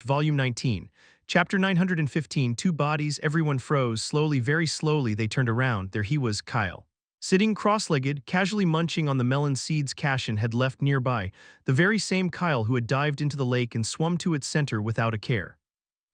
Volume 19. Chapter 915, Two bodies, everyone froze, slowly, very slowly they turned around, there he was, Kyle. Sitting cross-legged, casually munching on the melon seeds Cashin had left nearby, the very same Kyle who had dived into the lake and swum to its center without a care.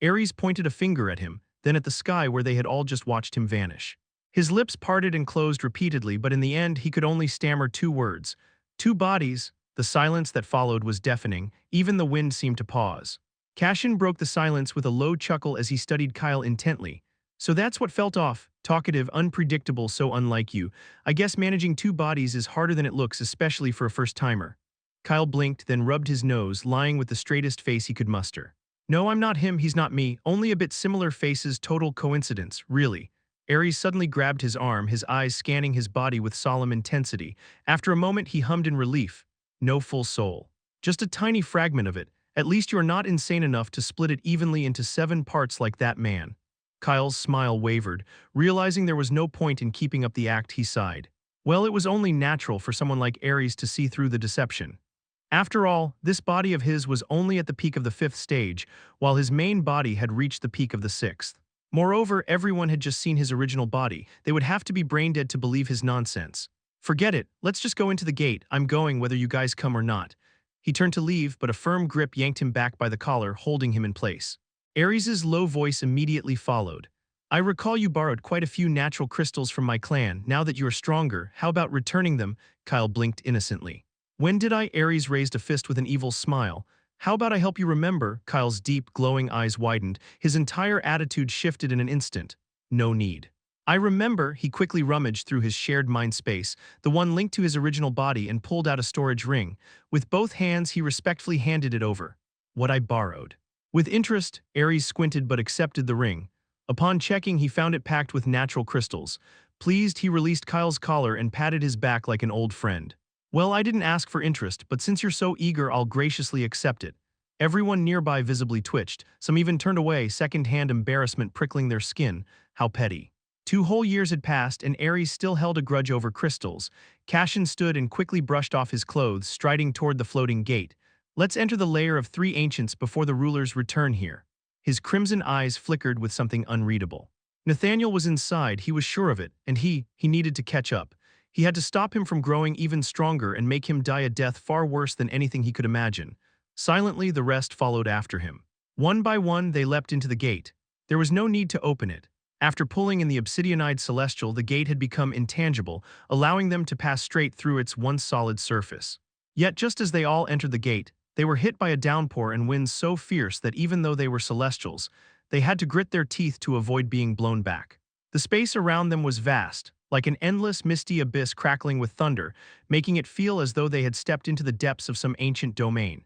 Ares pointed a finger at him, then at the sky where they had all just watched him vanish. His lips parted and closed repeatedly, but in the end he could only stammer two words. Two bodies. The silence that followed was deafening, even the wind seemed to pause. Cashin broke the silence with a low chuckle as he studied Kyle intently. So that's what felt off, talkative, unpredictable, so unlike you. I guess managing two bodies is harder than it looks, especially for a first-timer. Kyle blinked, then rubbed his nose, lying with the straightest face he could muster. No, I'm not him, he's not me, only a bit similar faces, total coincidence, really. Ares suddenly grabbed his arm, his eyes scanning his body with solemn intensity. After a moment he hummed in relief. No full soul. Just a tiny fragment of it. At least you're not insane enough to split it evenly into 7 parts like that man. Kyle's smile wavered. Realizing there was no point in keeping up the act, he sighed. Well, it was only natural for someone like Ares to see through the deception. After all, this body of his was only at the peak of the 5th stage, while his main body had reached the peak of the 6th. Moreover, everyone had just seen his original body. They would have to be brain-dead to believe his nonsense. Forget it, let's just go into the gate. I'm going whether you guys come or not. He turned to leave, but a firm grip yanked him back by the collar, holding him in place. Ares's low voice immediately followed. I recall you borrowed quite a few natural crystals from my clan. Now that you are stronger, how about returning them? Kyle blinked innocently. When did I? Ares raised a fist with an evil smile. How about I help you remember? Kyle's deep, glowing eyes widened. His entire attitude shifted in an instant. No need. I remember. He quickly rummaged through his shared mind space, the one linked to his original body, and pulled out a storage ring. With both hands he respectfully handed it over. What I borrowed. With interest, Ares squinted but accepted the ring. Upon checking, he found it packed with natural crystals. Pleased, he released Kyle's collar and patted his back like an old friend. Well, I didn't ask for interest, but since you're so eager, I'll graciously accept it. Everyone nearby visibly twitched. Some even turned away, second-hand embarrassment prickling their skin. How petty. 2 whole years had passed, and Ares still held a grudge over crystals. Cashin stood and quickly brushed off his clothes, striding toward the floating gate. Let's enter the lair of 3 ancients before the rulers return here. His crimson eyes flickered with something unreadable. Nathaniel was inside, he was sure of it, and he needed to catch up. He had to stop him from growing even stronger and make him die a death far worse than anything he could imagine. Silently, the rest followed after him. One by one, they leapt into the gate. There was no need to open it. After pulling in the obsidianized celestial, the gate had become intangible, allowing them to pass straight through its once solid surface. Yet just as they all entered the gate, they were hit by a downpour and winds so fierce that even though they were celestials, they had to grit their teeth to avoid being blown back. The space around them was vast, like an endless misty abyss crackling with thunder, making it feel as though they had stepped into the depths of some ancient domain.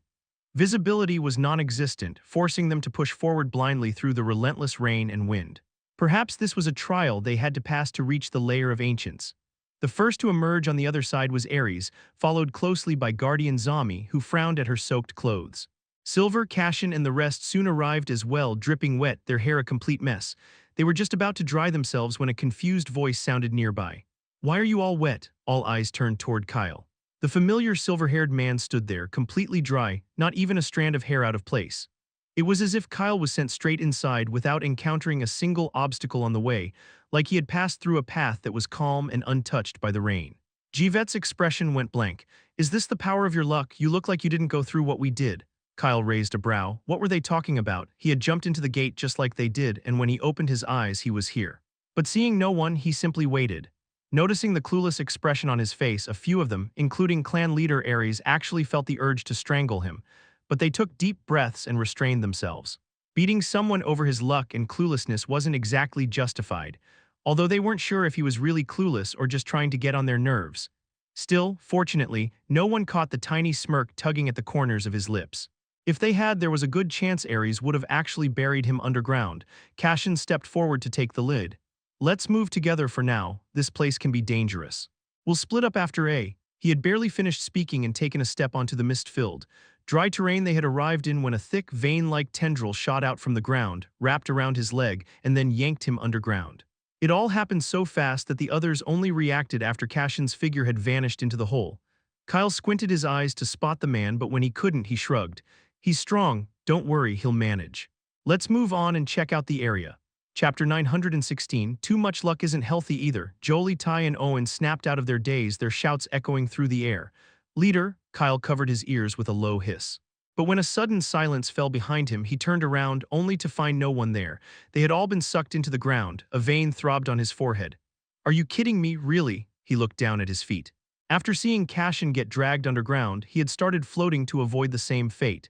Visibility was non-existent, forcing them to push forward blindly through the relentless rain and wind. Perhaps this was a trial they had to pass to reach the lair of ancients. The first to emerge on the other side was Ares, followed closely by Guardian Zami, who frowned at her soaked clothes. Silver, Cashin, and the rest soon arrived as well, dripping wet, their hair a complete mess. They were just about to dry themselves when a confused voice sounded nearby. Why are you all wet? All eyes turned toward Kyle. The familiar silver-haired man stood there, completely dry, not even a strand of hair out of place. It was as if Kyle was sent straight inside without encountering a single obstacle on the way, like he had passed through a path that was calm and untouched by the rain. Jivet's expression went blank. Is this the power of your luck? You look like you didn't go through what we did. Kyle raised a brow. What were they talking about? He had jumped into the gate just like they did, and when he opened his eyes, he was here. But seeing no one, he simply waited. Noticing the clueless expression on his face, a few of them, including clan leader Ares, actually felt the urge to strangle him. But they took deep breaths and restrained themselves. Beating someone over his luck and cluelessness wasn't exactly justified, although they weren't sure if he was really clueless or just trying to get on their nerves. Still, fortunately, no one caught the tiny smirk tugging at the corners of his lips. If they had, there was a good chance Ares would have actually buried him underground. Cashin stepped forward to take the lid. Let's move together for now, this place can be dangerous. We'll split up after A. He had barely finished speaking and taken a step onto the mist-filled, dry terrain they had arrived in when a thick, vein-like tendril shot out from the ground, wrapped around his leg, and then yanked him underground. It all happened so fast that the others only reacted after Cashin's figure had vanished into the hole. Kyle squinted his eyes to spot the man, but when he couldn't, he shrugged. He's strong, Don't worry, he'll manage. Let's move on and check out the area. Chapter 916, Too much luck isn't healthy either. Jolie, Ty, and Owen snapped out of their daze, their shouts echoing through the air. Leader, Kyle covered his ears with a low hiss. But when a sudden silence fell behind him, he turned around, only to find no one there. They had all been sucked into the ground. A vein throbbed on his forehead. Are you kidding me, really? He looked down at his feet. After seeing Cashin get dragged underground, he had started floating to avoid the same fate.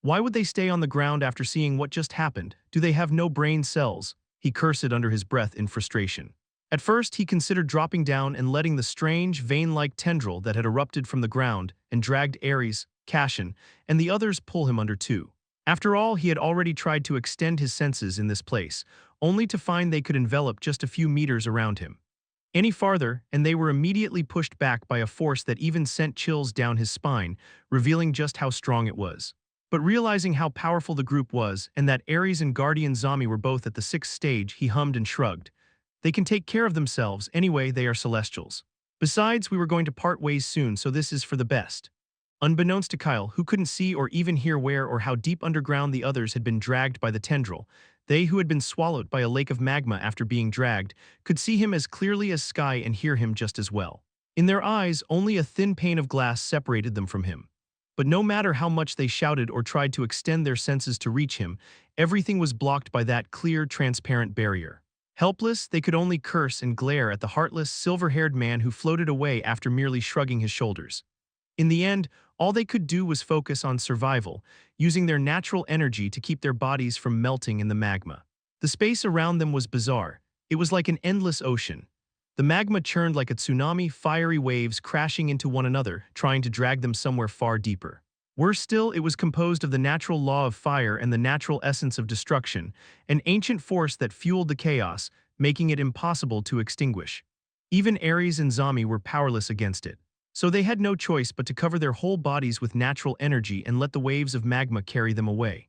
Why would they stay on the ground after seeing what just happened? Do they have no brain cells? He cursed under his breath in frustration. At first, he considered dropping down and letting the strange, vein-like tendril that had erupted from the ground and dragged Ares, Cashin, and the others pull him under too. After all, he had already tried to extend his senses in this place, only to find they could envelop just a few meters around him. Any farther, and they were immediately pushed back by a force that even sent chills down his spine, revealing just how strong it was. But realizing how powerful the group was, and that Ares and Guardian Zami were both at the 6th stage, he hummed and shrugged. They can take care of themselves, anyway, they are celestials. Besides, we were going to part ways soon, so this is for the best. Unbeknownst to Kyle, who couldn't see or even hear where or how deep underground the others had been dragged by the tendril, they who had been swallowed by a lake of magma after being dragged could see him as clearly as sky and hear him just as well. In their eyes, only a thin pane of glass separated them from him. But no matter how much they shouted or tried to extend their senses to reach him, everything was blocked by that clear, transparent barrier. Helpless, they could only curse and glare at the heartless, silver-haired man who floated away after merely shrugging his shoulders. In the end, all they could do was focus on survival, using their natural energy to keep their bodies from melting in the magma. The space around them was bizarre. It was like an endless ocean. The magma churned like a tsunami, fiery waves crashing into one another, trying to drag them somewhere far deeper. Worse still, it was composed of the natural law of fire and the natural essence of destruction, an ancient force that fueled the chaos, making it impossible to extinguish. Even Ares and Zami were powerless against it. So they had no choice but to cover their whole bodies with natural energy and let the waves of magma carry them away.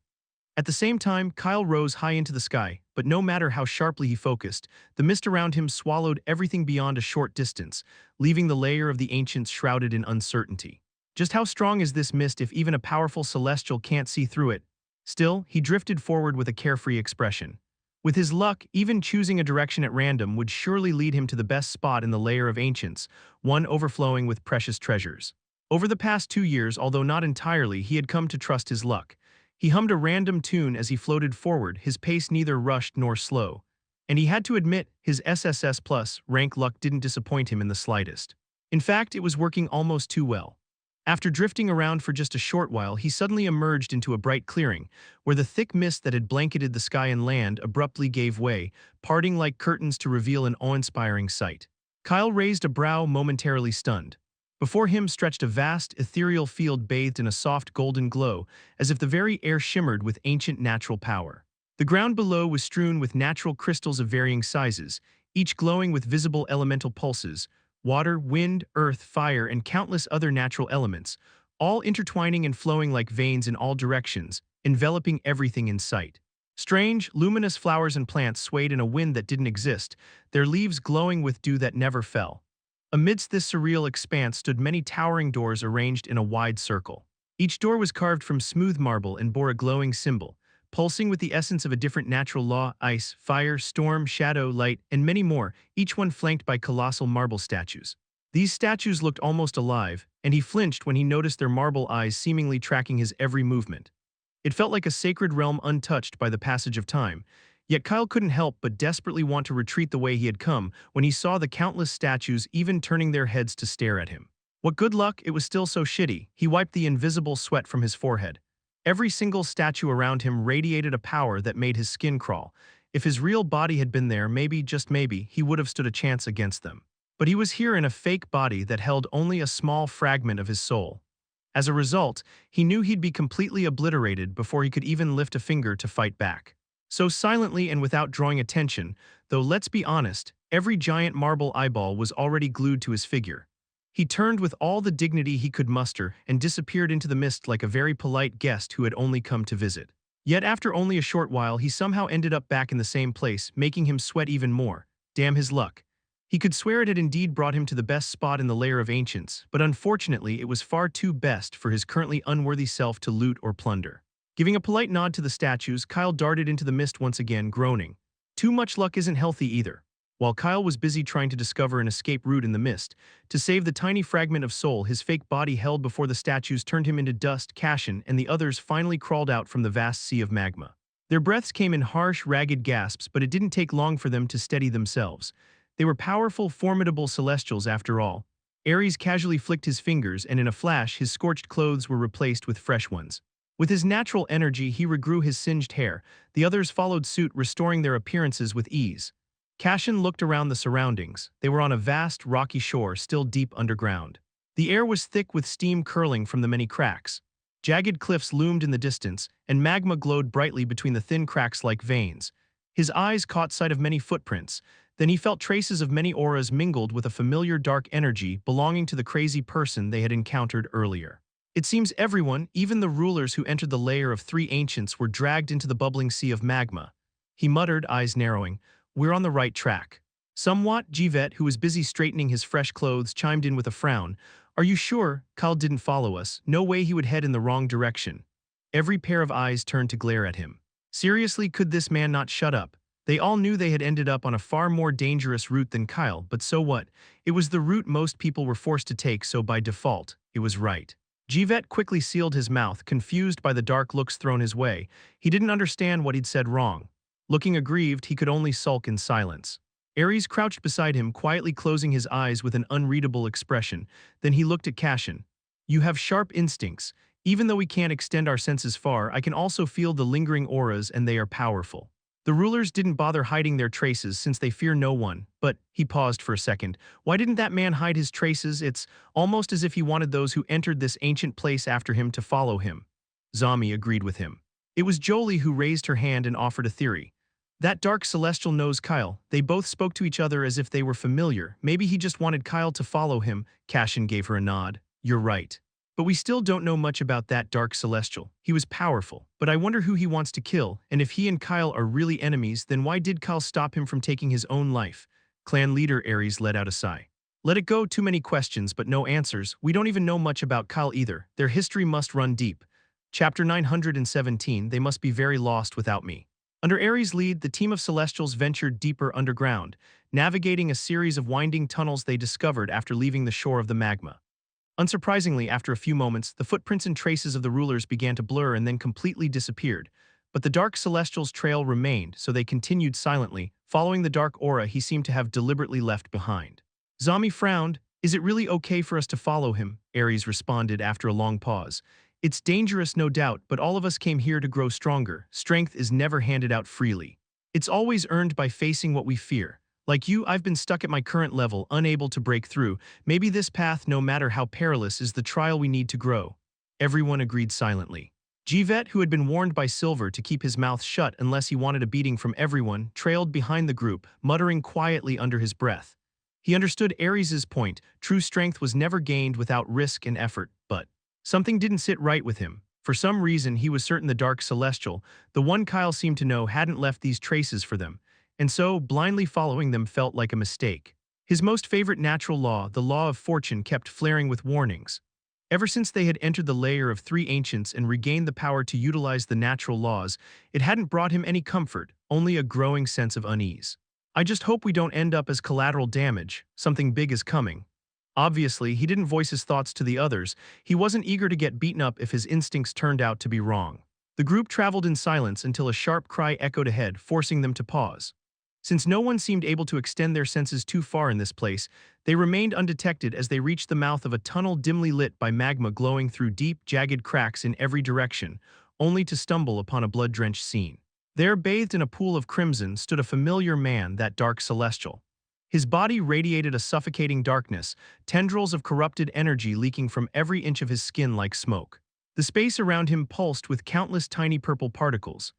At the same time, Kyle rose high into the sky, but no matter how sharply he focused, the mist around him swallowed everything beyond a short distance, leaving the layer of the ancients shrouded in uncertainty. Just how strong is this mist if even a powerful celestial can't see through it? Still, he drifted forward with a carefree expression. With his luck, even choosing a direction at random would surely lead him to the best spot in the layer of ancients, one overflowing with precious treasures. Over the past 2 years, although not entirely, he had come to trust his luck. He hummed a random tune as he floated forward, his pace neither rushed nor slow. And he had to admit, his SSS plus rank luck didn't disappoint him in the slightest. In fact, it was working almost too well. After drifting around for just a short while, he suddenly emerged into a bright clearing, where the thick mist that had blanketed the sky and land abruptly gave way, parting like curtains to reveal an awe-inspiring sight. Kyle raised a brow, momentarily stunned. Before him stretched a vast, ethereal field bathed in a soft golden glow, as if the very air shimmered with ancient natural power. The ground below was strewn with natural crystals of varying sizes, each glowing with visible elemental pulses, water, wind, earth, fire, and countless other natural elements, all intertwining and flowing like veins in all directions, enveloping everything in sight. Strange, luminous flowers and plants swayed in a wind that didn't exist, their leaves glowing with dew that never fell. Amidst this surreal expanse stood many towering doors arranged in a wide circle. Each door was carved from smooth marble and bore a glowing symbol, pulsing with the essence of a different natural law: ice, fire, storm, shadow, light, and many more, each one flanked by colossal marble statues. These statues looked almost alive, and he flinched when he noticed their marble eyes seemingly tracking his every movement. It felt like a sacred realm untouched by the passage of time, yet Kyle couldn't help but desperately want to retreat the way he had come when he saw the countless statues even turning their heads to stare at him. What good luck, it was still so shitty. He wiped the invisible sweat from his forehead. Every single statue around him radiated a power that made his skin crawl. If his real body had been there, maybe, just maybe, he would have stood a chance against them. But he was here in a fake body that held only a small fragment of his soul. As a result, he knew he'd be completely obliterated before he could even lift a finger to fight back. So silently and without drawing attention, though let's be honest, every giant marble eyeball was already glued to his figure. He turned with all the dignity he could muster and disappeared into the mist like a very polite guest who had only come to visit. Yet after only a short while, he somehow ended up back in the same place, making him sweat even more. Damn his luck. He could swear it had indeed brought him to the best spot in the lair of ancients, but unfortunately it was far too best for his currently unworthy self to loot or plunder. Giving a polite nod to the statues, Kyle darted into the mist once again, groaning. Too much luck isn't healthy either. While Kyle was busy trying to discover an escape route in the mist, to save the tiny fragment of soul his fake body held before the statues turned him into dust, Cashin and the others finally crawled out from the vast sea of magma. Their breaths came in harsh, ragged gasps, but it didn't take long for them to steady themselves. They were powerful, formidable celestials after all. Ares casually flicked his fingers, and in a flash his scorched clothes were replaced with fresh ones. With his natural energy, he regrew his singed hair. The others followed suit, restoring their appearances with ease. Cashin looked around the surroundings. They were on a vast, rocky shore, still deep underground. The air was thick with steam curling from the many cracks. Jagged cliffs loomed in the distance, and magma glowed brightly between the thin cracks like veins. His eyes caught sight of many footprints. Then he felt traces of many auras mingled with a familiar dark energy belonging to the crazy person they had encountered earlier. It seems everyone, even the rulers who entered the lair of three ancients, were dragged into the bubbling sea of magma. He muttered, eyes narrowing. We're on the right track. Somewhat, Jivet, who was busy straightening his fresh clothes, chimed in with a frown. Are you sure? Kyle didn't follow us. No way he would head in the wrong direction. Every pair of eyes turned to glare at him. Seriously, could this man not shut up? They all knew they had ended up on a far more dangerous route than Kyle, but so what? It was the route most people were forced to take, so by default, it was right. Jivet quickly sealed his mouth, confused by the dark looks thrown his way. He didn't understand what he'd said wrong. Looking aggrieved, he could only sulk in silence. Ares crouched beside him, quietly closing his eyes with an unreadable expression. Then he looked at Cashin. You have sharp instincts. Even though we can't extend our senses far, I can also feel the lingering auras, and they are powerful. The rulers didn't bother hiding their traces since they fear no one, but, he paused for a second, why didn't that man hide his traces? It's almost as if he wanted those who entered this ancient place after him to follow him. Zami agreed with him. It was Jolie who raised her hand and offered a theory. That dark celestial knows Kyle. They both spoke to each other as if they were familiar. Maybe he just wanted Kyle to follow him. Cashin gave her a nod. You're right. But we still don't know much about that dark celestial. He was powerful, but I wonder who he wants to kill, and if he and Kyle are really enemies, then why did Kyle stop him from taking his own life? Clan leader Ares let out a sigh. Let it go, too many questions but no answers. We don't even know much about Kyle either. Their history must run deep. Chapter 917, They must be very lost without me. Under Ares' lead, the team of Celestials ventured deeper underground, navigating a series of winding tunnels they discovered after leaving the shore of the magma. Unsurprisingly, after a few moments, the footprints and traces of the rulers began to blur and then completely disappeared. But the dark celestial's trail remained, so they continued silently, following the dark aura he seemed to have deliberately left behind. Zami frowned. Is it really okay for us to follow him? Ares responded after a long pause. It's dangerous, no doubt, but all of us came here to grow stronger. Strength is never handed out freely. It's always earned by facing what we fear. Like you, I've been stuck at my current level, unable to break through. Maybe this path, no matter how perilous, is the trial we need to grow. Everyone agreed silently. Jivet, who had been warned by Silver to keep his mouth shut unless he wanted a beating from everyone, trailed behind the group, muttering quietly under his breath. He understood Ares' point. True strength was never gained without risk and effort, but something didn't sit right with him. For some reason, he was certain the Dark Celestial, the one Kyle seemed to know, hadn't left these traces for them. And so, blindly following them felt like a mistake. His most favorite natural law, the law of fortune, kept flaring with warnings. Ever since they had entered the lair of three ancients and regained the power to utilize the natural laws, it hadn't brought him any comfort, only a growing sense of unease. I just hope we don't end up as collateral damage. Something big is coming. Obviously, he didn't voice his thoughts to the others. He wasn't eager to get beaten up if his instincts turned out to be wrong. The group traveled in silence until a sharp cry echoed ahead, forcing them to pause. Since no one seemed able to extend their senses too far in this place, they remained undetected as they reached the mouth of a tunnel dimly lit by magma glowing through deep, jagged cracks in every direction, only to stumble upon a blood-drenched scene. There, bathed in a pool of crimson, stood a familiar man, that dark celestial. His body radiated a suffocating darkness, tendrils of corrupted energy leaking from every inch of his skin like smoke. The space around him pulsed with countless tiny purple particles.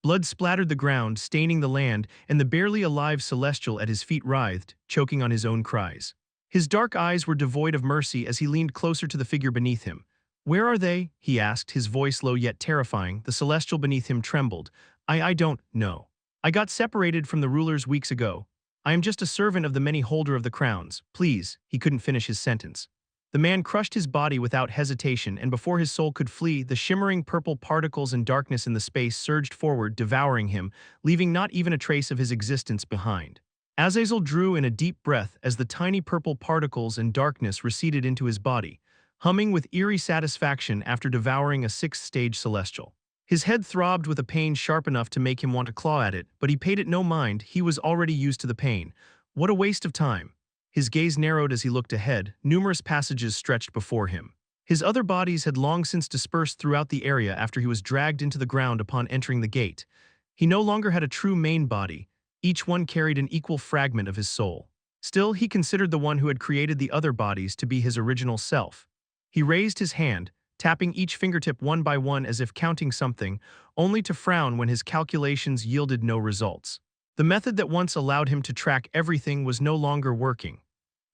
Blood splattered the ground, staining the land, and the barely alive celestial at his feet writhed, choking on his own cries. His dark eyes were devoid of mercy as he leaned closer to the figure beneath him. Where are they? He asked, his voice low yet terrifying. The celestial beneath him trembled. I don't know. I got separated from the rulers weeks ago. I am just a servant of the many holder of the crowns. Please, he couldn't finish his sentence. The man crushed his body without hesitation, and before his soul could flee, the shimmering purple particles and darkness in the space surged forward, devouring him, leaving not even a trace of his existence behind. Azazel drew in a deep breath as the tiny purple particles and darkness receded into his body, humming with eerie satisfaction after devouring a sixth-stage celestial. His head throbbed with a pain sharp enough to make him want to claw at it, but he paid it no mind. He was already used to the pain. What a waste of time. His gaze narrowed as he looked ahead, numerous passages stretched before him. His other bodies had long since dispersed throughout the area after he was dragged into the ground upon entering the gate. He no longer had a true main body. Each one carried an equal fragment of his soul. Still, he considered the one who had created the other bodies to be his original self. He raised his hand, tapping each fingertip one by one as if counting something, only to frown when his calculations yielded no results. The method that once allowed him to track everything was no longer working.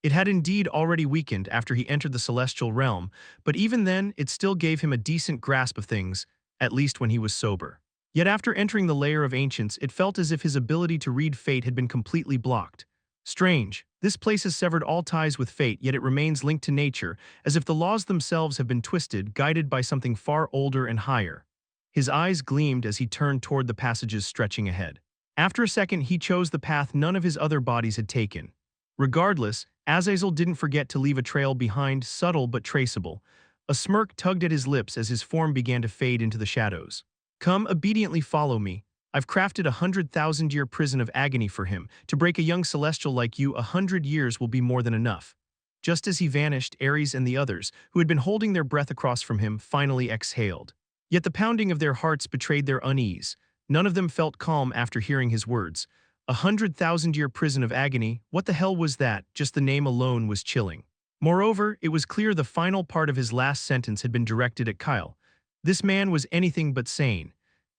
It had indeed already weakened after he entered the celestial realm, but even then it still gave him a decent grasp of things, at least when he was sober. Yet after entering the layer of ancients, it felt as if his ability to read fate had been completely blocked. Strange, this place has severed all ties with fate, yet it remains linked to nature, as if the laws themselves have been twisted, guided by something far older and higher. His eyes gleamed as he turned toward the passages stretching ahead. After a second, he chose the path none of his other bodies had taken. Regardless, Azazel didn't forget to leave a trail behind, subtle but traceable. A smirk tugged at his lips as his form began to fade into the shadows. Come, obediently follow me. I've crafted 100,000-year prison of agony for him. To break a young celestial like you, 100 years will be more than enough. Just as he vanished, Ares and the others, who had been holding their breath across from him, finally exhaled. Yet the pounding of their hearts betrayed their unease. None of them felt calm after hearing his words. 100,000-year prison of agony, what the hell was that? Just the name alone was chilling. Moreover, it was clear the final part of his last sentence had been directed at Kyle. This man was anything but sane.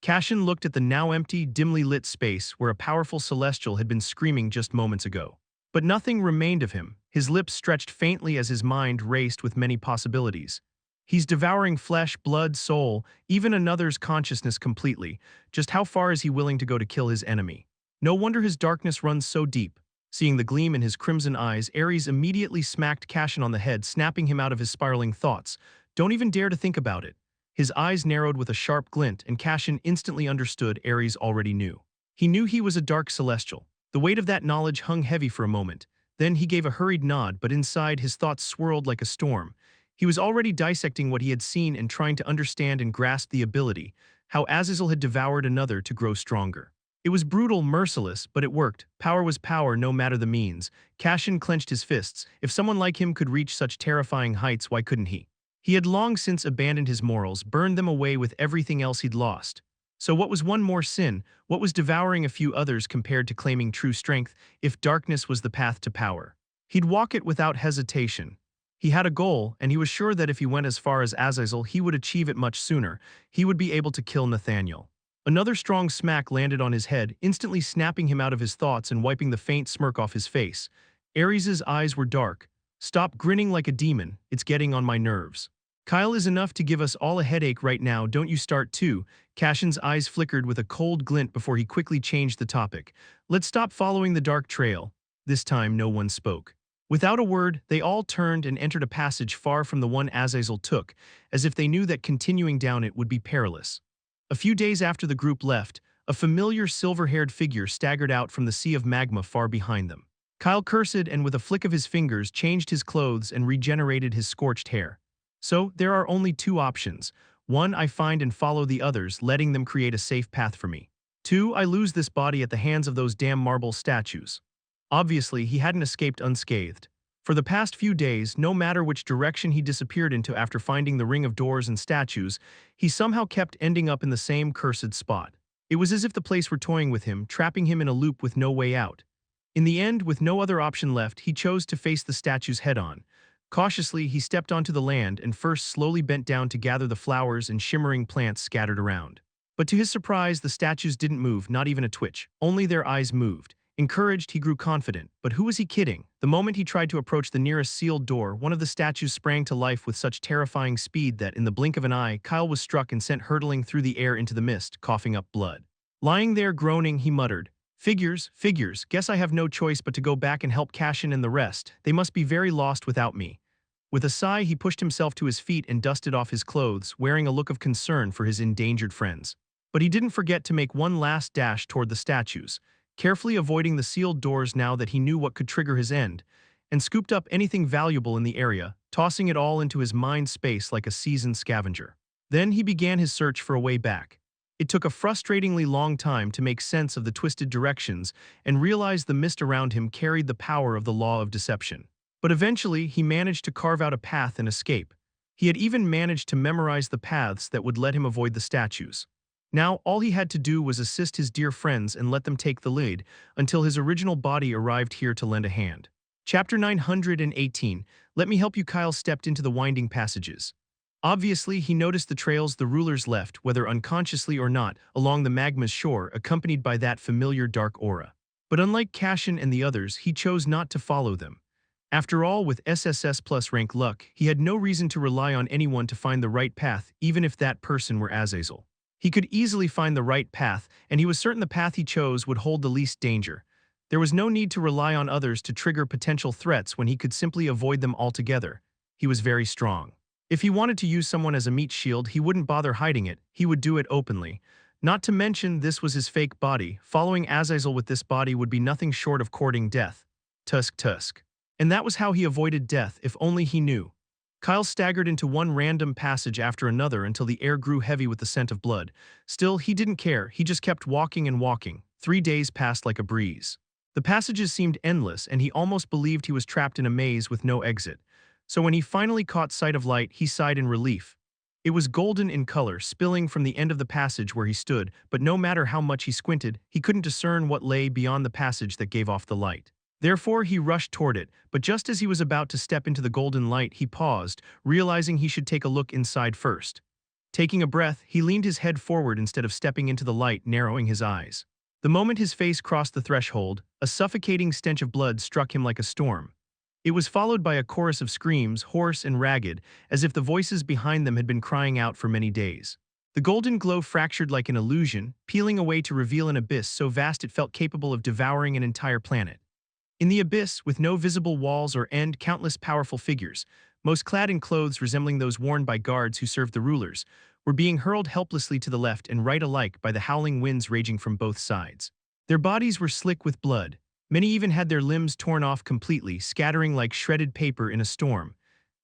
Cashin looked at the now empty, dimly lit space where a powerful celestial had been screaming just moments ago. But nothing remained of him. His lips stretched faintly as his mind raced with many possibilities. He's devouring flesh, blood, soul, even another's consciousness completely. Just how far is he willing to go to kill his enemy? No wonder his darkness runs so deep. Seeing the gleam in his crimson eyes, Ares immediately smacked Cashin on the head, snapping him out of his spiraling thoughts. Don't even dare to think about it. His eyes narrowed with a sharp glint, and Cashin instantly understood Ares already knew. He knew he was a dark celestial. The weight of that knowledge hung heavy for a moment. Then he gave a hurried nod, but inside his thoughts swirled like a storm. He was already dissecting what he had seen and trying to understand and grasp the ability, how Azazel had devoured another to grow stronger. It was brutal, merciless, but it worked. Power was power, no matter the means. Cashin clenched his fists. If someone like him could reach such terrifying heights, why couldn't he? He had long since abandoned his morals, burned them away with everything else he'd lost. So what was one more sin? What was devouring a few others compared to claiming true strength, if darkness was the path to power? He'd walk it without hesitation. He had a goal, and he was sure that if he went as far as Azazel, he would achieve it much sooner. He would be able to kill Nathaniel. Another strong smack landed on his head, instantly snapping him out of his thoughts and wiping the faint smirk off his face. Ares's eyes were dark. Stop grinning like a demon, it's getting on my nerves. Kyle is enough to give us all a headache right now, don't you start too. Cashin's eyes flickered with a cold glint before he quickly changed the topic. Let's stop following the dark trail. This time no one spoke. Without a word, they all turned and entered a passage far from the one Azazel took, as if they knew that continuing down it would be perilous. A few days after the group left, a familiar silver-haired figure staggered out from the sea of magma far behind them. Kyle cursed and with a flick of his fingers changed his clothes and regenerated his scorched hair. So, there are only two options. One, I find and follow the others, letting them create a safe path for me. Two, I lose this body at the hands of those damn marble statues. Obviously, he hadn't escaped unscathed. For the past few days, no matter which direction he disappeared into after finding the ring of doors and statues, he somehow kept ending up in the same cursed spot. It was as if the place were toying with him, trapping him in a loop with no way out. In the end, with no other option left, he chose to face the statues head-on. Cautiously, he stepped onto the land and first slowly bent down to gather the flowers and shimmering plants scattered around. But to his surprise, the statues didn't move, not even a twitch. Only their eyes moved. Encouraged, he grew confident. But who was he kidding? The moment he tried to approach the nearest sealed door, one of the statues sprang to life with such terrifying speed that, in the blink of an eye, Kyle was struck and sent hurtling through the air into the mist, coughing up blood. Lying there groaning, he muttered, Figures, guess I have no choice but to go back and help Cashin and the rest. They must be very lost without me. With a sigh, he pushed himself to his feet and dusted off his clothes, wearing a look of concern for his endangered friends. But he didn't forget to make one last dash toward the statues, carefully avoiding the sealed doors now that he knew what could trigger his end, and scooped up anything valuable in the area, tossing it all into his mind space like a seasoned scavenger. Then he began his search for a way back. It took a frustratingly long time to make sense of the twisted directions and realize the mist around him carried the power of the law of deception. But eventually, he managed to carve out a path and escape. He had even managed to memorize the paths that would let him avoid the statues. Now, all he had to do was assist his dear friends and let them take the lead until his original body arrived here to lend a hand. Chapter 918, Let Me Help You. Kyle stepped into the winding passages. Obviously, he noticed the trails the rulers left, whether unconsciously or not, along the magma's shore, accompanied by that familiar dark aura. But unlike Cashin and the others, he chose not to follow them. After all, with SSS plus rank luck, he had no reason to rely on anyone to find the right path, even if that person were Azazel. He could easily find the right path, and he was certain the path he chose would hold the least danger. There was no need to rely on others to trigger potential threats when he could simply avoid them altogether. He was very strong. If he wanted to use someone as a meat shield, he wouldn't bother hiding it, he would do it openly. Not to mention, this was his fake body. Following Azazel with this body would be nothing short of courting death. Tusk. And that was how he avoided death, if only he knew. Kyle staggered into one random passage after another until the air grew heavy with the scent of blood. Still, he didn't care, he just kept walking and walking. 3 days passed like a breeze. The passages seemed endless, and he almost believed he was trapped in a maze with no exit. So when he finally caught sight of light, he sighed in relief. It was golden in color, spilling from the end of the passage where he stood, but no matter how much he squinted, he couldn't discern what lay beyond the passage that gave off the light. Therefore, he rushed toward it, but just as he was about to step into the golden light, he paused, realizing he should take a look inside first. Taking a breath, he leaned his head forward instead of stepping into the light, narrowing his eyes. The moment his face crossed the threshold, a suffocating stench of blood struck him like a storm. It was followed by a chorus of screams, hoarse and ragged, as if the voices behind them had been crying out for many days. The golden glow fractured like an illusion, peeling away to reveal an abyss so vast it felt capable of devouring an entire planet. In the abyss, with no visible walls or end, countless powerful figures, most clad in clothes resembling those worn by guards who served the rulers, were being hurled helplessly to the left and right alike by the howling winds raging from both sides. Their bodies were slick with blood. Many even had their limbs torn off completely, scattering like shredded paper in a storm.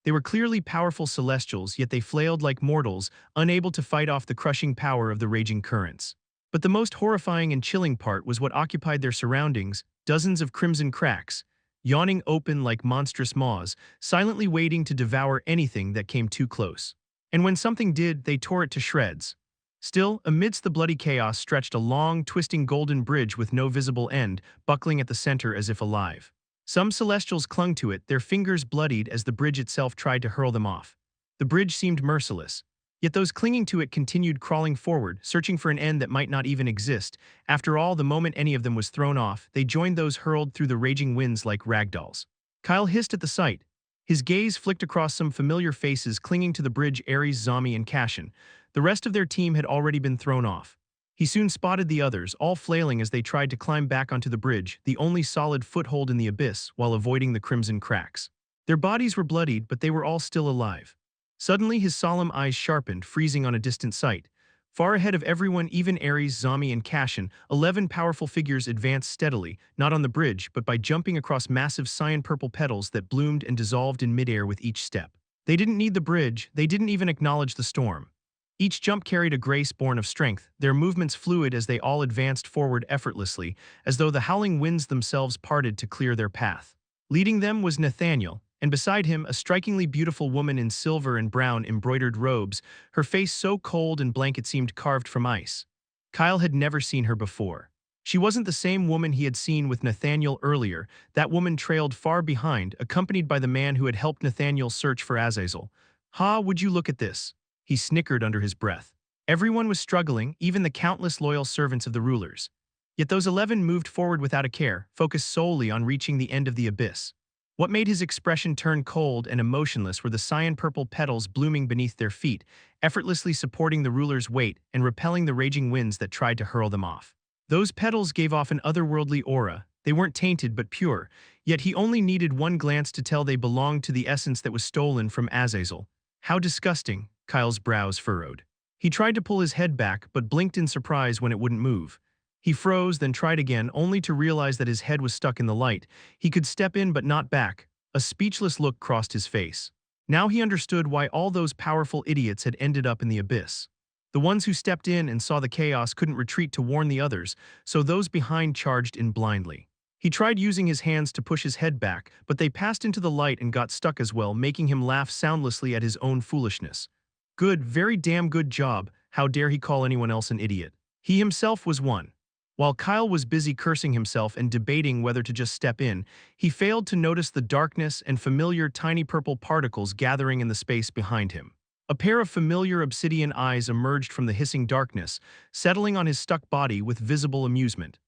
They were clearly powerful celestials, yet they flailed like mortals, unable to fight off the crushing power of the raging currents. But the most horrifying and chilling part was what occupied their surroundings: dozens of crimson cracks, yawning open like monstrous maws, silently waiting to devour anything that came too close. And when something did, they tore it to shreds. Still, amidst the bloody chaos stretched a long, twisting golden bridge with no visible end, buckling at the center as if alive. Some celestials clung to it, their fingers bloodied as the bridge itself tried to hurl them off. The bridge seemed merciless. Yet those clinging to it continued crawling forward, searching for an end that might not even exist. After all, the moment any of them was thrown off, they joined those hurled through the raging winds like ragdolls. Kyle hissed at the sight. His gaze flicked across some familiar faces clinging to the bridge: Ares, Zami, and Cashin. The rest of their team had already been thrown off. He soon spotted the others, all flailing as they tried to climb back onto the bridge, the only solid foothold in the abyss, while avoiding the crimson cracks. Their bodies were bloodied, but they were all still alive. Suddenly, his solemn eyes sharpened, freezing on a distant sight. Far ahead of everyone, even Ares, Zami, and Cashin, 11 powerful figures advanced steadily, not on the bridge, but by jumping across massive cyan-purple petals that bloomed and dissolved in midair with each step. They didn't need the bridge, they didn't even acknowledge the storm. Each jump carried a grace born of strength, their movements fluid as they all advanced forward effortlessly, as though the howling winds themselves parted to clear their path. Leading them was Nathaniel, and beside him a strikingly beautiful woman in silver and brown embroidered robes, her face so cold and blank it seemed carved from ice. Kyle had never seen her before. She wasn't the same woman he had seen with Nathaniel earlier. That woman trailed far behind, accompanied by the man who had helped Nathaniel search for Azazel. "Ha, would you look at this?" He snickered under his breath. Everyone was struggling, even the countless loyal servants of the rulers. Yet those 11 moved forward without a care, focused solely on reaching the end of the abyss. What made his expression turn cold and emotionless were the cyan-purple petals blooming beneath their feet, effortlessly supporting the ruler's weight and repelling the raging winds that tried to hurl them off. Those petals gave off an otherworldly aura. They weren't tainted but pure, yet he only needed one glance to tell they belonged to the essence that was stolen from Azazel. How disgusting, Kyle's brows furrowed. He tried to pull his head back but blinked in surprise when it wouldn't move. He froze, then tried again, only to realize that his head was stuck in the light. He could step in but not back. A speechless look crossed his face. Now he understood why all those powerful idiots had ended up in the abyss. The ones who stepped in and saw the chaos couldn't retreat to warn the others, so those behind charged in blindly. He tried using his hands to push his head back, but they passed into the light and got stuck as well, making him laugh soundlessly at his own foolishness. Good, very damn good job. How dare he call anyone else an idiot? He himself was one. While Kyle was busy cursing himself and debating whether to just step in, he failed to notice the darkness and familiar tiny purple particles gathering in the space behind him. A pair of familiar obsidian eyes emerged from the hissing darkness, settling on his stuck body with visible amusement.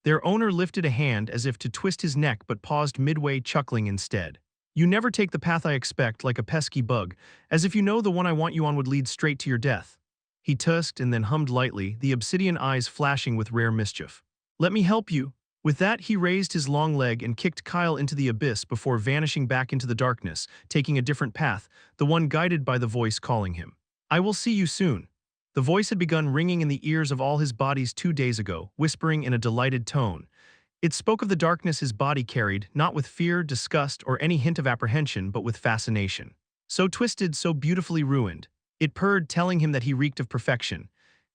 Their owner lifted a hand as if to twist his neck but paused midway, chuckling instead. You never take the path I expect, like a pesky bug, as if you know the one I want you on would lead straight to your death. He tusked and then hummed lightly, the obsidian eyes flashing with rare mischief. Let me help you. With that, he raised his long leg and kicked Kyle into the abyss before vanishing back into the darkness, taking a different path, the one guided by the voice calling him. I will see you soon. The voice had begun ringing in the ears of all his bodies 2 days ago, whispering in a delighted tone. It spoke of the darkness his body carried, not with fear, disgust, or any hint of apprehension, but with fascination. So twisted, so beautifully ruined. It purred, telling him that he reeked of perfection.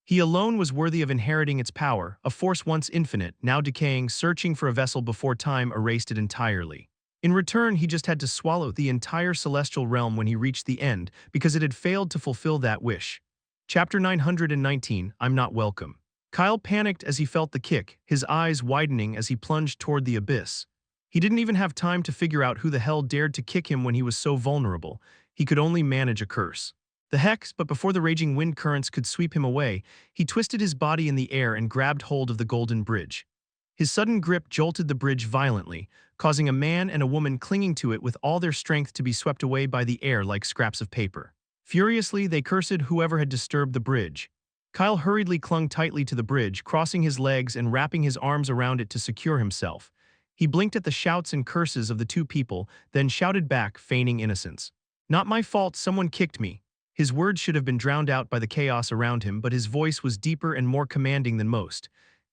He alone was worthy of inheriting its power, a force once infinite, now decaying, searching for a vessel before time erased it entirely. In return, he just had to swallow the entire celestial realm when he reached the end, because it had failed to fulfill that wish. Chapter 919, I'm Not Welcome. Kyle panicked as he felt the kick, his eyes widening as he plunged toward the abyss. He didn't even have time to figure out who the hell dared to kick him when he was so vulnerable. He could only manage a curse. The hex, but before the raging wind currents could sweep him away, he twisted his body in the air and grabbed hold of the golden bridge. His sudden grip jolted the bridge violently, causing a man and a woman clinging to it with all their strength to be swept away by the air like scraps of paper. Furiously, they cursed whoever had disturbed the bridge. Kyle hurriedly clung tightly to the bridge, crossing his legs and wrapping his arms around it to secure himself. He blinked at the shouts and curses of the two people, then shouted back, feigning innocence. Not my fault, someone kicked me. His words should have been drowned out by the chaos around him, but his voice was deeper and more commanding than most.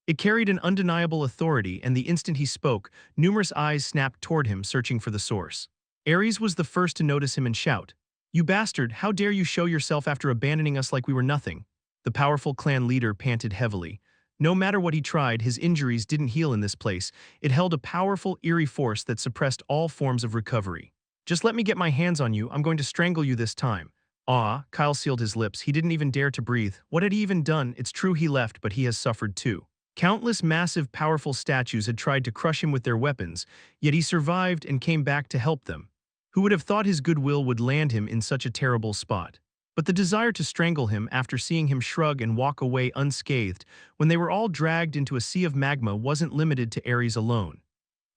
It carried an undeniable authority, and the instant he spoke, numerous eyes snapped toward him, searching for the source. Ares was the first to notice him and shout, You bastard, how dare you show yourself after abandoning us like we were nothing? The powerful clan leader panted heavily. No matter what he tried, his injuries didn't heal in this place. It held a powerful, eerie force that suppressed all forms of recovery. Just let me get my hands on you, I'm going to strangle you this time. Kyle sealed his lips. He didn't even dare to breathe. What had he even done? It's true he left, but he has suffered too. Countless massive, powerful statues had tried to crush him with their weapons, yet he survived and came back to help them. Who would have thought his goodwill would land him in such a terrible spot? But the desire to strangle him after seeing him shrug and walk away unscathed when they were all dragged into a sea of magma wasn't limited to Ares alone.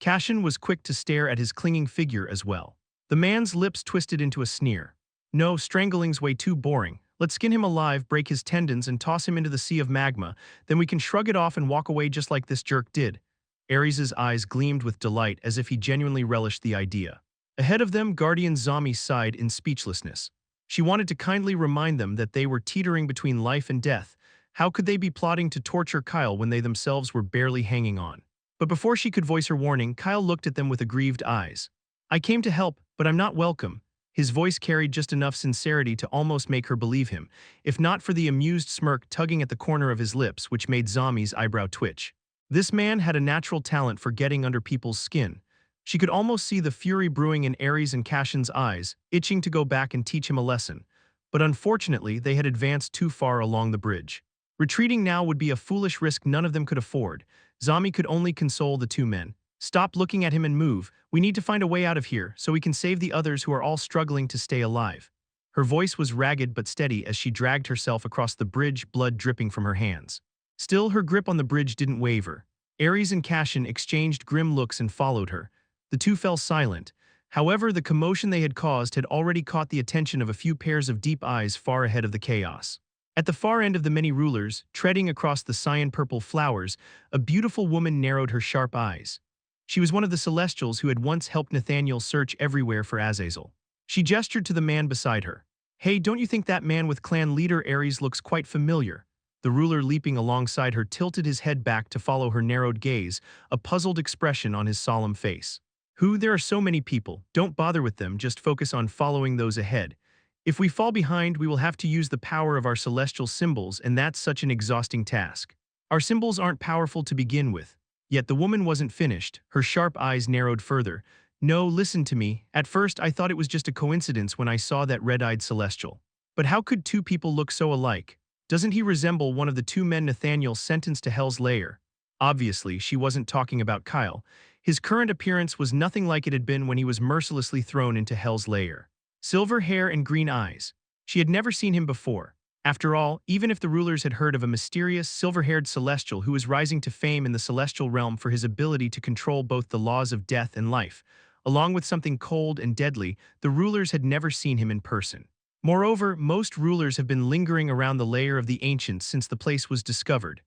Cashin was quick to stare at his clinging figure as well. The man's lips twisted into a sneer. No, strangling's way too boring. Let's skin him alive, break his tendons, and toss him into the sea of magma. Then we can shrug it off and walk away just like this jerk did. Ares's eyes gleamed with delight as if he genuinely relished the idea. Ahead of them, Guardian Zami sighed in speechlessness. She wanted to kindly remind them that they were teetering between life and death. How could they be plotting to torture Kyle when they themselves were barely hanging on? But before she could voice her warning, Kyle looked at them with aggrieved eyes. I came to help, but I'm not welcome. His voice carried just enough sincerity to almost make her believe him, if not for the amused smirk tugging at the corner of his lips, which made Zami's eyebrow twitch. This man had a natural talent for getting under people's skin. She could almost see the fury brewing in Ares and Cashin's eyes, itching to go back and teach him a lesson. But unfortunately, they had advanced too far along the bridge. Retreating now would be a foolish risk none of them could afford. Zami could only console the two men. Stop looking at him and move. We need to find a way out of here, so we can save the others who are all struggling to stay alive. Her voice was ragged but steady as she dragged herself across the bridge, blood dripping from her hands. Still, her grip on the bridge didn't waver. Ares and Cashin exchanged grim looks and followed her. The two fell silent. However, the commotion they had caused had already caught the attention of a few pairs of deep eyes far ahead of the chaos. At the far end of the many rulers, treading across the cyan-purple flowers, a beautiful woman narrowed her sharp eyes. She was one of the Celestials who had once helped Nathaniel search everywhere for Azazel. She gestured to the man beside her. "Hey, don't you think that man with clan leader Ares looks quite familiar?" The ruler leaping alongside her tilted his head back to follow her narrowed gaze, a puzzled expression on his solemn face. "Who? There are so many people. Don't bother with them, just focus on following those ahead. If we fall behind, we will have to use the power of our celestial symbols, and that's such an exhausting task. Our symbols aren't powerful to begin with." Yet the woman wasn't finished, her sharp eyes narrowed further. "No, listen to me. At first I thought it was just a coincidence when I saw that red-eyed celestial. But how could two people look so alike? Doesn't he resemble one of the two men Nathaniel sentenced to Hell's Lair?" Obviously, she wasn't talking about Kyle. His current appearance was nothing like it had been when he was mercilessly thrown into Hell's Lair. Silver hair and green eyes. She had never seen him before. After all, even if the rulers had heard of a mysterious, silver-haired celestial who was rising to fame in the celestial realm for his ability to control both the laws of death and life, along with something cold and deadly, the rulers had never seen him in person. Moreover, most rulers have been lingering around the lair of the ancients since the place was discovered.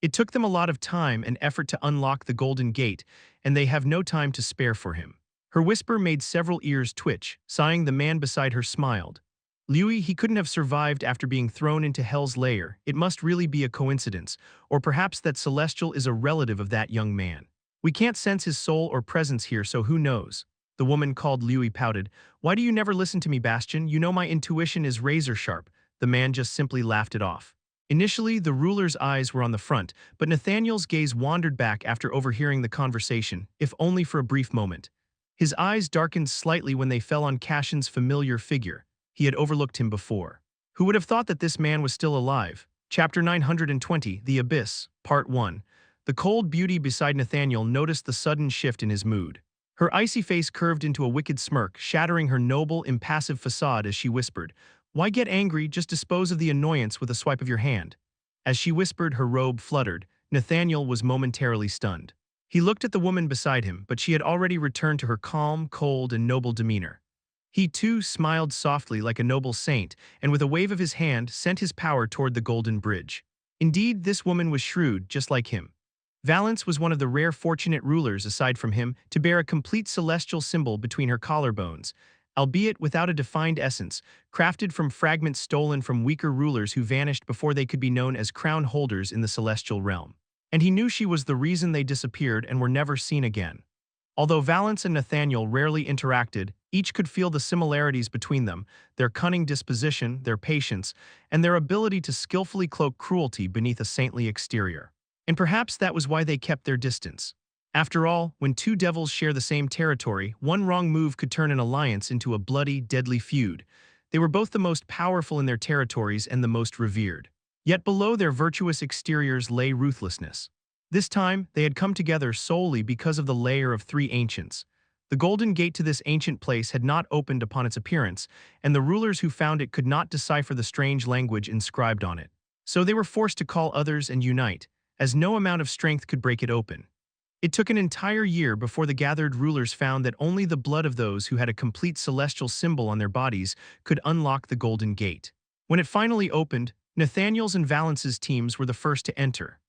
It took them a lot of time and effort to unlock the Golden Gate, and they have no time to spare for him. Her whisper made several ears twitch. Sighing, the man beside her smiled. "Louis, he couldn't have survived after being thrown into Hell's Lair. It must really be a coincidence, or perhaps that Celestial is a relative of that young man. We can't sense his soul or presence here, so who knows?" The woman called Louis pouted. "Why do you never listen to me, Bastion? You know my intuition is razor sharp." The man just simply laughed it off. Initially, the ruler's eyes were on the front, but Nathaniel's gaze wandered back after overhearing the conversation, if only for a brief moment. His eyes darkened slightly when they fell on Cassion's familiar figure. He had overlooked him before. Who would have thought that this man was still alive? Chapter 920, The Abyss, Part 1. The cold beauty beside Nathaniel noticed the sudden shift in his mood. Her icy face curved into a wicked smirk, shattering her noble, impassive facade as she whispered, "Why get angry? Just dispose of the annoyance with a swipe of your hand." As she whispered, her robe fluttered. Nathaniel was momentarily stunned. He looked at the woman beside him, but she had already returned to her calm, cold, and noble demeanor. He, too, smiled softly like a noble saint, and with a wave of his hand, sent his power toward the Golden Bridge. Indeed, this woman was shrewd, just like him. Valence was one of the rare fortunate rulers, aside from him, to bear a complete celestial symbol between her collarbones, albeit without a defined essence, crafted from fragments stolen from weaker rulers who vanished before they could be known as crown holders in the celestial realm. And he knew she was the reason they disappeared and were never seen again. Although Valence and Nathaniel rarely interacted, each could feel the similarities between them, their cunning disposition, their patience, and their ability to skillfully cloak cruelty beneath a saintly exterior. And perhaps that was why they kept their distance. After all, when two devils share the same territory, one wrong move could turn an alliance into a bloody, deadly feud. They were both the most powerful in their territories and the most revered. Yet below their virtuous exteriors lay ruthlessness. This time, they had come together solely because of the lair of three ancients. The Golden Gate to this ancient place had not opened upon its appearance, and the rulers who found it could not decipher the strange language inscribed on it. So they were forced to call others and unite, as no amount of strength could break it open. It took an entire year before the gathered rulers found that only the blood of those who had a complete celestial symbol on their bodies could unlock the Golden Gate. When it finally opened, Nathaniel's and Valence's teams were the first to enter.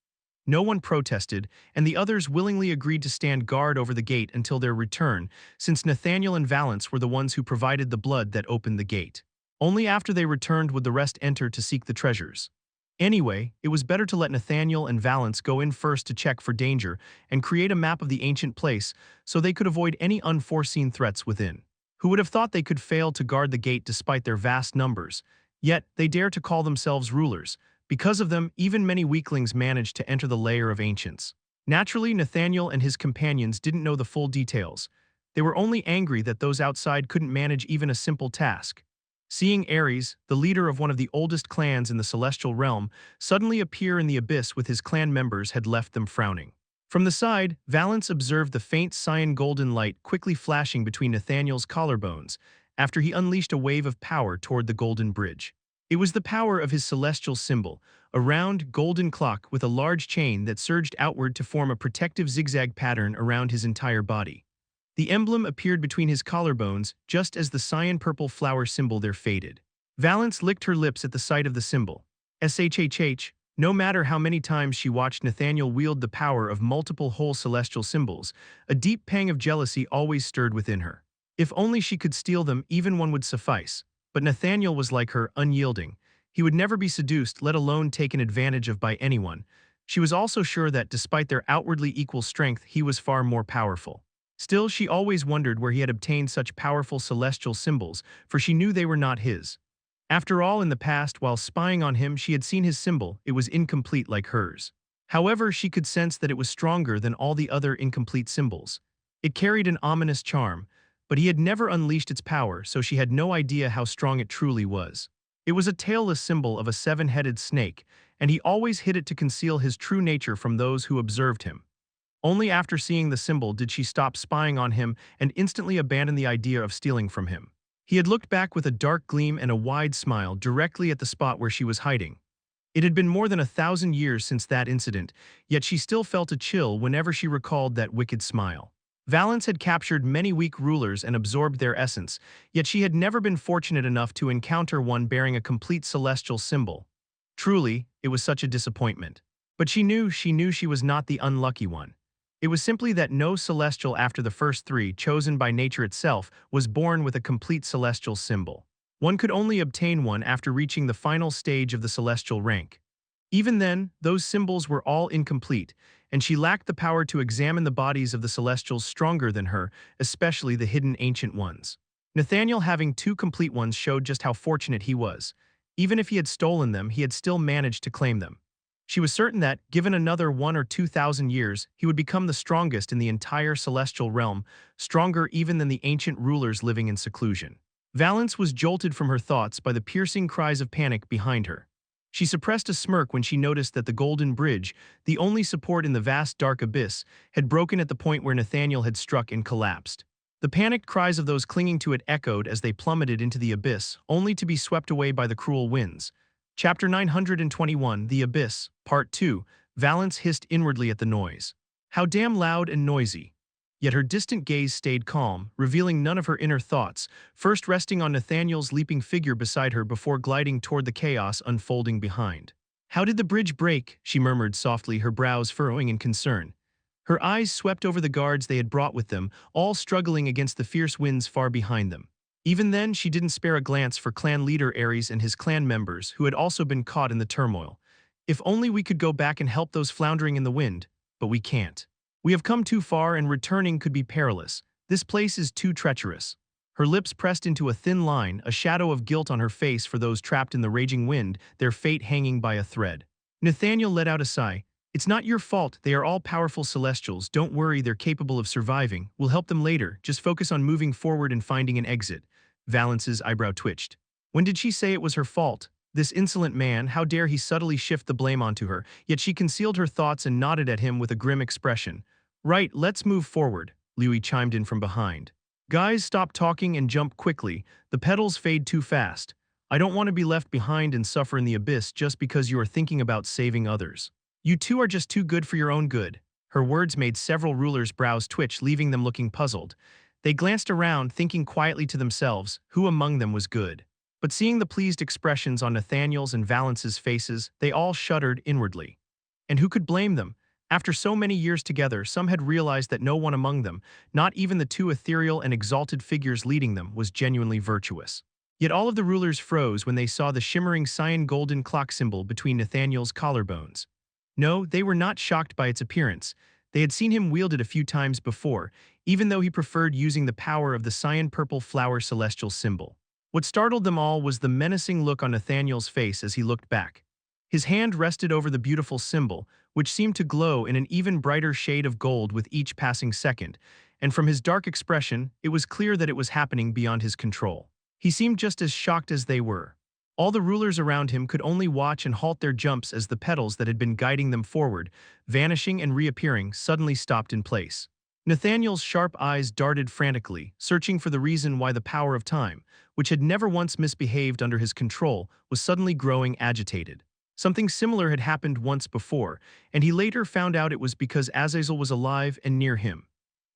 No one protested, and the others willingly agreed to stand guard over the gate until their return, since Nathaniel and Valence were the ones who provided the blood that opened the gate. Only after they returned would the rest enter to seek the treasures. Anyway, it was better to let Nathaniel and Valence go in first to check for danger and create a map of the ancient place so they could avoid any unforeseen threats within. Who would have thought they could fail to guard the gate despite their vast numbers? Yet, they dare to call themselves rulers. Because of them, even many weaklings managed to enter the lair of ancients. Naturally, Nathaniel and his companions didn't know the full details. They were only angry that those outside couldn't manage even a simple task. Seeing Ares, the leader of one of the oldest clans in the celestial realm, suddenly appear in the abyss with his clan members had left them frowning. From the side, Valence observed the faint cyan golden light quickly flashing between Nathaniel's collarbones after he unleashed a wave of power toward the Golden Bridge. It was the power of his celestial symbol, a round, golden clock with a large chain that surged outward to form a protective zigzag pattern around his entire body. The emblem appeared between his collarbones just as the cyan-purple flower symbol there faded. Valence licked her lips at the sight of the symbol. "SHHH, No matter how many times she watched Nathaniel wield the power of multiple whole celestial symbols, a deep pang of jealousy always stirred within her. If only she could steal them, even one would suffice. But Nathaniel was like her, unyielding. He would never be seduced, let alone taken advantage of by anyone. She was also sure that, despite their outwardly equal strength, he was far more powerful. Still, she always wondered where he had obtained such powerful celestial symbols, for she knew they were not his. After all, in the past, while spying on him, she had seen his symbol. It was incomplete like hers. However, she could sense that it was stronger than all the other incomplete symbols. It carried an ominous charm, but he had never unleashed its power, so she had no idea how strong it truly was. It was a tailless symbol of a seven-headed snake, and he always hid it to conceal his true nature from those who observed him. Only after seeing the symbol did she stop spying on him and instantly abandon the idea of stealing from him. He had looked back with a dark gleam and a wide smile directly at the spot where she was hiding. It had been more than 1,000 years since that incident, yet she still felt a chill whenever she recalled that wicked smile. Valence had captured many weak rulers and absorbed their essence, yet she had never been fortunate enough to encounter one bearing a complete celestial symbol. Truly, it was such a disappointment. But she knew she was not the unlucky one. It was simply that no celestial after the first three, chosen by nature itself, was born with a complete celestial symbol. One could only obtain one after reaching the final stage of the celestial rank. Even then, those symbols were all incomplete, and she lacked the power to examine the bodies of the celestials stronger than her, especially the hidden ancient ones. Nathaniel having two complete ones showed just how fortunate he was. Even if he had stolen them, he had still managed to claim them. She was certain that, given another 1 or 2,000 years, he would become the strongest in the entire celestial realm, stronger even than the ancient rulers living in seclusion. Valence was jolted from her thoughts by the piercing cries of panic behind her. She suppressed a smirk when she noticed that the golden bridge, the only support in the vast dark abyss, had broken at the point where Nathaniel had struck and collapsed. The panicked cries of those clinging to it echoed as they plummeted into the abyss, only to be swept away by the cruel winds. Chapter 921, The Abyss, Part 2, Valence hissed inwardly at the noise. How damn loud and noisy. Yet her distant gaze stayed calm, revealing none of her inner thoughts, first resting on Nathaniel's leaping figure beside her before gliding toward the chaos unfolding behind. How did the bridge break? She murmured softly, her brows furrowing in concern. Her eyes swept over the guards they had brought with them, all struggling against the fierce winds far behind them. Even then, she didn't spare a glance for clan leader Ares and his clan members, who had also been caught in the turmoil. If only we could go back and help those floundering in the wind, but we can't. We have come too far and returning could be perilous. This place is too treacherous. Her lips pressed into a thin line, a shadow of guilt on her face for those trapped in the raging wind, their fate hanging by a thread. Nathaniel let out a sigh. It's not your fault, they are all powerful celestials, don't worry, they're capable of surviving, we'll help them later, just focus on moving forward and finding an exit. Valence's eyebrow twitched. When did she say it was her fault? This insolent man, how dare he subtly shift the blame onto her, yet she concealed her thoughts and nodded at him with a grim expression. Right, let's move forward, Louis chimed in from behind. Guys, stop talking and jump quickly, the pedals fade too fast. I don't want to be left behind and suffer in the abyss just because you are thinking about saving others. You two are just too good for your own good. Her words made several rulers' brows twitch, leaving them looking puzzled. They glanced around, thinking quietly to themselves, who among them was good. But seeing the pleased expressions on Nathaniel's and Valence's faces, they all shuddered inwardly. And who could blame them? After so many years together, some had realized that no one among them, not even the two ethereal and exalted figures leading them, was genuinely virtuous. Yet all of the rulers froze when they saw the shimmering cyan-golden clock symbol between Nathaniel's collarbones. No, they were not shocked by its appearance. They had seen him wield it a few times before, even though he preferred using the power of the cyan-purple flower celestial symbol. What startled them all was the menacing look on Nathaniel's face as he looked back. His hand rested over the beautiful symbol, which seemed to glow in an even brighter shade of gold with each passing second, and from his dark expression, it was clear that it was happening beyond his control. He seemed just as shocked as they were. All the rulers around him could only watch and halt their jumps as the petals that had been guiding them forward, vanishing and reappearing, suddenly stopped in place. Nathaniel's sharp eyes darted frantically, searching for the reason why the power of time, which had never once misbehaved under his control, was suddenly growing agitated. Something similar had happened once before, and he later found out it was because Azazel was alive and near him.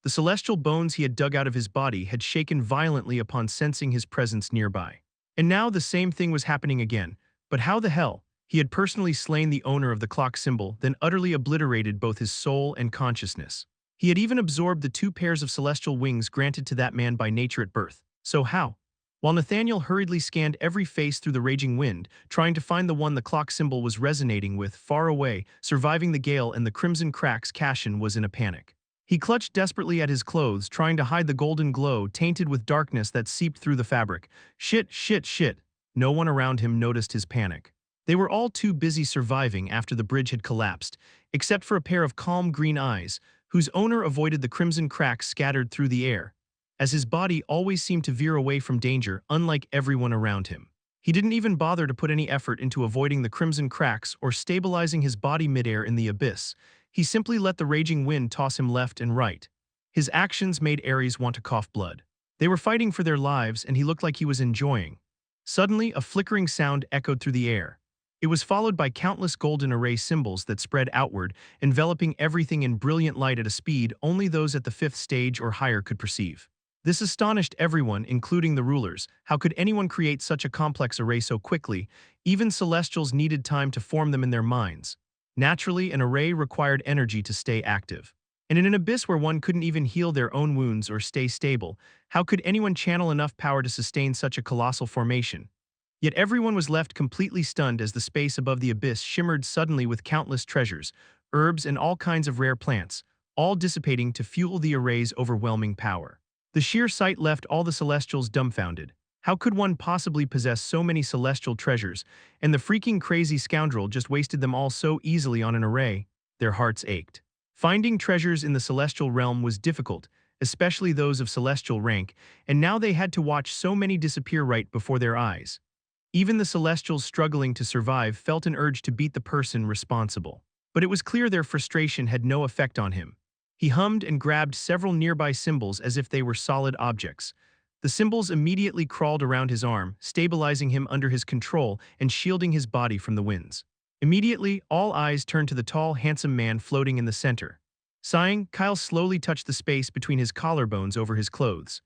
The celestial bones he had dug out of his body had shaken violently upon sensing his presence nearby. And now the same thing was happening again, but how the hell? He had personally slain the owner of the clock symbol, then utterly obliterated both his soul and consciousness. He had even absorbed the 2 pairs of celestial wings granted to that man by nature at birth. So how? While Nathaniel hurriedly scanned every face through the raging wind, trying to find the one the clock symbol was resonating with, far away, surviving the gale and the crimson cracks, Cassian was in a panic. He clutched desperately at his clothes, trying to hide the golden glow tainted with darkness that seeped through the fabric. Shit, shit, shit. No one around him noticed his panic. They were all too busy surviving after the bridge had collapsed, except for a pair of calm green eyes, whose owner avoided the crimson cracks scattered through the air, as his body always seemed to veer away from danger, unlike everyone around him. He didn't even bother to put any effort into avoiding the crimson cracks or stabilizing his body midair in the abyss. He simply let the raging wind toss him left and right. His actions made Ares want to cough blood. They were fighting for their lives, and he looked like he was enjoying. Suddenly, a flickering sound echoed through the air. It was followed by countless golden array symbols that spread outward, enveloping everything in brilliant light at a speed only those at the 5th stage or higher could perceive. This astonished everyone, including the rulers. How could anyone create such a complex array so quickly? Even celestials needed time to form them in their minds. Naturally, an array required energy to stay active. And in an abyss where one couldn't even heal their own wounds or stay stable, how could anyone channel enough power to sustain such a colossal formation? Yet everyone was left completely stunned as the space above the abyss shimmered suddenly with countless treasures, herbs and all kinds of rare plants, all dissipating to fuel the array's overwhelming power. The sheer sight left all the celestials dumbfounded. How could one possibly possess so many celestial treasures, and the freaking crazy scoundrel just wasted them all so easily on an array? Their hearts ached. Finding treasures in the celestial realm was difficult, especially those of celestial rank, and now they had to watch so many disappear right before their eyes. Even the celestials struggling to survive felt an urge to beat the person responsible. But it was clear their frustration had no effect on him. He hummed and grabbed several nearby symbols as if they were solid objects. The symbols immediately crawled around his arm, stabilizing him under his control and shielding his body from the winds. Immediately, all eyes turned to the tall, handsome man floating in the center. Sighing, Kyle slowly touched the space between his collarbones over his clothes.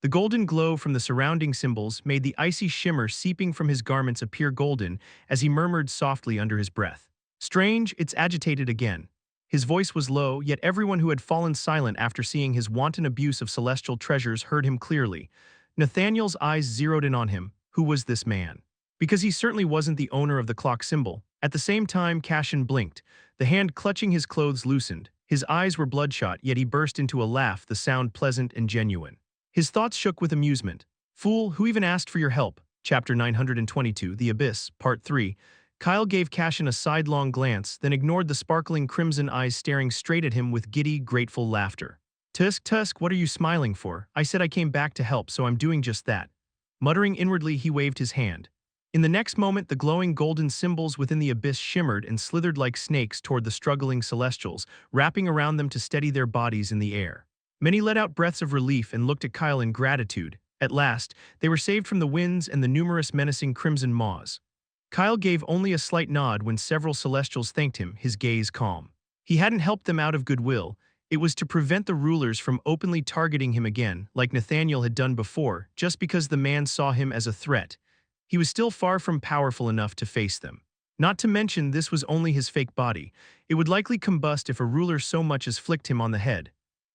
The golden glow from the surrounding symbols made the icy shimmer seeping from his garments appear golden as he murmured softly under his breath. Strange, it's agitated again. His voice was low, yet everyone who had fallen silent after seeing his wanton abuse of celestial treasures heard him clearly. Nathaniel's eyes zeroed in on him. Who was this man? Because he certainly wasn't the owner of the clock symbol. At the same time, Cassian blinked. The hand clutching his clothes loosened. His eyes were bloodshot, yet he burst into a laugh, the sound pleasant and genuine. His thoughts shook with amusement. Fool, who even asked for your help? Chapter 922, The Abyss, Part 3. Kyle gave Cassian a sidelong glance, then ignored the sparkling crimson eyes staring straight at him with giddy, grateful laughter. Tusk, Tusk, what are you smiling for? I said I came back to help, so I'm doing just that. Muttering inwardly, he waved his hand. In the next moment, the glowing golden symbols within the abyss shimmered and slithered like snakes toward the struggling celestials, wrapping around them to steady their bodies in the air. Many let out breaths of relief and looked at Kyle in gratitude. At last, they were saved from the winds and the numerous menacing crimson maws. Kyle gave only a slight nod when several celestials thanked him, his gaze calm. He hadn't helped them out of goodwill. It was to prevent the rulers from openly targeting him again, like Nathaniel had done before, just because the man saw him as a threat. He was still far from powerful enough to face them. Not to mention this was only his fake body. It would likely combust if a ruler so much as flicked him on the head.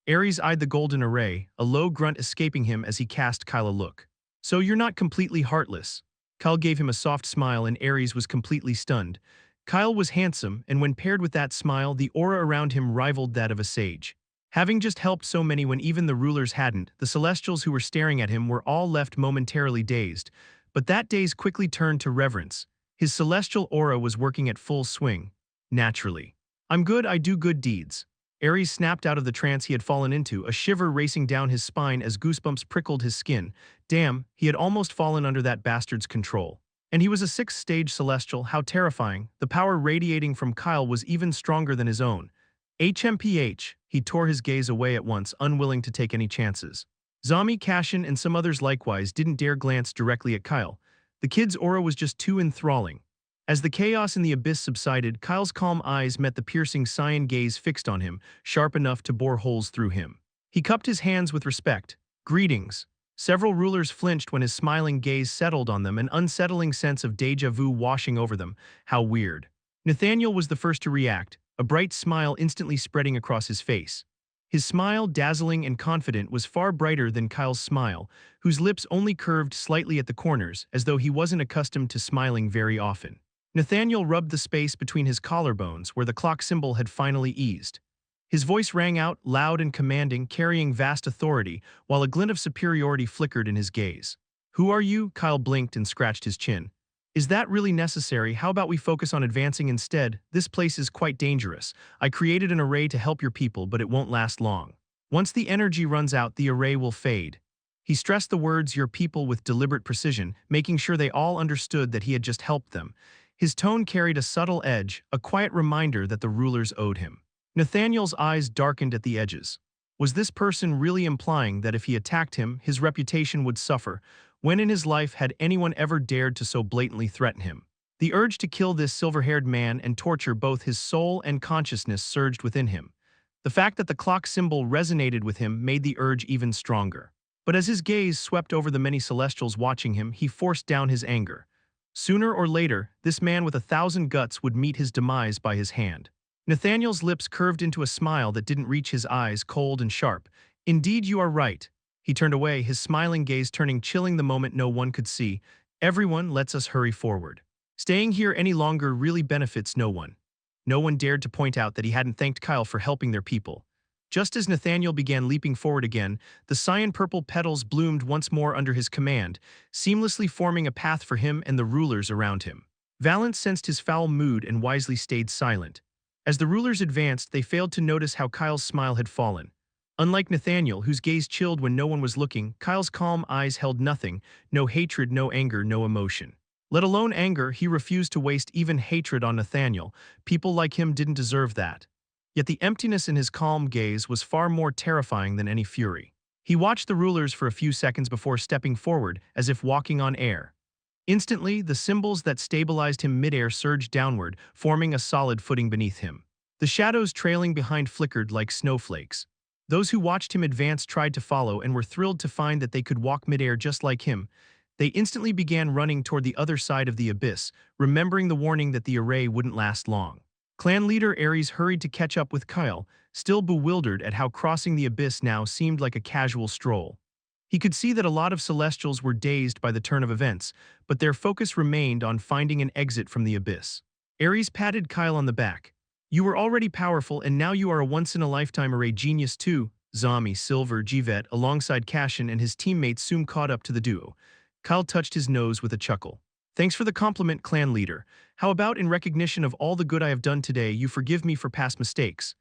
Ares eyed the golden array, a low grunt escaping him as he cast Kyle a look. So you're not completely heartless. Kyle gave him a soft smile and Ares was completely stunned. Kyle was handsome, and when paired with that smile, the aura around him rivaled that of a sage. Having just helped so many when even the rulers hadn't, the celestials who were staring at him were all left momentarily dazed. But that daze quickly turned to reverence. His celestial aura was working at full swing. Naturally. I'm good, I do good deeds. Ares snapped out of the trance he had fallen into, a shiver racing down his spine as goosebumps prickled his skin. Damn, he had almost fallen under that bastard's control. And he was a 6th-stage celestial, how terrifying. The power radiating from Kyle was even stronger than his own. HMPH, he tore his gaze away at once, unwilling to take any chances. Zami, Cassian, and some others likewise didn't dare glance directly at Kyle. The kid's aura was just too enthralling. As the chaos in the abyss subsided, Kyle's calm eyes met the piercing cyan gaze fixed on him, sharp enough to bore holes through him. He cupped his hands with respect. Greetings. Several rulers flinched when his smiling gaze settled on them, an unsettling sense of déjà vu washing over them. How weird. Nathaniel was the first to react, a bright smile instantly spreading across his face. His smile, dazzling and confident, was far brighter than Kyle's smile, whose lips only curved slightly at the corners, as though he wasn't accustomed to smiling very often. Nathaniel rubbed the space between his collarbones where the clock symbol had finally eased. His voice rang out, loud and commanding, carrying vast authority, while a glint of superiority flickered in his gaze. "Who are you?" Kyle blinked and scratched his chin. "Is that really necessary? How about we focus on advancing instead? This place is quite dangerous. I created an array to help your people, but it won't last long. Once the energy runs out, the array will fade." He stressed the words "your people" with deliberate precision, making sure they all understood that he had just helped them. His tone carried a subtle edge, a quiet reminder that the rulers owed him. Nathaniel's eyes darkened at the edges. Was this person really implying that if he attacked him, his reputation would suffer? When in his life had anyone ever dared to so blatantly threaten him? The urge to kill this silver-haired man and torture both his soul and consciousness surged within him. The fact that the clock symbol resonated with him made the urge even stronger. But as his gaze swept over the many celestials watching him, he forced down his anger. Sooner or later, this man with 1,000 guts would meet his demise by his hand. Nathaniel's lips curved into a smile that didn't reach his eyes, cold and sharp. "Indeed, you are right." He turned away, his smiling gaze turning chilling the moment no one could see. "Everyone, let's us hurry forward. Staying here any longer really benefits no one." No one dared to point out that he hadn't thanked Kyle for helping their people. Just as Nathaniel began leaping forward again, the cyan-purple petals bloomed once more under his command, seamlessly forming a path for him and the rulers around him. Valence sensed his foul mood and wisely stayed silent. As the rulers advanced, they failed to notice how Kyle's smile had fallen. Unlike Nathaniel, whose gaze chilled when no one was looking, Kyle's calm eyes held nothing, no hatred, no anger, no emotion. Let alone anger, he refused to waste even hatred on Nathaniel. People like him didn't deserve that. Yet the emptiness in his calm gaze was far more terrifying than any fury. He watched the rulers for a few seconds before stepping forward, as if walking on air. Instantly, the symbols that stabilized him midair surged downward, forming a solid footing beneath him. The shadows trailing behind flickered like snowflakes. Those who watched him advance tried to follow and were thrilled to find that they could walk midair just like him. They instantly began running toward the other side of the abyss, remembering the warning that the array wouldn't last long. Clan leader Ares hurried to catch up with Kyle, still bewildered at how crossing the abyss now seemed like a casual stroll. He could see that a lot of Celestials were dazed by the turn of events, but their focus remained on finding an exit from the abyss. Ares patted Kyle on the back. "You were already powerful, and now you are a once-in-a-lifetime array genius too." Zami, Silver, Jivet, alongside Cashin and his teammates soon caught up to the duo. Kyle touched his nose with a chuckle. "Thanks for the compliment, clan leader. How about in recognition of all the good I have done today, you forgive me for past mistakes?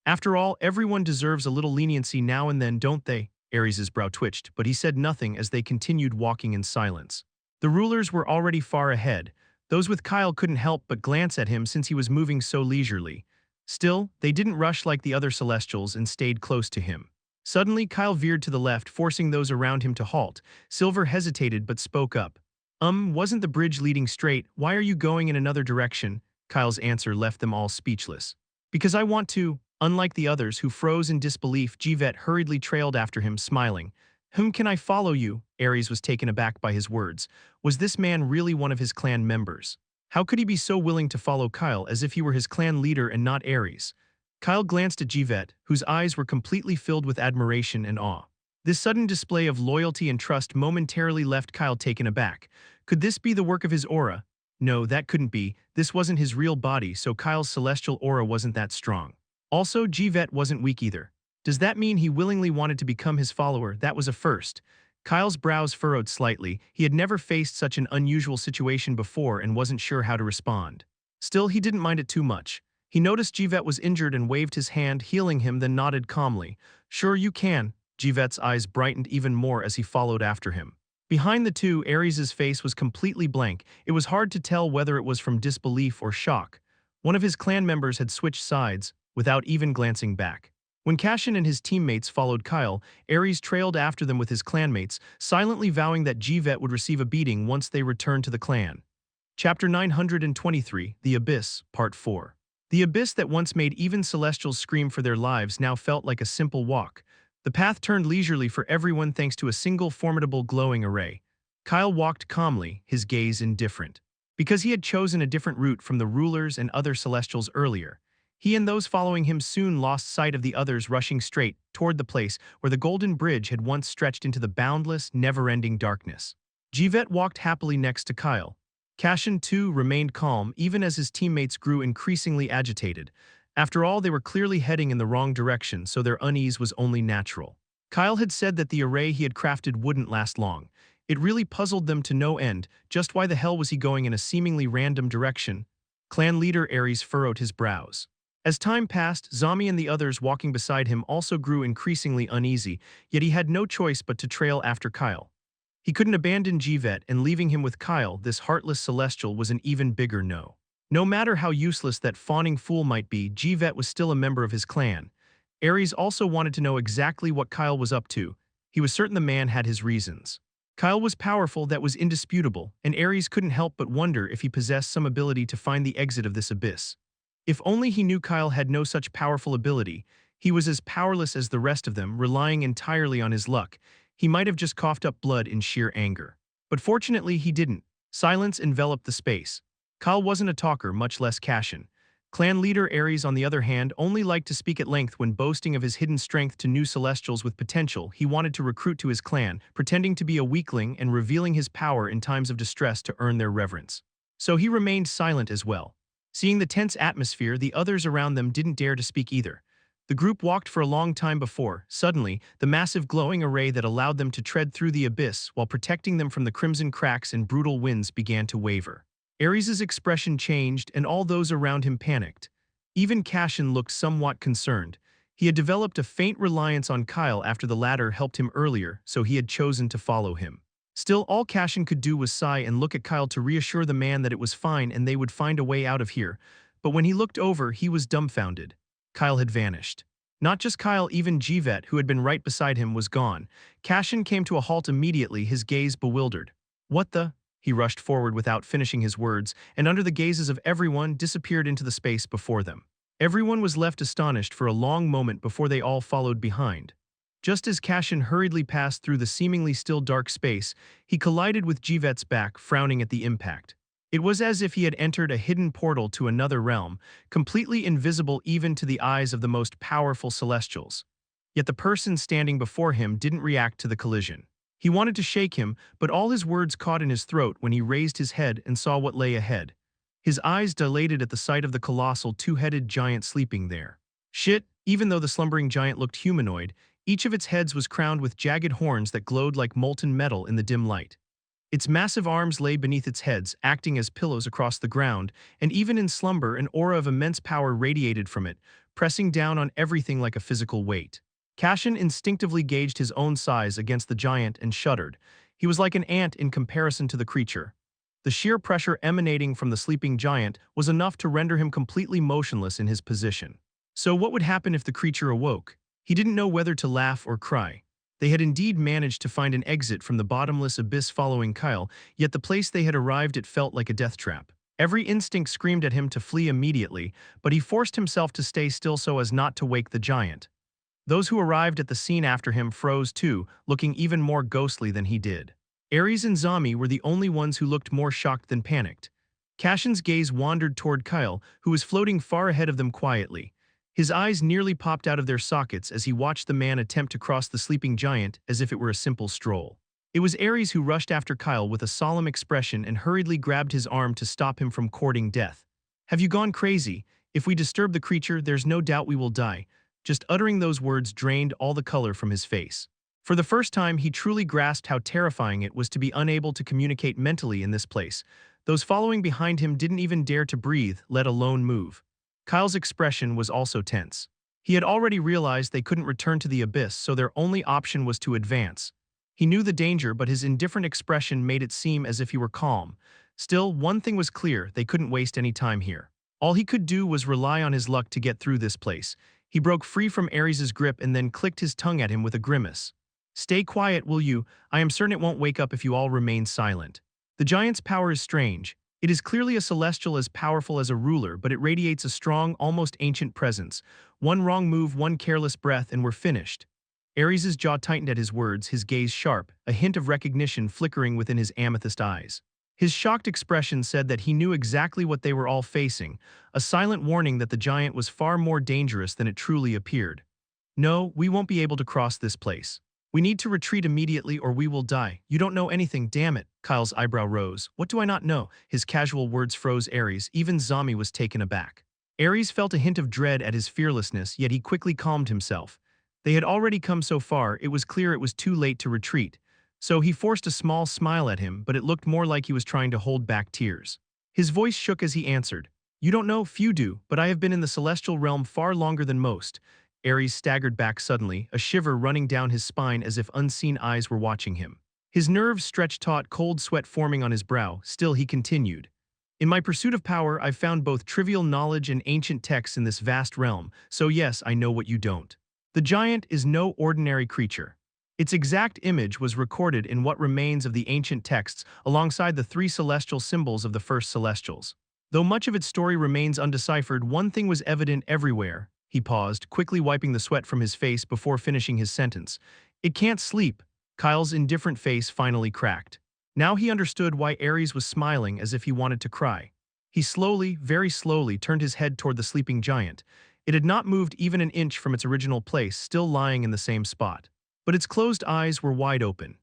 After all, everyone deserves a little leniency now and then, don't they?" Ares' brow twitched, but he said nothing as they continued walking in silence. The rulers were already far ahead. Those with Kyle couldn't help but glance at him since he was moving so leisurely. Still, they didn't rush like the other Celestials and stayed close to him. Suddenly, Kyle veered to the left, forcing those around him to halt. Silver hesitated but spoke up. Wasn't the bridge leading straight? Why are you going in another direction?" Kyle's answer left them all speechless. "Because I want to." Unlike the others who froze in disbelief, Jivet hurriedly trailed after him, smiling. "Whom can I follow you?" Ares was taken aback by his words. Was this man really one of his clan members? How could he be so willing to follow Kyle as if he were his clan leader and not Ares? Kyle glanced at Jivet, whose eyes were completely filled with admiration and awe. This sudden display of loyalty and trust momentarily left Kyle taken aback. Could this be the work of his aura? No, that couldn't be. This wasn't his real body, so Kyle's celestial aura wasn't that strong. Also, Jivet wasn't weak either. Does that mean he willingly wanted to become his follower? That was a first. Kyle's brows furrowed slightly. He had never faced such an unusual situation before and wasn't sure how to respond. Still, he didn't mind it too much. He noticed Jivet was injured and waved his hand, healing him, then nodded calmly. "Sure you can." Jivet's eyes brightened even more as he followed after him. Behind the two, Ares' face was completely blank. It was hard to tell whether it was from disbelief or shock. One of his clan members had switched sides, without even glancing back. When Cashin and his teammates followed Kyle, Ares trailed after them with his clanmates, silently vowing that Jivet would receive a beating once they returned to the clan. Chapter 923, The Abyss, Part 4. The abyss that once made even Celestials scream for their lives now felt like a simple walk. The path turned leisurely for everyone thanks to a single formidable glowing array. Kyle walked calmly, his gaze indifferent. Because he had chosen a different route from the rulers and other celestials earlier, he and those following him soon lost sight of the others rushing straight toward the place where the golden bridge had once stretched into the boundless, never-ending darkness. Jivet walked happily next to Kyle. Cashin, too, remained calm even as his teammates grew increasingly agitated. After all, they were clearly heading in the wrong direction, so their unease was only natural. Kyle had said that the array he had crafted wouldn't last long. It really puzzled them to no end. Just why the hell was he going in a seemingly random direction? Clan leader Ares furrowed his brows. As time passed, Zami and the others walking beside him also grew increasingly uneasy, yet he had no choice but to trail after Kyle. He couldn't abandon Jivet, and leaving him with Kyle, this heartless celestial, was an even bigger no. No matter how useless that fawning fool might be, Jivet was still a member of his clan. Ares also wanted to know exactly what Kyle was up to. He was certain the man had his reasons. Kyle was powerful, that was indisputable, and Ares couldn't help but wonder if he possessed some ability to find the exit of this abyss. If only he knew Kyle had no such powerful ability. He was as powerless as the rest of them, relying entirely on his luck. He might have just coughed up blood in sheer anger. But fortunately he didn't. Silence enveloped the space. Kyle wasn't a talker, much less Cashin. Clan leader Ares, on the other hand, only liked to speak at length when boasting of his hidden strength to new celestials with potential he wanted to recruit to his clan, pretending to be a weakling and revealing his power in times of distress to earn their reverence. So he remained silent as well. Seeing the tense atmosphere, the others around them didn't dare to speak either. The group walked for a long time before, suddenly, the massive glowing array that allowed them to tread through the abyss while protecting them from the crimson cracks and brutal winds began to waver. Ares's expression changed, and all those around him panicked. Even Cashin looked somewhat concerned. He had developed a faint reliance on Kyle after the latter helped him earlier, so he had chosen to follow him. Still, all Cashin could do was sigh and look at Kyle to reassure the man that it was fine and they would find a way out of here. But when he looked over, he was dumbfounded. Kyle had vanished. Not just Kyle, even Jivet, who had been right beside him, was gone. Cashin came to a halt immediately, his gaze bewildered. What the? He rushed forward without finishing his words, and under the gazes of everyone disappeared into the space before them. Everyone was left astonished for a long moment before they all followed behind. Just as Cashin hurriedly passed through the seemingly still dark space, he collided with Jivet's back, frowning at the impact. It was as if he had entered a hidden portal to another realm, completely invisible even to the eyes of the most powerful celestials. Yet the person standing before him didn't react to the collision. He wanted to shake him, but all his words caught in his throat when he raised his head and saw what lay ahead. His eyes dilated at the sight of the colossal two-headed giant sleeping there. Shit, even though the slumbering giant looked humanoid, each of its heads was crowned with jagged horns that glowed like molten metal in the dim light. Its massive arms lay beneath its heads, acting as pillows across the ground, and even in slumber an aura of immense power radiated from it, pressing down on everything like a physical weight. Cashin instinctively gauged his own size against the giant and shuddered. He was like an ant in comparison to the creature. The sheer pressure emanating from the sleeping giant was enough to render him completely motionless in his position. So what would happen if the creature awoke? He didn't know whether to laugh or cry. They had indeed managed to find an exit from the bottomless abyss following Kyle, yet the place they had arrived at felt like a death trap. Every instinct screamed at him to flee immediately, but he forced himself to stay still so as not to wake the giant. Those who arrived at the scene after him froze too, looking even more ghostly than he did. Ares and Zami were the only ones who looked more shocked than panicked. Cashin's gaze wandered toward Kyle, who was floating far ahead of them quietly. His eyes nearly popped out of their sockets as he watched the man attempt to cross the sleeping giant as if it were a simple stroll. It was Ares who rushed after Kyle with a solemn expression and hurriedly grabbed his arm to stop him from courting death. "Have you gone crazy? If we disturb the creature, there's no doubt we will die." Just uttering those words drained all the color from his face. For the first time, he truly grasped how terrifying it was to be unable to communicate mentally in this place. Those following behind him didn't even dare to breathe, let alone move. Kyle's expression was also tense. He had already realized they couldn't return to the abyss, so their only option was to advance. He knew the danger, but his indifferent expression made it seem as if he were calm. Still, one thing was clear: they couldn't waste any time here. All he could do was rely on his luck to get through this place. He broke free from Ares' grip and then clicked his tongue at him with a grimace. "Stay quiet, will you? I am certain it won't wake up if you all remain silent." The giant's power is strange. It is clearly a celestial as powerful as a ruler, but it radiates a strong, almost ancient presence. One wrong move, one careless breath, and we're finished. Ares's jaw tightened at his words, his gaze sharp, a hint of recognition flickering within his amethyst eyes. His shocked expression said that he knew exactly what they were all facing, a silent warning that the giant was far more dangerous than it truly appeared. No, we won't be able to cross this place. We need to retreat immediately or we will die. You don't know anything, damn it. Kyle's eyebrow rose. What do I not know? His casual words froze Ares. Even Zami was taken aback. Ares felt a hint of dread at his fearlessness, yet he quickly calmed himself. They had already come so far, it was clear it was too late to retreat. So he forced a small smile at him, but it looked more like he was trying to hold back tears. His voice shook as he answered. You don't know, few do, but I have been in the celestial realm far longer than most. Ares staggered back suddenly, a shiver running down his spine as if unseen eyes were watching him. His nerves stretched taut, cold sweat forming on his brow. Still he continued. In my pursuit of power, I've found both trivial knowledge and ancient texts in this vast realm, so yes, I know what you don't. The giant is no ordinary creature. Its exact image was recorded in what remains of the ancient texts alongside the three celestial symbols of the first celestials. Though much of its story remains undeciphered, one thing was evident everywhere. He paused, quickly wiping the sweat from his face before finishing his sentence. It can't sleep. Kyle's indifferent face finally cracked. Now he understood why Ares was smiling as if he wanted to cry. He slowly, very slowly, turned his head toward the sleeping giant. It had not moved even an inch from its original place, still lying in the same spot. But its closed eyes were wide open.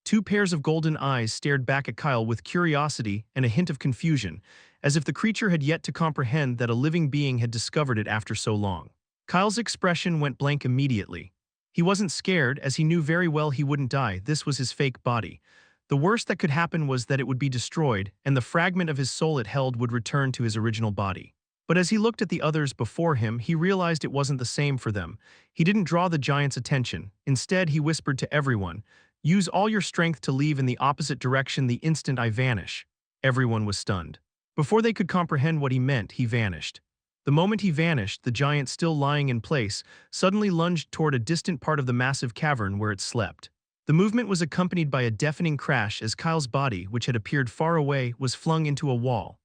Two pairs of golden eyes stared back at Kyle with curiosity and a hint of confusion, as if the creature had yet to comprehend that a living being had discovered it after so long. Kyle's expression went blank immediately. He wasn't scared, as he knew very well he wouldn't die. This was his fake body. The worst that could happen was that it would be destroyed, and the fragment of his soul it held would return to his original body. But as he looked at the others before him, he realized it wasn't the same for them. He didn't draw the giant's attention. Instead, he whispered to everyone, "Use all your strength to leave in the opposite direction the instant I vanish." Everyone was stunned. Before they could comprehend what he meant, he vanished. The moment he vanished, the giant, still lying in place, suddenly lunged toward a distant part of the massive cavern where it slept. The movement was accompanied by a deafening crash as Kyle's body, which had appeared far away, was flung into a wall.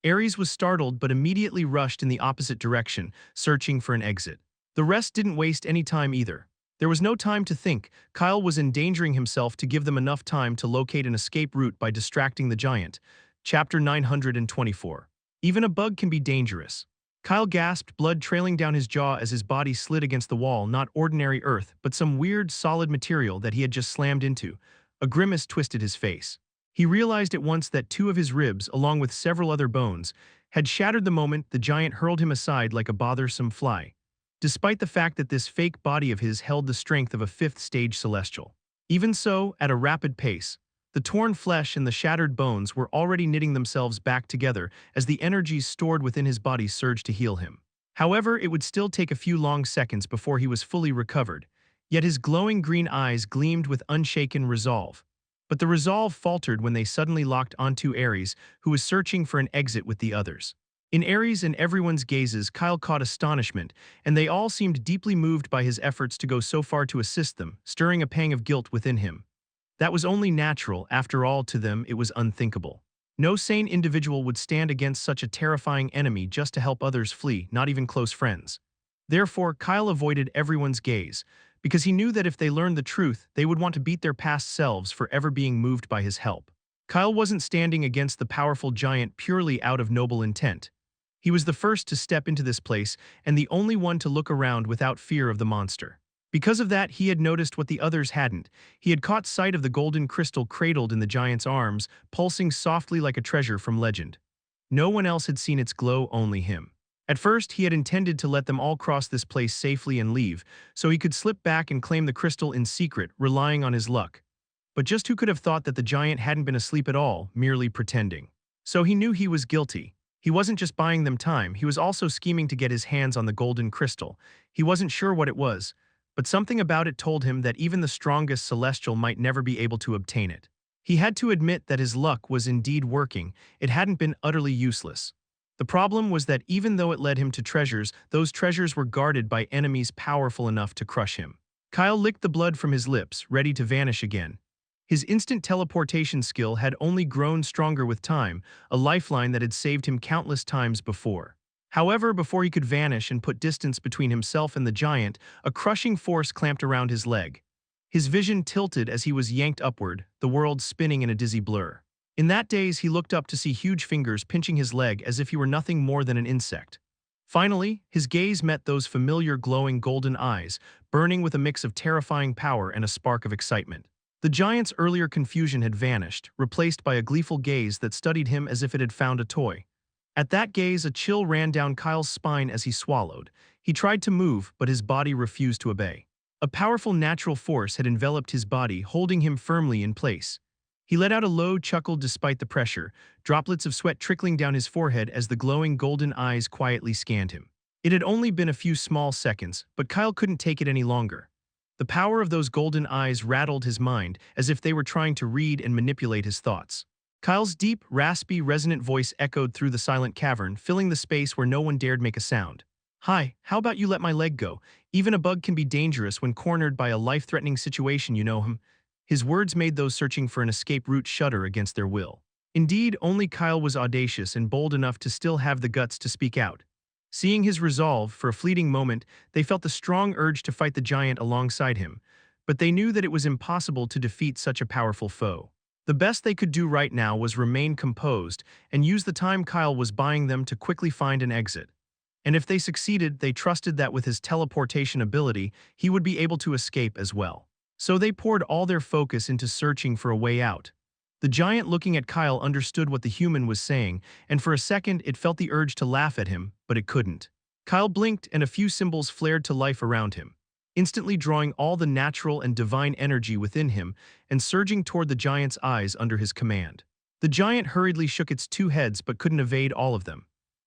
Ares was startled but immediately rushed in the opposite direction, searching for an exit. The rest didn't waste any time either. There was no time to think. Kyle was endangering himself to give them enough time to locate an escape route by distracting the giant. Chapter 924. Even a bug can be dangerous. Kyle gasped, blood trailing down his jaw as his body slid against the wall, not ordinary earth, but some weird, solid material that he had just slammed into. A grimace twisted his face. He realized at once that two of his ribs, along with several other bones, had shattered the moment the giant hurled him aside like a bothersome fly, despite the fact that this fake body of his held the strength of a fifth-stage celestial. Even so, at a rapid pace, the torn flesh and the shattered bones were already knitting themselves back together as the energies stored within his body surged to heal him. However, it would still take a few long seconds before he was fully recovered, yet his glowing green eyes gleamed with unshaken resolve. But the resolve faltered when they suddenly locked onto Ares, who was searching for an exit with the others. In Ares and everyone's gazes, Kyle caught astonishment, and they all seemed deeply moved by his efforts to go so far to assist them, stirring a pang of guilt within him. That was only natural. After all, to them it was unthinkable. No sane individual would stand against such a terrifying enemy just to help others flee, not even close friends. Therefore, Kyle avoided everyone's gaze, because he knew that if they learned the truth, they would want to beat their past selves for ever being moved by his help. Kyle wasn't standing against the powerful giant purely out of noble intent. He was the first to step into this place and the only one to look around without fear of the monster. Because of that, he had noticed what the others hadn't. He had caught sight of the golden crystal cradled in the giant's arms, pulsing softly like a treasure from legend. No one else had seen its glow, only him. At first, he had intended to let them all cross this place safely and leave, so he could slip back and claim the crystal in secret, relying on his luck. But just who could have thought that the giant hadn't been asleep at all, merely pretending? So he knew he was guilty. He wasn't just buying them time, he was also scheming to get his hands on the golden crystal. He wasn't sure what it was, but something about it told him that even the strongest celestial might never be able to obtain it. He had to admit that his luck was indeed working. It hadn't been utterly useless. The problem was that even though it led him to treasures, those treasures were guarded by enemies powerful enough to crush him. Kyle licked the blood from his lips, ready to vanish again. His instant teleportation skill had only grown stronger with time, a lifeline that had saved him countless times before. However, before he could vanish and put distance between himself and the giant, a crushing force clamped around his leg. His vision tilted as he was yanked upward, the world spinning in a dizzy blur. In that daze, he looked up to see huge fingers pinching his leg as if he were nothing more than an insect. Finally, his gaze met those familiar glowing golden eyes, burning with a mix of terrifying power and a spark of excitement. The giant's earlier confusion had vanished, replaced by a gleeful gaze that studied him as if it had found a toy. At that gaze, a chill ran down Kyle's spine as he swallowed. He tried to move, but his body refused to obey. A powerful natural force had enveloped his body, holding him firmly in place. He let out a low chuckle despite the pressure, droplets of sweat trickling down his forehead as the glowing golden eyes quietly scanned him. It had only been a few small seconds, but Kyle couldn't take it any longer. The power of those golden eyes rattled his mind, as if they were trying to read and manipulate his thoughts. Kyle's deep, raspy, resonant voice echoed through the silent cavern, filling the space where no one dared make a sound. "Hi, how about you let my leg go? Even a bug can be dangerous when cornered by a life-threatening situation, you know him." His words made those searching for an escape route shudder against their will. Indeed, only Kyle was audacious and bold enough to still have the guts to speak out. Seeing his resolve, for a fleeting moment, they felt the strong urge to fight the giant alongside him, but they knew that it was impossible to defeat such a powerful foe. The best they could do right now was remain composed and use the time Kyle was buying them to quickly find an exit. And if they succeeded, they trusted that with his teleportation ability, he would be able to escape as well. So they poured all their focus into searching for a way out. The giant looking at Kyle understood what the human was saying, and for a second it felt the urge to laugh at him, but it couldn't. Kyle blinked and a few symbols flared to life around him, instantly drawing all the natural and divine energy within him and surging toward the giant's eyes under his command. The giant hurriedly shook its two heads but couldn't evade all of them.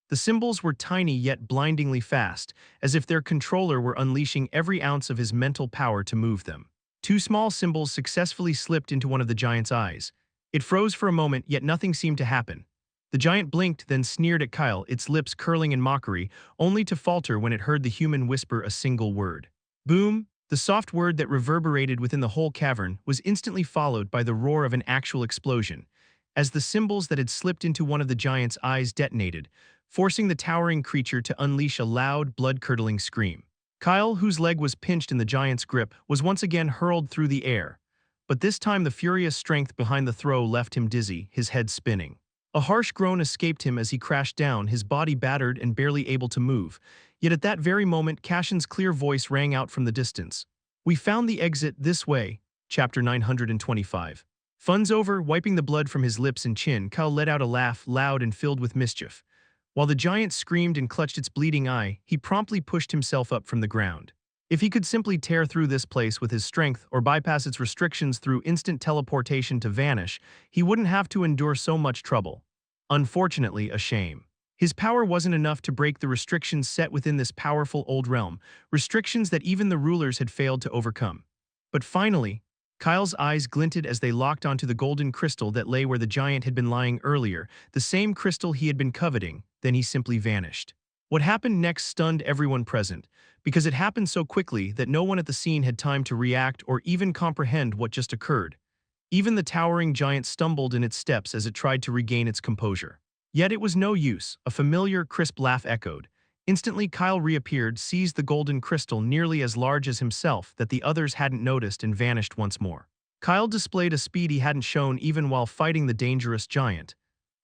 The symbols were tiny yet blindingly fast, as if their controller were unleashing every ounce of his mental power to move them. Two small symbols successfully slipped into one of the giant's eyes. It froze for a moment, yet nothing seemed to happen. The giant blinked, then sneered at Kyle, its lips curling in mockery, only to falter when it heard the human whisper a single word. Boom! The soft word that reverberated within the whole cavern was instantly followed by the roar of an actual explosion, as the symbols that had slipped into one of the giant's eyes detonated, forcing the towering creature to unleash a loud, blood-curdling scream. Kyle, whose leg was pinched in the giant's grip, was once again hurled through the air. But this time the furious strength behind the throw left him dizzy, his head spinning. A harsh groan escaped him as he crashed down, his body battered and barely able to move. Yet at that very moment, Cashin's clear voice rang out from the distance. "We found the exit this way." Chapter 925. Funds over, wiping the blood from his lips and chin, Kyle let out a laugh, loud and filled with mischief. While the giant screamed and clutched its bleeding eye, he promptly pushed himself up from the ground. If he could simply tear through this place with his strength or bypass its restrictions through instant teleportation to vanish, he wouldn't have to endure so much trouble. Unfortunately, a shame. His power wasn't enough to break the restrictions set within this powerful old realm, restrictions that even the rulers had failed to overcome. But finally, Kyle's eyes glinted as they locked onto the golden crystal that lay where the giant had been lying earlier, the same crystal he had been coveting. Then he simply vanished. What happened next stunned everyone present, because it happened so quickly that no one at the scene had time to react or even comprehend what just occurred. Even the towering giant stumbled in its steps as it tried to regain its composure. Yet it was no use, a familiar, crisp laugh echoed. Instantly, Kyle reappeared, seized the golden crystal nearly as large as himself that the others hadn't noticed and vanished once more. Kyle displayed a speed he hadn't shown even while fighting the dangerous giant.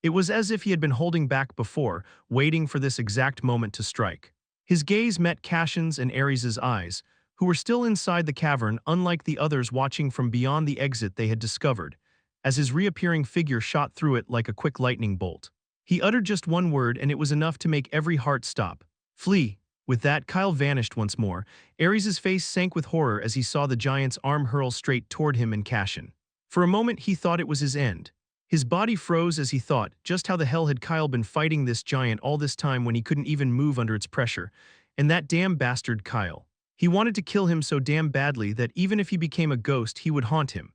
It was as if he had been holding back before, waiting for this exact moment to strike. His gaze met Cashin's and Ares' eyes, who were still inside the cavern unlike the others watching from beyond the exit they had discovered, as his reappearing figure shot through it like a quick lightning bolt. He uttered just one word and it was enough to make every heart stop. "Flee." With that, Kyle vanished once more. Ares' face sank with horror as he saw the giant's arm hurl straight toward him and Cashin. For a moment he thought it was his end. His body froze as he thought, just how the hell had Kyle been fighting this giant all this time when he couldn't even move under its pressure? And that damn bastard Kyle. He wanted to kill him so damn badly that even if he became a ghost, he would haunt him.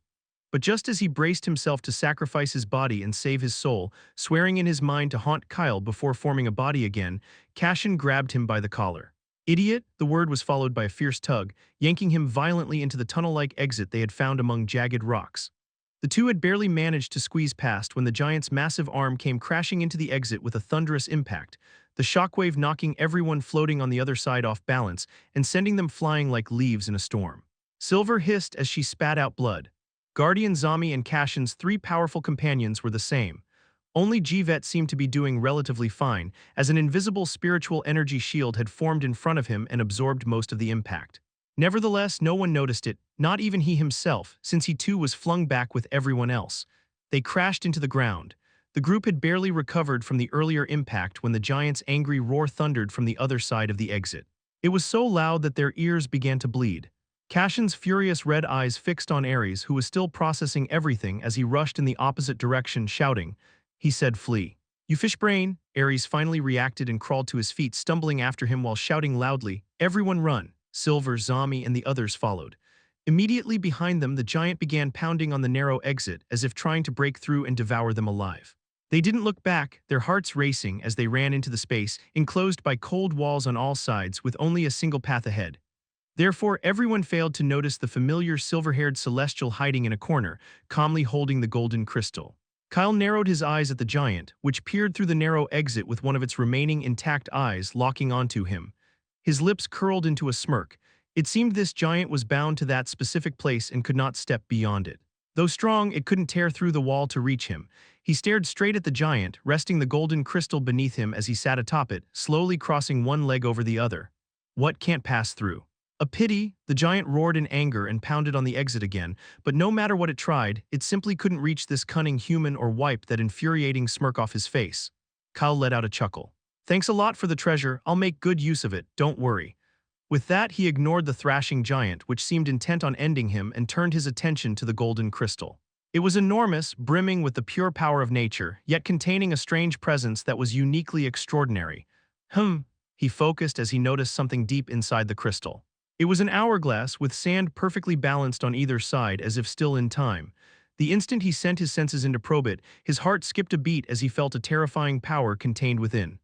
But just as he braced himself to sacrifice his body and save his soul, swearing in his mind to haunt Kyle before forming a body again, Cashin grabbed him by the collar. "Idiot!" The word was followed by a fierce tug, yanking him violently into the tunnel-like exit they had found among jagged rocks. The two had barely managed to squeeze past when the giant's massive arm came crashing into the exit with a thunderous impact. the shockwave knocking everyone floating on the other side off balance and sending them flying like leaves in a storm. Silver hissed as she spat out blood. Guardian Zami and Cashin's three powerful companions were the same. Only Jivet seemed to be doing relatively fine, as an invisible spiritual energy shield had formed in front of him and absorbed most of the impact. Nevertheless, no one noticed it, not even he himself, since he too was flung back with everyone else. They crashed into the ground. The group had barely recovered from the earlier impact when the giant's angry roar thundered from the other side of the exit. It was so loud that their ears began to bleed. Cashin's furious red eyes fixed on Ares, who was still processing everything as he rushed in the opposite direction, shouting. He said, "Flee. You fish brain." Ares finally reacted and crawled to his feet, stumbling after him while shouting loudly, "Everyone run!" Silver, Zami, and the others followed. Immediately behind them, the giant began pounding on the narrow exit as if trying to break through and devour them alive. They didn't look back, their hearts racing as they ran into the space, enclosed by cold walls on all sides with only a single path ahead. Therefore, everyone failed to notice the familiar silver-haired celestial hiding in a corner, calmly holding the golden crystal. Kyle narrowed his eyes at the giant, which peered through the narrow exit with one of its remaining intact eyes locking onto him. His lips curled into a smirk. It seemed this giant was bound to that specific place and could not step beyond it. Though strong, it couldn't tear through the wall to reach him. He stared straight at the giant, resting the golden crystal beneath him as he sat atop it, slowly crossing one leg over the other. What can't pass through? A pity, the giant roared in anger and pounded on the exit again, but no matter what it tried, it simply couldn't reach this cunning human or wipe that infuriating smirk off his face. Kyle let out a chuckle. "Thanks a lot for the treasure, I'll make good use of it, don't worry." With that, he ignored the thrashing giant, which seemed intent on ending him, and turned his attention to the golden crystal. It was enormous, brimming with the pure power of nature, yet containing a strange presence that was uniquely extraordinary. He focused as he noticed something deep inside the crystal. It was an hourglass with sand perfectly balanced on either side as if still in time. The instant he sent his senses in to probe it, his heart skipped a beat as he felt a terrifying power contained within.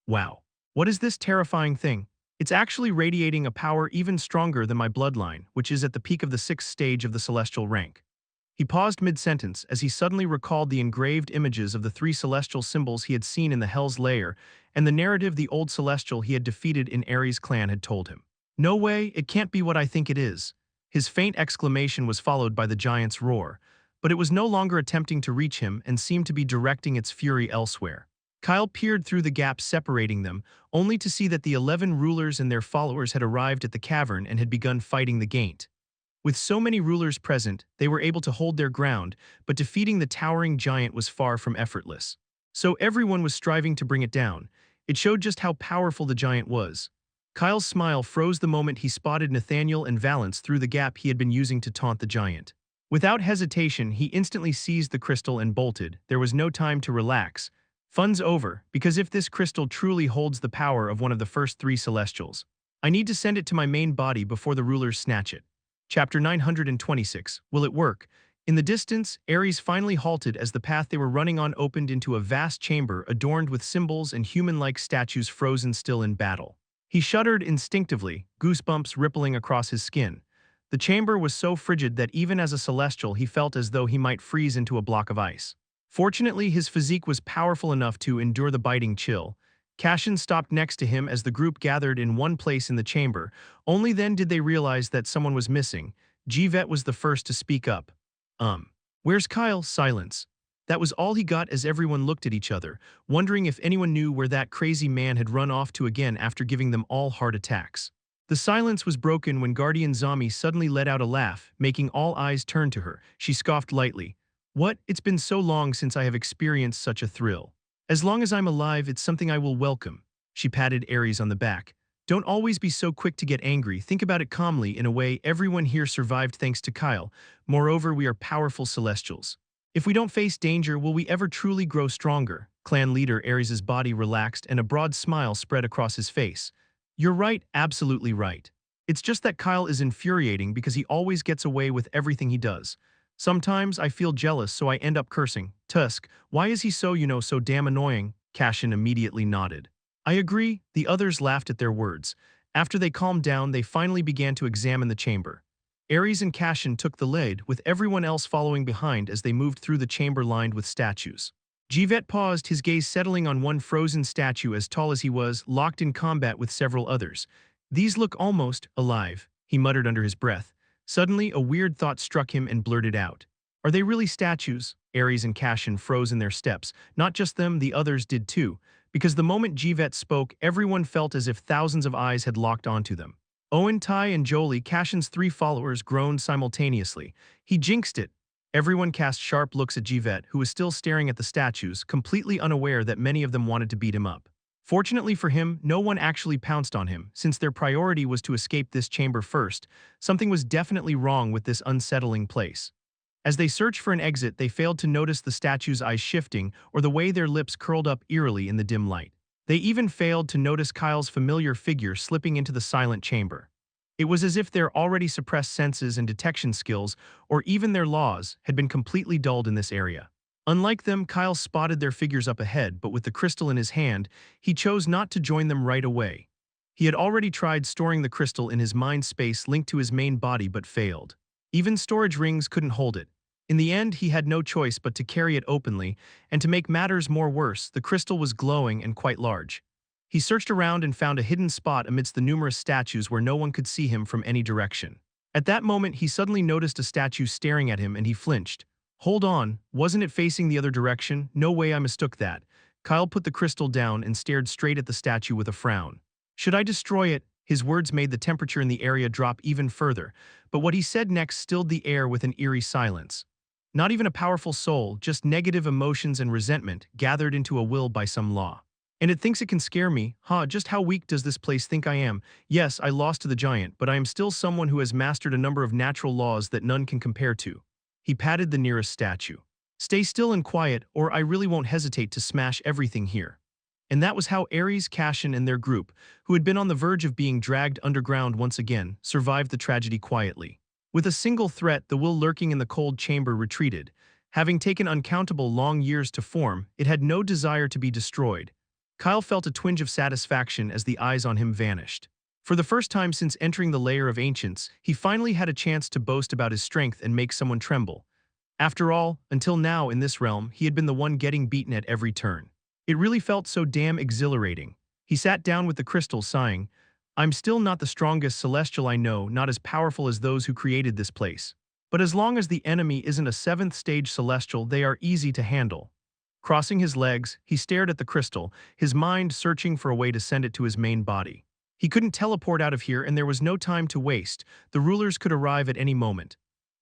Wow. What is this terrifying thing? It's actually radiating a power even stronger than my bloodline, which is at the peak of the 6th stage of the celestial rank. He paused mid-sentence as he suddenly recalled the engraved images of the 3 celestial symbols he had seen in the Hell's Lair and the narrative the old celestial he had defeated in Ares' clan had told him. "No way, it can't be what I think it is." His faint exclamation was followed by the giant's roar, but it was no longer attempting to reach him and seemed to be directing its fury elsewhere. Kyle peered through the gap separating them, only to see that the 11 rulers and their followers had arrived at the cavern and had begun fighting the giant. With so many rulers present, they were able to hold their ground, but defeating the towering giant was far from effortless. So everyone was striving to bring it down. It showed just how powerful the giant was. Kyle's smile froze the moment he spotted Nathaniel and Valance through the gap he had been using to taunt the giant. Without hesitation, he instantly seized the crystal and bolted. There was no time to relax. Fun's over, because if this crystal truly holds the power of one of the first 3 celestials, I need to send it to my main body before the rulers snatch it. Chapter 926. Will it work? In the distance, Ares finally halted as the path they were running on opened into a vast chamber adorned with symbols and human-like statues frozen still in battle. He shuddered instinctively, goosebumps rippling across his skin. The chamber was so frigid that even as a celestial he felt as though he might freeze into a block of ice. Fortunately, his physique was powerful enough to endure the biting chill. Cashin stopped next to him as the group gathered in one place in the chamber. Only then did they realize that someone was missing. Jivet was the first to speak up. Where's Kyle?" Silence. That was all he got as everyone looked at each other, wondering if anyone knew where that crazy man had run off to again after giving them all heart attacks. The silence was broken when Guardian Zami suddenly let out a laugh, making all eyes turn to her. She scoffed lightly. "What? It's been so long since I have experienced such a thrill. As long as I'm alive, it's something I will welcome." She patted Ares on the back. "Don't always be so quick to get angry. Think about it calmly. In a way, everyone here survived thanks to Kyle. Moreover, we are powerful celestials. If we don't face danger, will we ever truly grow stronger?" Clan leader Ares' body relaxed and a broad smile spread across his face. "You're right, absolutely right. It's just that Kyle is infuriating because he always gets away with everything he does. Sometimes I feel jealous, so I end up cursing. Tusk, why is he so damn annoying?" Cashin immediately nodded. "I agree." The others laughed at their words. After they calmed down, they finally began to examine the chamber. Ares and Cashin took the lead, with everyone else following behind as they moved through the chamber lined with statues. Jivet paused, his gaze settling on one frozen statue as tall as he was, locked in combat with several others. These look almost alive, he muttered under his breath. Suddenly, a weird thought struck him and blurted out. Are they really statues? Ares and Cashin froze in their steps. Not just them, the others did too, because the moment Jivet spoke, everyone felt as if thousands of eyes had locked onto them. Owen, Tai, and Jolie, Cashin's three followers, groaned simultaneously. He jinxed it. Everyone cast sharp looks at Jivet, who was still staring at the statues, completely unaware that many of them wanted to beat him up. Fortunately for him, no one actually pounced on him, since their priority was to escape this chamber first. Something was definitely wrong with this unsettling place. As they searched for an exit, they failed to notice the statues' eyes shifting or the way their lips curled up eerily in the dim light. They even failed to notice Kyle's familiar figure slipping into the silent chamber. It was as if their already suppressed senses and detection skills, or even their laws, had been completely dulled in this area. Unlike them, Kyle spotted their figures up ahead, but with the crystal in his hand, he chose not to join them right away. He had already tried storing the crystal in his mind space linked to his main body but failed. Even storage rings couldn't hold it. In the end, he had no choice but to carry it openly, and to make matters more worse, the crystal was glowing and quite large. He searched around and found a hidden spot amidst the numerous statues where no one could see him from any direction. At that moment, he suddenly noticed a statue staring at him and he flinched. Hold on, wasn't it facing the other direction? No way, I mistook that. Kyle put the crystal down and stared straight at the statue with a frown. Should I destroy it? His words made the temperature in the area drop even further, but what he said next stilled the air with an eerie silence. Not even a powerful soul, just negative emotions and resentment gathered into a will by some law. And it thinks it can scare me, huh? Just how weak does this place think I am? Yes, I lost to the giant, but I am still someone who has mastered a number of natural laws that none can compare to. He patted the nearest statue. Stay still and quiet, or I really won't hesitate to smash everything here. And that was how Ares, Cashin, and their group, who had been on the verge of being dragged underground once again, survived the tragedy quietly. With a single threat, the will lurking in the cold chamber retreated. Having taken uncountable long years to form, it had no desire to be destroyed. Kyle felt a twinge of satisfaction as the eyes on him vanished. For the first time since entering the lair of ancients, he finally had a chance to boast about his strength and make someone tremble. After all, until now in this realm, he had been the one getting beaten at every turn. It really felt so damn exhilarating. He sat down with the crystal, sighing, I'm still not the strongest celestial I know, not as powerful as those who created this place. But as long as the enemy isn't a 7th stage celestial, they are easy to handle. Crossing his legs, he stared at the crystal, his mind searching for a way to send it to his main body. He couldn't teleport out of here, and there was no time to waste. The rulers could arrive at any moment.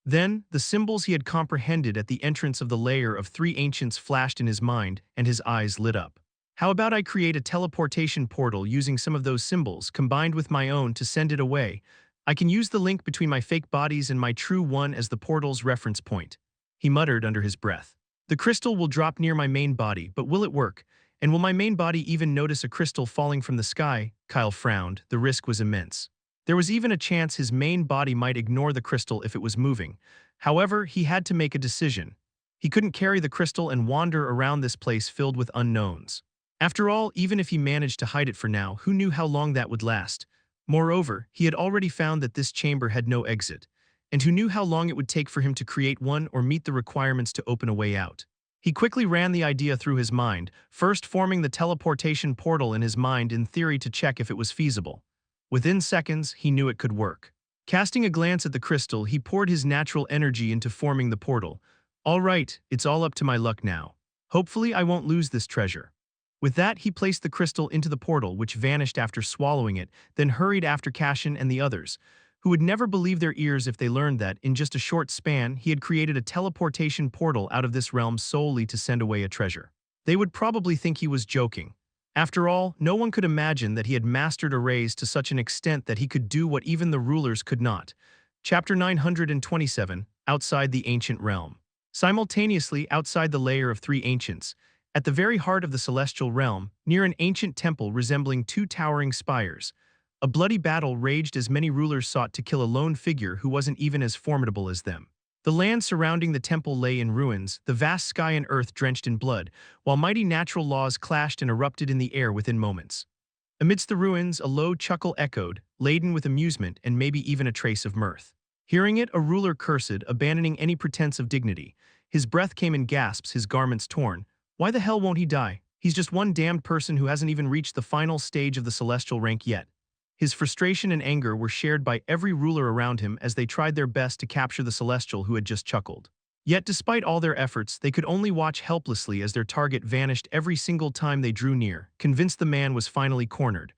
Then, the symbols he had comprehended at the entrance of the lair of 3 ancients flashed in his mind, and his eyes lit up. How about I create a teleportation portal using some of those symbols, combined with my own, to send it away? I can use the link between my fake bodies and my true one as the portal's reference point. He muttered under his breath. The crystal will drop near my main body, but will it work? And will my main body even notice a crystal falling from the sky? Kyle frowned. The risk was immense. There was even a chance his main body might ignore the crystal if it was moving. However, he had to make a decision. He couldn't carry the crystal and wander around this place filled with unknowns. After all, even if he managed to hide it for now, who knew how long that would last? Moreover, he had already found that this chamber had no exit, and who knew how long it would take for him to create one or meet the requirements to open a way out. He quickly ran the idea through his mind, first forming the teleportation portal in his mind in theory to check if it was feasible. Within seconds, he knew it could work. Casting a glance at the crystal, he poured his natural energy into forming the portal. All right, it's all up to my luck now. Hopefully I won't lose this treasure. With that, he placed the crystal into the portal, which vanished after swallowing it, then hurried after Cashin and the others, who would never believe their ears if they learned that, in just a short span, he had created a teleportation portal out of this realm solely to send away a treasure. They would probably think he was joking. After all, no one could imagine that he had mastered arrays to such an extent that he could do what even the rulers could not. Chapter 927, Outside the Ancient Realm. Simultaneously, outside the lair of 3 ancients, at the very heart of the celestial realm, near an ancient temple resembling 2 towering spires, a bloody battle raged as many rulers sought to kill a lone figure who wasn't even as formidable as them. The land surrounding the temple lay in ruins, the vast sky and earth drenched in blood, while mighty natural laws clashed and erupted in the air within moments. Amidst the ruins, a low chuckle echoed, laden with amusement and maybe even a trace of mirth. Hearing it, a ruler cursed, abandoning any pretense of dignity. His breath came in gasps, his garments torn. Why the hell won't he die? He's just one damned person who hasn't even reached the final stage of the celestial rank yet. His frustration and anger were shared by every ruler around him as they tried their best to capture the celestial who had just chuckled. Yet despite all their efforts, they could only watch helplessly as their target vanished every single time they drew near, convinced the man was finally cornered.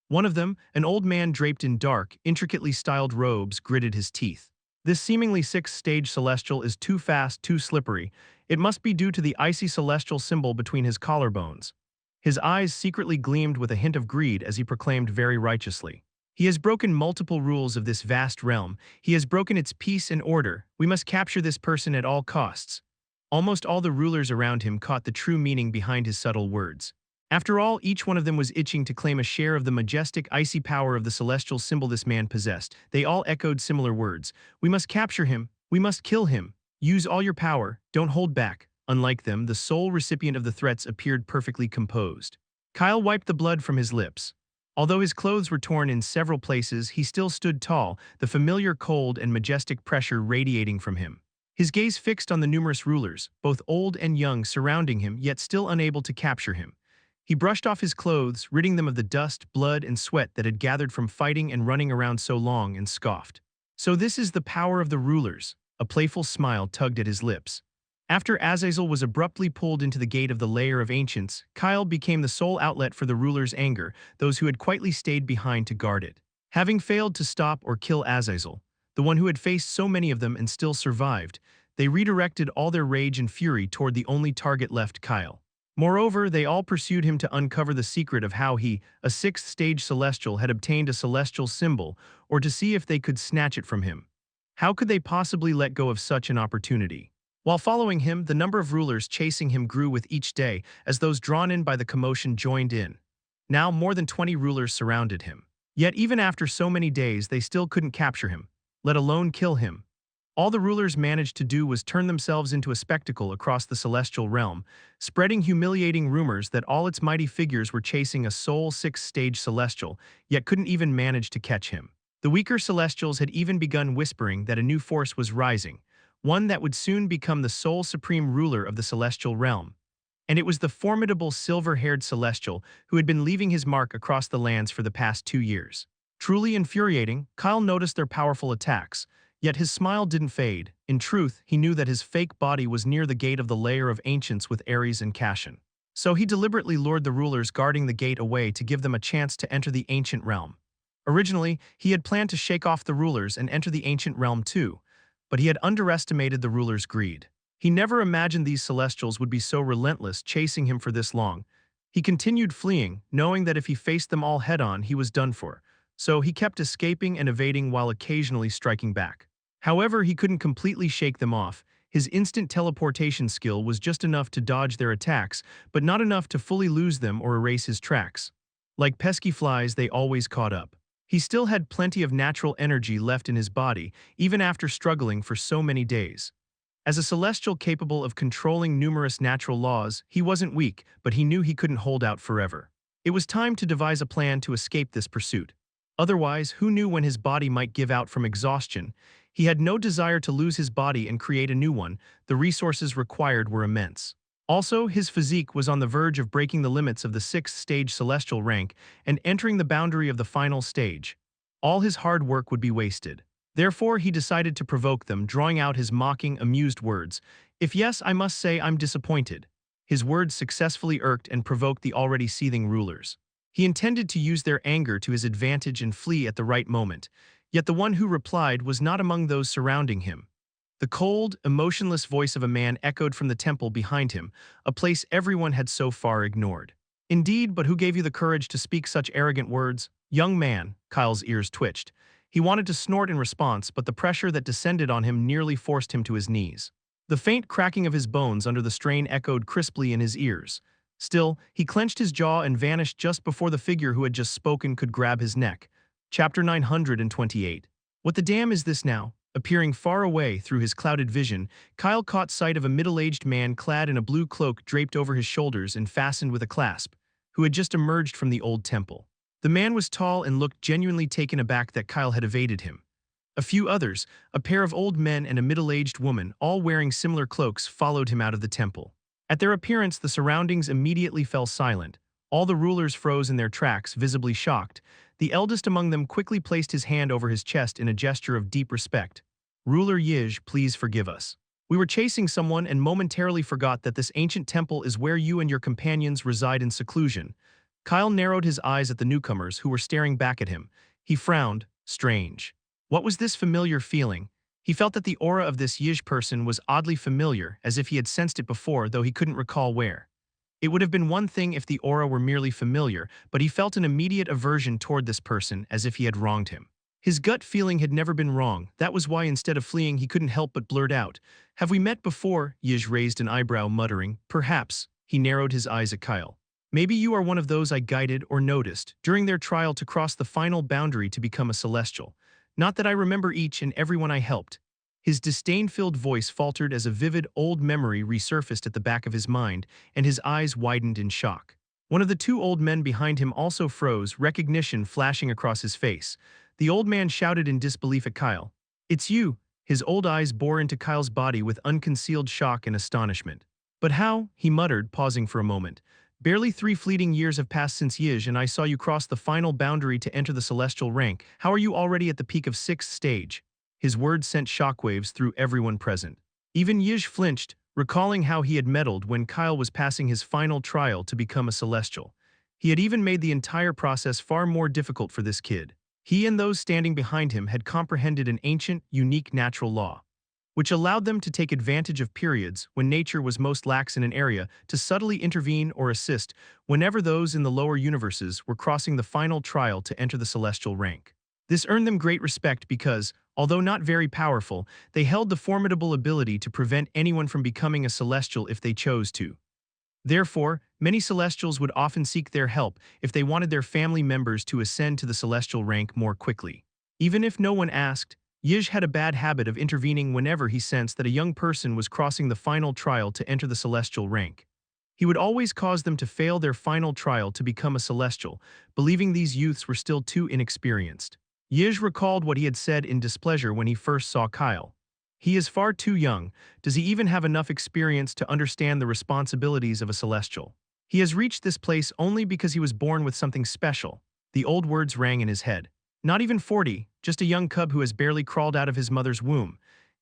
One of them, an old man draped in dark, intricately styled robes, gritted his teeth. This seemingly sixth-stage celestial is too fast, too slippery. It must be due to the icy celestial symbol between his collarbones. His eyes secretly gleamed with a hint of greed as he proclaimed very righteously. He has broken multiple rules of this vast realm. He has broken its peace and order. We must capture this person at all costs. Almost all the rulers around him caught the true meaning behind his subtle words. After all, each one of them was itching to claim a share of the majestic, icy power of the celestial symbol this man possessed. They all echoed similar words. We must capture him. We must kill him. Use all your power. Don't hold back. Unlike them, the sole recipient of the threats appeared perfectly composed. Kyle wiped the blood from his lips. Although his clothes were torn in several places, he still stood tall, the familiar cold and majestic pressure radiating from him. His gaze fixed on the numerous rulers, both old and young, surrounding him, yet still unable to capture him. He brushed off his clothes, ridding them of the dust, blood, and sweat that had gathered from fighting and running around so long, and scoffed. So this is the power of the rulers. A playful smile tugged at his lips. After Azazel was abruptly pulled into the gate of the lair of ancients, Kyle became the sole outlet for the rulers' anger, those who had quietly stayed behind to guard it. Having failed to stop or kill Azazel, the one who had faced so many of them and still survived, they redirected all their rage and fury toward the only target left, Kyle. Moreover, they all pursued him to uncover the secret of how he, a sixth-stage celestial, had obtained a celestial symbol, or to see if they could snatch it from him. How could they possibly let go of such an opportunity? While following him, the number of rulers chasing him grew with each day as those drawn in by the commotion joined in. Now more than 20 rulers surrounded him. Yet even after so many days, they still couldn't capture him, let alone kill him. All the rulers managed to do was turn themselves into a spectacle across the celestial realm, spreading humiliating rumors that all its mighty figures were chasing a sole sixth-stage celestial, yet couldn't even manage to catch him. The weaker celestials had even begun whispering that a new force was rising, one that would soon become the sole supreme ruler of the celestial realm. And it was the formidable silver-haired celestial who had been leaving his mark across the lands for the past 2 years. Truly infuriating, Kyle noticed their powerful attacks. Yet his smile didn't fade. In truth, he knew that his fake body was near the gate of the lair of ancients with Ares and Cassion. So he deliberately lured the rulers guarding the gate away to give them a chance to enter the ancient realm. Originally, he had planned to shake off the rulers and enter the ancient realm too, but he had underestimated the rulers' greed. He never imagined these celestials would be so relentless, chasing him for this long. He continued fleeing, knowing that if he faced them all head-on, he was done for. So he kept escaping and evading while occasionally striking back. However, he couldn't completely shake them off. His instant teleportation skill was just enough to dodge their attacks, but not enough to fully lose them or erase his tracks. Like pesky flies, they always caught up. He still had plenty of natural energy left in his body, even after struggling for so many days. As a celestial capable of controlling numerous natural laws, he wasn't weak, but he knew he couldn't hold out forever. It was time to devise a plan to escape this pursuit. Otherwise, who knew when his body might give out from exhaustion? He had no desire to lose his body and create a new one. The resources required were immense. Also, his physique was on the verge of breaking the limits of the sixth-stage celestial rank and entering the boundary of the final stage. All his hard work would be wasted. Therefore, he decided to provoke them, drawing out his mocking, amused words. If yes, I must say I'm disappointed. His words successfully irked and provoked the already seething rulers. He intended to use their anger to his advantage and flee at the right moment. Yet the one who replied was not among those surrounding him. The cold, emotionless voice of a man echoed from the temple behind him, a place everyone had so far ignored. Indeed, but who gave you the courage to speak such arrogant words? Young man, Kyle's ears twitched. He wanted to snort in response, but the pressure that descended on him nearly forced him to his knees. The faint cracking of his bones under the strain echoed crisply in his ears. Still, he clenched his jaw and vanished just before the figure who had just spoken could grab his neck. Chapter 928. What the damn is this now? Appearing far away through his clouded vision, Kyle caught sight of a middle-aged man clad in a blue cloak draped over his shoulders and fastened with a clasp, who had just emerged from the old temple. The man was tall and looked genuinely taken aback that Kyle had evaded him. A few others, a pair of old men and a middle-aged woman, all wearing similar cloaks, followed him out of the temple. At their appearance, the surroundings immediately fell silent. All the rulers froze in their tracks, visibly shocked. The eldest among them quickly placed his hand over his chest in a gesture of deep respect. "Ruler Yij, please forgive us. We were chasing someone and momentarily forgot that this ancient temple is where you and your companions reside in seclusion." Kyle narrowed his eyes at the newcomers who were staring back at him. He frowned. Strange. What was this familiar feeling? He felt that the aura of this Yij person was oddly familiar, as if he had sensed it before, though he couldn't recall where. It would have been one thing if the aura were merely familiar, but he felt an immediate aversion toward this person, as if he had wronged him. His gut feeling had never been wrong. That was why instead of fleeing he couldn't help but blurt out, "Have we met before?" Yij raised an eyebrow, muttering, "Perhaps." He narrowed his eyes at Kyle. "Maybe you are one of those I guided or noticed during their trial to cross the final boundary to become a celestial. Not that I remember each and every one I helped." His disdain-filled voice faltered as a vivid old memory resurfaced at the back of his mind, and his eyes widened in shock. One of the two old men behind him also froze, recognition flashing across his face. The old man shouted in disbelief at Kyle. "It's you!" His old eyes bore into Kyle's body with unconcealed shock and astonishment. "But how?" he muttered, pausing for a moment. "Barely 3 fleeting years have passed since Yij and I saw you cross the final boundary to enter the celestial rank. How are you already at the peak of 6th stage?" His words sent shockwaves through everyone present. Even Yij flinched, recalling how he had meddled when Kyle was passing his final trial to become a celestial. He had even made the entire process far more difficult for this kid. He and those standing behind him had comprehended an ancient, unique natural law, which allowed them to take advantage of periods when nature was most lax in an area to subtly intervene or assist whenever those in the lower universes were crossing the final trial to enter the celestial rank. This earned them great respect because, although not very powerful, they held the formidable ability to prevent anyone from becoming a celestial if they chose to. Therefore, many celestials would often seek their help if they wanted their family members to ascend to the celestial rank more quickly. Even if no one asked, Yij had a bad habit of intervening whenever he sensed that a young person was crossing the final trial to enter the celestial rank. He would always cause them to fail their final trial to become a celestial, believing these youths were still too inexperienced. Yij recalled what he had said in displeasure when he first saw Kyle. "He is far too young. Does he even have enough experience to understand the responsibilities of a celestial? He has reached this place only because he was born with something special." The old words rang in his head. "Not even 40, just a young cub who has barely crawled out of his mother's womb."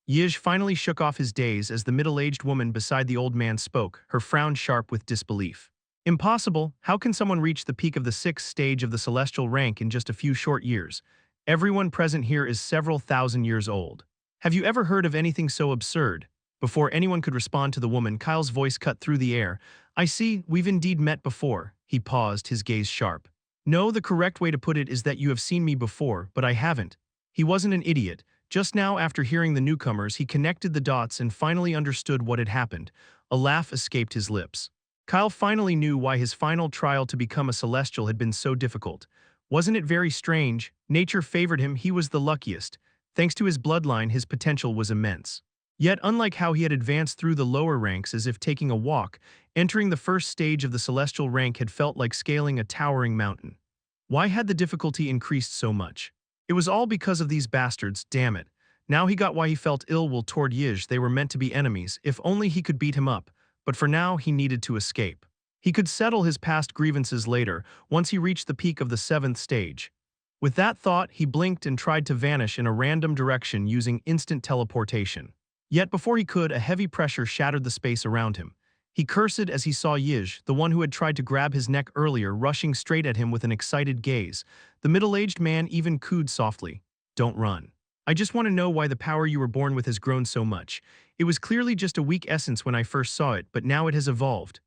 Yij finally shook off his daze as the middle-aged woman beside the old man spoke, her frown sharp with disbelief. "Impossible. How can someone reach the peak of the 6th stage of the celestial rank in just a few short years? Everyone present here is several thousand years old. Have you ever heard of anything so absurd?" Before anyone could respond to the woman, Kyle's voice cut through the air. "I see, we've indeed met before." He paused, his gaze sharp. "No, the correct way to put it is that you have seen me before, but I haven't." He wasn't an idiot. Just now, after hearing the newcomers, he connected the dots and finally understood what had happened. A laugh escaped his lips. Kyle finally knew why his final trial to become a celestial had been so difficult. Wasn't it very strange? Nature favored him, he was the luckiest. Thanks to his bloodline, his potential was immense. Yet, unlike how he had advanced through the lower ranks as if taking a walk, entering the first stage of the celestial rank had felt like scaling a towering mountain. Why had the difficulty increased so much? It was all because of these bastards, damn it. Now he got why he felt ill will toward Yij. They were meant to be enemies, if only he could beat him up. But for now, he needed to escape. He could settle his past grievances later, once he reached the peak of the 7th stage. With that thought, he blinked and tried to vanish in a random direction using instant teleportation. Yet before he could, a heavy pressure shattered the space around him. He cursed as he saw Yij, the one who had tried to grab his neck earlier, rushing straight at him with an excited gaze. The middle-aged man even cooed softly. "Don't run. I just want to know why the power you were born with has grown so much. It was clearly just a weak essence when I first saw it, but now it has evolved."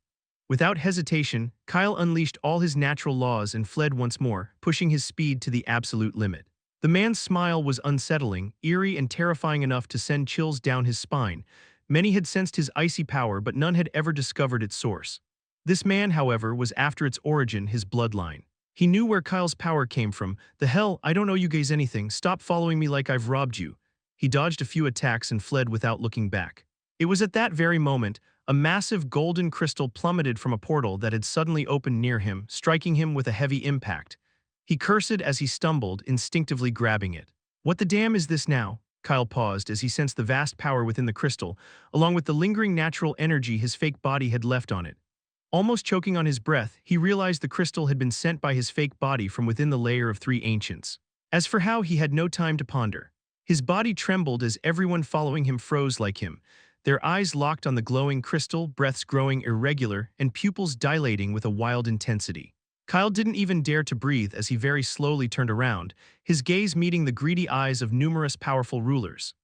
Without hesitation, Kyle unleashed all his natural laws and fled once more, pushing his speed to the absolute limit. The man's smile was unsettling, eerie and terrifying enough to send chills down his spine. Many had sensed his icy power, but none had ever discovered its source. This man, however, was after its origin, his bloodline. He knew where Kyle's power came from. "The hell, I don't owe you guys anything. Stop following me like I've robbed you." He dodged a few attacks and fled without looking back. It was at that very moment, a massive golden crystal plummeted from a portal that had suddenly opened near him, striking him with a heavy impact. He cursed as he stumbled, instinctively grabbing it. "What the damn is this now?" Kyle paused as he sensed the vast power within the crystal, along with the lingering natural energy his fake body had left on it. Almost choking on his breath, he realized the crystal had been sent by his fake body from within the lair of three ancients. As for how, he had no time to ponder. His body trembled as everyone following him froze like him, their eyes locked on the glowing crystal, breaths growing irregular, and pupils dilating with a wild intensity. Kyle didn't even dare to breathe as he very slowly turned around, his gaze meeting the greedy eyes of numerous powerful rulers.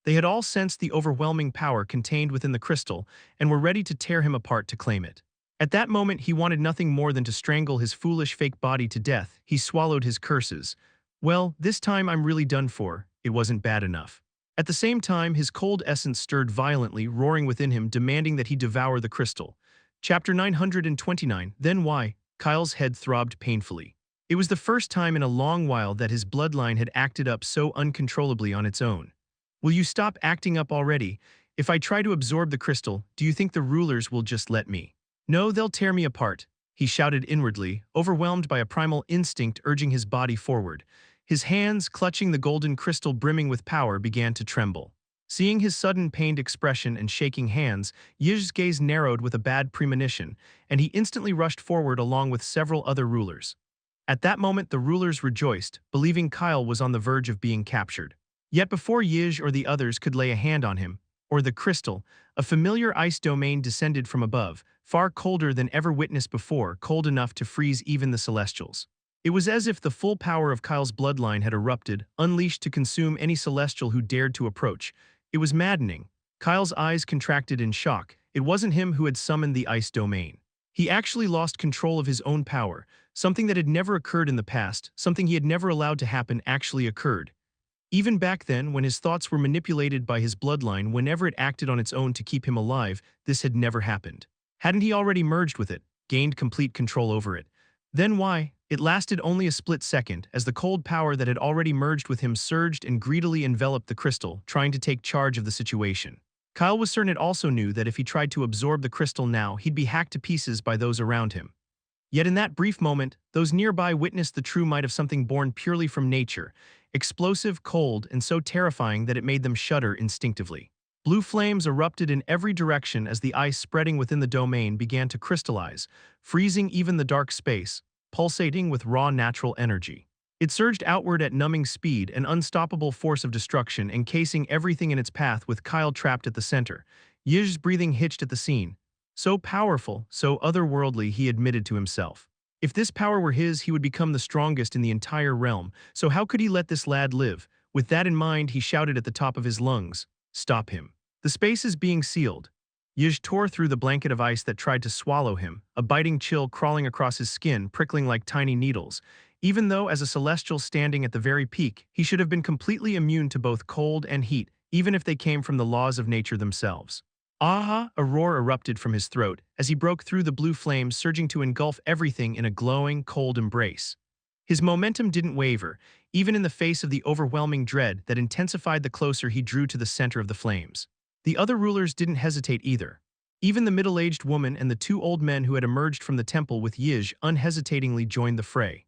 They had all sensed the overwhelming power contained within the crystal and were ready to tear him apart to claim it. At that moment, he wanted nothing more than to strangle his foolish fake body to death. He swallowed his curses. Well, this time I'm really done for. It wasn't bad enough. At the same time, his cold essence stirred violently, roaring within him, demanding that he devour the crystal. Chapter 929, Then Why? Kyle's head throbbed painfully. It was the first time in a long while that his bloodline had acted up so uncontrollably on its own. Will you stop acting up already? If I try to absorb the crystal, do you think the rulers will just let me? No, they'll tear me apart, he shouted inwardly, overwhelmed by a primal instinct urging his body forward. His hands, clutching the golden crystal brimming with power, began to tremble. Seeing his sudden pained expression and shaking hands, Yiz's gaze narrowed with a bad premonition, and he instantly rushed forward along with several other rulers. At that moment, the rulers rejoiced, believing Kyle was on the verge of being captured. Yet before Yiz or the others could lay a hand on him, or the crystal, a familiar ice domain descended from above, far colder than ever witnessed before, cold enough to freeze even the Celestials. It was as if the full power of Kyle's bloodline had erupted, unleashed to consume any Celestial who dared to approach. It was maddening. Kyle's eyes contracted in shock. It wasn't him who had summoned the ice domain. He actually lost control of his own power. Something that had never occurred in the past, something he had never allowed to happen, actually occurred. Even back then, when his thoughts were manipulated by his bloodline whenever it acted on its own to keep him alive, this had never happened. Hadn't he already merged with it, gained complete control over it? Then why? It lasted only a split second, as the cold power that had already merged with him surged and greedily enveloped the crystal, trying to take charge of the situation. Kyle was certain it also knew that if he tried to absorb the crystal now, he'd be hacked to pieces by those around him. Yet in that brief moment, those nearby witnessed the true might of something born purely from nature, explosive, cold, and so terrifying that it made them shudder instinctively. Blue flames erupted in every direction as the ice spreading within the domain began to crystallize, freezing even the dark space, pulsating with raw natural energy. It surged outward at numbing speed, an unstoppable force of destruction encasing everything in its path, with Kyle trapped at the center. Yiz's breathing hitched at the scene. So powerful, so otherworldly, he admitted to himself. If this power were his, he would become the strongest in the entire realm, so how could he let this lad live? With that in mind, he shouted at the top of his lungs, "Stop him. The space is being sealed." Yiz tore through the blanket of ice that tried to swallow him, a biting chill crawling across his skin, prickling like tiny needles. Even though, as a celestial standing at the very peak, he should have been completely immune to both cold and heat, even if they came from the laws of nature themselves. "Aha!" A roar erupted from his throat as he broke through the blue flames, surging to engulf everything in a glowing, cold embrace. His momentum didn't waver, even in the face of the overwhelming dread that intensified the closer he drew to the center of the flames. The other rulers didn't hesitate either. Even the middle-aged woman and the two old men who had emerged from the temple with Yiz unhesitatingly joined the fray.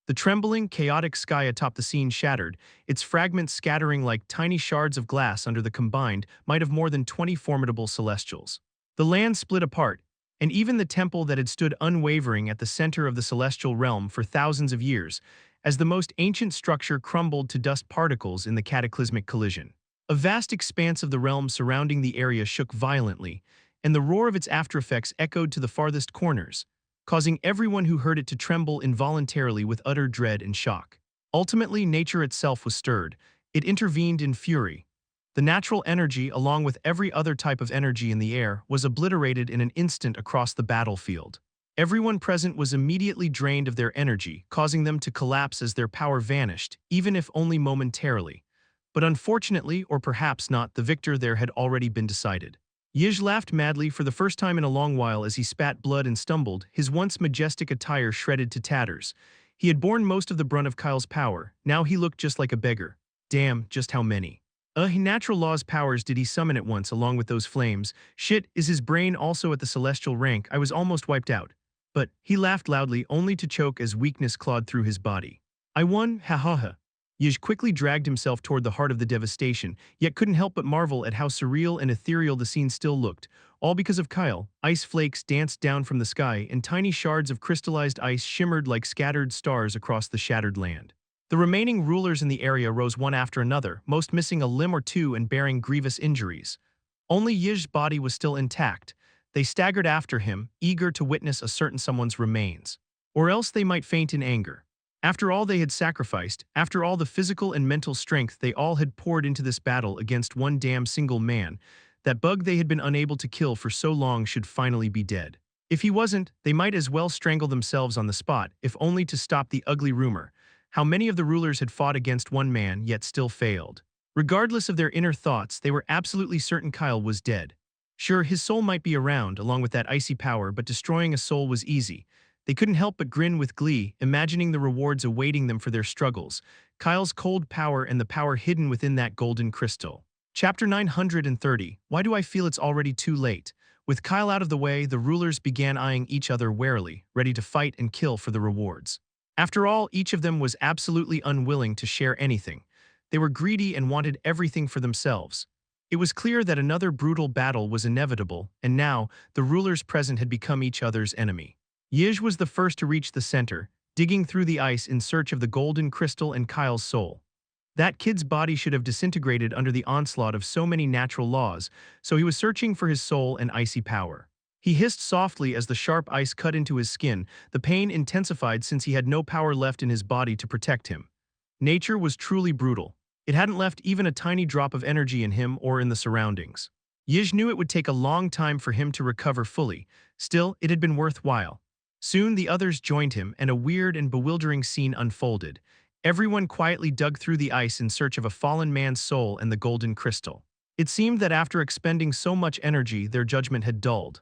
The trembling, chaotic sky atop the scene shattered, its fragments scattering like tiny shards of glass under the combined might of more than 20 formidable celestials. The land split apart, and even the temple that had stood unwavering at the center of the celestial realm for thousands of years, as the most ancient structure crumbled to dust particles in the cataclysmic collision. A vast expanse of the realm surrounding the area shook violently, and the roar of its aftereffects echoed to the farthest corners, causing everyone who heard it to tremble involuntarily with utter dread and shock. Ultimately, nature itself was stirred. It intervened in fury. The natural energy, along with every other type of energy in the air, was obliterated in an instant across the battlefield. Everyone present was immediately drained of their energy, causing them to collapse as their power vanished, even if only momentarily. But unfortunately, or perhaps not, the victor there had already been decided. Yiz laughed madly for the first time in a long while as he spat blood and stumbled, his once majestic attire shredded to tatters. He had borne most of the brunt of Kyle's power, now he looked just like a beggar. Damn, just how many? Natural law's powers did he summon at once along with those flames? Shit, is his brain also at the celestial rank? I was almost wiped out. But he laughed loudly, only to choke as weakness clawed through his body. I won, ha ha ha. Yij quickly dragged himself toward the heart of the devastation, yet couldn't help but marvel at how surreal and ethereal the scene still looked. All because of Kyle, ice flakes danced down from the sky and tiny shards of crystallized ice shimmered like scattered stars across the shattered land. The remaining rulers in the area rose one after another, most missing a limb or two and bearing grievous injuries. Only Yij's body was still intact. They staggered after him, eager to witness a certain someone's remains. Or else they might faint in anger. After all they had sacrificed, after all the physical and mental strength they all had poured into this battle against one damn single man, that bug they had been unable to kill for so long should finally be dead. If he wasn't, they might as well strangle themselves on the spot, if only to stop the ugly rumor. How many of the rulers had fought against one man yet still failed? Regardless of their inner thoughts, they were absolutely certain Kyle was dead. Sure, his soul might be around, along with that icy power, but destroying a soul was easy. They couldn't help but grin with glee, imagining the rewards awaiting them for their struggles. Kyle's cold power and the power hidden within that golden crystal. Chapter 930, Why do I feel it's already too late? With Kyle out of the way, the rulers began eyeing each other warily, ready to fight and kill for the rewards. After all, each of them was absolutely unwilling to share anything. They were greedy and wanted everything for themselves. It was clear that another brutal battle was inevitable, and now, the rulers present had become each other's enemy. Yij was the first to reach the center, digging through the ice in search of the golden crystal and Kyle's soul. That kid's body should have disintegrated under the onslaught of so many natural laws, so he was searching for his soul and icy power. He hissed softly as the sharp ice cut into his skin, the pain intensified since he had no power left in his body to protect him. Nature was truly brutal. It hadn't left even a tiny drop of energy in him or in the surroundings. Yij knew it would take a long time for him to recover fully, still, it had been worthwhile. Soon the others joined him and a weird and bewildering scene unfolded. Everyone quietly dug through the ice in search of a fallen man's soul and the golden crystal. It seemed that after expending so much energy, their judgment had dulled.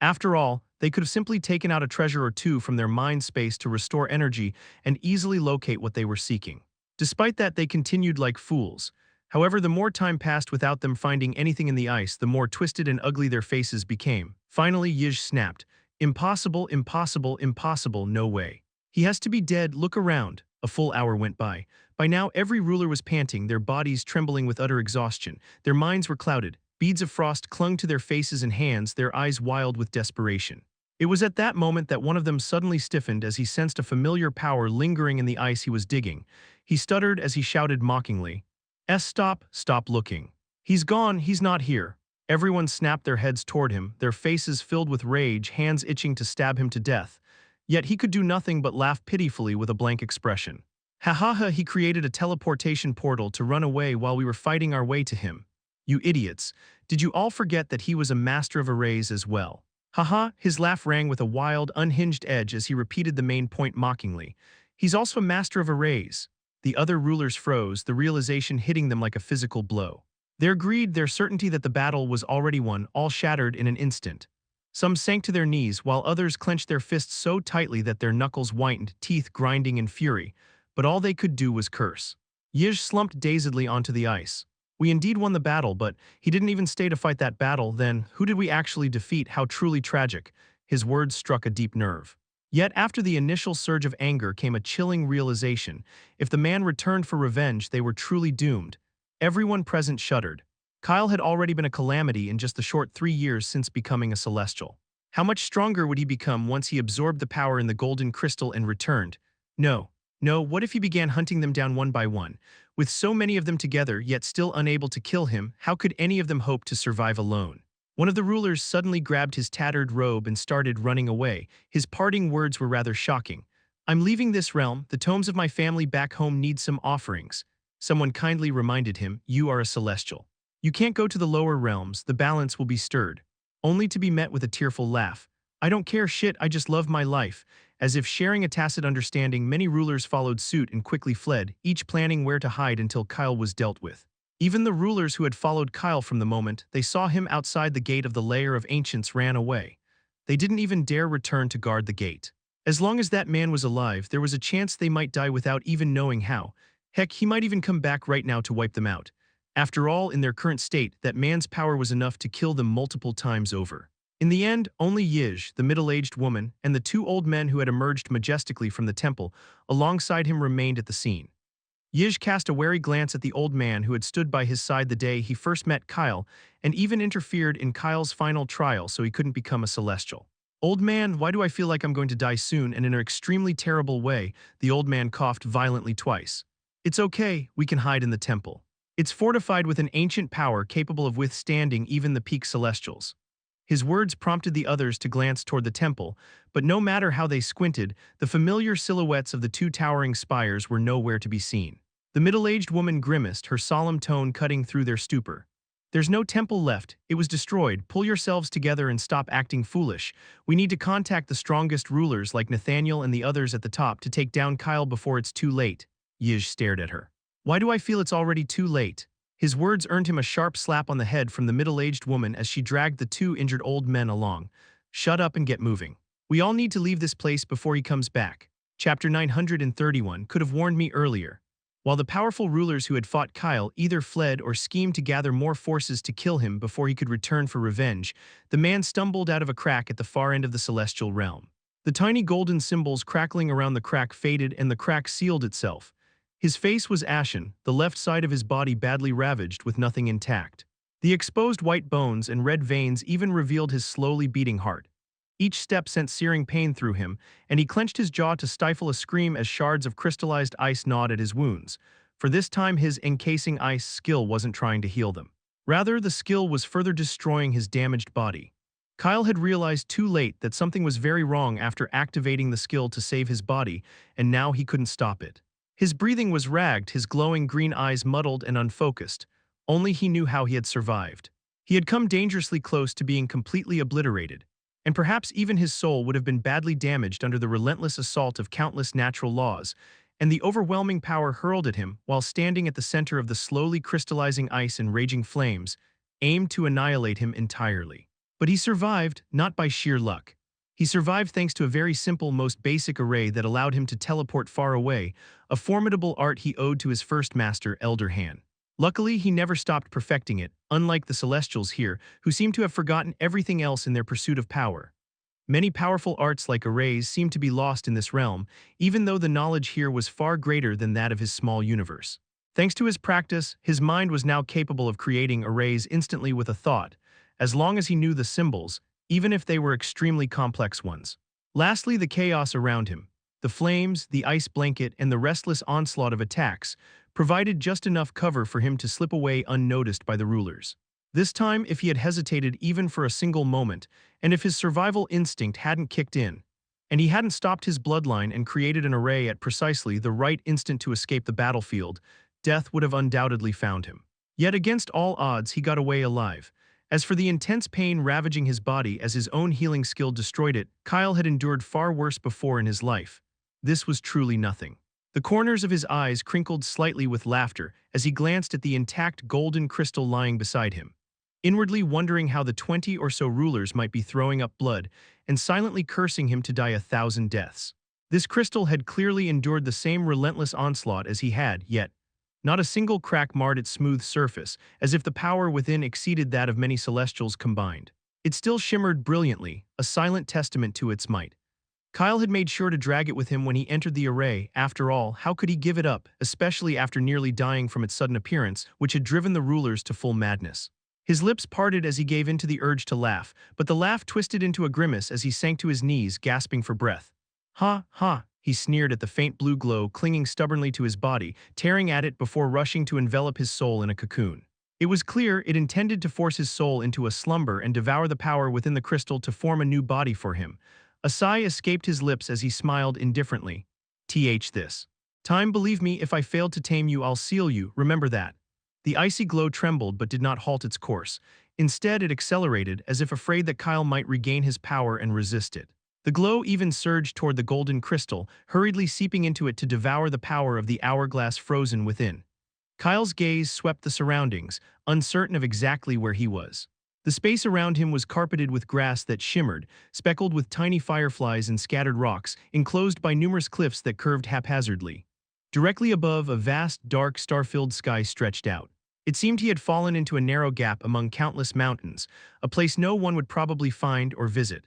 After all, they could have simply taken out a treasure or two from their mind space to restore energy and easily locate what they were seeking. Despite that, they continued like fools. However, the more time passed without them finding anything in the ice, the more twisted and ugly their faces became. Finally, Yij snapped. Impossible, impossible, impossible, no way. He has to be dead, look around. A full hour went by. By now, every ruler was panting, their bodies trembling with utter exhaustion. Their minds were clouded. Beads of frost clung to their faces and hands, their eyes wild with desperation. It was at that moment that one of them suddenly stiffened as he sensed a familiar power lingering in the ice he was digging. He stuttered as he shouted mockingly, Stop, stop looking. He's gone, he's not here." Everyone snapped their heads toward him, their faces filled with rage, hands itching to stab him to death. Yet he could do nothing but laugh pitifully with a blank expression. "Ha ha ha, he created a teleportation portal to run away while we were fighting our way to him. You idiots, did you all forget that he was a master of arrays as well?" "Ha ha," his laugh rang with a wild, unhinged edge as he repeated the main point mockingly. "He's also a master of arrays." The other rulers froze, the realization hitting them like a physical blow. Their greed, their certainty that the battle was already won, all shattered in an instant. Some sank to their knees, while others clenched their fists so tightly that their knuckles whitened, teeth grinding in fury. But all they could do was curse. Yij slumped dazedly onto the ice. "We indeed won the battle, but he didn't even stay to fight that battle. Then, who did we actually defeat? How truly tragic." His words struck a deep nerve. Yet after the initial surge of anger came a chilling realization. If the man returned for revenge, they were truly doomed. Everyone present shuddered. Kyle had already been a calamity in just the short 3 years since becoming a Celestial. How much stronger would he become once he absorbed the power in the golden crystal and returned? No, what if he began hunting them down one by one? With so many of them together, yet still unable to kill him, how could any of them hope to survive alone? One of the rulers suddenly grabbed his tattered robe and started running away. His parting words were rather shocking. "I'm leaving this realm. The tomes of my family back home need some offerings." Someone kindly reminded him, "You are a Celestial. You can't go to the lower realms, the balance will be stirred." Only to be met with a tearful laugh. "I don't care shit, I just love my life." As if sharing a tacit understanding, many rulers followed suit and quickly fled, each planning where to hide until Kyle was dealt with. Even the rulers who had followed Kyle from the moment they saw him outside the gate of the lair of ancients ran away. They didn't even dare return to guard the gate. As long as that man was alive, there was a chance they might die without even knowing how. Heck, he might even come back right now to wipe them out. After all, in their current state, that man's power was enough to kill them multiple times over. In the end, only Yij, the middle-aged woman, and the 2 old men who had emerged majestically from the temple alongside him remained at the scene. Yij cast a wary glance at the old man who had stood by his side the day he first met Kyle, and even interfered in Kyle's final trial so he couldn't become a celestial. Old man, why do I feel like I'm going to die soon and in an extremely terrible way? The old man coughed violently twice. It's okay, we can hide in the temple. It's fortified with an ancient power capable of withstanding even the peak celestials. His words prompted the others to glance toward the temple, but no matter how they squinted, the familiar silhouettes of the two towering spires were nowhere to be seen. The middle-aged woman grimaced, her solemn tone cutting through their stupor. There's no temple left, it was destroyed, pull yourselves together and stop acting foolish. We need to contact the strongest rulers like Nathaniel and the others at the top to take down Kyle before it's too late. Yij stared at her. Why do I feel it's already too late? His words earned him a sharp slap on the head from the middle-aged woman as she dragged the two injured old men along. Shut up and get moving. We all need to leave this place before he comes back. Chapter 931 could have warned me earlier. While the powerful rulers who had fought Kyle either fled or schemed to gather more forces to kill him before he could return for revenge, the man stumbled out of a crack at the far end of the celestial realm. The tiny golden symbols crackling around the crack faded and the crack sealed itself. His face was ashen, the left side of his body badly ravaged with nothing intact. The exposed white bones and red veins even revealed his slowly beating heart. Each step sent searing pain through him, and he clenched his jaw to stifle a scream as shards of crystallized ice gnawed at his wounds. For this time his encasing ice skill wasn't trying to heal them. Rather, the skill was further destroying his damaged body. Kyle had realized too late that something was very wrong after activating the skill to save his body, and now he couldn't stop it. His breathing was ragged, his glowing green eyes muddled and unfocused. Only he knew how he had survived. He had come dangerously close to being completely obliterated, and perhaps even his soul would have been badly damaged under the relentless assault of countless natural laws, and the overwhelming power hurled at him while standing at the center of the slowly crystallizing ice and raging flames, aimed to annihilate him entirely. But he survived, not by sheer luck. He survived thanks to a very simple, most basic array that allowed him to teleport far away, a formidable art he owed to his first master, Elder Han. Luckily, he never stopped perfecting it, unlike the Celestials here, who seem to have forgotten everything else in their pursuit of power. Many powerful arts like arrays seem to be lost in this realm, even though the knowledge here was far greater than that of his small universe. Thanks to his practice, his mind was now capable of creating arrays instantly with a thought, as long as he knew the symbols, even if they were extremely complex ones. Lastly, the chaos around him. The flames, the ice blanket, and the restless onslaught of attacks provided just enough cover for him to slip away unnoticed by the rulers. This time, if he had hesitated even for a single moment, and if his survival instinct hadn't kicked in, and he hadn't stopped his bloodline and created an array at precisely the right instant to escape the battlefield, death would have undoubtedly found him. Yet against all odds, he got away alive. As for the intense pain ravaging his body as his own healing skill destroyed it, Kyle had endured far worse before in his life. This was truly nothing. The corners of his eyes crinkled slightly with laughter as he glanced at the intact golden crystal lying beside him, inwardly wondering how the 20 or so rulers might be throwing up blood and silently cursing him to die 1,000 deaths. This crystal had clearly endured the same relentless onslaught as he had, yet not a single crack marred its smooth surface, as if the power within exceeded that of many celestials combined. It still shimmered brilliantly, a silent testament to its might. Kyle had made sure to drag it with him when he entered the array. After all, how could he give it up, especially after nearly dying from its sudden appearance, which had driven the rulers to full madness? His lips parted as he gave in to the urge to laugh, but the laugh twisted into a grimace as he sank to his knees, gasping for breath. Ha, ha, he sneered at the faint blue glow clinging stubbornly to his body, tearing at it before rushing to envelop his soul in a cocoon. It was clear it intended to force his soul into a slumber and devour the power within the crystal to form a new body for him. A sigh escaped his lips as he smiled indifferently. This time, believe me, if I failed to tame you, I'll seal you, remember that. The icy glow trembled but did not halt its course. Instead, it accelerated, as if afraid that Kyle might regain his power and resist it. The glow even surged toward the golden crystal, hurriedly seeping into it to devour the power of the hourglass frozen within. Kyle's gaze swept the surroundings, uncertain of exactly where he was. The space around him was carpeted with grass that shimmered, speckled with tiny fireflies and scattered rocks, enclosed by numerous cliffs that curved haphazardly. Directly above, a vast, dark, star-filled sky stretched out. It seemed he had fallen into a narrow gap among countless mountains, a place no one would probably find or visit.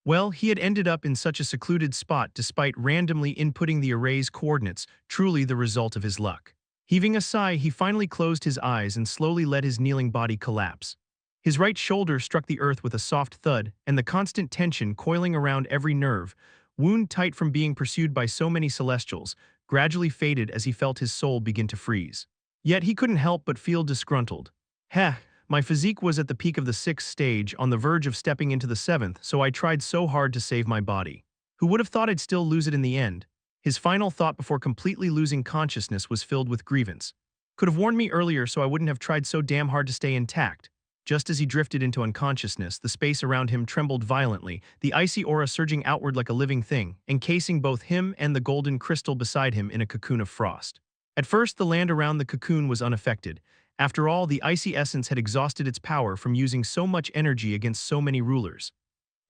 Well, he had ended up in such a secluded spot despite randomly inputting the array's coordinates, truly the result of his luck. Heaving a sigh, he finally closed his eyes and slowly let his kneeling body collapse. His right shoulder struck the earth with a soft thud, and the constant tension coiling around every nerve, wound tight from being pursued by so many celestials, gradually faded as he felt his soul begin to freeze. Yet he couldn't help but feel disgruntled. Heh, my physique was at the peak of the 6th stage, on the verge of stepping into the 7th, so I tried so hard to save my body. Who would have thought I'd still lose it in the end? His final thought before completely losing consciousness was filled with grievance. Could have warned me earlier so I wouldn't have tried so damn hard to stay intact. Just as he drifted into unconsciousness, the space around him trembled violently, the icy aura surging outward like a living thing, encasing both him and the golden crystal beside him in a cocoon of frost. At first, the land around the cocoon was unaffected. After all, the icy essence had exhausted its power from using so much energy against so many rulers.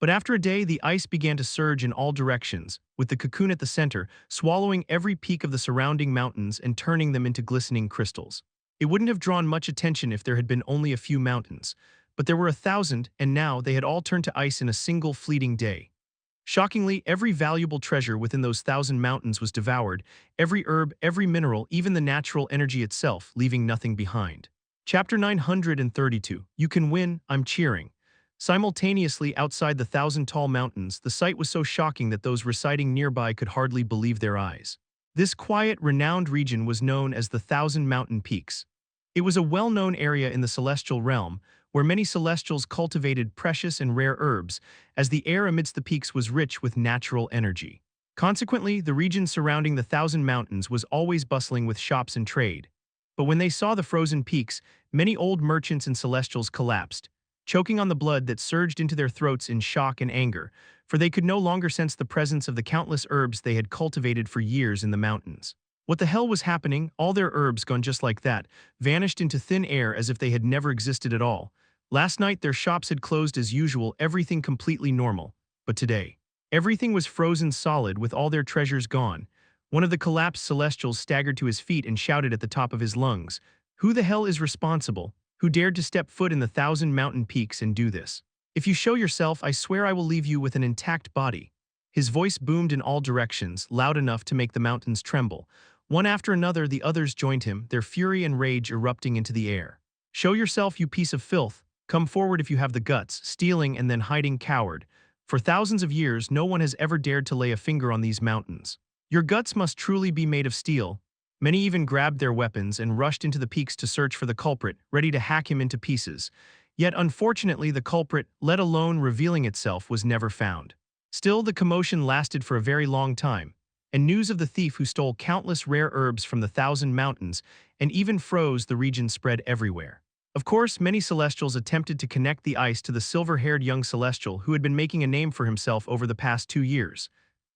But after a day, the ice began to surge in all directions, with the cocoon at the center, swallowing every peak of the surrounding mountains and turning them into glistening crystals. It wouldn't have drawn much attention if there had been only a few mountains, but there were 1,000, and now they had all turned to ice in a single fleeting day. Shockingly, every valuable treasure within those 1,000 mountains was devoured, every herb, every mineral, even the natural energy itself, leaving nothing behind. Chapter 932. You can win, I'm cheering. Simultaneously, outside the 1,000-tall mountains, the sight was so shocking that those residing nearby could hardly believe their eyes. This quiet, renowned region was known as the 1,000 Mountain Peaks. It was a well-known area in the celestial realm, where many celestials cultivated precious and rare herbs, as the air amidst the peaks was rich with natural energy. Consequently, the region surrounding the 1,000 mountains was always bustling with shops and trade. But when they saw the frozen peaks, many old merchants and celestials collapsed, choking on the blood that surged into their throats in shock and anger, for they could no longer sense the presence of the countless herbs they had cultivated for years in the mountains. What the hell was happening? All their herbs, gone just like that, vanished into thin air as if they had never existed at all. Last night their shops had closed as usual, everything completely normal. But today, everything was frozen solid with all their treasures gone. One of the collapsed celestials staggered to his feet and shouted at the top of his lungs, "Who the hell is responsible? Who dared to step foot in the 1,000 mountain peaks and do this? If you show yourself, I swear I will leave you with an intact body." His voice boomed in all directions, loud enough to make the mountains tremble. One after another, the others joined him, their fury and rage erupting into the air. "Show yourself, you piece of filth. Come forward if you have the guts, stealing and then hiding coward. For thousands of years, no one has ever dared to lay a finger on these mountains. Your guts must truly be made of steel." Many even grabbed their weapons and rushed into the peaks to search for the culprit, ready to hack him into pieces. Yet unfortunately, the culprit, let alone revealing itself, was never found. Still, the commotion lasted for a very long time, and news of the thief who stole countless rare herbs from the 1,000 mountains and even froze the region spread everywhere. Of course, many celestials attempted to connect the ice to the silver-haired young celestial who had been making a name for himself over the past 2 years.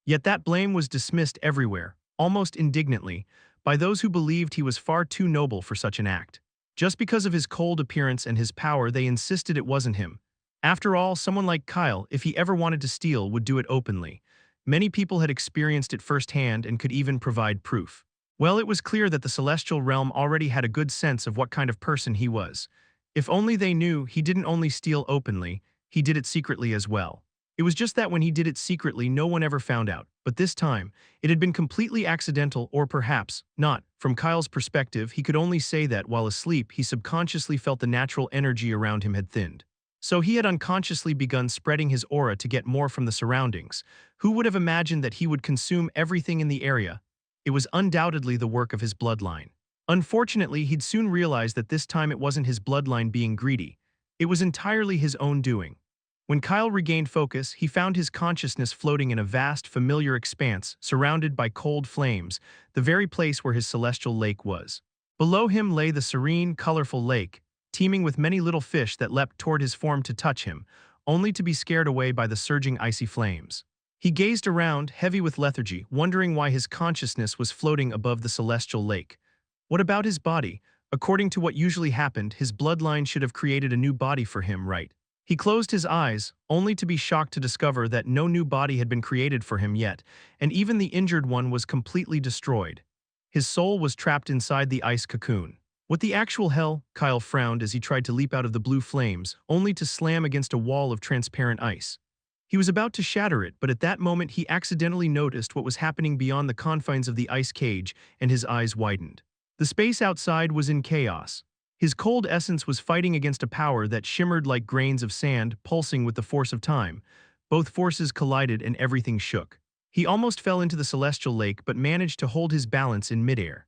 Yet that blame was dismissed everywhere, almost indignantly, by those who believed he was far too noble for such an act. Just because of his cold appearance and his power, they insisted it wasn't him. After all, someone like Kyle, if he ever wanted to steal, would do it openly. Many people had experienced it firsthand and could even provide proof. Well, it was clear that the celestial realm already had a good sense of what kind of person he was. If only they knew he didn't only steal openly, he did it secretly as well. It was just that when he did it secretly, no one ever found out. But this time, it had been completely accidental, or perhaps not. From Kyle's perspective, he could only say that while asleep, he subconsciously felt the natural energy around him had thinned. So he had unconsciously begun spreading his aura to get more from the surroundings. Who would have imagined that he would consume everything in the area? It was undoubtedly the work of his bloodline. Unfortunately, he'd soon realize that this time it wasn't his bloodline being greedy. It was entirely his own doing. When Kyle regained focus, he found his consciousness floating in a vast, familiar expanse, surrounded by cold flames, the very place where his celestial lake was. Below him lay the serene, colorful lake, teeming with many little fish that leapt toward his form to touch him, only to be scared away by the surging icy flames. He gazed around, heavy with lethargy, wondering why his consciousness was floating above the celestial lake. What about his body? According to what usually happened, his bloodline should have created a new body for him, right? He closed his eyes, only to be shocked to discover that no new body had been created for him yet, and even the injured one was completely destroyed. His soul was trapped inside the ice cocoon. What the actual hell? Kyle frowned as he tried to leap out of the blue flames, only to slam against a wall of transparent ice. He was about to shatter it, but at that moment he accidentally noticed what was happening beyond the confines of the ice cage, and his eyes widened. The The space outside was in chaos. His cold essence was fighting against a power that shimmered like grains of sand pulsing with the force of time. Both forces collided and everything shook. He almost fell into the celestial lake but managed to hold his balance in midair.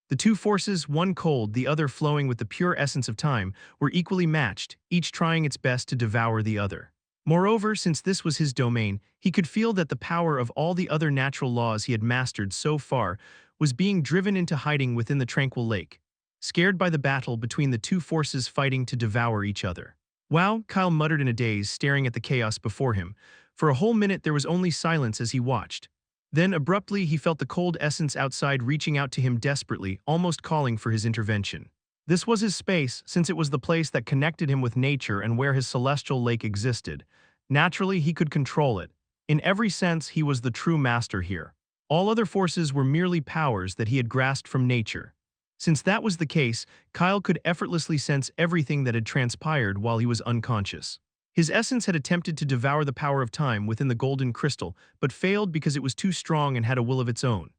The two forces, one cold, the other flowing with the pure essence of time, were equally matched, each trying its best to devour the other. Moreover, since this was his domain, he could feel that the power of all the other natural laws he had mastered so far was being driven into hiding within the tranquil lake, scared by the battle between the two forces fighting to devour each other. Wow, Kyle muttered in a daze, staring at the chaos before him. For a whole minute there was only silence as he watched. Then abruptly he felt the cold essence outside reaching out to him desperately, almost calling for his intervention. This was his space, since it was the place that connected him with nature and where his celestial lake existed. Naturally, he could control it. In every sense, he was the true master here. All other forces were merely powers that he had grasped from nature. Since that was the case, Kyle could effortlessly sense everything that had transpired while he was unconscious. His essence had attempted to devour the power of time within the golden crystal, but failed because it was too strong and had a will of its own.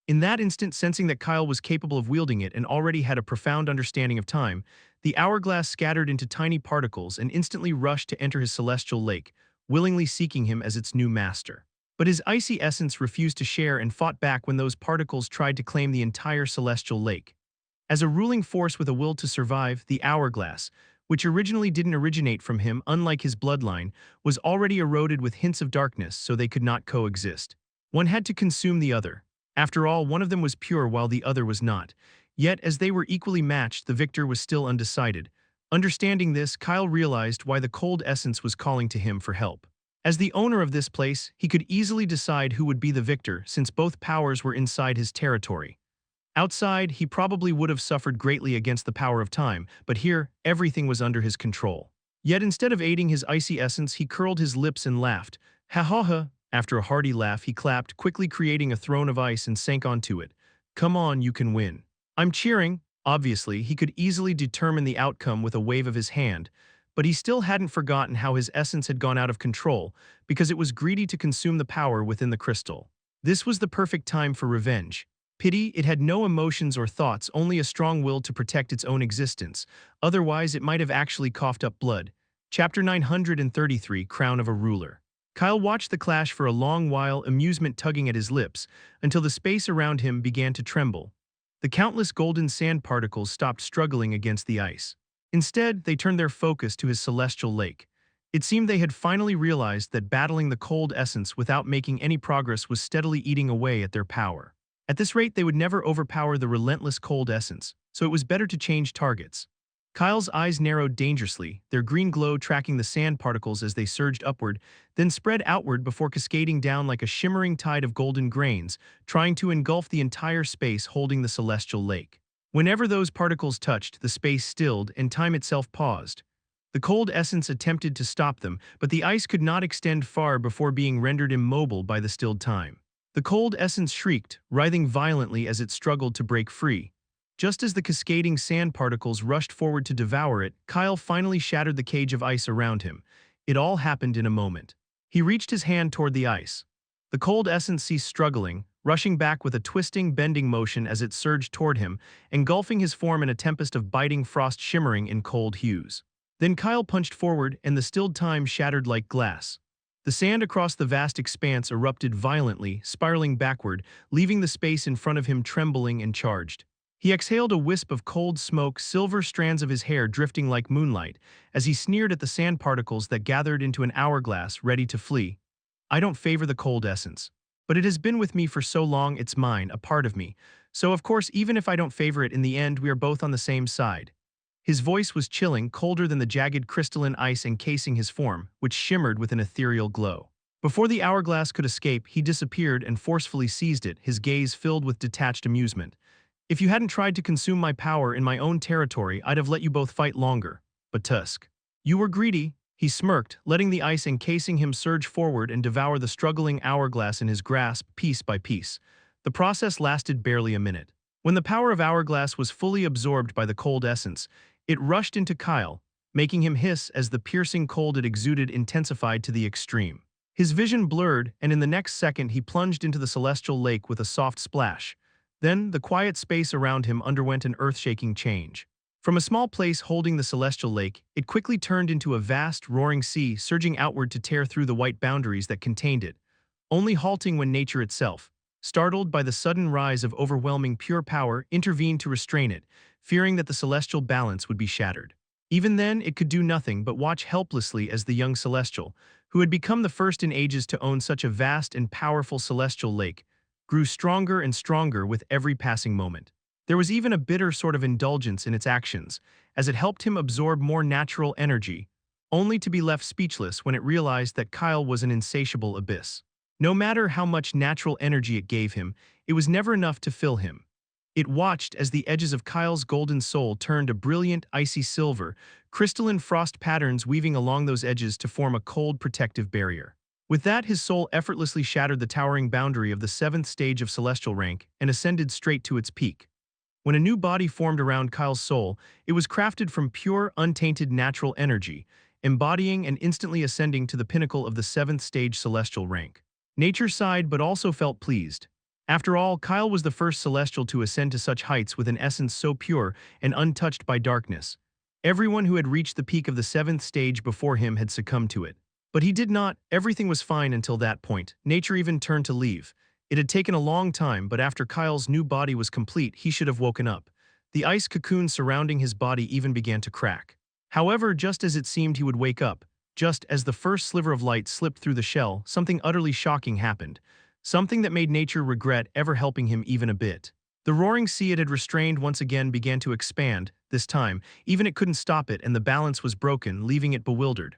In that instant, sensing that Kyle was capable of wielding it and already had a profound understanding of time, the hourglass scattered into tiny particles and instantly rushed to enter his celestial lake, willingly seeking him as its new master. But his icy essence refused to share and fought back when those particles tried to claim the entire celestial lake. As a ruling force with a will to survive, the hourglass, which originally didn't originate from him unlike his bloodline, was already eroded with hints of darkness so they could not coexist. One had to consume the other. After all, one of them was pure while the other was not. Yet, as they were equally matched, the victor was still undecided. Understanding this, Kyle realized why the cold essence was calling to him for help. As the owner of this place, he could easily decide who would be the victor since both powers were inside his territory. Outside, he probably would have suffered greatly against the power of time, but here, everything was under his control. Yet instead of aiding his icy essence, he curled his lips and laughed. Ha ha ha! After a hearty laugh, he clapped, quickly creating a throne of ice and sank onto it. Come on, you can win. I'm cheering. Obviously, he could easily determine the outcome with a wave of his hand, but he still hadn't forgotten how his essence had gone out of control because it was greedy to consume the power within the crystal. This was the perfect time for revenge. Pity, it had no emotions or thoughts, only a strong will to protect its own existence. Otherwise, it might have actually coughed up blood. Chapter 933, Crown of a Ruler. Kyle watched the clash for a long while, amusement tugging at his lips, until the space around him began to tremble. The countless golden sand particles stopped struggling against the ice. Instead, they turned their focus to his celestial lake. It seemed they had finally realized that battling the cold essence without making any progress was steadily eating away at their power. At this rate, they would never overpower the relentless cold essence, so it was better to change targets. Kyle's eyes narrowed dangerously, their green glow tracking the sand particles as they surged upward, then spread outward before cascading down like a shimmering tide of golden grains, trying to engulf the entire space holding the celestial lake. Whenever those particles touched, the space stilled and time itself paused. The cold essence attempted to stop them, but the ice could not extend far before being rendered immobile by the stilled time. The cold essence shrieked, writhing violently as it struggled to break free. Just as the cascading sand particles rushed forward to devour it, Kyle finally shattered the cage of ice around him. It all happened in a moment. He reached his hand toward the ice. The cold essence ceased struggling, rushing back with a twisting, bending motion as it surged toward him, engulfing his form in a tempest of biting frost shimmering in cold hues. Then Kyle punched forward, and the stilled time shattered like glass. The sand across the vast expanse erupted violently, spiraling backward, leaving the space in front of him trembling and charged. He exhaled a wisp of cold smoke, silver strands of his hair drifting like moonlight, as he sneered at the sand particles that gathered into an hourglass, ready to flee. I don't favor the cold essence. But it has been with me for so long, it's mine, a part of me. So of course, even if I don't favor it, in the end we are both on the same side. His voice was chilling, colder than the jagged crystalline ice encasing his form, which shimmered with an ethereal glow. Before the hourglass could escape, he disappeared and forcefully seized it, his gaze filled with detached amusement. If you hadn't tried to consume my power in my own territory, I'd have let you both fight longer. But Tusk. You were greedy, he smirked, letting the ice encasing him surge forward and devour the struggling hourglass in his grasp, piece by piece. The process lasted barely a minute. When the power of hourglass was fully absorbed by the cold essence, it rushed into Kyle, making him hiss as the piercing cold it exuded intensified to the extreme. His vision blurred, and in the next second he plunged into the celestial lake with a soft splash. Then, the quiet space around him underwent an earth-shaking change. From a small place holding the celestial lake, it quickly turned into a vast, roaring sea surging outward to tear through the white boundaries that contained it, only halting when nature itself, startled by the sudden rise of overwhelming pure power, intervened to restrain it, fearing that the celestial balance would be shattered. Even then, it could do nothing but watch helplessly as the young celestial, who had become the first in ages to own such a vast and powerful celestial lake, grew stronger and stronger with every passing moment. There was even a bitter sort of indulgence in its actions, as it helped him absorb more natural energy, only to be left speechless when it realized that Kyle was an insatiable abyss. No matter how much natural energy it gave him, it was never enough to fill him. It watched as the edges of Kyle's golden soul turned a brilliant, icy silver, crystalline frost patterns weaving along those edges to form a cold, protective barrier. With that, his soul effortlessly shattered the towering boundary of the seventh stage of celestial rank and ascended straight to its peak. When a new body formed around Kyle's soul, it was crafted from pure, untainted natural energy, embodying and instantly ascending to the pinnacle of the seventh stage celestial rank. Nature sighed but also felt pleased. After all, Kyle was the first celestial to ascend to such heights with an essence so pure and untouched by darkness. Everyone who had reached the peak of the seventh stage before him had succumbed to it. But he did not. Everything was fine until that point. Nature even turned to leave. It had taken a long time, but after Kyle's new body was complete, he should have woken up. The ice cocoon surrounding his body even began to crack. However, just as it seemed he would wake up, just as the first sliver of light slipped through the shell, something utterly shocking happened. Something that made nature regret ever helping him even a bit. The roaring sea it had restrained once again began to expand. This time, even it couldn't stop it, and the balance was broken, leaving it bewildered.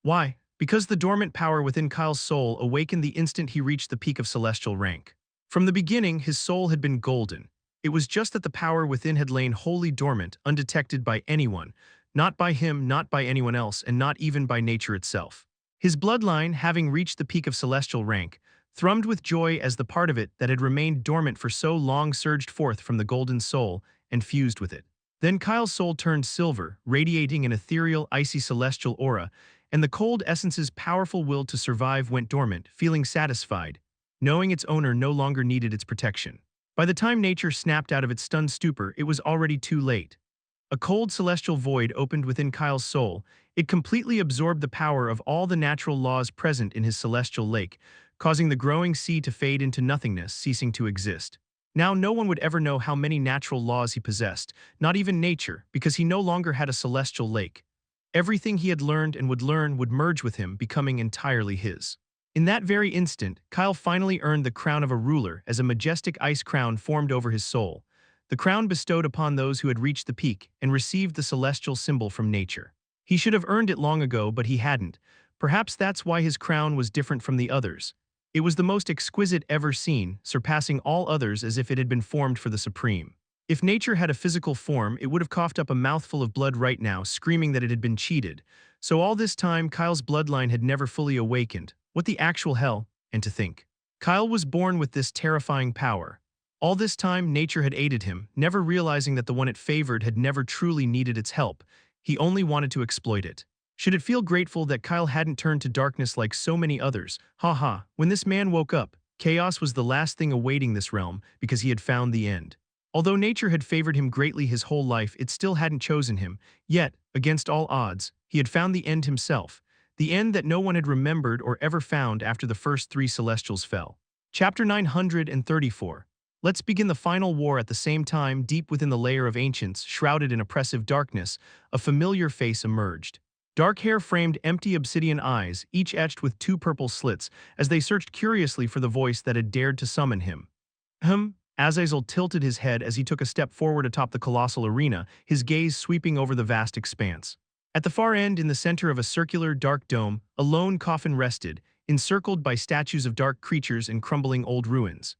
Why? Because the dormant power within Kyle's soul awakened the instant he reached the peak of celestial rank. From the beginning, his soul had been golden. It was just that the power within had lain wholly dormant, undetected by anyone, not by him, not by anyone else, and not even by nature itself. His bloodline, having reached the peak of celestial rank, thrummed with joy as the part of it that had remained dormant for so long surged forth from the golden soul and fused with it. Then Kyle's soul turned silver, radiating an ethereal, icy celestial aura, and the cold essence's powerful will to survive went dormant, feeling satisfied, knowing its owner no longer needed its protection. By the time nature snapped out of its stunned stupor, it was already too late. A cold celestial void opened within Kyle's soul. It completely absorbed the power of all the natural laws present in his celestial lake, causing the growing sea to fade into nothingness, ceasing to exist. Now no one would ever know how many natural laws he possessed, not even nature, because he no longer had a celestial lake. Everything he had learned and would learn would merge with him, becoming entirely his. In that very instant, Kyle finally earned the crown of a ruler as a majestic ice crown formed over his soul, the crown bestowed upon those who had reached the peak and received the celestial symbol from nature. He should have earned it long ago, but he hadn't. Perhaps that's why his crown was different from the others. It was the most exquisite ever seen, surpassing all others as if it had been formed for the supreme. If nature had a physical form, it would have coughed up a mouthful of blood right now, screaming that it had been cheated. So all this time, Kyle's bloodline had never fully awakened. What the actual hell? And to think, Kyle was born with this terrifying power. All this time, nature had aided him, never realizing that the one it favored had never truly needed its help. He only wanted to exploit it. Should it feel grateful that Kyle hadn't turned to darkness like so many others? Ha ha. When this man woke up, chaos was the last thing awaiting this realm because he had found the end. Although nature had favored him greatly his whole life, it still hadn't chosen him. Yet, against all odds, he had found the end himself. The end that no one had remembered or ever found after the first three celestials fell. Chapter 934. Let's begin the final war. At the same time, deep within the layer of ancients, shrouded in oppressive darkness, a familiar face emerged. Dark hair framed empty obsidian eyes, each etched with two purple slits, as they searched curiously for the voice that had dared to summon him. Azazel tilted his head as he took a step forward atop the colossal arena, his gaze sweeping over the vast expanse. At the far end, in the center of a circular, dark dome, a lone coffin rested, encircled by statues of dark creatures and crumbling old ruins.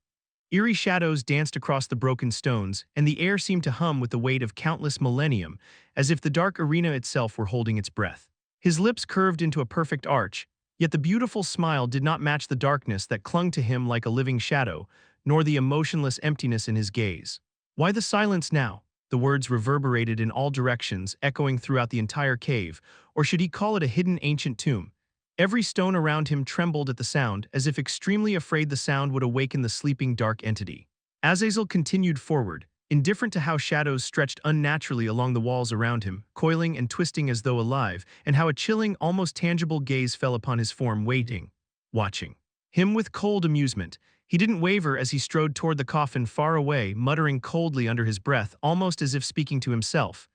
Eerie shadows danced across the broken stones, and the air seemed to hum with the weight of countless millennium, as if the dark arena itself were holding its breath. His lips curved into a perfect arch, yet the beautiful smile did not match the darkness that clung to him like a living shadow, nor the emotionless emptiness in his gaze. Why the silence now? The words reverberated in all directions, echoing throughout the entire cave, or should he call it a hidden ancient tomb? Every stone around him trembled at the sound, as if extremely afraid the sound would awaken the sleeping dark entity. Azazel continued forward, indifferent to how shadows stretched unnaturally along the walls around him, coiling and twisting as though alive, and how a chilling, almost tangible gaze fell upon his form, waiting, watching him with cold amusement. He didn't waver as he strode toward the coffin far away, muttering coldly under his breath, almost as if speaking to himself.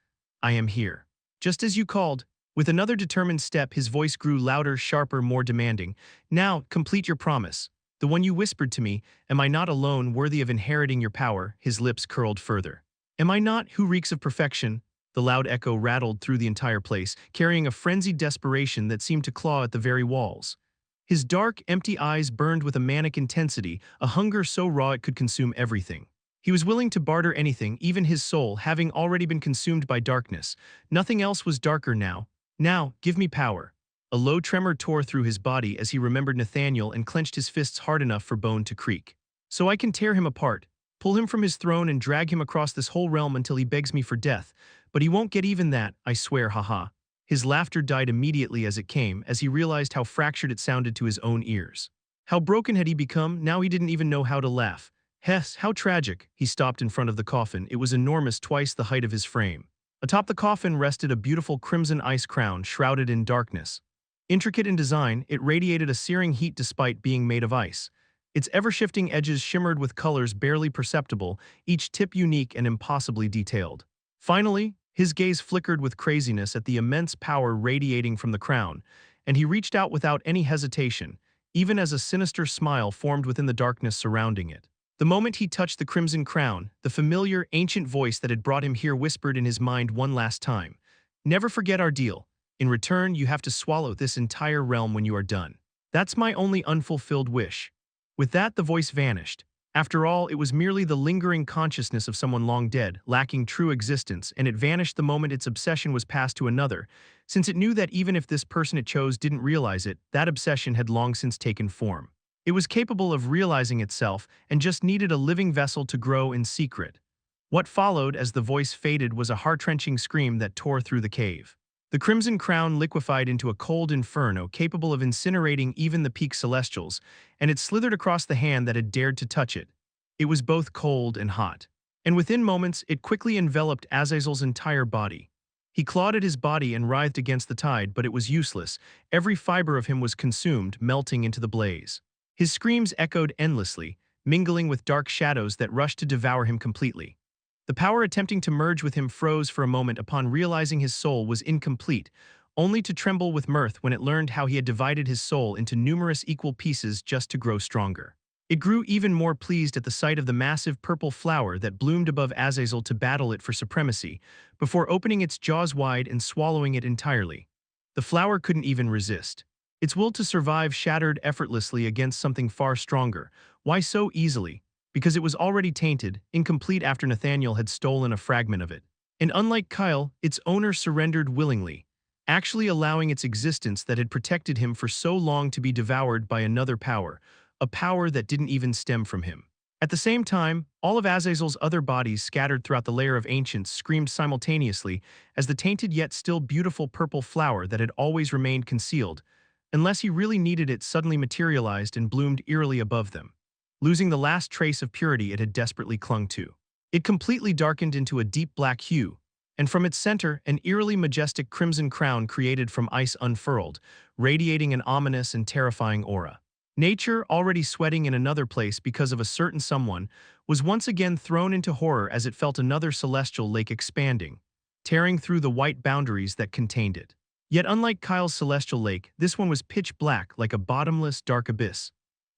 I am here. Just as you called. With another determined step, his voice grew louder, sharper, more demanding. Now, complete your promise. The one you whispered to me, am I not alone worthy of inheriting your power? His lips curled further. Am I not, who reeks of perfection? The loud echo rattled through the entire place, carrying a frenzied desperation that seemed to claw at the very walls. His dark, empty eyes burned with a manic intensity, a hunger so raw it could consume everything. He was willing to barter anything, even his soul, having already been consumed by darkness. Nothing else was darker now. Now, give me power. A low tremor tore through his body as he remembered Nathaniel and clenched his fists hard enough for bone to creak. So I can tear him apart, pull him from his throne and drag him across this whole realm until he begs me for death. But he won't get even that, I swear, haha. His laughter died immediately as it came, as he realized how fractured it sounded to his own ears. How broken had he become? Now he didn't even know how to laugh. Hess, how tragic. He stopped in front of the coffin. It was enormous, twice the height of his frame. Atop the coffin rested a beautiful crimson ice crown shrouded in darkness. Intricate in design, it radiated a searing heat despite being made of ice. Its ever-shifting edges shimmered with colors barely perceptible, each tip unique and impossibly detailed. Finally, his gaze flickered with craziness at the immense power radiating from the crown, and he reached out without any hesitation, even as a sinister smile formed within the darkness surrounding it. The moment he touched the crimson crown, the familiar, ancient voice that had brought him here whispered in his mind one last time. Never forget our deal. In return, you have to swallow this entire realm when you are done. That's my only unfulfilled wish. With that, the voice vanished. After all, it was merely the lingering consciousness of someone long dead, lacking true existence, and it vanished the moment its obsession was passed to another, since it knew that even if this person it chose didn't realize it, that obsession had long since taken form. It was capable of realizing itself and just needed a living vessel to grow in secret. What followed as the voice faded was a heart-wrenching scream that tore through the cave. The crimson crown liquefied into a cold inferno capable of incinerating even the peak celestials, and it slithered across the hand that had dared to touch it. It was both cold and hot. And within moments, it quickly enveloped Azazel's entire body. He clawed at his body and writhed against the tide, but it was useless. Every fiber of him was consumed, melting into the blaze. His screams echoed endlessly, mingling with dark shadows that rushed to devour him completely. The power attempting to merge with him froze for a moment upon realizing his soul was incomplete, only to tremble with mirth when it learned how he had divided his soul into numerous equal pieces just to grow stronger. It grew even more pleased at the sight of the massive purple flower that bloomed above Azazel to battle it for supremacy, before opening its jaws wide and swallowing it entirely. The flower couldn't even resist. Its will to survive shattered effortlessly against something far stronger. Why so easily? Because it was already tainted, incomplete after Nathaniel had stolen a fragment of it. And unlike Kyle, its owner surrendered willingly, actually allowing its existence that had protected him for so long to be devoured by another power, a power that didn't even stem from him. At the same time, all of Azazel's other bodies scattered throughout the layer of ancients screamed simultaneously as the tainted yet still beautiful purple flower that had always remained concealed, unless he really needed it, suddenly materialized and bloomed eerily above them, losing the last trace of purity it had desperately clung to. It completely darkened into a deep black hue, and from its center, an eerily majestic crimson crown created from ice unfurled, radiating an ominous and terrifying aura. Nature, already sweating in another place because of a certain someone, was once again thrown into horror as it felt another celestial lake expanding, tearing through the white boundaries that contained it. Yet unlike Kyle's celestial lake, this one was pitch black like a bottomless, dark abyss.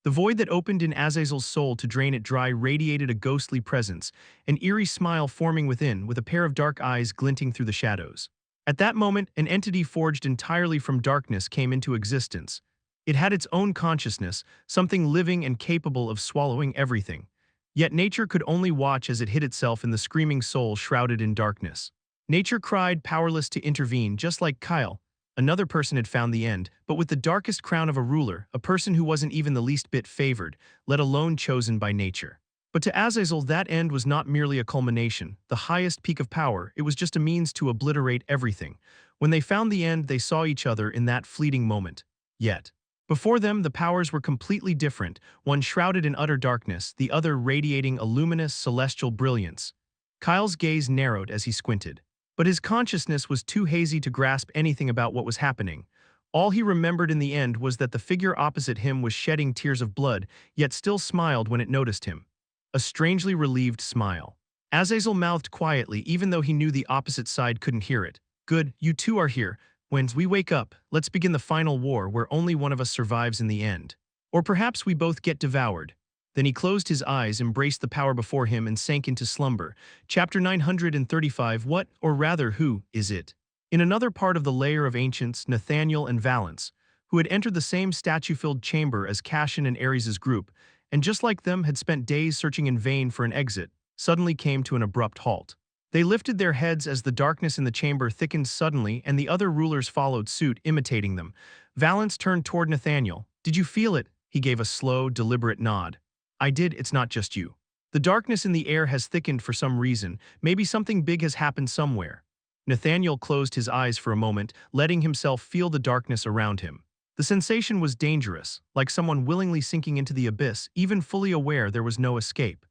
The void that opened in Azazel's soul to drain it dry radiated a ghostly presence, an eerie smile forming within, with a pair of dark eyes glinting through the shadows. At that moment, an entity forged entirely from darkness came into existence. It had its own consciousness, something living and capable of swallowing everything. Yet nature could only watch as it hid itself in the screaming soul shrouded in darkness. Nature cried, powerless to intervene, just like Kyle. Another person had found the end, but with the darkest crown of a ruler, a person who wasn't even the least bit favored, let alone chosen by nature. But to Azazel, that end was not merely a culmination, the highest peak of power, it was just a means to obliterate everything. When they found the end, they saw each other in that fleeting moment. Yet, Before them, the powers were completely different, one shrouded in utter darkness, the other radiating a luminous, celestial brilliance. Kyle's gaze narrowed as he squinted. But his consciousness was too hazy to grasp anything about what was happening. All he remembered in the end was that the figure opposite him was shedding tears of blood, yet still smiled when it noticed him. A strangely relieved smile. Azazel mouthed quietly, even though he knew the opposite side couldn't hear it. "Good, you two are here. When we wake up, let's begin the final war where only one of us survives in the end. Or perhaps we both get devoured." Then he closed his eyes, embraced the power before him, and sank into slumber. Chapter 935. What, or rather who, is it? In another part of the layer of ancients, Nathaniel and Valence, who had entered the same statue-filled chamber as Cassian and Ares's group, and just like them had spent days searching in vain for an exit, suddenly came to an abrupt halt. They lifted their heads as the darkness in the chamber thickened suddenly, and the other rulers followed suit, imitating them. Valence turned toward Nathaniel. "Did you feel it?" He gave a slow, deliberate nod. "I did, it's not just you. The darkness in the air has thickened for some reason, maybe something big has happened somewhere." Nathaniel closed his eyes for a moment, letting himself feel the darkness around him. The sensation was dangerous, like someone willingly sinking into the abyss, even fully aware there was no escape.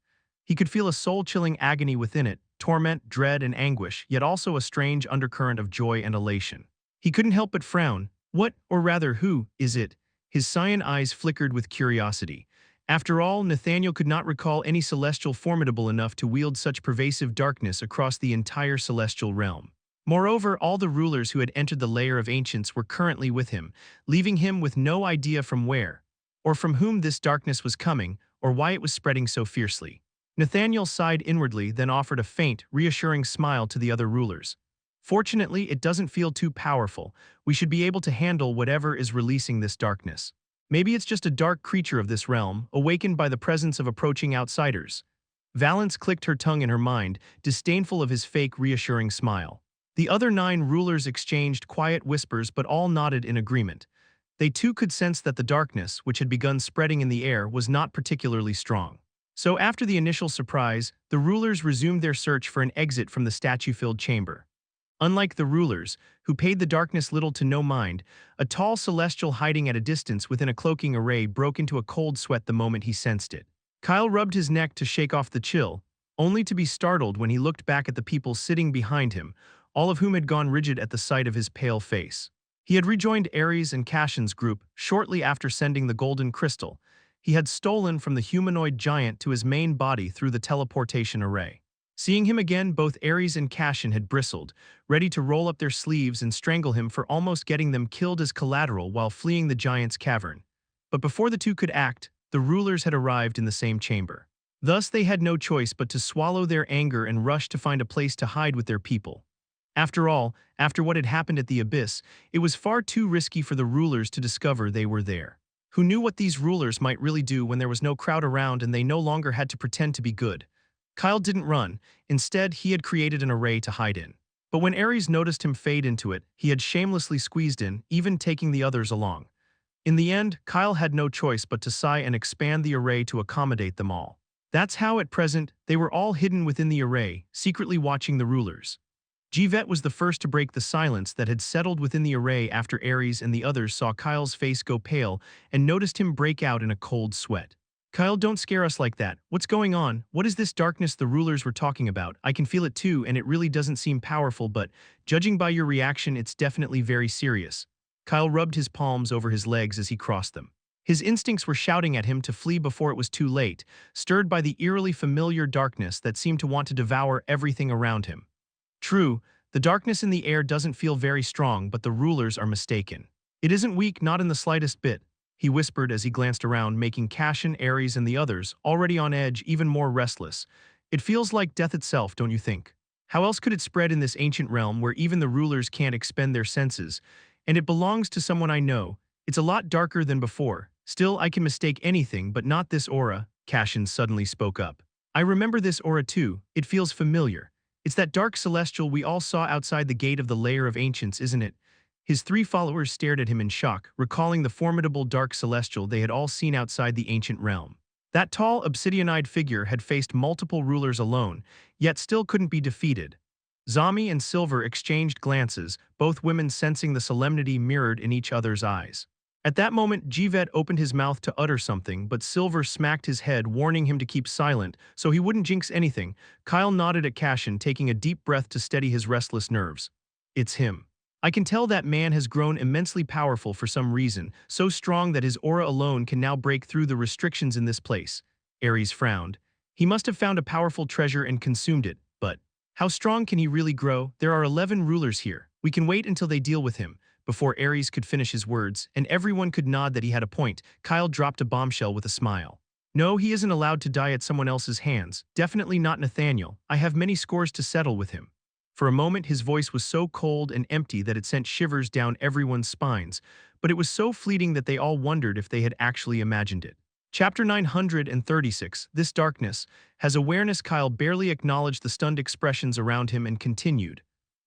He could feel a soul-chilling agony within it, torment, dread, and anguish, yet also a strange undercurrent of joy and elation. He couldn't help but frown. What, or rather who, is it? His cyan eyes flickered with curiosity. After all, Nathaniel could not recall any celestial formidable enough to wield such pervasive darkness across the entire celestial realm. Moreover, all the rulers who had entered the layer of ancients were currently with him, leaving him with no idea from where, or from whom this darkness was coming, or why it was spreading so fiercely. Nathaniel sighed inwardly, then offered a faint, reassuring smile to the other rulers. "Fortunately, it doesn't feel too powerful. We should be able to handle whatever is releasing this darkness. Maybe it's just a dark creature of this realm, awakened by the presence of approaching outsiders." Valence clicked her tongue in her mind, disdainful of his fake, reassuring smile. The other 9 rulers exchanged quiet whispers, but all nodded in agreement. They too could sense that the darkness, which had begun spreading in the air, was not particularly strong. So after the initial surprise, the rulers resumed their search for an exit from the statue-filled chamber. Unlike the rulers, who paid the darkness little to no mind, a tall celestial hiding at a distance within a cloaking array broke into a cold sweat the moment he sensed it. Kyle rubbed his neck to shake off the chill, only to be startled when he looked back at the people sitting behind him, all of whom had gone rigid at the sight of his pale face. He had rejoined Ares and Cassian's group shortly after sending the golden crystal he had stolen from the humanoid giant to his main body through the teleportation array. Seeing him again, both Ares and Cassian had bristled, ready to roll up their sleeves and strangle him for almost getting them killed as collateral while fleeing the giant's cavern. But before the two could act, the rulers had arrived in the same chamber. Thus they had no choice but to swallow their anger and rush to find a place to hide with their people. After all, after what had happened at the abyss, it was far too risky for the rulers to discover they were there. Who knew what these rulers might really do when there was no crowd around and they no longer had to pretend to be good? Kyle didn't run. Instead, he had created an array to hide in. But when Ares noticed him fade into it, he had shamelessly squeezed in, even taking the others along. In the end, Kyle had no choice but to sigh and expand the array to accommodate them all. That's how, at present, they were all hidden within the array, secretly watching the rulers. Jivet was the first to break the silence that had settled within the array after Ares and the others saw Kyle's face go pale and noticed him break out in a cold sweat. "Kyle, don't scare us like that. What's going on? What is this darkness the rulers were talking about? I can feel it too, and it really doesn't seem powerful, but judging by your reaction, it's definitely very serious." Kyle rubbed his palms over his legs as he crossed them. His instincts were shouting at him to flee before it was too late, stirred by the eerily familiar darkness that seemed to want to devour everything around him. True, the darkness in the air doesn't feel very strong, but the rulers are mistaken. "It isn't weak, not in the slightest bit," he whispered as he glanced around, making Cassian, Ares, and the others, already on edge, even more restless. "It feels like death itself, don't you think? How else could it spread in this ancient realm where even the rulers can't expend their senses? And it belongs to someone I know. It's a lot darker than before. Still, I can mistake anything, but not this aura," Cassian suddenly spoke up. "I remember this aura too. It feels familiar. It's that dark celestial we all saw outside the gate of the lair of ancients, isn't it?" His 3 followers stared at him in shock, recalling the formidable dark celestial they had all seen outside the ancient realm. That tall, obsidian-eyed figure had faced multiple rulers alone, yet still couldn't be defeated. Zami and Silver exchanged glances, both women sensing the solemnity mirrored in each other's eyes. At that moment, Jivet opened his mouth to utter something, but Silver smacked his head, warning him to keep silent so he wouldn't jinx anything. Kyle nodded at Cashin, taking a deep breath to steady his restless nerves. It's him. I can tell that man has grown immensely powerful for some reason, so strong that his aura alone can now break through the restrictions in this place. Ares frowned. He must have found a powerful treasure and consumed it, but how strong can he really grow? There are 11 rulers here. We can wait until they deal with him. Before Ares could finish his words, and everyone could nod that he had a point, Kyle dropped a bombshell with a smile. No, he isn't allowed to die at someone else's hands. Definitely not Nathaniel. I have many scores to settle with him. For a moment, his voice was so cold and empty that it sent shivers down everyone's spines, but it was so fleeting that they all wondered if they had actually imagined it. Chapter 936, This Darkness, has awareness. Kyle barely acknowledged the stunned expressions around him and continued.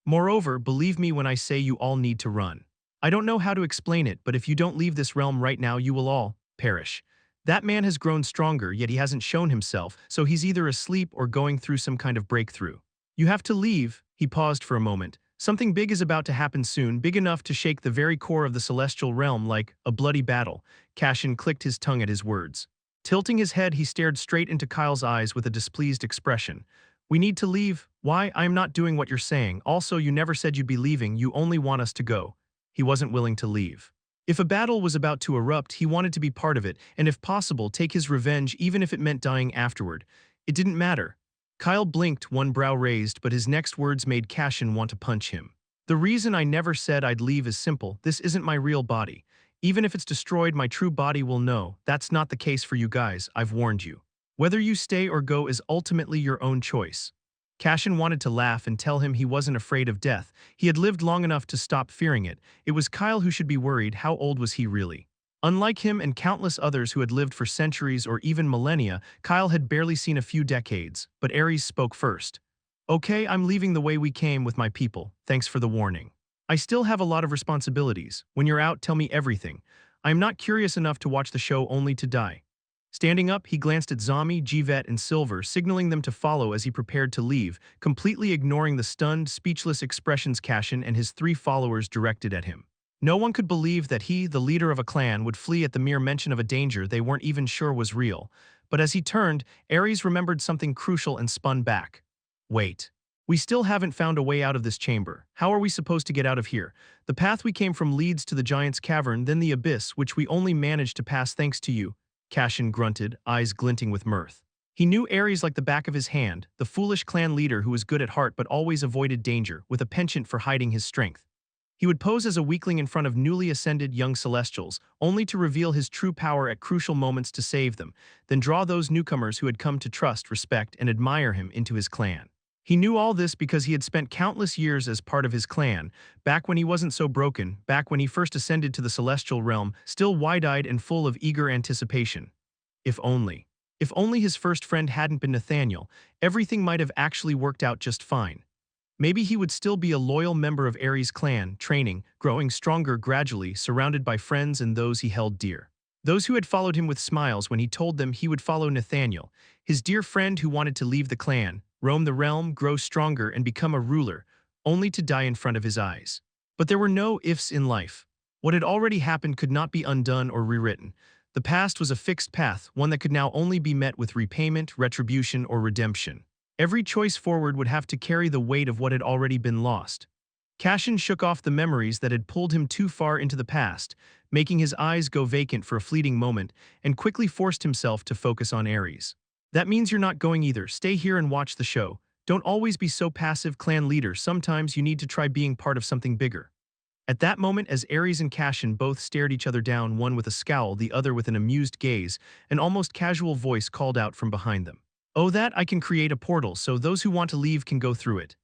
Moreover, believe me when I say you all need to run. I don't know how to explain it, but if you don't leave this realm right now, you will all perish. That man has grown stronger, yet he hasn't shown himself, so he's either asleep or going through some kind of breakthrough. You have to leave. He paused for a moment. Something big is about to happen soon, big enough to shake the very core of the celestial realm like a bloody battle. Cashin clicked his tongue at his words. Tilting his head, he stared straight into Kyle's eyes with a displeased expression. We need to leave. Why? I'm not doing what you're saying. Also, you never said you'd be leaving, you only want us to go. He wasn't willing to leave. If a battle was about to erupt, he wanted to be part of it, and if possible, take his revenge even if it meant dying afterward. It didn't matter. Kyle blinked, one brow raised, but his next words made Cashin want to punch him. The reason I never said I'd leave is simple. This isn't my real body. Even if it's destroyed, my true body will know. That's not the case for you guys, I've warned you. Whether you stay or go is ultimately your own choice. Cashin wanted to laugh and tell him he wasn't afraid of death. He had lived long enough to stop fearing it. It was Kyle who should be worried. How old was he really? Unlike him and countless others who had lived for centuries or even millennia, Kyle had barely seen a few decades, but Ares spoke first. Okay, I'm leaving the way we came with my people. Thanks for the warning. I still have a lot of responsibilities. When you're out, tell me everything. I am not curious enough to watch the show only to die. Standing up, he glanced at Zami, Jivet, and Silver, signaling them to follow as he prepared to leave, completely ignoring the stunned, speechless expressions Cashin and his 3 followers directed at him. No one could believe that he, the leader of a clan, would flee at the mere mention of a danger they weren't even sure was real. But as he turned, Ares remembered something crucial and spun back. Wait. We still haven't found a way out of this chamber. How are we supposed to get out of here? The path we came from leads to the giant's cavern, then the abyss, which we only managed to pass thanks to you. Cashin grunted, eyes glinting with mirth. He knew Ares like the back of his hand, the foolish clan leader who was good at heart but always avoided danger, with a penchant for hiding his strength. He would pose as a weakling in front of newly ascended young Celestials, only to reveal his true power at crucial moments to save them, then draw those newcomers who had come to trust, respect, and admire him into his clan. He knew all this because he had spent countless years as part of his clan, back when he wasn't so broken, back when he first ascended to the celestial realm, still wide-eyed and full of eager anticipation. If only. If only his first friend hadn't been Nathaniel, everything might have actually worked out just fine. Maybe he would still be a loyal member of Ares' clan, training, growing stronger gradually, surrounded by friends and those he held dear. Those who had followed him with smiles when he told them he would follow Nathaniel, his dear friend who wanted to leave the clan, roam the realm, grow stronger, and become a ruler, only to die in front of his eyes. But there were no ifs in life. What had already happened could not be undone or rewritten. The past was a fixed path, one that could now only be met with repayment, retribution, or redemption. Every choice forward would have to carry the weight of what had already been lost. Cashin shook off the memories that had pulled him too far into the past, making his eyes go vacant for a fleeting moment, and quickly forced himself to focus on Ares. That means you're not going either. Stay here and watch the show. Don't always be so passive, clan leader. Sometimes you need to try being part of something bigger. At that moment, as Ares and Cashin both stared each other down, one with a scowl, the other with an amused gaze, an almost casual voice called out from behind them. Oh, that I can create a portal so those who want to leave can go through it.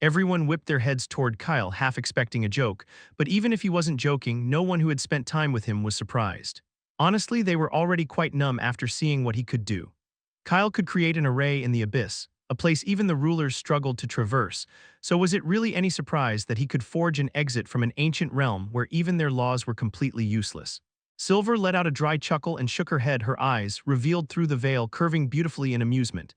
Everyone whipped their heads toward Kyle, half expecting a joke, but even if he wasn't joking, no one who had spent time with him was surprised. Honestly, they were already quite numb after seeing what he could do. Kyle could create an array in the abyss, a place even the rulers struggled to traverse, so was it really any surprise that he could forge an exit from an ancient realm where even their laws were completely useless? Silver let out a dry chuckle and shook her head, her eyes, revealed through the veil, curving beautifully in amusement.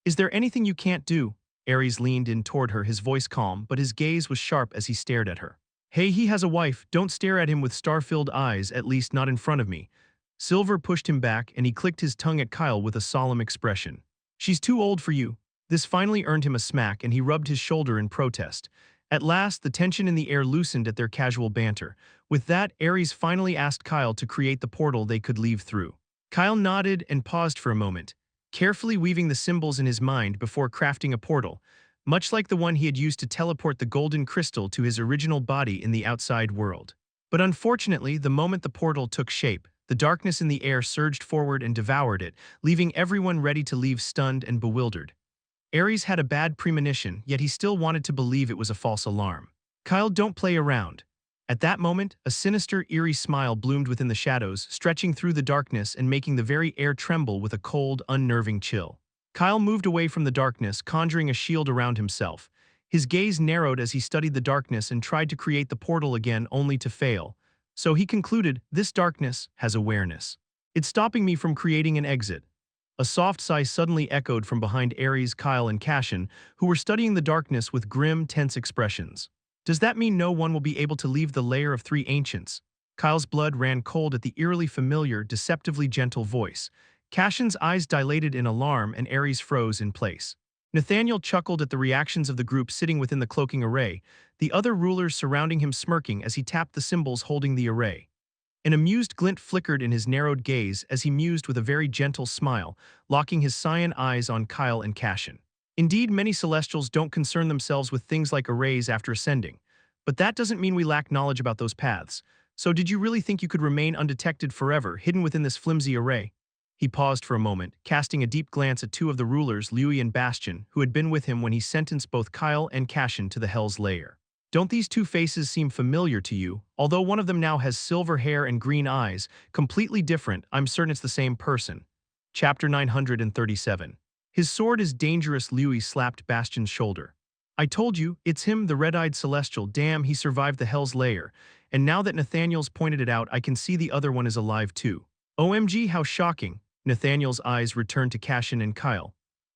Is there anything you can't do? Ares leaned in toward her, his voice calm, but his gaze was sharp as he stared at her. Hey, he has a wife, don't stare at him with star-filled eyes, at least not in front of me. Silver pushed him back and he clicked his tongue at Kyle with a solemn expression. She's too old for you. This finally earned him a smack and he rubbed his shoulder in protest. At last, the tension in the air loosened at their casual banter. With that, Ares finally asked Kyle to create the portal they could leave through. Kyle nodded and paused for a moment, carefully weaving the symbols in his mind before crafting a portal, much like the one he had used to teleport the golden crystal to his original body in the outside world. But unfortunately, the moment the portal took shape, the darkness in the air surged forward and devoured it, leaving everyone ready to leave stunned and bewildered. Ares had a bad premonition, yet he still wanted to believe it was a false alarm. Kyle, don't play around. At that moment, a sinister, eerie smile bloomed within the shadows, stretching through the darkness and making the very air tremble with a cold, unnerving chill. Kyle moved away from the darkness, conjuring a shield around himself. His gaze narrowed as he studied the darkness and tried to create the portal again, only to fail. So he concluded, this darkness has awareness. It's stopping me from creating an exit. A soft sigh suddenly echoed from behind Ares, Kyle, and Cashin, who were studying the darkness with grim, tense expressions. Does that mean no one will be able to leave the lair of three ancients? Kyle's blood ran cold at the eerily familiar, deceptively gentle voice. Cashin's eyes dilated in alarm and Ares froze in place. Nathaniel chuckled at the reactions of the group sitting within the cloaking array, the other rulers surrounding him smirking as he tapped the symbols holding the array. An amused glint flickered in his narrowed gaze as he mused with a very gentle smile, locking his cyan eyes on Kyle and Cashin. Indeed, many Celestials don't concern themselves with things like arrays after ascending, but that doesn't mean we lack knowledge about those paths. So did you really think you could remain undetected forever, hidden within this flimsy array? He paused for a moment, casting a deep glance at two of the rulers, Louis and Bastion, who had been with him when he sentenced both Kyle and Cashin to the Hell's Lair. Don't these two faces seem familiar to you? Although one of them now has silver hair and green eyes, completely different, I'm certain it's the same person. Chapter 937. His sword is dangerous, Louis slapped Bastion's shoulder. I told you, it's him, the red-eyed Celestial, damn, he survived the Hell's Lair. And now that Nathaniel's pointed it out, I can see the other one is alive too. OMG, how shocking. Nathaniel's eyes returned to Cashin and Kyle.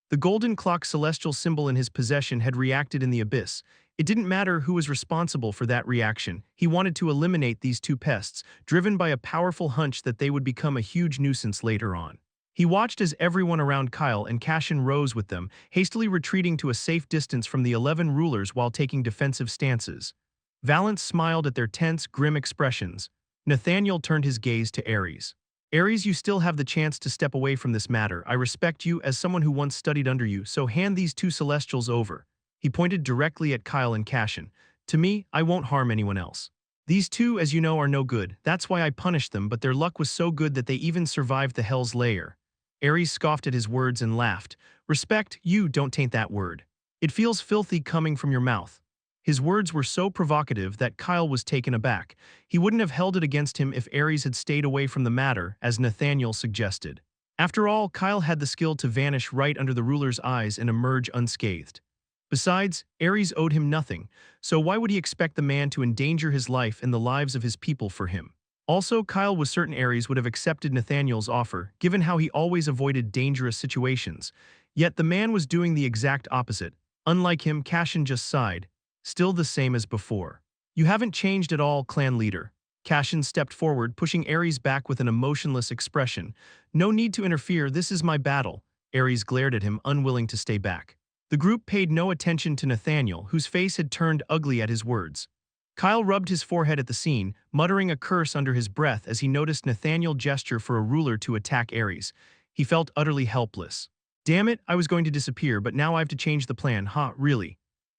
The golden clock celestial symbol in his possession had reacted in the abyss. It didn't matter who was responsible for that reaction. He wanted to eliminate these two pests, driven by a powerful hunch that they would become a huge nuisance later on. He watched as everyone around Kyle and Cashin rose with them, hastily retreating to a safe distance from the 11 rulers while taking defensive stances. Valance smiled at their tense, grim expressions. Nathaniel turned his gaze to Ares. Ares, you still have the chance to step away from this matter. I respect you as someone who once studied under you, so hand these two Celestials over. He pointed directly at Kyle and Cashin. To me, I won't harm anyone else. These two, as you know, are no good. That's why I punished them, but their luck was so good that they even survived the Hell's Lair. Ares scoffed at his words and laughed. Respect, you don't taint that word. It feels filthy coming from your mouth. His words were so provocative that Kyle was taken aback. He wouldn't have held it against him if Ares had stayed away from the matter, as Nathaniel suggested. After all, Kyle had the skill to vanish right under the ruler's eyes and emerge unscathed. Besides, Ares owed him nothing, so why would he expect the man to endanger his life and the lives of his people for him? Also, Kyle was certain Ares would have accepted Nathaniel's offer, given how he always avoided dangerous situations. Yet the man was doing the exact opposite. Unlike him, Cashin just sighed. Still the same as before. You haven't changed at all, clan leader. Cashin stepped forward, pushing Ares back with an emotionless expression. No need to interfere, this is my battle. Ares glared at him, unwilling to stay back. The group paid no attention to Nathaniel, whose face had turned ugly at his words. Kyle rubbed his forehead at the scene, muttering a curse under his breath as he noticed Nathaniel gesture for a ruler to attack Ares. He felt utterly helpless. Damn it, I was going to disappear, but now I have to change the plan, huh, really?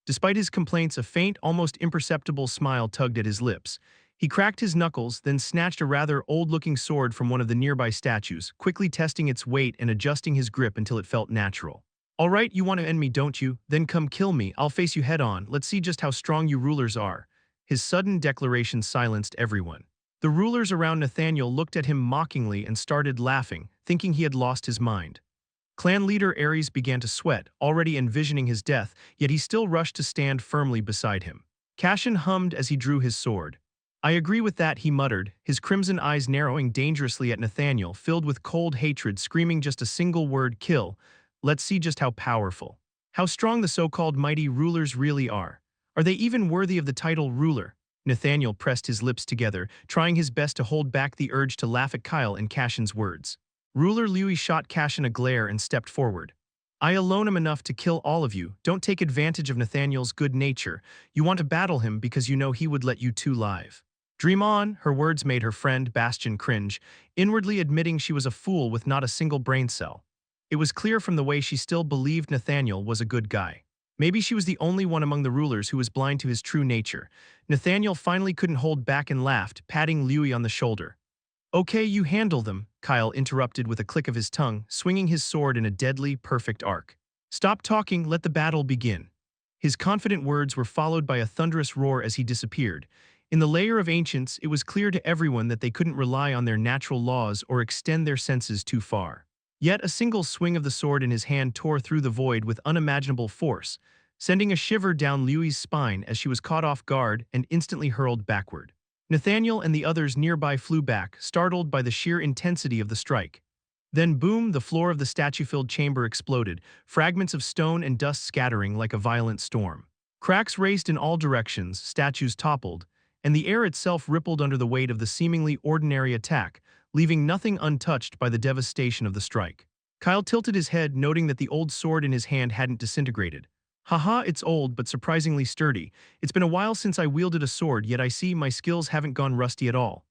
Despite his complaints, a faint, almost imperceptible smile tugged at his lips. He cracked his knuckles, then snatched a rather old-looking sword from one of the nearby statues, quickly testing its weight and adjusting his grip until it felt natural. All right, you want to end me, don't you? Then come kill me, I'll face you head-on, let's see just how strong you rulers are. His sudden declaration silenced everyone. The rulers around Nathaniel looked at him mockingly and started laughing, thinking he had lost his mind. Clan leader Ares began to sweat, already envisioning his death, yet he still rushed to stand firmly beside him. Cashin hummed as he drew his sword. I agree with that, he muttered, his crimson eyes narrowing dangerously at Nathaniel, filled with cold hatred, screaming just a single word, kill. Let's see just how powerful, how strong the so-called mighty rulers really are. Are they even worthy of the title ruler? Nathaniel pressed his lips together, trying his best to hold back the urge to laugh at Kyle and Cashin's words. Ruler Louis shot Cashin a glare and stepped forward. I alone am enough to kill all of you. Don't take advantage of Nathaniel's good nature. You want to battle him because you know he would let you two live. Dream on, her words made her friend Bastion cringe, inwardly admitting she was a fool with not a single brain cell. It was clear from the way she still believed Nathaniel was a good guy. Maybe she was the only one among the rulers who was blind to his true nature. Nathaniel finally couldn't hold back and laughed, patting Louis on the shoulder. Okay, you handle them, Kyle interrupted with a click of his tongue, swinging his sword in a deadly, perfect arc. Stop talking, let the battle begin. His confident words were followed by a thunderous roar as he disappeared. In the layer of ancients, it was clear to everyone that they couldn't rely on their natural laws or extend their senses too far. Yet a single swing of the sword in his hand tore through the void with unimaginable force, sending a shiver down Louis's spine as she was caught off guard and instantly hurled backward. Nathaniel and the others nearby flew back, startled by the sheer intensity of the strike. Then boom, the floor of the statue-filled chamber exploded, fragments of stone and dust scattering like a violent storm. Cracks raced in all directions, statues toppled, and the air itself rippled under the weight of the seemingly ordinary attack, leaving nothing untouched by the devastation of the strike. Kyle tilted his head, noting that the old sword in his hand hadn't disintegrated. Haha, it's old but surprisingly sturdy. It's been a while since I wielded a sword, yet I see my skills haven't gone rusty at all.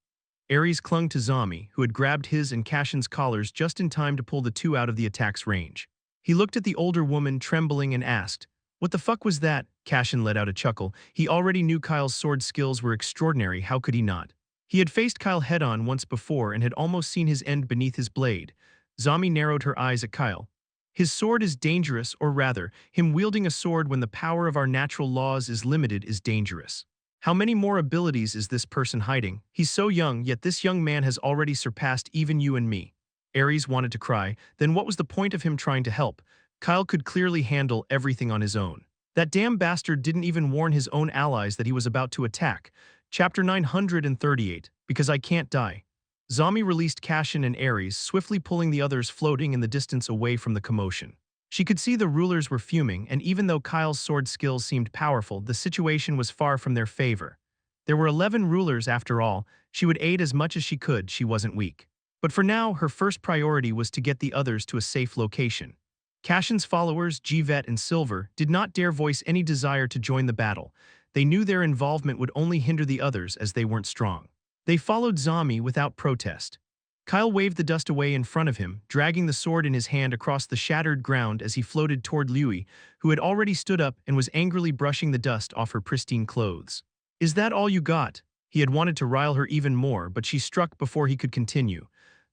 Ares clung to Zami, who had grabbed his and Cashin's collars just in time to pull the two out of the attack's range. He looked at the older woman, trembling, and asked, "What the fuck was that?" Cashin let out a chuckle. He already knew Kyle's sword skills were extraordinary, how could he not? He had faced Kyle head-on once before and had almost seen his end beneath his blade. Zami narrowed her eyes at Kyle. His sword is dangerous, or rather, him wielding a sword when the power of our natural laws is limited is dangerous. How many more abilities is this person hiding? He's so young, yet this young man has already surpassed even you and me. Ares wanted to cry. Then what was the point of him trying to help? Kyle could clearly handle everything on his own. That damn bastard didn't even warn his own allies that he was about to attack. Chapter 938, Because I Can't Die. Zami released Cashin and Ares, swiftly pulling the others floating in the distance away from the commotion. She could see the rulers were fuming, and even though Kyle's sword skills seemed powerful, the situation was far from their favor. There were 11 rulers after all. She would aid as much as she could, she wasn't weak. But for now, her first priority was to get the others to a safe location. Cashin's followers, Gvet and Silver, did not dare voice any desire to join the battle. They knew their involvement would only hinder the others as they weren't strong. They followed Zami without protest. Kyle waved the dust away in front of him, dragging the sword in his hand across the shattered ground as he floated toward Louis, who had already stood up and was angrily brushing the dust off her pristine clothes. Is that all you got? He had wanted to rile her even more, but she struck before he could continue.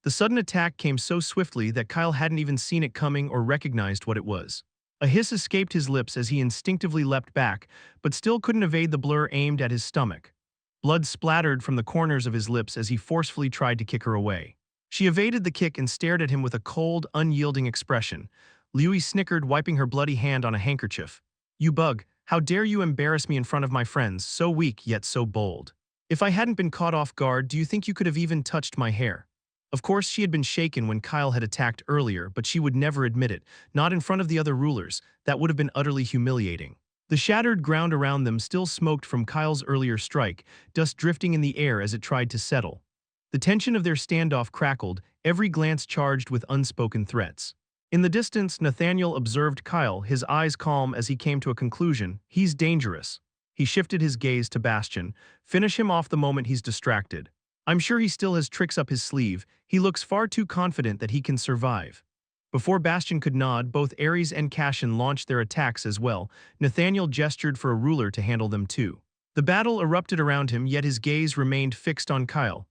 The sudden attack came so swiftly that Kyle hadn't even seen it coming or recognized what it was. A hiss escaped his lips as he instinctively leapt back, but still couldn't evade the blur aimed at his stomach. Blood splattered from the corners of his lips as he forcefully tried to kick her away. She evaded the kick and stared at him with a cold, unyielding expression. Louis snickered, wiping her bloody hand on a handkerchief. You bug, how dare you embarrass me in front of my friends, so weak yet so bold. If I hadn't been caught off guard, do you think you could have even touched my hair? Of course, she had been shaken when Kyle had attacked earlier, but she would never admit it, not in front of the other rulers. That would have been utterly humiliating. The shattered ground around them still smoked from Kyle's earlier strike, dust drifting in the air as it tried to settle. The tension of their standoff crackled, every glance charged with unspoken threats. In the distance, Nathaniel observed Kyle, his eyes calm as he came to a conclusion. He's dangerous. He shifted his gaze to Bastion. Finish him off the moment he's distracted. I'm sure he still has tricks up his sleeve. He looks far too confident that he can survive. Before Bastion could nod, both Ares and Cashin launched their attacks as well. Nathaniel gestured for a ruler to handle them too. The battle erupted around him, yet his gaze remained fixed on Kyle.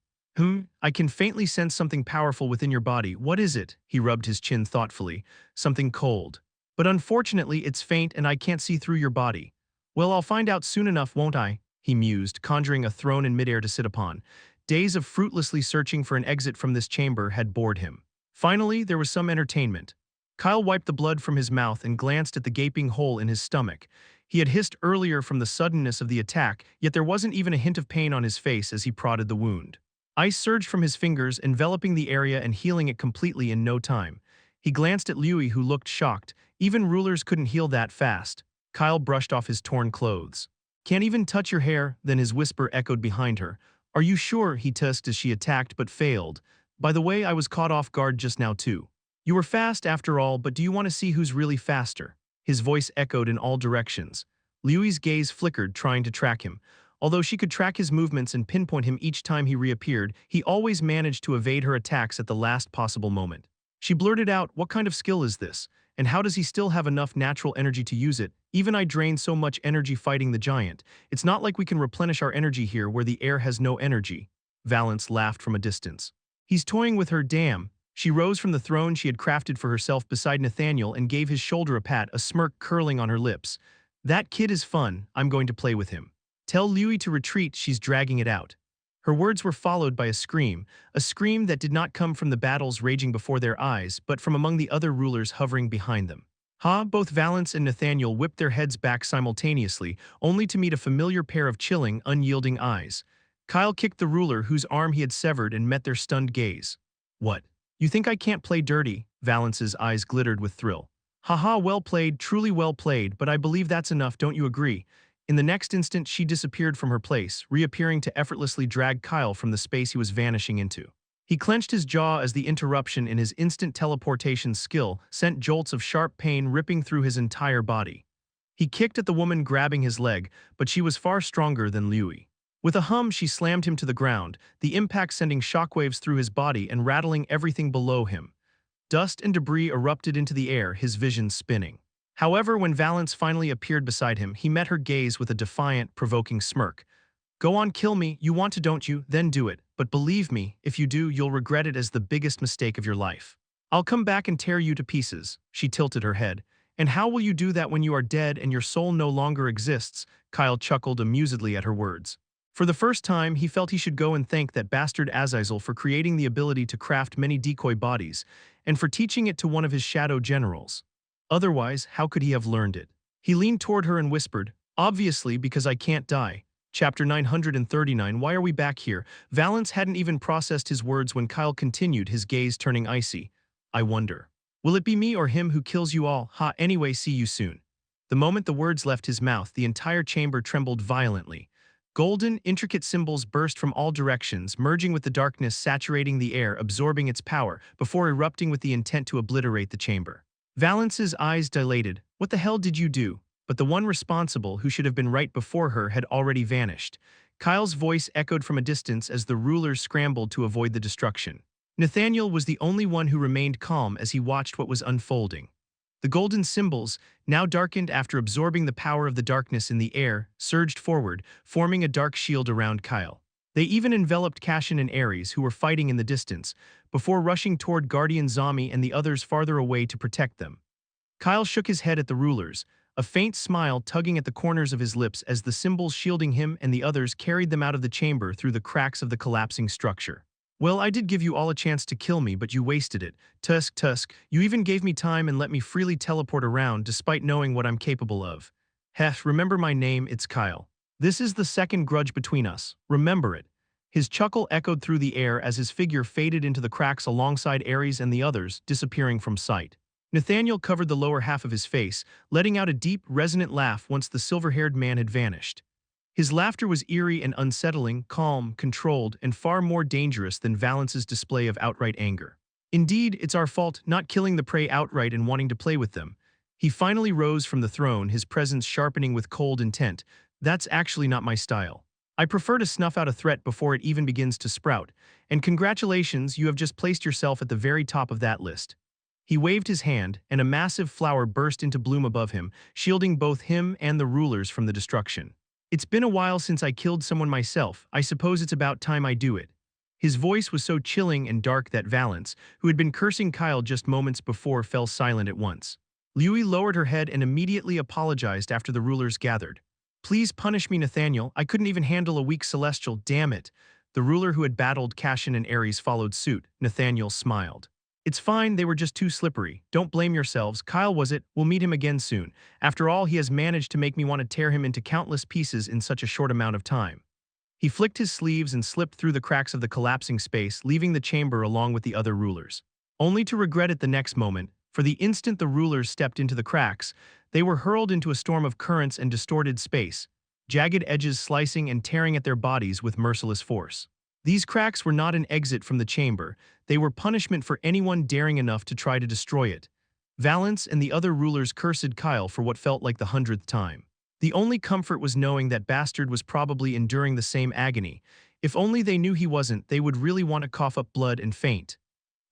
I can faintly sense something powerful within your body. What is it? He rubbed his chin thoughtfully. Something cold. But unfortunately, it's faint and I can't see through your body. Well, I'll find out soon enough, won't I? He mused, conjuring a throne in midair to sit upon. Days of fruitlessly searching for an exit from this chamber had bored him. Finally, there was some entertainment. Kyle wiped the blood from his mouth and glanced at the gaping hole in his stomach. He had hissed earlier from the suddenness of the attack, yet there wasn't even a hint of pain on his face as he prodded the wound. Ice surged from his fingers, enveloping the area and healing it completely in no time. He glanced at Louis, who looked shocked. Even rulers couldn't heal that fast. Kyle brushed off his torn clothes. Can't even touch your hair, then his whisper echoed behind her. Are you sure, he tusked as she attacked but failed. By the way, I was caught off guard just now too. You were fast after all, but do you want to see who's really faster? His voice echoed in all directions. Liu's gaze flickered, trying to track him. Although she could track his movements and pinpoint him each time he reappeared, he always managed to evade her attacks at the last possible moment. She blurted out, what kind of skill is this? And how does he still have enough natural energy to use it? Even I drained so much energy fighting the giant. It's not like we can replenish our energy here where the air has no energy. Valance laughed from a distance. He's toying with her, damn. She rose from the throne she had crafted for herself beside Nathaniel and gave his shoulder a pat, a smirk curling on her lips. That kid is fun, I'm going to play with him. Tell Liu to retreat, she's dragging it out. Her words were followed by a scream that did not come from the battles raging before their eyes, but from among the other rulers hovering behind them. Both Valance and Nathaniel whipped their heads back simultaneously, only to meet a familiar pair of chilling, unyielding eyes. Kyle kicked the ruler whose arm he had severed and met their stunned gaze. What? You think I can't play dirty? Valance's eyes glittered with thrill. Haha, well played, truly well played, but I believe that's enough, don't you agree? In the next instant, she disappeared from her place, reappearing to effortlessly drag Kyle from the space he was vanishing into. He clenched his jaw as the interruption in his instant teleportation skill sent jolts of sharp pain ripping through his entire body. He kicked at the woman grabbing his leg, but she was far stronger than Liu. With a hum, she slammed him to the ground, the impact sending shockwaves through his body and rattling everything below him. Dust and debris erupted into the air, his vision spinning. However, when Valance finally appeared beside him, he met her gaze with a defiant, provoking smirk. Go on, kill me, you want to, don't you? Then do it. But believe me, if you do, you'll regret it as the biggest mistake of your life. I'll come back and tear you to pieces. She tilted her head. And how will you do that when you are dead and your soul no longer exists? Kyle chuckled amusedly at her words. For the first time, he felt he should go and thank that bastard Azazel for creating the ability to craft many decoy bodies, and for teaching it to one of his shadow generals. Otherwise, how could he have learned it? He leaned toward her and whispered, obviously because I can't die. Chapter 939, why are we back here? Valance hadn't even processed his words when Kyle continued, his gaze turning icy. I wonder. Will it be me or him who kills you all? Anyway, see you soon. The moment the words left his mouth, the entire chamber trembled violently. Golden, intricate symbols burst from all directions, merging with the darkness, saturating the air, absorbing its power, before erupting with the intent to obliterate the chamber. Valance's eyes dilated. What the hell did you do? But the one responsible, who should have been right before her, had already vanished. Kyle's voice echoed from a distance as the rulers scrambled to avoid the destruction. Nathaniel was the only one who remained calm as he watched what was unfolding. The golden symbols, now darkened after absorbing the power of the darkness in the air, surged forward, forming a dark shield around Kyle. They even enveloped Cassian and Ares, who were fighting in the distance, before rushing toward Guardian Zami and the others farther away to protect them. Kyle shook his head at the rulers, a faint smile tugging at the corners of his lips as the symbols shielding him and the others carried them out of the chamber through the cracks of the collapsing structure. Well, I did give you all a chance to kill me, but you wasted it. Tusk, you even gave me time and let me freely teleport around despite knowing what I'm capable of. Remember my name, it's Kyle. This is the second grudge between us. Remember it. His chuckle echoed through the air as his figure faded into the cracks alongside Ares and the others, disappearing from sight. Nathaniel covered the lower half of his face, letting out a deep, resonant laugh once the silver-haired man had vanished. His laughter was eerie and unsettling, calm, controlled, and far more dangerous than Valance's display of outright anger. Indeed, it's our fault not killing the prey outright and wanting to play with them. He finally rose from the throne, his presence sharpening with cold intent. That's actually not my style. I prefer to snuff out a threat before it even begins to sprout, and congratulations, you have just placed yourself at the very top of that list. He waved his hand, and a massive flower burst into bloom above him, shielding both him and the rulers from the destruction. It's been a while since I killed someone myself. I suppose it's about time I do it. His voice was so chilling and dark that Valance, who had been cursing Kyle just moments before, fell silent at once. Liu lowered her head and immediately apologized after the rulers gathered. Please punish me, Nathaniel. I couldn't even handle a weak celestial, damn it. The ruler who had battled Cassian and Ares followed suit. Nathaniel smiled. It's fine, they were just too slippery. Don't blame yourselves. Kyle was it. We'll meet him again soon. After all, he has managed to make me want to tear him into countless pieces in such a short amount of time. He flicked his sleeves and slipped through the cracks of the collapsing space, leaving the chamber along with the other rulers. Only to regret it the next moment, for the instant the rulers stepped into the cracks, they were hurled into a storm of currents and distorted space. jagged edges slicing and tearing at their bodies with merciless force. These cracks were not an exit from the chamber, they were punishment for anyone daring enough to try to destroy it. Valance and the other rulers cursed Kyle for what felt like the 100th time. The only comfort was knowing that bastard was probably enduring the same agony. If only they knew he wasn't, they would really want to cough up blood and faint.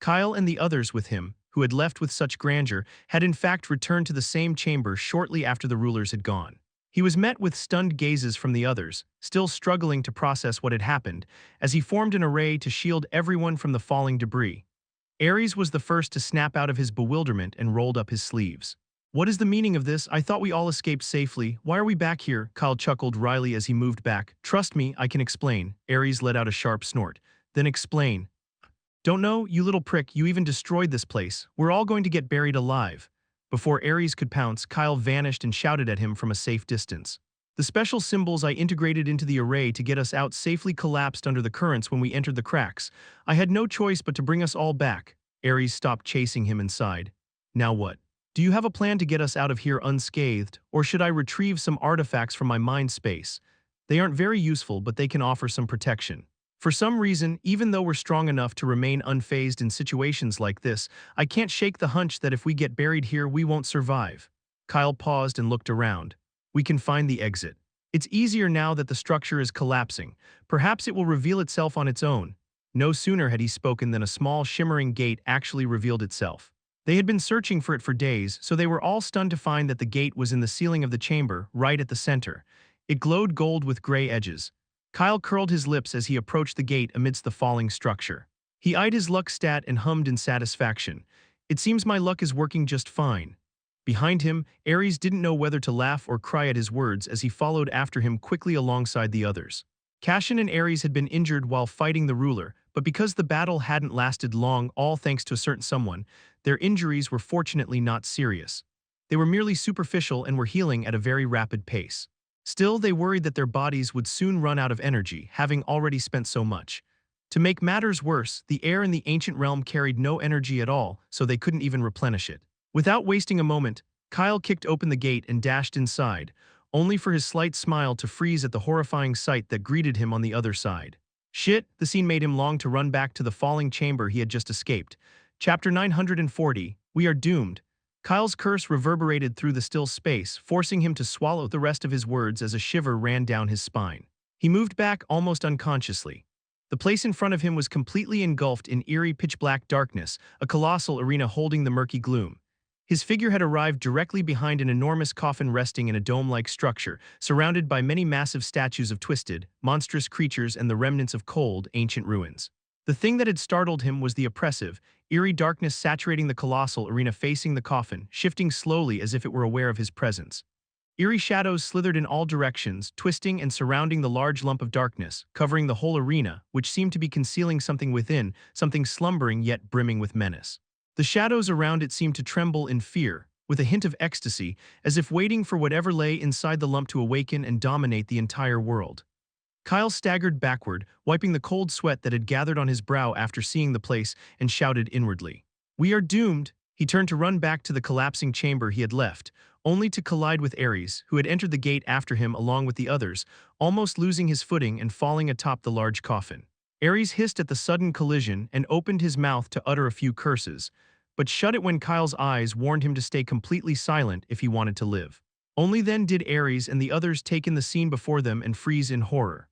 Kyle and the others with him, who had left with such grandeur, had in fact returned to the same chamber shortly after the rulers had gone. He was met with stunned gazes from the others, still struggling to process what had happened, as he formed an array to shield everyone from the falling debris. Ares was the first to snap out of his bewilderment and rolled up his sleeves. "What is the meaning of this? I thought we all escaped safely. Why are we back here?" Kyle chuckled wryly as he moved back. "Trust me, I can explain." Ares let out a sharp snort. "Then explain." "Don't know, you little prick, you even destroyed this place. We're all going to get buried alive." Before Ares could pounce, Kyle vanished and shouted at him from a safe distance. "The special symbols I integrated into the array to get us out safely collapsed under the currents when we entered the cracks. I had no choice but to bring us all back." Ares stopped chasing him and sighed. "Now what? Do you have a plan to get us out of here unscathed, or should I retrieve some artifacts from my mind space? They aren't very useful, but they can offer some protection. For some reason, even though we're strong enough to remain unfazed in situations like this, I can't shake the hunch that if we get buried here, we won't survive." Kyle paused and looked around. "We can find the exit. It's easier now that the structure is collapsing. Perhaps it will reveal itself on its own." No sooner had he spoken than a small, shimmering gate actually revealed itself. They had been searching for it for days, so they were all stunned to find that the gate was in the ceiling of the chamber, right at the center. It glowed gold with gray edges. Kyle curled his lips as he approached the gate amidst the falling structure. He eyed his luck stat and hummed in satisfaction. "It seems my luck is working just fine." Behind him, Ares didn't know whether to laugh or cry at his words as he followed after him quickly alongside the others. Cassian and Ares had been injured while fighting the ruler, but because the battle hadn't lasted long, all thanks to a certain someone, their injuries were fortunately not serious. They were merely superficial and were healing at a very rapid pace. Still, they worried that their bodies would soon run out of energy, having already spent so much. To make matters worse, the air in the ancient realm carried no energy at all, so they couldn't even replenish it. Without wasting a moment, Kyle kicked open the gate and dashed inside, only for his slight smile to freeze at the horrifying sight that greeted him on the other side. Shit, the scene made him long to run back to the falling chamber he had just escaped. Chapter 940, We Are Doomed. Kyle's curse reverberated through the still space, forcing him to swallow the rest of his words as a shiver ran down his spine. He moved back almost unconsciously. The place in front of him was completely engulfed in eerie pitch-black darkness, a colossal arena holding the murky gloom. His figure had arrived directly behind an enormous coffin resting in a dome-like structure, surrounded by many massive statues of twisted, monstrous creatures and the remnants of cold, ancient ruins. The thing that had startled him was the oppressive, eerie darkness saturating the colossal arena facing the coffin, shifting slowly as if it were aware of his presence. Eerie shadows slithered in all directions, twisting and surrounding the large lump of darkness, covering the whole arena, which seemed to be concealing something within, something slumbering yet brimming with menace. The shadows around it seemed to tremble in fear, with a hint of ecstasy, as if waiting for whatever lay inside the lump to awaken and dominate the entire world. Kyle staggered backward, wiping the cold sweat that had gathered on his brow after seeing the place, and shouted inwardly, "We are doomed!" He turned to run back to the collapsing chamber he had left, only to collide with Ares, who had entered the gate after him along with the others, almost losing his footing and falling atop the large coffin. Ares hissed at the sudden collision and opened his mouth to utter a few curses, but shut it when Kyle's eyes warned him to stay completely silent if he wanted to live. Only then did Ares and the others take in the scene before them and freeze in horror.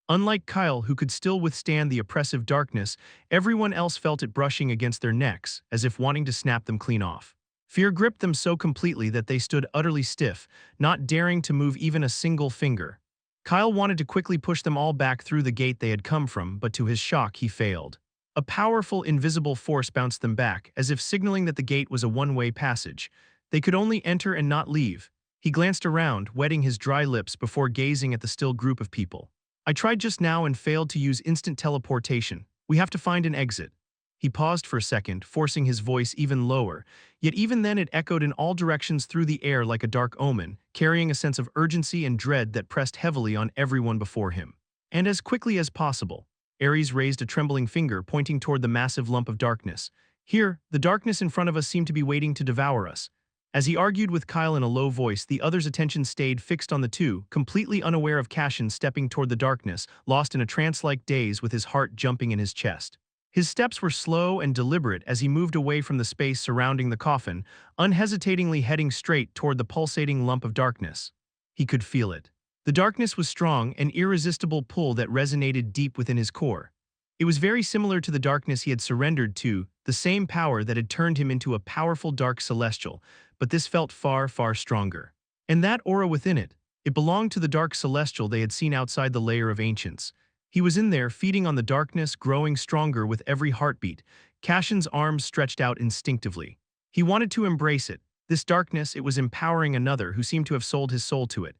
Unlike Kyle, who could still withstand the oppressive darkness, everyone else felt it brushing against their necks, as if wanting to snap them clean off. Fear gripped them so completely that they stood utterly stiff, not daring to move even a single finger. Kyle wanted to quickly push them all back through the gate they had come from, but to his shock he failed. A powerful, invisible force bounced them back, as if signaling that the gate was a one-way passage. They could only enter and not leave. He glanced around, wetting his dry lips before gazing at the still group of people. "I tried just now and failed to use instant teleportation. We have to find an exit." He paused for a second, forcing his voice even lower, yet even then it echoed in all directions through the air like a dark omen, carrying a sense of urgency and dread that pressed heavily on everyone before him. "And as quickly as possible." Ares raised a trembling finger, pointing toward the massive lump of darkness. "Here, the darkness in front of us seemed to be waiting to devour us." As he argued with Kyle in a low voice, the other's attention stayed fixed on the two, completely unaware of Cashin stepping toward the darkness, lost in a trance-like daze with his heart jumping in his chest. His steps were slow and deliberate as he moved away from the space surrounding the coffin, unhesitatingly heading straight toward the pulsating lump of darkness. He could feel it. The darkness was strong, an irresistible pull that resonated deep within his core. It was very similar to the darkness he had surrendered to, the same power that had turned him into a powerful dark celestial, but this felt far, far stronger. And that aura within it, it belonged to the dark celestial they had seen outside the layer of ancients. He was in there, feeding on the darkness, growing stronger with every heartbeat. Cashin's arms stretched out instinctively. He wanted to embrace it. This darkness, it was empowering another who seemed to have sold his soul to it.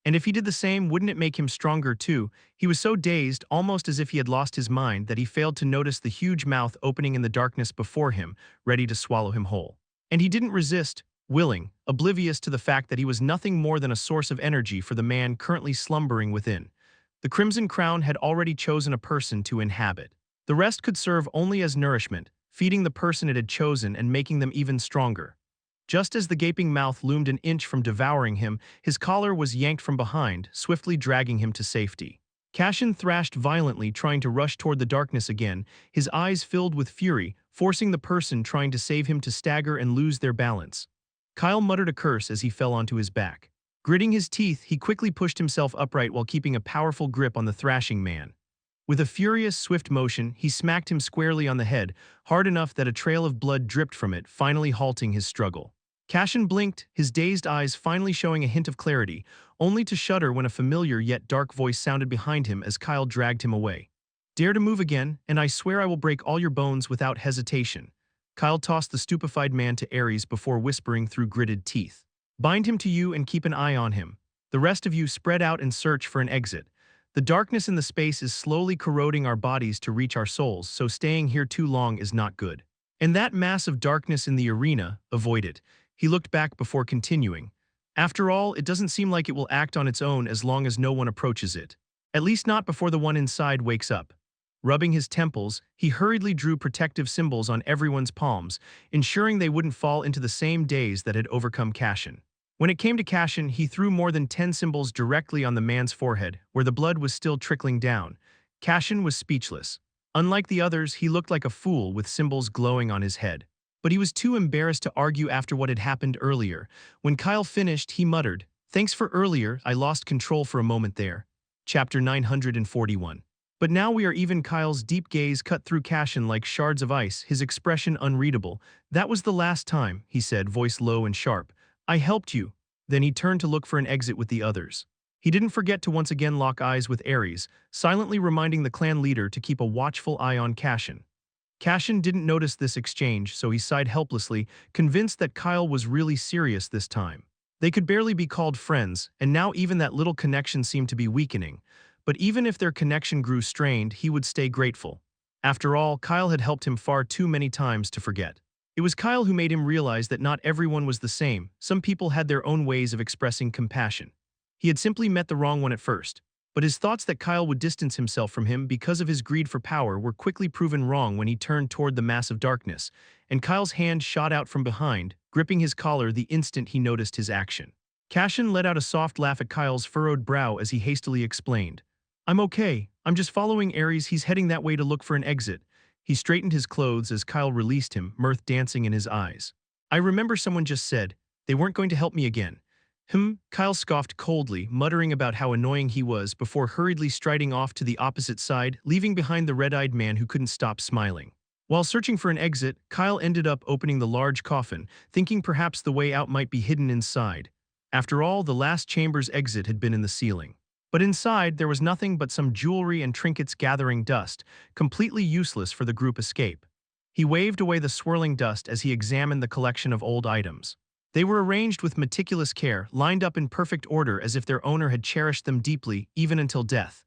And if he did the same, wouldn't it make him stronger too? He was so dazed, almost as if he had lost his mind, that he failed to notice the huge mouth opening in the darkness before him, ready to swallow him whole. And he didn't resist, willing, oblivious to the fact that he was nothing more than a source of energy for the man currently slumbering within. The Crimson Crown had already chosen a person to inhabit. The rest could serve only as nourishment, feeding the person it had chosen and making them even stronger. Just as the gaping mouth loomed an inch from devouring him, his collar was yanked from behind, swiftly dragging him to safety. Cashin thrashed violently, trying to rush toward the darkness again, his eyes filled with fury, forcing the person trying to save him to stagger and lose their balance. Kyle muttered a curse as he fell onto his back. Gritting his teeth, he quickly pushed himself upright while keeping a powerful grip on the thrashing man. With a furious, swift motion, he smacked him squarely on the head, hard enough that a trail of blood dripped from it, finally halting his struggle. Cashin blinked, his dazed eyes finally showing a hint of clarity, only to shudder when a familiar yet dark voice sounded behind him as Kyle dragged him away. "Dare to move again, and I swear I will break all your bones without hesitation." Kyle tossed the stupefied man to Ares before whispering through gritted teeth. "Bind him to you and keep an eye on him. The rest of you spread out and search for an exit. The darkness in the space is slowly corroding our bodies to reach our souls, so staying here too long is not good. And that mass of darkness in the arena, avoid it." He looked back before continuing. "After all, it doesn't seem like it will act on its own as long as no one approaches it. At least not before the one inside wakes up." Rubbing his temples, he hurriedly drew protective symbols on everyone's palms, ensuring they wouldn't fall into the same daze that had overcome Cashin. When it came to Cashin, he threw more than 10 symbols directly on the man's forehead, where the blood was still trickling down. Cashin was speechless. Unlike the others, he looked like a fool with symbols glowing on his head. But he was too embarrassed to argue after what had happened earlier. When Kyle finished, he muttered, "Thanks for earlier, I lost control for a moment there." Chapter 941. But now we are even. Kyle's deep gaze cut through Cashin like shards of ice, his expression unreadable. "That was the last time," he said, voice low and sharp. "I helped you." Then he turned to look for an exit with the others. He didn't forget to once again lock eyes with Ares, silently reminding the clan leader to keep a watchful eye on Cashin. Cashin didn't notice this exchange, so he sighed helplessly, convinced that Kyle was really serious this time. They could barely be called friends, and now even that little connection seemed to be weakening. But even if their connection grew strained, he would stay grateful. After all, Kyle had helped him far too many times to forget. It was Kyle who made him realize that not everyone was the same. Some people had their own ways of expressing compassion. He had simply met the wrong one at first. But his thoughts that Kyle would distance himself from him because of his greed for power were quickly proven wrong when he turned toward the mass of darkness, and Kyle's hand shot out from behind, gripping his collar the instant he noticed his action. Cashin let out a soft laugh at Kyle's furrowed brow as he hastily explained, "I'm okay, I'm just following Ares, he's heading that way to look for an exit." He straightened his clothes as Kyle released him, mirth dancing in his eyes. "I remember someone just said, they weren't going to help me again." Kyle scoffed coldly, muttering about how annoying he was before hurriedly striding off to the opposite side, leaving behind the red-eyed man who couldn't stop smiling. While searching for an exit, Kyle ended up opening the large coffin, thinking perhaps the way out might be hidden inside. After all, the last chamber's exit had been in the ceiling. But inside, there was nothing but some jewelry and trinkets gathering dust, completely useless for the group escape. He waved away the swirling dust as he examined the collection of old items. They were arranged with meticulous care, lined up in perfect order as if their owner had cherished them deeply, even until death.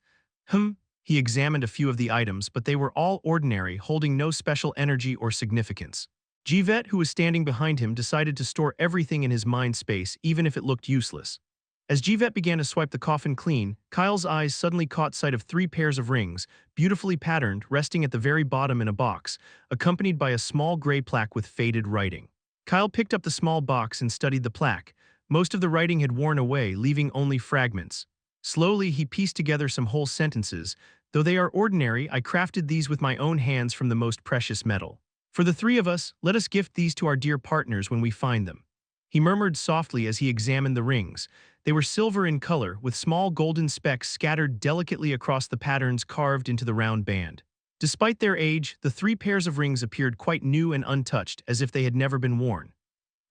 He examined a few of the items, but they were all ordinary, holding no special energy or significance. Jivet, who was standing behind him, decided to store everything in his mind space, even if it looked useless. As Jivet began to swipe the coffin clean, Kyle's eyes suddenly caught sight of 3 pairs of rings, beautifully patterned, resting at the very bottom in a box, accompanied by a small gray plaque with faded writing. Kyle picked up the small box and studied the plaque. Most of the writing had worn away, leaving only fragments. Slowly, he pieced together some whole sentences. Though they are ordinary, I crafted these with my own hands from the most precious metal. For the three of us, let us gift these to our dear partners when we find them. He murmured softly as he examined the rings. They were silver in color, with small golden specks scattered delicately across the patterns carved into the round band. Despite their age, the three pairs of rings appeared quite new and untouched, as if they had never been worn.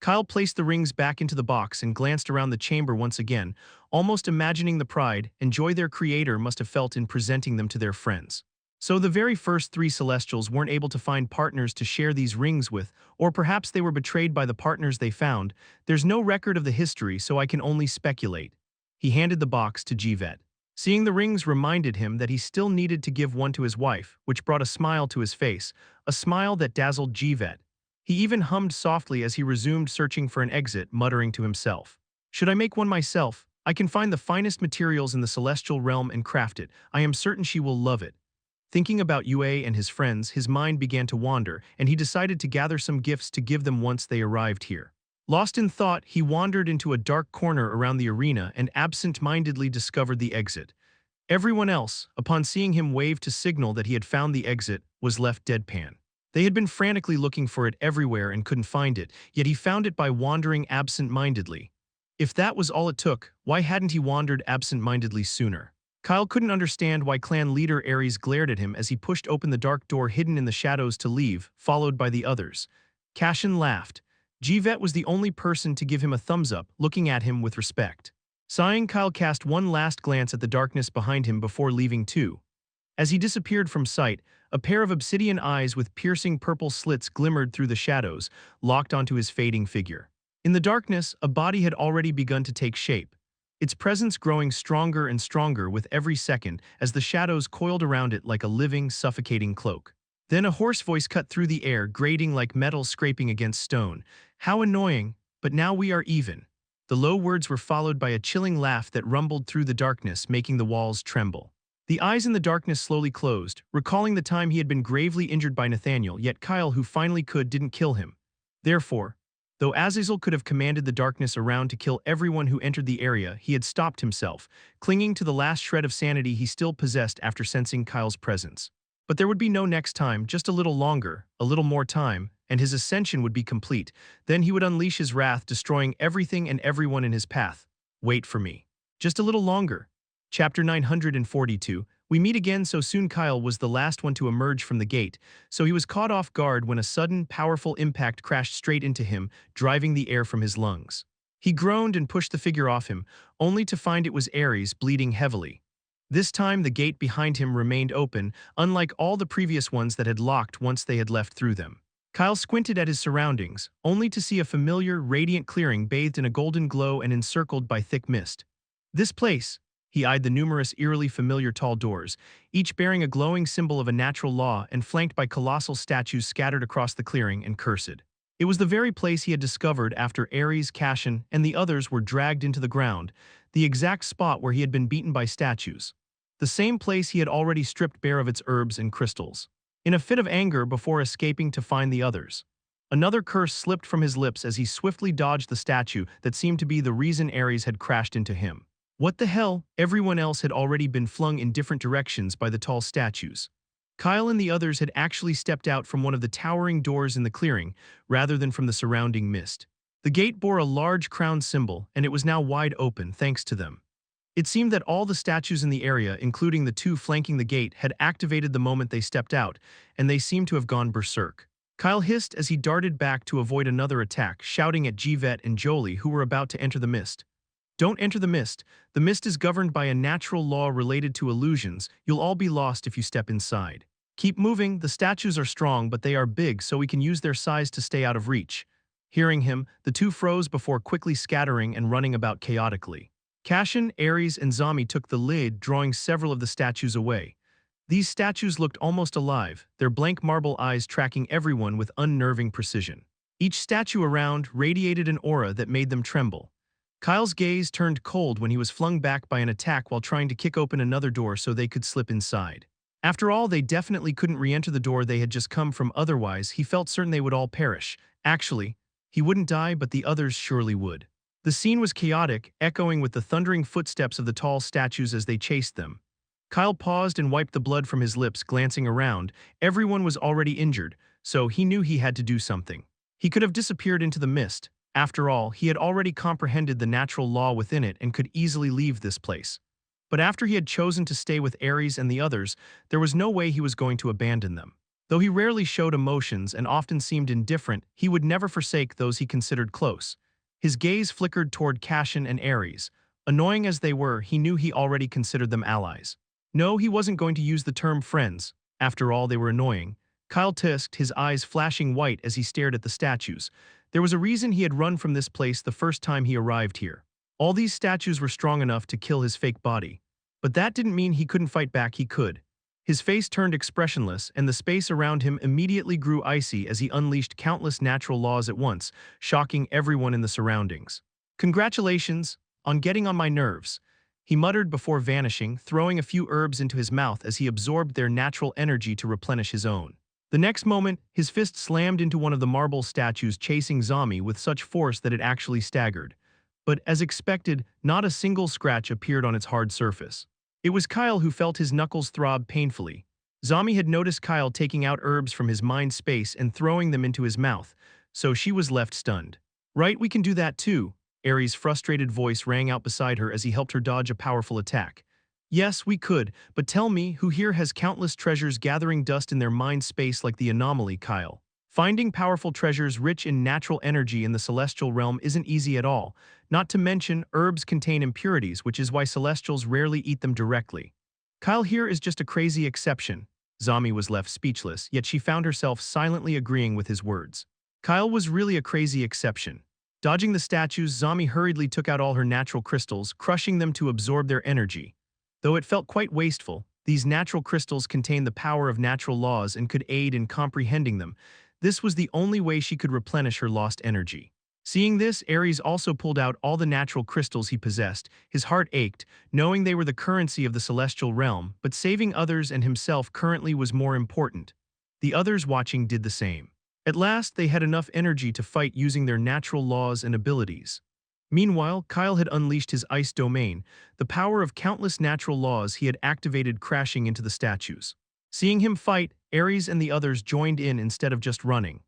Kyle placed the rings back into the box and glanced around the chamber once again, almost imagining the pride and joy their creator must have felt in presenting them to their friends. So the very first three Celestials weren't able to find partners to share these rings with, or perhaps they were betrayed by the partners they found. There's no record of the history, so I can only speculate. He handed the box to Jivet. Seeing the rings reminded him that he still needed to give one to his wife, which brought a smile to his face, a smile that dazzled Jivet. He even hummed softly as he resumed searching for an exit, muttering to himself. Should I make one myself? I can find the finest materials in the celestial realm and craft it. I am certain she will love it. Thinking about Yue and his friends, his mind began to wander, and he decided to gather some gifts to give them once they arrived here. Lost in thought, he wandered into a dark corner around the arena and absent-mindedly discovered the exit. Everyone else, upon seeing him wave to signal that he had found the exit, was left deadpan. They had been frantically looking for it everywhere and couldn't find it, yet he found it by wandering absent-mindedly. If that was all it took, why hadn't he wandered absent-mindedly sooner? Kyle couldn't understand why clan leader Ares glared at him as he pushed open the dark door hidden in the shadows to leave, followed by the others. Cashin laughed. Jivet was the only person to give him a thumbs up, looking at him with respect. Sighing, Kyle cast one last glance at the darkness behind him before leaving too. As he disappeared from sight, a pair of obsidian eyes with piercing purple slits glimmered through the shadows, locked onto his fading figure. In the darkness, a body had already begun to take shape, its presence growing stronger and stronger with every second as the shadows coiled around it like a living, suffocating cloak. Then a hoarse voice cut through the air, grating like metal scraping against stone. How annoying, but now we are even. The low words were followed by a chilling laugh that rumbled through the darkness, making the walls tremble. The eyes in the darkness slowly closed, recalling the time he had been gravely injured by Nathaniel, yet Kyle, who finally didn't kill him. Therefore, though Azazel could have commanded the darkness around to kill everyone who entered the area, he had stopped himself, clinging to the last shred of sanity he still possessed after sensing Kyle's presence. But there would be no next time, just a little longer, a little more time, and his ascension would be complete. Then he would unleash his wrath, destroying everything and everyone in his path. Wait for me. Just a little longer. Chapter 942. We meet again so soon. Kyle was the last one to emerge from the gate, so he was caught off guard when a sudden, powerful impact crashed straight into him, driving the air from his lungs. He groaned and pushed the figure off him, only to find it was Ares, bleeding heavily. This time the gate behind him remained open, unlike all the previous ones that had locked once they had left through them. Kyle squinted at his surroundings, only to see a familiar, radiant clearing bathed in a golden glow and encircled by thick mist. This place. He eyed the numerous eerily familiar tall doors, each bearing a glowing symbol of a natural law and flanked by colossal statues scattered across the clearing and cursed. It was the very place he had discovered after Ares, Cashin, and the others were dragged into the ground, the exact spot where he had been beaten by statues. The same place he had already stripped bare of its herbs and crystals. In a fit of anger before escaping to find the others. Another curse slipped from his lips as he swiftly dodged the statue that seemed to be the reason Ares had crashed into him. What the hell? Everyone else had already been flung in different directions by the tall statues. Kyle and the others had actually stepped out from one of the towering doors in the clearing, rather than from the surrounding mist. The gate bore a large crown symbol, and it was now wide open thanks to them. It seemed that all the statues in the area, including the two flanking the gate, had activated the moment they stepped out, and they seemed to have gone berserk. Kyle hissed as he darted back to avoid another attack, shouting at Jivet and Jolie, who were about to enter the mist. Don't enter the mist. The mist is governed by a natural law related to illusions. You'll all be lost if you step inside. Keep moving. The statues are strong, but they are big, so we can use their size to stay out of reach. Hearing him, the two froze before quickly scattering and running about chaotically. Cashin, Ares, and Zami took the lead, drawing several of the statues away. These statues looked almost alive, their blank marble eyes tracking everyone with unnerving precision. Each statue around radiated an aura that made them tremble. Kyle's gaze turned cold when he was flung back by an attack while trying to kick open another door so they could slip inside. After all, they definitely couldn't re-enter the door they had just come from, otherwise he felt certain they would all perish. Actually, He wouldn't die, but the others surely would. The scene was chaotic, echoing with the thundering footsteps of the tall statues as they chased them. Kyle paused and wiped the blood from his lips, glancing around. Everyone was already injured, so he knew he had to do something. He could have disappeared into the mist. After all, he had already comprehended the natural law within it and could easily leave this place. But after he had chosen to stay with Ares and the others, there was no way he was going to abandon them. Though he rarely showed emotions and often seemed indifferent, he would never forsake those he considered close. His gaze flickered toward Cassian and Ares. Annoying as they were, he knew he already considered them allies. No, he wasn't going to use the term friends. After all, they were annoying. Kyle tisked, his eyes flashing white as he stared at the statues. There was a reason he had run from this place the first time he arrived here. All these statues were strong enough to kill his fake body. But that didn't mean he couldn't fight back. He could. His face turned expressionless, and the space around him immediately grew icy as he unleashed countless natural laws at once, shocking everyone in the surroundings. "Congratulations on getting on my nerves," he muttered before vanishing, throwing a few herbs into his mouth as he absorbed their natural energy to replenish his own. The next moment, his fist slammed into one of the marble statues, chasing Zami with such force that it actually staggered. But as expected, not a single scratch appeared on its hard surface. It was Kyle who felt his knuckles throb painfully. Zami had noticed Kyle taking out herbs from his mind space and throwing them into his mouth, so she was left stunned. "Right, we can do that too," Ares' frustrated voice rang out beside her as he helped her dodge a powerful attack. "Yes, we could, but tell me, who here has countless treasures gathering dust in their mind space like the anomaly, Kyle? Finding powerful treasures rich in natural energy in the celestial realm isn't easy at all. Not to mention, herbs contain impurities, which is why celestials rarely eat them directly. Kyle here is just a crazy exception." Zami was left speechless, yet she found herself silently agreeing with his words. Kyle was really a crazy exception. Dodging the statues, Zami hurriedly took out all her natural crystals, crushing them to absorb their energy. Though it felt quite wasteful, these natural crystals contained the power of natural laws and could aid in comprehending them. This was the only way she could replenish her lost energy. Seeing this, Ares also pulled out all the natural crystals he possessed. His heart ached, knowing they were the currency of the celestial realm, but saving others and himself currently was more important. The others watching did the same. At last, they had enough energy to fight using their natural laws and abilities. Meanwhile, Kyle had unleashed his ice domain, the power of countless natural laws he had activated, crashing into the statues. Seeing him fight, Ares and the others joined in instead of just running.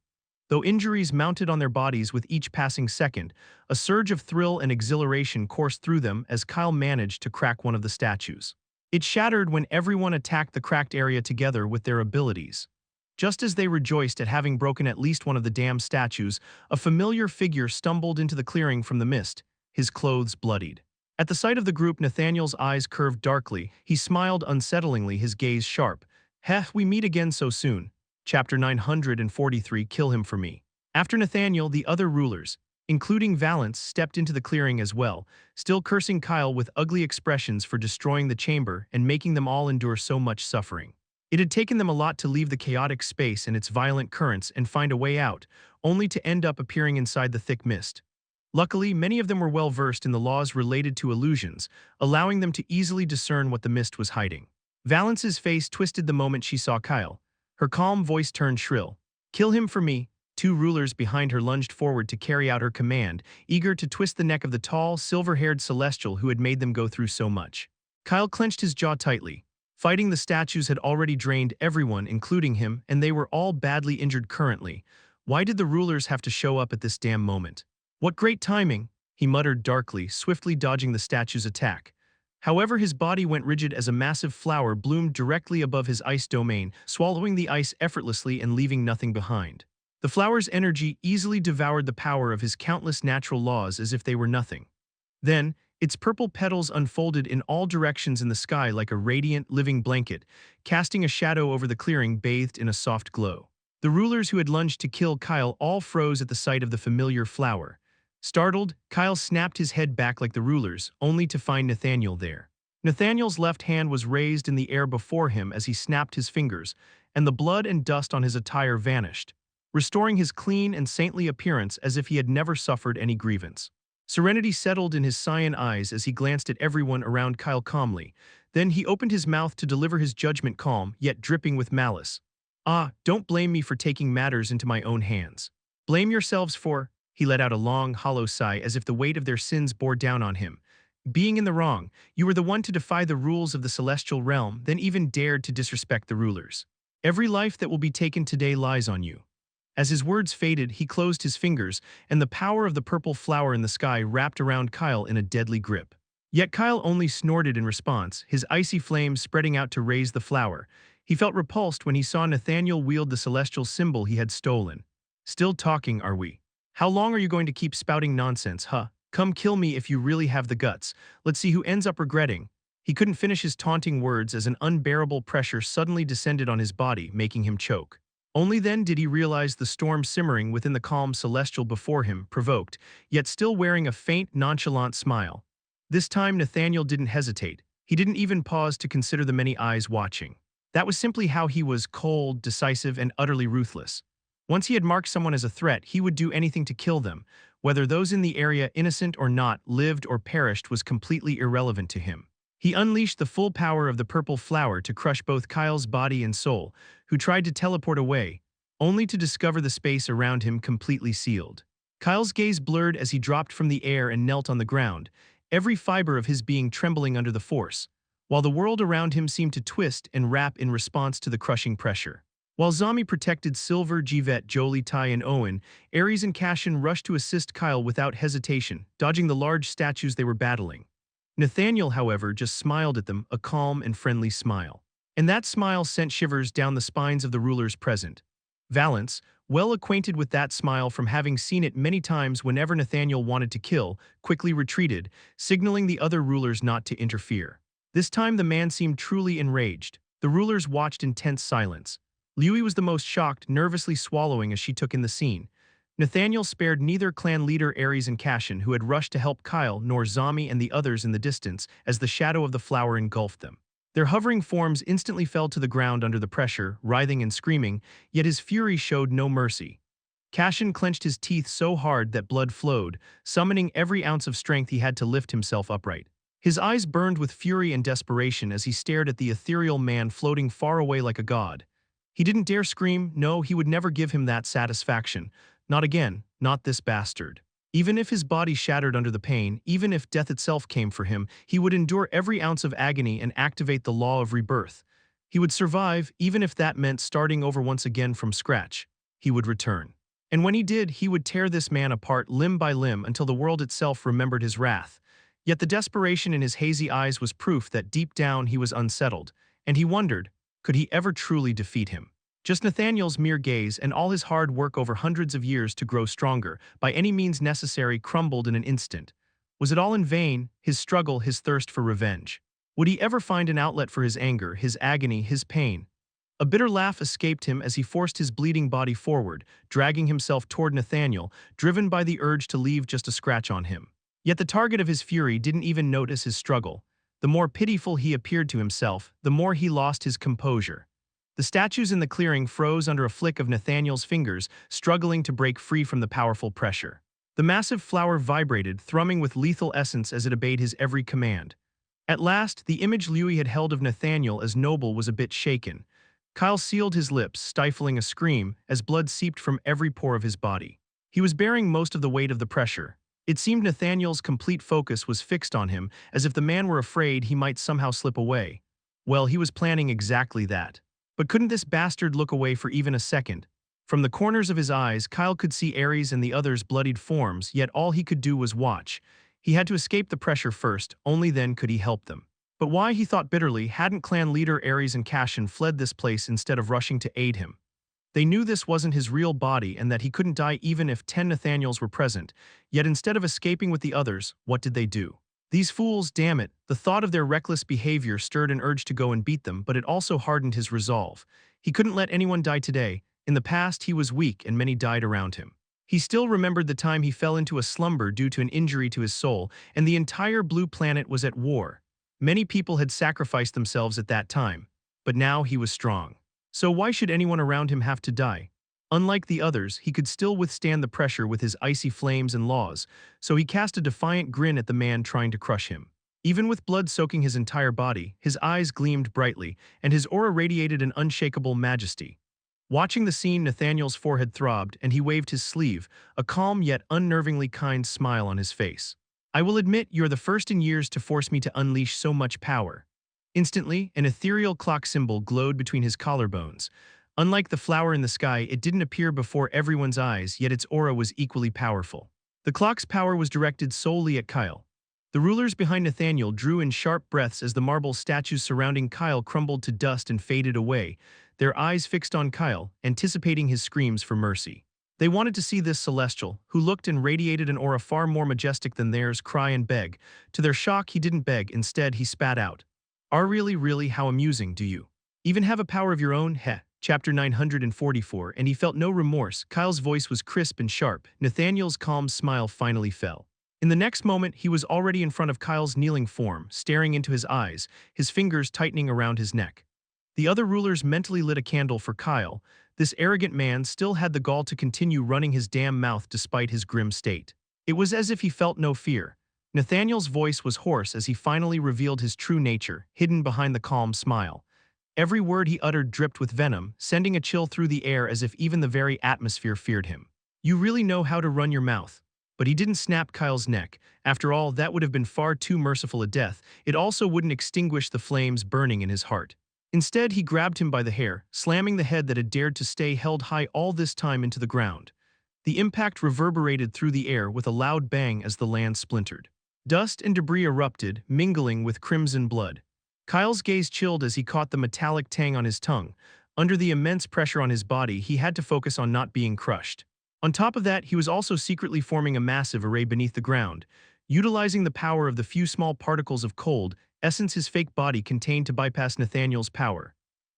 Though injuries mounted on their bodies with each passing second, a surge of thrill and exhilaration coursed through them as Kyle managed to crack one of the statues. It shattered when everyone attacked the cracked area together with their abilities. Just as they rejoiced at having broken at least one of the damned statues, a familiar figure stumbled into the clearing from the mist, his clothes bloodied. At the sight of the group, Nathaniel's eyes curved darkly. He smiled unsettlingly, his gaze sharp. "Heh, we meet again so soon." Chapter 943, Kill Him for Me. After Nathaniel, the other rulers, including Valence, stepped into the clearing as well, still cursing Kyle with ugly expressions for destroying the chamber and making them all endure so much suffering. It had taken them a lot to leave the chaotic space and its violent currents and find a way out, only to end up appearing inside the thick mist. Luckily, many of them were well versed in the laws related to illusions, allowing them to easily discern what the mist was hiding. Valence's face twisted the moment she saw Kyle. Her calm voice turned shrill. "Kill him for me." Two rulers behind her lunged forward to carry out her command, eager to twist the neck of the tall, silver-haired celestial who had made them go through so much. Kyle clenched his jaw tightly. Fighting the statues had already drained everyone, including him, and they were all badly injured currently. Why did the rulers have to show up at this damn moment? "What great timing," he muttered darkly, swiftly dodging the statue's attack. However, his body went rigid as a massive flower bloomed directly above his ice domain, swallowing the ice effortlessly and leaving nothing behind. The flower's energy easily devoured the power of his countless natural laws as if they were nothing. Then, its purple petals unfolded in all directions in the sky like a radiant, living blanket, casting a shadow over the clearing bathed in a soft glow. The rulers who had lunged to kill Kyle all froze at the sight of the familiar flower. Startled, Kyle snapped his head back like the rulers, only to find Nathaniel there. Nathaniel's left hand was raised in the air before him as he snapped his fingers, and the blood and dust on his attire vanished, restoring his clean and saintly appearance as if he had never suffered any grievance. Serenity settled in his cyan eyes as he glanced at everyone around Kyle calmly. Then he opened his mouth to deliver his judgment, calm, yet dripping with malice. "Ah, don't blame me for taking matters into my own hands. Blame yourselves for..." He let out a long, hollow sigh as if the weight of their sins bore down on him. Being in the wrong, you were the one to defy the rules of the celestial realm, then even dared to disrespect the rulers. Every life that will be taken today lies on you. As his words faded, he closed his fingers, and the power of the purple flower in the sky wrapped around Kyle in a deadly grip. Yet Kyle only snorted in response, his icy flames spreading out to raise the flower. He felt repulsed when he saw Nathaniel wield the celestial symbol he had stolen. Still talking, are we? How long are you going to keep spouting nonsense, huh? Come kill me if you really have the guts. Let's see who ends up regretting. He couldn't finish his taunting words as an unbearable pressure suddenly descended on his body, making him choke. Only then did he realize the storm simmering within the calm celestial before him, provoked, yet still wearing a faint, nonchalant smile. This time Nathaniel didn't hesitate. He didn't even pause to consider the many eyes watching. That was simply how he was: cold, decisive, and utterly ruthless. Once he had marked someone as a threat, he would do anything to kill them. Whether those in the area, innocent or not, lived or perished was completely irrelevant to him. He unleashed the full power of the purple flower to crush both Kyle's body and soul, who tried to teleport away, only to discover the space around him completely sealed. Kyle's gaze blurred as he dropped from the air and knelt on the ground, every fiber of his being trembling under the force, while the world around him seemed to twist and wrap in response to the crushing pressure. While Zami protected Silver, Jivet, Jolie, Ty, and Owen, Ares and Cashin rushed to assist Kyle without hesitation, dodging the large statues they were battling. Nathaniel, however, just smiled at them, a calm and friendly smile. And that smile sent shivers down the spines of the rulers present. Valence, well acquainted with that smile from having seen it many times whenever Nathaniel wanted to kill, quickly retreated, signaling the other rulers not to interfere. This time the man seemed truly enraged. The rulers watched in tense silence. Liui was the most shocked, nervously swallowing as she took in the scene. Nathaniel spared neither clan leader Ares and Cashin, who had rushed to help Kyle, nor Zami and the others in the distance as the shadow of the flower engulfed them. Their hovering forms instantly fell to the ground under the pressure, writhing and screaming, yet his fury showed no mercy. Cashin clenched his teeth so hard that blood flowed, summoning every ounce of strength he had to lift himself upright. His eyes burned with fury and desperation as he stared at the ethereal man floating far away like a god. He didn't dare scream. No, he would never give him that satisfaction. Not again, not this bastard. Even if his body shattered under the pain, even if death itself came for him, he would endure every ounce of agony and activate the law of rebirth. He would survive, even if that meant starting over once again from scratch. He would return. And when he did, he would tear this man apart limb by limb until the world itself remembered his wrath. Yet the desperation in his hazy eyes was proof that deep down he was unsettled, and he wondered, could he ever truly defeat him? Just Nathaniel's mere gaze and all his hard work over hundreds of years to grow stronger, by any means necessary, crumbled in an instant. Was it all in vain, his struggle, his thirst for revenge? Would he ever find an outlet for his anger, his agony, his pain? A bitter laugh escaped him as he forced his bleeding body forward, dragging himself toward Nathaniel, driven by the urge to leave just a scratch on him. Yet the target of his fury didn't even notice his struggle. The more pitiful he appeared to himself, the more he lost his composure. The statues in the clearing froze under a flick of Nathaniel's fingers, struggling to break free from the powerful pressure. The massive flower vibrated, thrumming with lethal essence as it obeyed his every command. At last, the image Liui had held of Nathaniel as noble was a bit shaken. Kyle sealed his lips, stifling a scream, as blood seeped from every pore of his body. He was bearing most of the weight of the pressure. It seemed Nathaniel's complete focus was fixed on him, as if the man were afraid he might somehow slip away. Well, he was planning exactly that. But couldn't this bastard look away for even a second? From the corners of his eyes, Kyle could see Ares and the others' bloodied forms, yet all he could do was watch. He had to escape the pressure first, only then could he help them. But why, he thought bitterly, hadn't clan leader Ares and Cashin fled this place instead of rushing to aid him? They knew this wasn't his real body and that he couldn't die even if 10 Nathaniels were present, yet instead of escaping with the others, what did they do? These fools, damn it, the thought of their reckless behavior stirred an urge to go and beat them, but it also hardened his resolve. He couldn't let anyone die today. In the past, he was weak and many died around him. He still remembered the time he fell into a slumber due to an injury to his soul, and the entire blue planet was at war. Many people had sacrificed themselves at that time, but now he was strong. So why should anyone around him have to die? Unlike the others, he could still withstand the pressure with his icy flames and laws, so he cast a defiant grin at the man trying to crush him. Even with blood soaking his entire body, his eyes gleamed brightly, and his aura radiated an unshakable majesty. Watching the scene, Nathaniel's forehead throbbed, and he waved his sleeve, a calm yet unnervingly kind smile on his face. I will admit you're the first in years to force me to unleash so much power. Instantly, an ethereal clock symbol glowed between his collarbones. Unlike the flower in the sky, it didn't appear before everyone's eyes, yet its aura was equally powerful. The clock's power was directed solely at Kyle. The rulers behind Nathaniel drew in sharp breaths as the marble statues surrounding Kyle crumbled to dust and faded away, their eyes fixed on Kyle, anticipating his screams for mercy. They wanted to see this celestial, who looked and radiated an aura far more majestic than theirs, cry and beg. To their shock, he didn't beg, instead he spat out. Are really, how amusing, do you even have a power of your own? Heh. Chapter 944, and he felt no remorse. Kyle's voice was crisp and sharp. Nathaniel's calm smile finally fell. In the next moment, he was already in front of Kyle's kneeling form, staring into his eyes, his fingers tightening around his neck. The other rulers mentally lit a candle for Kyle. This arrogant man still had the gall to continue running his damn mouth despite his grim state. It was as if he felt no fear. Nathaniel's voice was hoarse as he finally revealed his true nature, hidden behind the calm smile. Every word he uttered dripped with venom, sending a chill through the air as if even the very atmosphere feared him. You really know how to run your mouth. But he didn't snap Kyle's neck. After all, that would have been far too merciful a death. It also wouldn't extinguish the flames burning in his heart. Instead, he grabbed him by the hair, slamming the head that had dared to stay held high all this time into the ground. The impact reverberated through the air with a loud bang as the land splintered. Dust and debris erupted, mingling with crimson blood. Kyle's gaze chilled as he caught the metallic tang on his tongue. Under the immense pressure on his body, he had to focus on not being crushed. On top of that, he was also secretly forming a massive array beneath the ground. Utilizing the power of the few small particles of cold essence his fake body contained to bypass Nathaniel's power,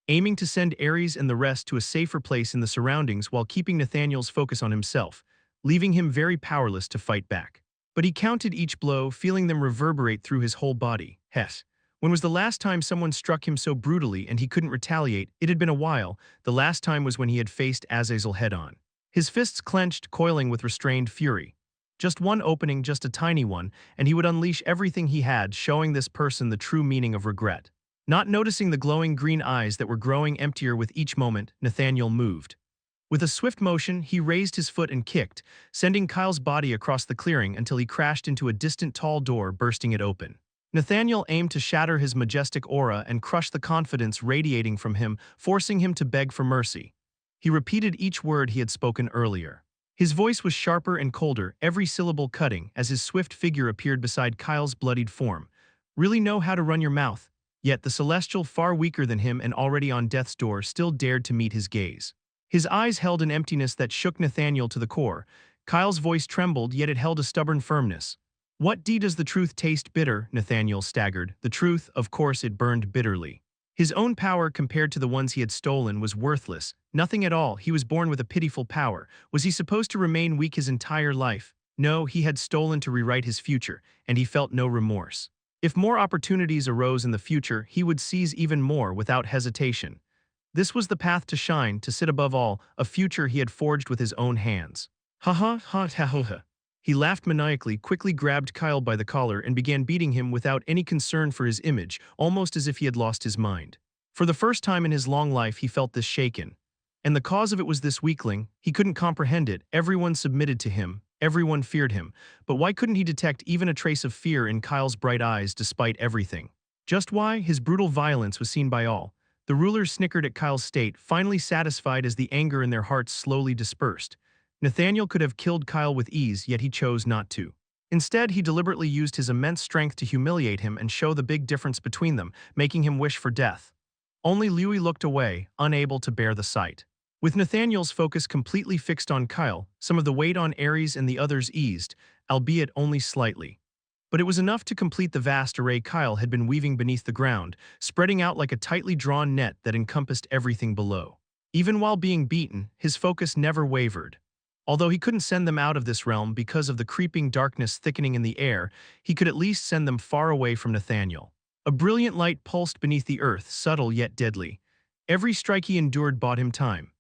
aiming to send Ares and the rest to a safer place in the surroundings while keeping Nathaniel's focus on himself, leaving him very powerless to fight back. But he counted each blow, feeling them reverberate through his whole body. Hess. When was the last time someone struck him so brutally and he couldn't retaliate? It had been a while. The last time was when he had faced Azazel head-on. His fists clenched, coiling with restrained fury. Just one opening, just a tiny one, and he would unleash everything he had, showing this person the true meaning of regret. Not noticing the glowing green eyes that were growing emptier with each moment, Nathaniel moved. With a swift motion, he raised his foot and kicked, sending Kyle's body across the clearing until he crashed into a distant tall door, bursting it open. Nathaniel aimed to shatter his majestic aura and crush the confidence radiating from him, forcing him to beg for mercy. He repeated each word he had spoken earlier. His voice was sharper and colder, every syllable cutting, as his swift figure appeared beside Kyle's bloodied form. Really know how to run your mouth? Yet the celestial, far weaker than him and already on death's door, still dared to meet his gaze. His eyes held an emptiness that shook Nathaniel to the core. Kyle's voice trembled, yet it held a stubborn firmness. What does the truth taste bitter? Nathaniel staggered. The truth, of course, it burned bitterly. His own power compared to the ones he had stolen was worthless. Nothing at all. He was born with a pitiful power. Was he supposed to remain weak his entire life? No, he had stolen to rewrite his future, and he felt no remorse. If more opportunities arose in the future, he would seize even more without hesitation. This was the path to shine, to sit above all, a future he had forged with his own hands. Ha ha ha ha ha. He laughed maniacally, quickly grabbed Kyle by the collar and began beating him without any concern for his image, almost as if he had lost his mind. For the first time in his long life he felt this shaken. And the cause of it was this weakling. He couldn't comprehend it. Everyone submitted to him. Everyone feared him. But why couldn't he detect even a trace of fear in Kyle's bright eyes despite everything? Just why? His brutal violence was seen by all. The rulers snickered at Kyle's state, finally satisfied as the anger in their hearts slowly dispersed. Nathaniel could have killed Kyle with ease, yet he chose not to. Instead, he deliberately used his immense strength to humiliate him and show the big difference between them, making him wish for death. Only Louis looked away, unable to bear the sight. With Nathaniel's focus completely fixed on Kyle, some of the weight on Ares and the others eased, albeit only slightly. But it was enough to complete the vast array Kyle had been weaving beneath the ground, spreading out like a tightly drawn net that encompassed everything below. Even while being beaten, his focus never wavered. Although he couldn't send them out of this realm because of the creeping darkness thickening in the air, he could at least send them far away from Nathaniel. A brilliant light pulsed beneath the earth, subtle yet deadly. Every strike he endured bought him time.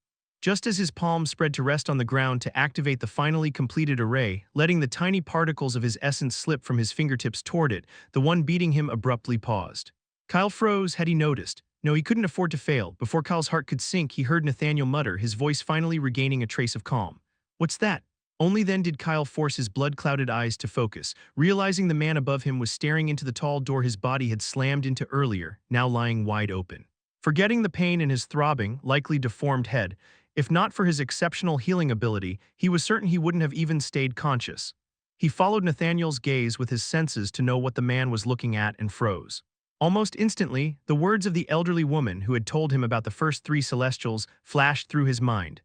Just as his palm spread to rest on the ground to activate the finally completed array, letting the tiny particles of his essence slip from his fingertips toward it, the one beating him abruptly paused. Kyle froze. Had he noticed? No, he couldn't afford to fail. Before Kyle's heart could sink, he heard Nathaniel mutter, his voice finally regaining a trace of calm. What's that? Only then did Kyle force his blood-clouded eyes to focus, realizing the man above him was staring into the tall door his body had slammed into earlier, now lying wide open. Forgetting the pain in his throbbing, likely deformed head, if not for his exceptional healing ability, he was certain he wouldn't have even stayed conscious. He followed Nathaniel's gaze with his senses to know what the man was looking at and froze. Almost instantly, the words of the elderly woman who had told him about the first three Celestials flashed through his mind.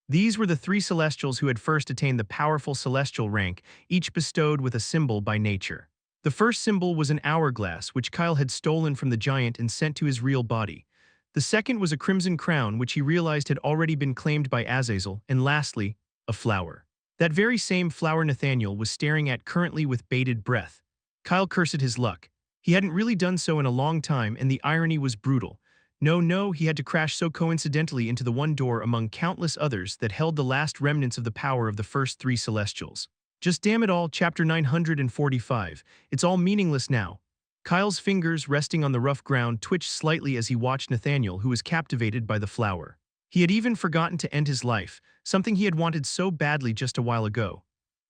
These were the three Celestials who had first attained the powerful Celestial rank, each bestowed with a symbol by nature. The first symbol was an hourglass, which Kyle had stolen from the giant and sent to his real body. The second was a crimson crown, which he realized had already been claimed by Azazel, and lastly, a flower. That very same flower Nathaniel was staring at currently with bated breath. Kyle cursed his luck. He hadn't really done so in a long time, and the irony was brutal. No, he had to crash so coincidentally into the one door among countless others that held the last remnants of the power of the first three Celestials. Just damn it all, chapter 945. It's all meaningless now. Kyle's fingers, resting on the rough ground, twitched slightly as he watched Nathaniel, who was captivated by the flower. He had even forgotten to end his life, something he had wanted so badly just a while ago.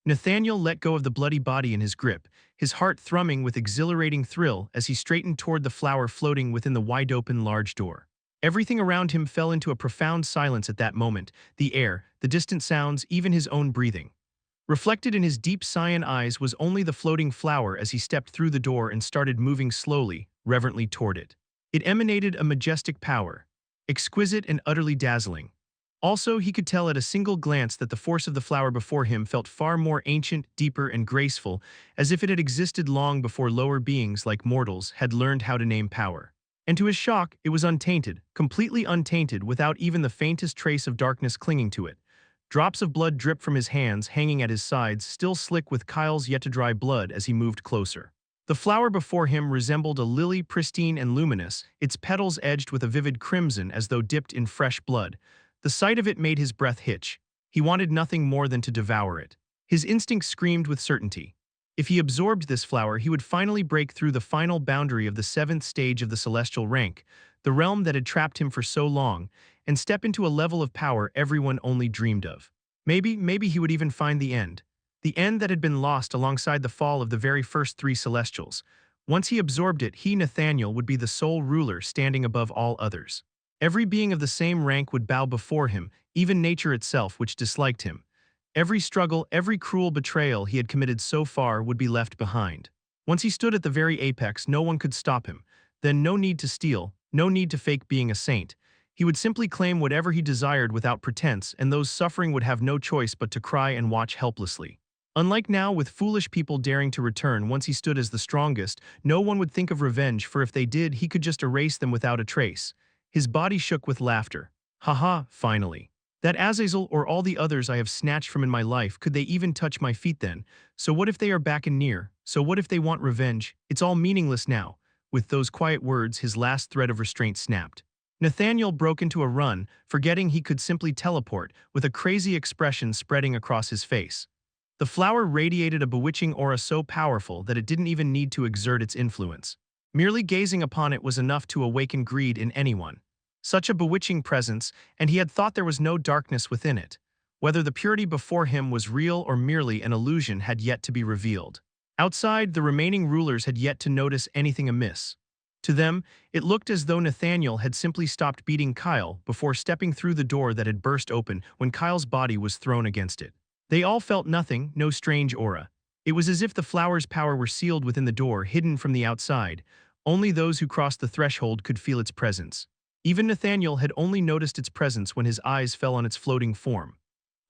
Nathaniel let go of the bloody body in his grip, his heart thrumming with exhilarating thrill as he straightened toward the flower floating within the wide-open large door. Everything around him fell into a profound silence at that moment, the air, the distant sounds, even his own breathing. Reflected in his deep cyan eyes was only the floating flower as he stepped through the door and started moving slowly, reverently toward it. It emanated a majestic power, exquisite and utterly dazzling. Also, he could tell at a single glance that the force of the flower before him felt far more ancient, deeper, and graceful, as if it had existed long before lower beings like mortals had learned how to name power. And to his shock, it was untainted, completely untainted, without even the faintest trace of darkness clinging to it. Drops of blood dripped from his hands, hanging at his sides, still slick with Kyle's yet-to-dry blood as he moved closer. The flower before him resembled a lily, pristine and luminous, its petals edged with a vivid crimson as though dipped in fresh blood. The sight of it made his breath hitch. He wanted nothing more than to devour it. His instinct screamed with certainty. If he absorbed this flower, he would finally break through the final boundary of the seventh stage of the celestial rank, the realm that had trapped him for so long, and step into a level of power everyone only dreamed of. Maybe he would even find the end that had been lost alongside the fall of the very first three Celestials. Once he absorbed it, he, Nathaniel, would be the sole ruler standing above all others. Every being of the same rank would bow before him, even nature itself, which disliked him. Every struggle, every cruel betrayal he had committed so far would be left behind. Once he stood at the very apex, no one could stop him. Then no need to steal, no need to fake being a saint. He would simply claim whatever he desired without pretense, and those suffering would have no choice but to cry and watch helplessly. Unlike now, with foolish people daring to return once he stood as the strongest, no one would think of revenge, for if they did, he could just erase them without a trace. His body shook with laughter. Haha, finally. That Azazel or all the others I have snatched from in my life, could they even touch my feet then? So what if they are back and near? So what if they want revenge? It's all meaningless now. With those quiet words, his last thread of restraint snapped. Nathaniel broke into a run, forgetting he could simply teleport, with a crazy expression spreading across his face. The flower radiated a bewitching aura so powerful that it didn't even need to exert its influence. Merely gazing upon it was enough to awaken greed in anyone. Such a bewitching presence, and he had thought there was no darkness within it. Whether the purity before him was real or merely an illusion had yet to be revealed. Outside, the remaining rulers had yet to notice anything amiss. To them, it looked as though Nathaniel had simply stopped beating Kyle before stepping through the door that had burst open when Kyle's body was thrown against it. They all felt nothing, no strange aura. It was as if the flower's power were sealed within the door, hidden from the outside. Only those who crossed the threshold could feel its presence. Even Nathaniel had only noticed its presence when his eyes fell on its floating form.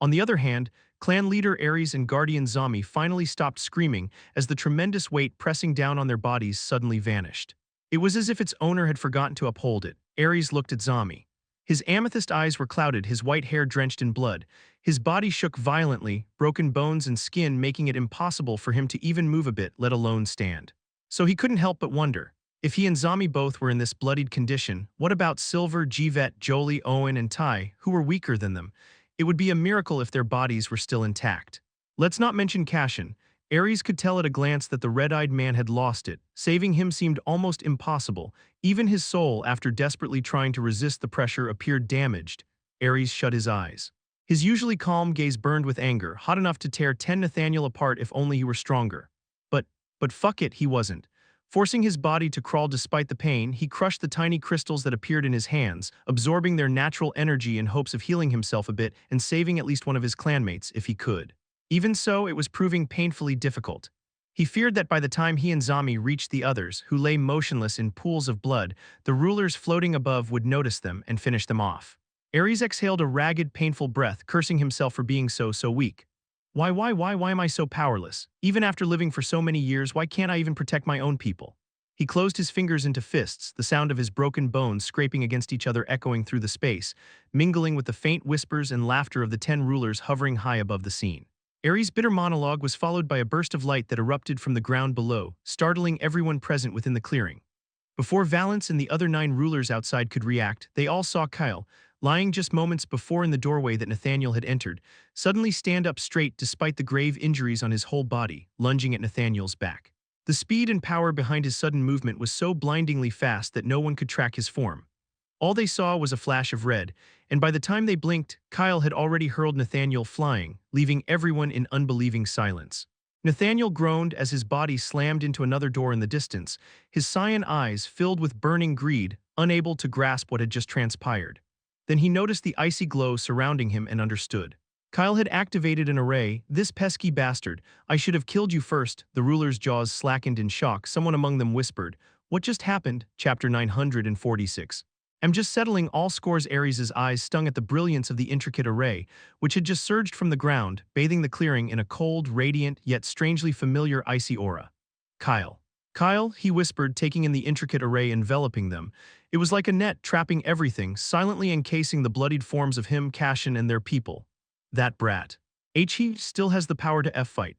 On the other hand, clan leader Ares and guardian Zami finally stopped screaming as the tremendous weight pressing down on their bodies suddenly vanished. It was as if its owner had forgotten to uphold it. Ares looked at Zami. His amethyst eyes were clouded, his white hair drenched in blood. His body shook violently, broken bones and skin making it impossible for him to even move a bit, let alone stand. So he couldn't help but wonder. If he and Zami both were in this bloodied condition, what about Silver, Jivet, Jolie, Owen, and Tai, who were weaker than them? It would be a miracle if their bodies were still intact. Let's not mention Cashin. Ares could tell at a glance that the red-eyed man had lost it. Saving him seemed almost impossible. Even his soul, after desperately trying to resist the pressure, appeared damaged. Ares shut his eyes. His usually calm gaze burned with anger, hot enough to tear 10 Nathaniel apart if only he were stronger. But, but fuck it, he wasn't. Forcing his body to crawl despite the pain, he crushed the tiny crystals that appeared in his hands, absorbing their natural energy in hopes of healing himself a bit and saving at least one of his clanmates if he could. Even so, it was proving painfully difficult. He feared that by the time he and Zami reached the others, who lay motionless in pools of blood, the rulers floating above would notice them and finish them off. Ares exhaled a ragged, painful breath, cursing himself for being so weak. Why am I so powerless? Even after living for so many years, why can't I even protect my own people? He closed his fingers into fists, the sound of his broken bones scraping against each other echoing through the space, mingling with the faint whispers and laughter of the 10 rulers hovering high above the scene. Ares' bitter monologue was followed by a burst of light that erupted from the ground below, startling everyone present within the clearing. Before Valence and the other 9 rulers outside could react, they all saw Kyle, lying just moments before in the doorway that Nathaniel had entered, suddenly stand up straight despite the grave injuries on his whole body, lunging at Nathaniel's back. The speed and power behind his sudden movement was so blindingly fast that no one could track his form. All they saw was a flash of red, and by the time they blinked, Kyle had already hurled Nathaniel flying, leaving everyone in unbelieving silence. Nathaniel groaned as his body slammed into another door in the distance, his cyan eyes filled with burning greed, unable to grasp what had just transpired. Then he noticed the icy glow surrounding him and understood. Kyle had activated an array. This pesky bastard. I should have killed you first. The ruler's jaws slackened in shock. Someone among them whispered, "What just happened?" Chapter 946. I'm just settling all scores. Ares' eyes stung at the brilliance of the intricate array, which had just surged from the ground, bathing the clearing in a cold, radiant, yet strangely familiar icy aura. Kyle, he whispered, taking in the intricate array enveloping them. It was like a net trapping everything, silently encasing the bloodied forms of him, Cashin, and their people. That brat. He still has the power to F-fight.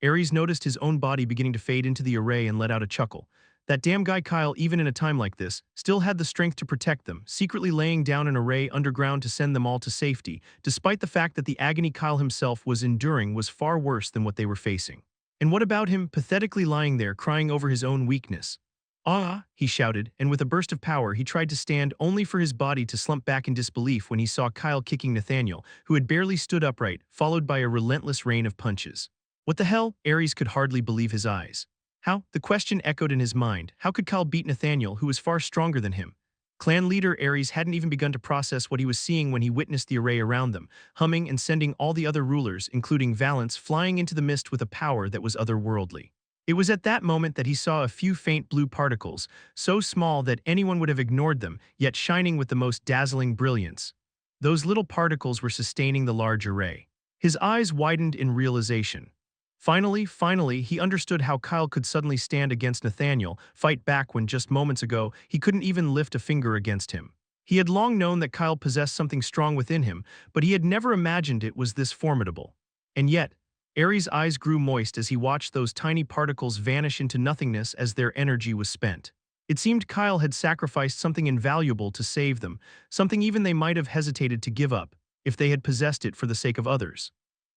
Ares noticed his own body beginning to fade into the array and let out a chuckle. That damn guy Kyle, even in a time like this, still had the strength to protect them, secretly laying down an array underground to send them all to safety, despite the fact that the agony Kyle himself was enduring was far worse than what they were facing. And what about him, pathetically lying there, crying over his own weakness? "Ah!" he shouted, and with a burst of power he tried to stand, only for his body to slump back in disbelief when he saw Kyle kicking Nathaniel, who had barely stood upright, followed by a relentless rain of punches. What the hell? Ares could hardly believe his eyes. How? The question echoed in his mind. How could Kyle beat Nathaniel, who was far stronger than him? Clan leader Ares hadn't even begun to process what he was seeing when he witnessed the array around them, humming and sending all the other rulers, including Valence, flying into the mist with a power that was otherworldly. It was at that moment that he saw a few faint blue particles, so small that anyone would have ignored them, yet shining with the most dazzling brilliance. Those little particles were sustaining the large array. His eyes widened in realization. Finally, he understood how Kyle could suddenly stand against Nathaniel, fight back when just moments ago he couldn't even lift a finger against him. He had long known that Kyle possessed something strong within him, but he had never imagined it was this formidable. And yet, Ares' eyes grew moist as he watched those tiny particles vanish into nothingness as their energy was spent. It seemed Kyle had sacrificed something invaluable to save them, something even they might have hesitated to give up, if they had possessed it for the sake of others.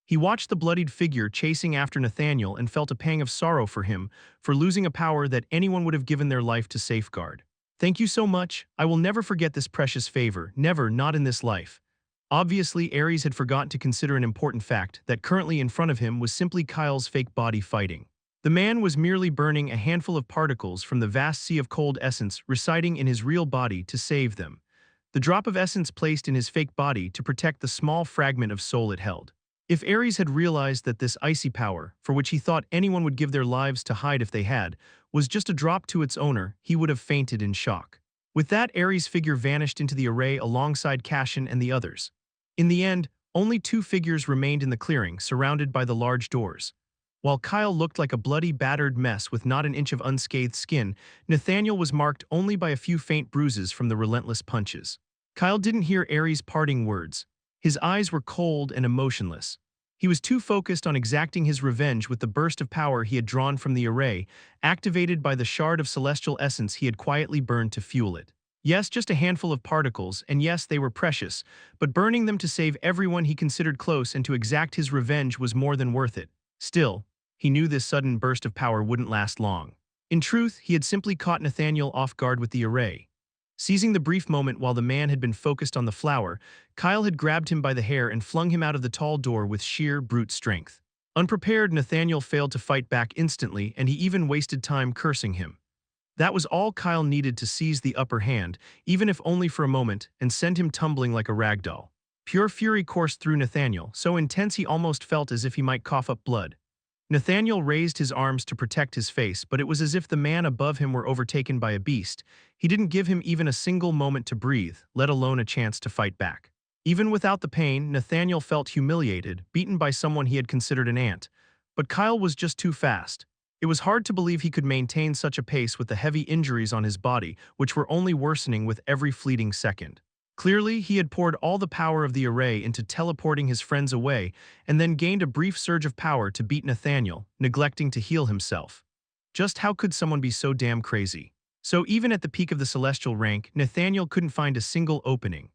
He watched the bloodied figure chasing after Nathaniel and felt a pang of sorrow for him, for losing a power that anyone would have given their life to safeguard. "Thank you so much. I will never forget this precious favor, never, not in this life." Obviously, Ares had forgotten to consider an important fact, that currently in front of him was simply Kyle's fake body fighting. The man was merely burning a handful of particles from the vast sea of cold essence residing in his real body to save them. The drop of essence placed in his fake body to protect the small fragment of soul it held. If Ares had realized that this icy power, for which he thought anyone would give their lives to hide if they had, was just a drop to its owner, he would have fainted in shock. With that, Ares' figure vanished into the array alongside Cashin and the others. In the end, only 2 figures remained in the clearing, surrounded by the large doors. While Kyle looked like a bloody, battered mess with not an inch of unscathed skin, Nathaniel was marked only by a few faint bruises from the relentless punches. Kyle didn't hear Ares' parting words. His eyes were cold and emotionless. He was too focused on exacting his revenge with the burst of power he had drawn from the array, activated by the shard of celestial essence he had quietly burned to fuel it. Yes, just a handful of particles, and yes, they were precious, but burning them to save everyone he considered close and to exact his revenge was more than worth it. Still, he knew this sudden burst of power wouldn't last long. In truth, he had simply caught Nathaniel off guard with the array. Seizing the brief moment while the man had been focused on the flower, Kyle had grabbed him by the hair and flung him out of the tall door with sheer brute strength. Unprepared, Nathaniel failed to fight back instantly, and he even wasted time cursing him. That was all Kyle needed to seize the upper hand, even if only for a moment, and send him tumbling like a rag doll. Pure fury coursed through Nathaniel, so intense he almost felt as if he might cough up blood. Nathaniel raised his arms to protect his face, but it was as if the man above him were overtaken by a beast. He didn't give him even a single moment to breathe, let alone a chance to fight back. Even without the pain, Nathaniel felt humiliated, beaten by someone he had considered an ant. But Kyle was just too fast. It was hard to believe he could maintain such a pace with the heavy injuries on his body, which were only worsening with every fleeting second. Clearly, he had poured all the power of the array into teleporting his friends away, and then gained a brief surge of power to beat Nathaniel, neglecting to heal himself. Just how could someone be so damn crazy? So even at the peak of the celestial rank, Nathaniel couldn't find a single opening.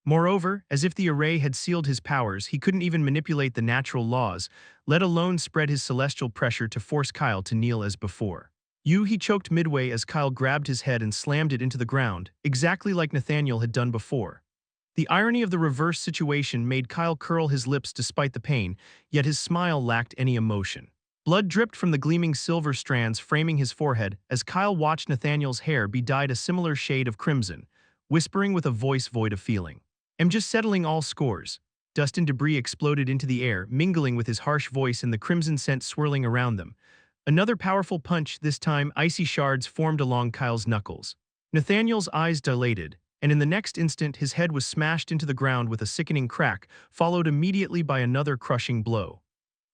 Moreover, as if the array had sealed his powers, he couldn't even manipulate the natural laws, let alone spread his celestial pressure to force Kyle to kneel as before. He choked midway as Kyle grabbed his head and slammed it into the ground, exactly like Nathaniel had done before. The irony of the reverse situation made Kyle curl his lips despite the pain, yet his smile lacked any emotion. Blood dripped from the gleaming silver strands framing his forehead as Kyle watched Nathaniel's hair be dyed a similar shade of crimson, whispering with a voice void of feeling. "I'm just settling all scores." Dust and debris exploded into the air, mingling with his harsh voice and the crimson scent swirling around them. Another powerful punch, this time icy shards formed along Kyle's knuckles. Nathaniel's eyes dilated, and in the next instant his head was smashed into the ground with a sickening crack, followed immediately by another crushing blow.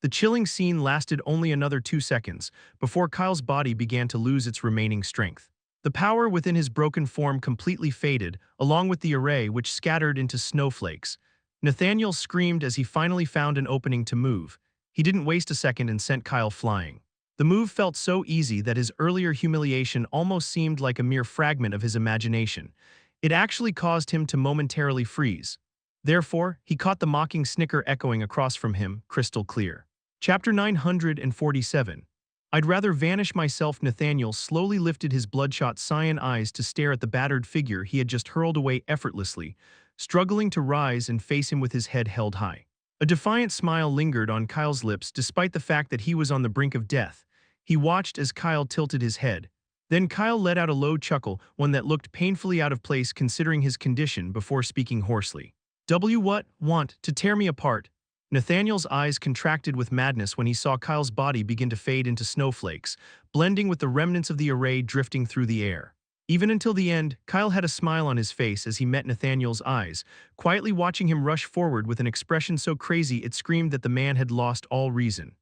The chilling scene lasted only another 2 seconds, before Kyle's body began to lose its remaining strength. The power within his broken form completely faded, along with the array which scattered into snowflakes. Nathaniel screamed as he finally found an opening to move. He didn't waste a second and sent Kyle flying. The move felt so easy that his earlier humiliation almost seemed like a mere fragment of his imagination. It actually caused him to momentarily freeze. Therefore, he caught the mocking snicker echoing across from him, crystal clear. Chapter 947. I'd rather vanish myself. Nathaniel slowly lifted his bloodshot cyan eyes to stare at the battered figure he had just hurled away effortlessly, struggling to rise and face him with his head held high. A defiant smile lingered on Kyle's lips despite the fact that he was on the brink of death. He watched as Kyle tilted his head. Then Kyle let out a low chuckle, one that looked painfully out of place considering his condition, before speaking hoarsely. What? Want to tear me apart?" Nathaniel's eyes contracted with madness when he saw Kyle's body begin to fade into snowflakes, blending with the remnants of the array drifting through the air. Even until the end, Kyle had a smile on his face as he met Nathaniel's eyes, quietly watching him rush forward with an expression so crazy it screamed that the man had lost all reason.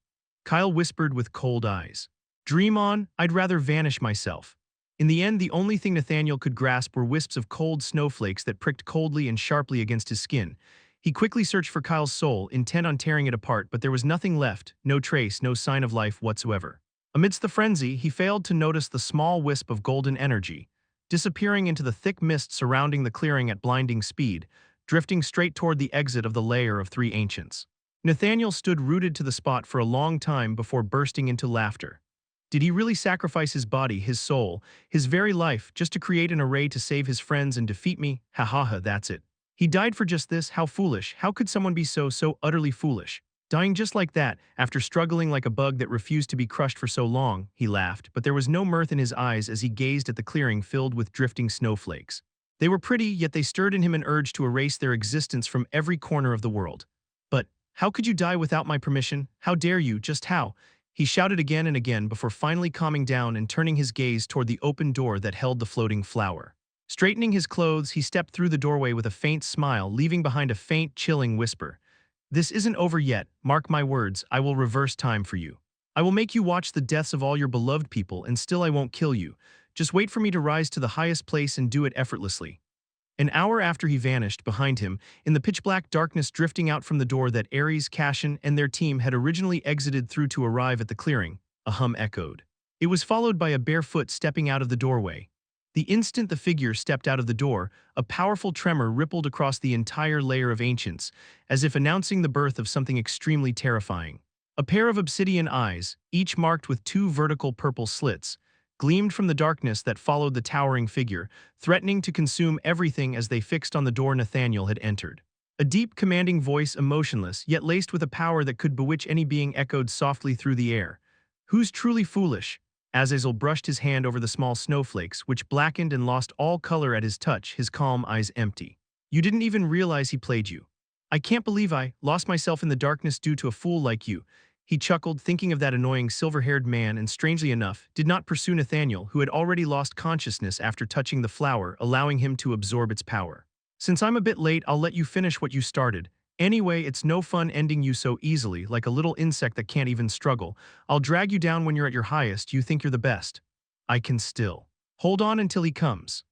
Kyle whispered with cold eyes. "Dream on, I'd rather vanish myself." In the end, the only thing Nathaniel could grasp were wisps of cold snowflakes that pricked coldly and sharply against his skin. He quickly searched for Kyle's soul, intent on tearing it apart, but there was nothing left, no trace, no sign of life whatsoever. Amidst the frenzy, he failed to notice the small wisp of golden energy, disappearing into the thick mist surrounding the clearing at blinding speed, drifting straight toward the exit of the lair of three ancients. Nathaniel stood rooted to the spot for a long time before bursting into laughter. Did he really sacrifice his body, his soul, his very life, just to create an array to save his friends and defeat me? Ha ha ha, that's it. He died for just this. How foolish. How could someone be so utterly foolish? Dying just like that, after struggling like a bug that refused to be crushed for so long. He laughed, but there was no mirth in his eyes as he gazed at the clearing filled with drifting snowflakes. They were pretty, yet they stirred in him an urge to erase their existence from every corner of the world. But how could you die without my permission? How dare you? Just how? He shouted again and again before finally calming down and turning his gaze toward the open door that held the floating flower. Straightening his clothes, he stepped through the doorway with a faint smile, leaving behind a faint, chilling whisper. "This isn't over yet. Mark my words, I will reverse time for you. I will make you watch the deaths of all your beloved people, and still I won't kill you. Just wait for me to rise to the highest place and do it effortlessly." An hour after he vanished behind him, in the pitch-black darkness drifting out from the door that Ares, Cashin, and their team had originally exited through to arrive at the clearing, a hum echoed. It was followed by a bare foot stepping out of the doorway. The instant the figure stepped out of the door, a powerful tremor rippled across the entire layer of ancients, as if announcing the birth of something extremely terrifying. A pair of obsidian eyes, each marked with two vertical purple slits, gleamed from the darkness that followed the towering figure, threatening to consume everything as they fixed on the door Nathaniel had entered. A deep, commanding voice, emotionless, yet laced with a power that could bewitch any being, echoed softly through the air. "Who's truly foolish?" Azazel brushed his hand over the small snowflakes, which blackened and lost all color at his touch, his calm eyes empty. "You didn't even realize he played you. I can't believe I lost myself in the darkness due to a fool like you." He chuckled, thinking of that annoying silver-haired man, and strangely enough, did not pursue Nathaniel, who had already lost consciousness after touching the flower, allowing him to absorb its power. "Since I'm a bit late, I'll let you finish what you started. Anyway, it's no fun ending you so easily, like a little insect that can't even struggle. I'll drag you down when you're at your highest. You think you're the best. I can still. Hold on until he comes."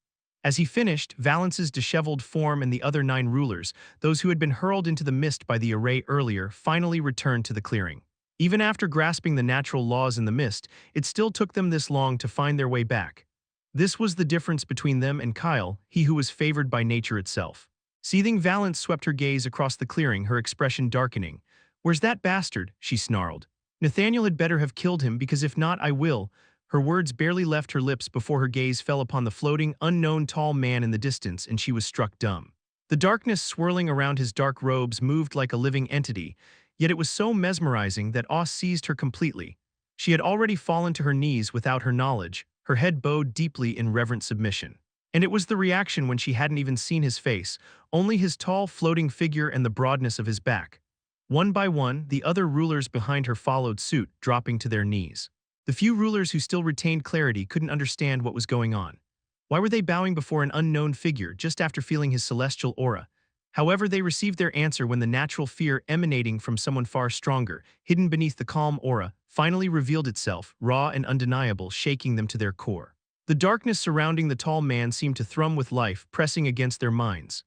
As he finished, Valence's disheveled form and the other 9 rulers, those who had been hurled into the mist by the array earlier, finally returned to the clearing. Even after grasping the natural laws in the mist, it still took them this long to find their way back. This was the difference between them and Kyle, he who was favored by nature itself. Seething, Valence swept her gaze across the clearing, her expression darkening. "Where's that bastard?" she snarled. "Nathaniel had better have killed him, because if not, I will." Her words barely left her lips before her gaze fell upon the floating, unknown tall man in the distance, and she was struck dumb. The darkness swirling around his dark robes moved like a living entity, yet it was so mesmerizing that awe seized her completely. She had already fallen to her knees without her knowledge, her head bowed deeply in reverent submission. And it was the reaction when she hadn't even seen his face, only his tall, floating figure and the broadness of his back. One by one, the other rulers behind her followed suit, dropping to their knees. The few rulers who still retained clarity couldn't understand what was going on. Why were they bowing before an unknown figure just after feeling his celestial aura? However, they received their answer when the natural fear emanating from someone far stronger, hidden beneath the calm aura, finally revealed itself, raw and undeniable, shaking them to their core. The darkness surrounding the tall man seemed to thrum with life, pressing against their minds.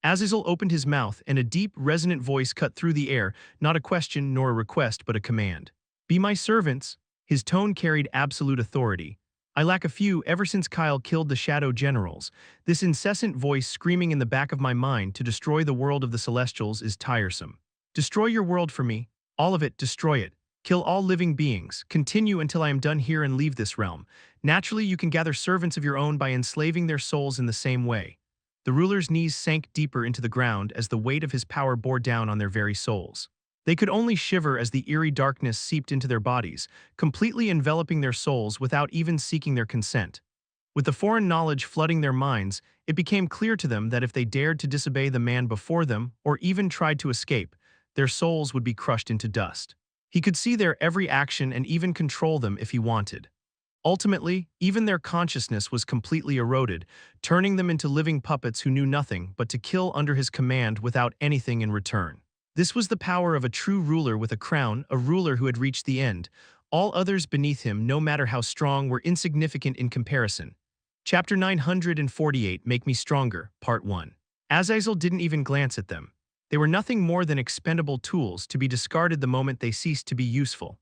Azazel opened his mouth, and a deep, resonant voice cut through the air, not a question nor a request but a command. "Be my servants." His tone carried absolute authority. "I lack a few ever since Kyle killed the Shadow Generals. This incessant voice screaming in the back of my mind to destroy the world of the Celestials is tiresome. Destroy your world for me. All of it, destroy it. Kill all living beings. Continue until I am done here and leave this realm. Naturally, you can gather servants of your own by enslaving their souls in the same way." The ruler's knees sank deeper into the ground as the weight of his power bore down on their very souls. They could only shiver as the eerie darkness seeped into their bodies, completely enveloping their souls without even seeking their consent. With the foreign knowledge flooding their minds, it became clear to them that if they dared to disobey the man before them, or even tried to escape, their souls would be crushed into dust. He could see their every action and even control them if he wanted. Ultimately, even their consciousness was completely eroded, turning them into living puppets who knew nothing but to kill under his command without anything in return. This was the power of a true ruler with a crown, a ruler who had reached the end. All others beneath him, no matter how strong, were insignificant in comparison. Chapter 948, Make Me Stronger, Part 1. Azazel didn't even glance at them. They were nothing more than expendable tools to be discarded the moment they ceased to be useful.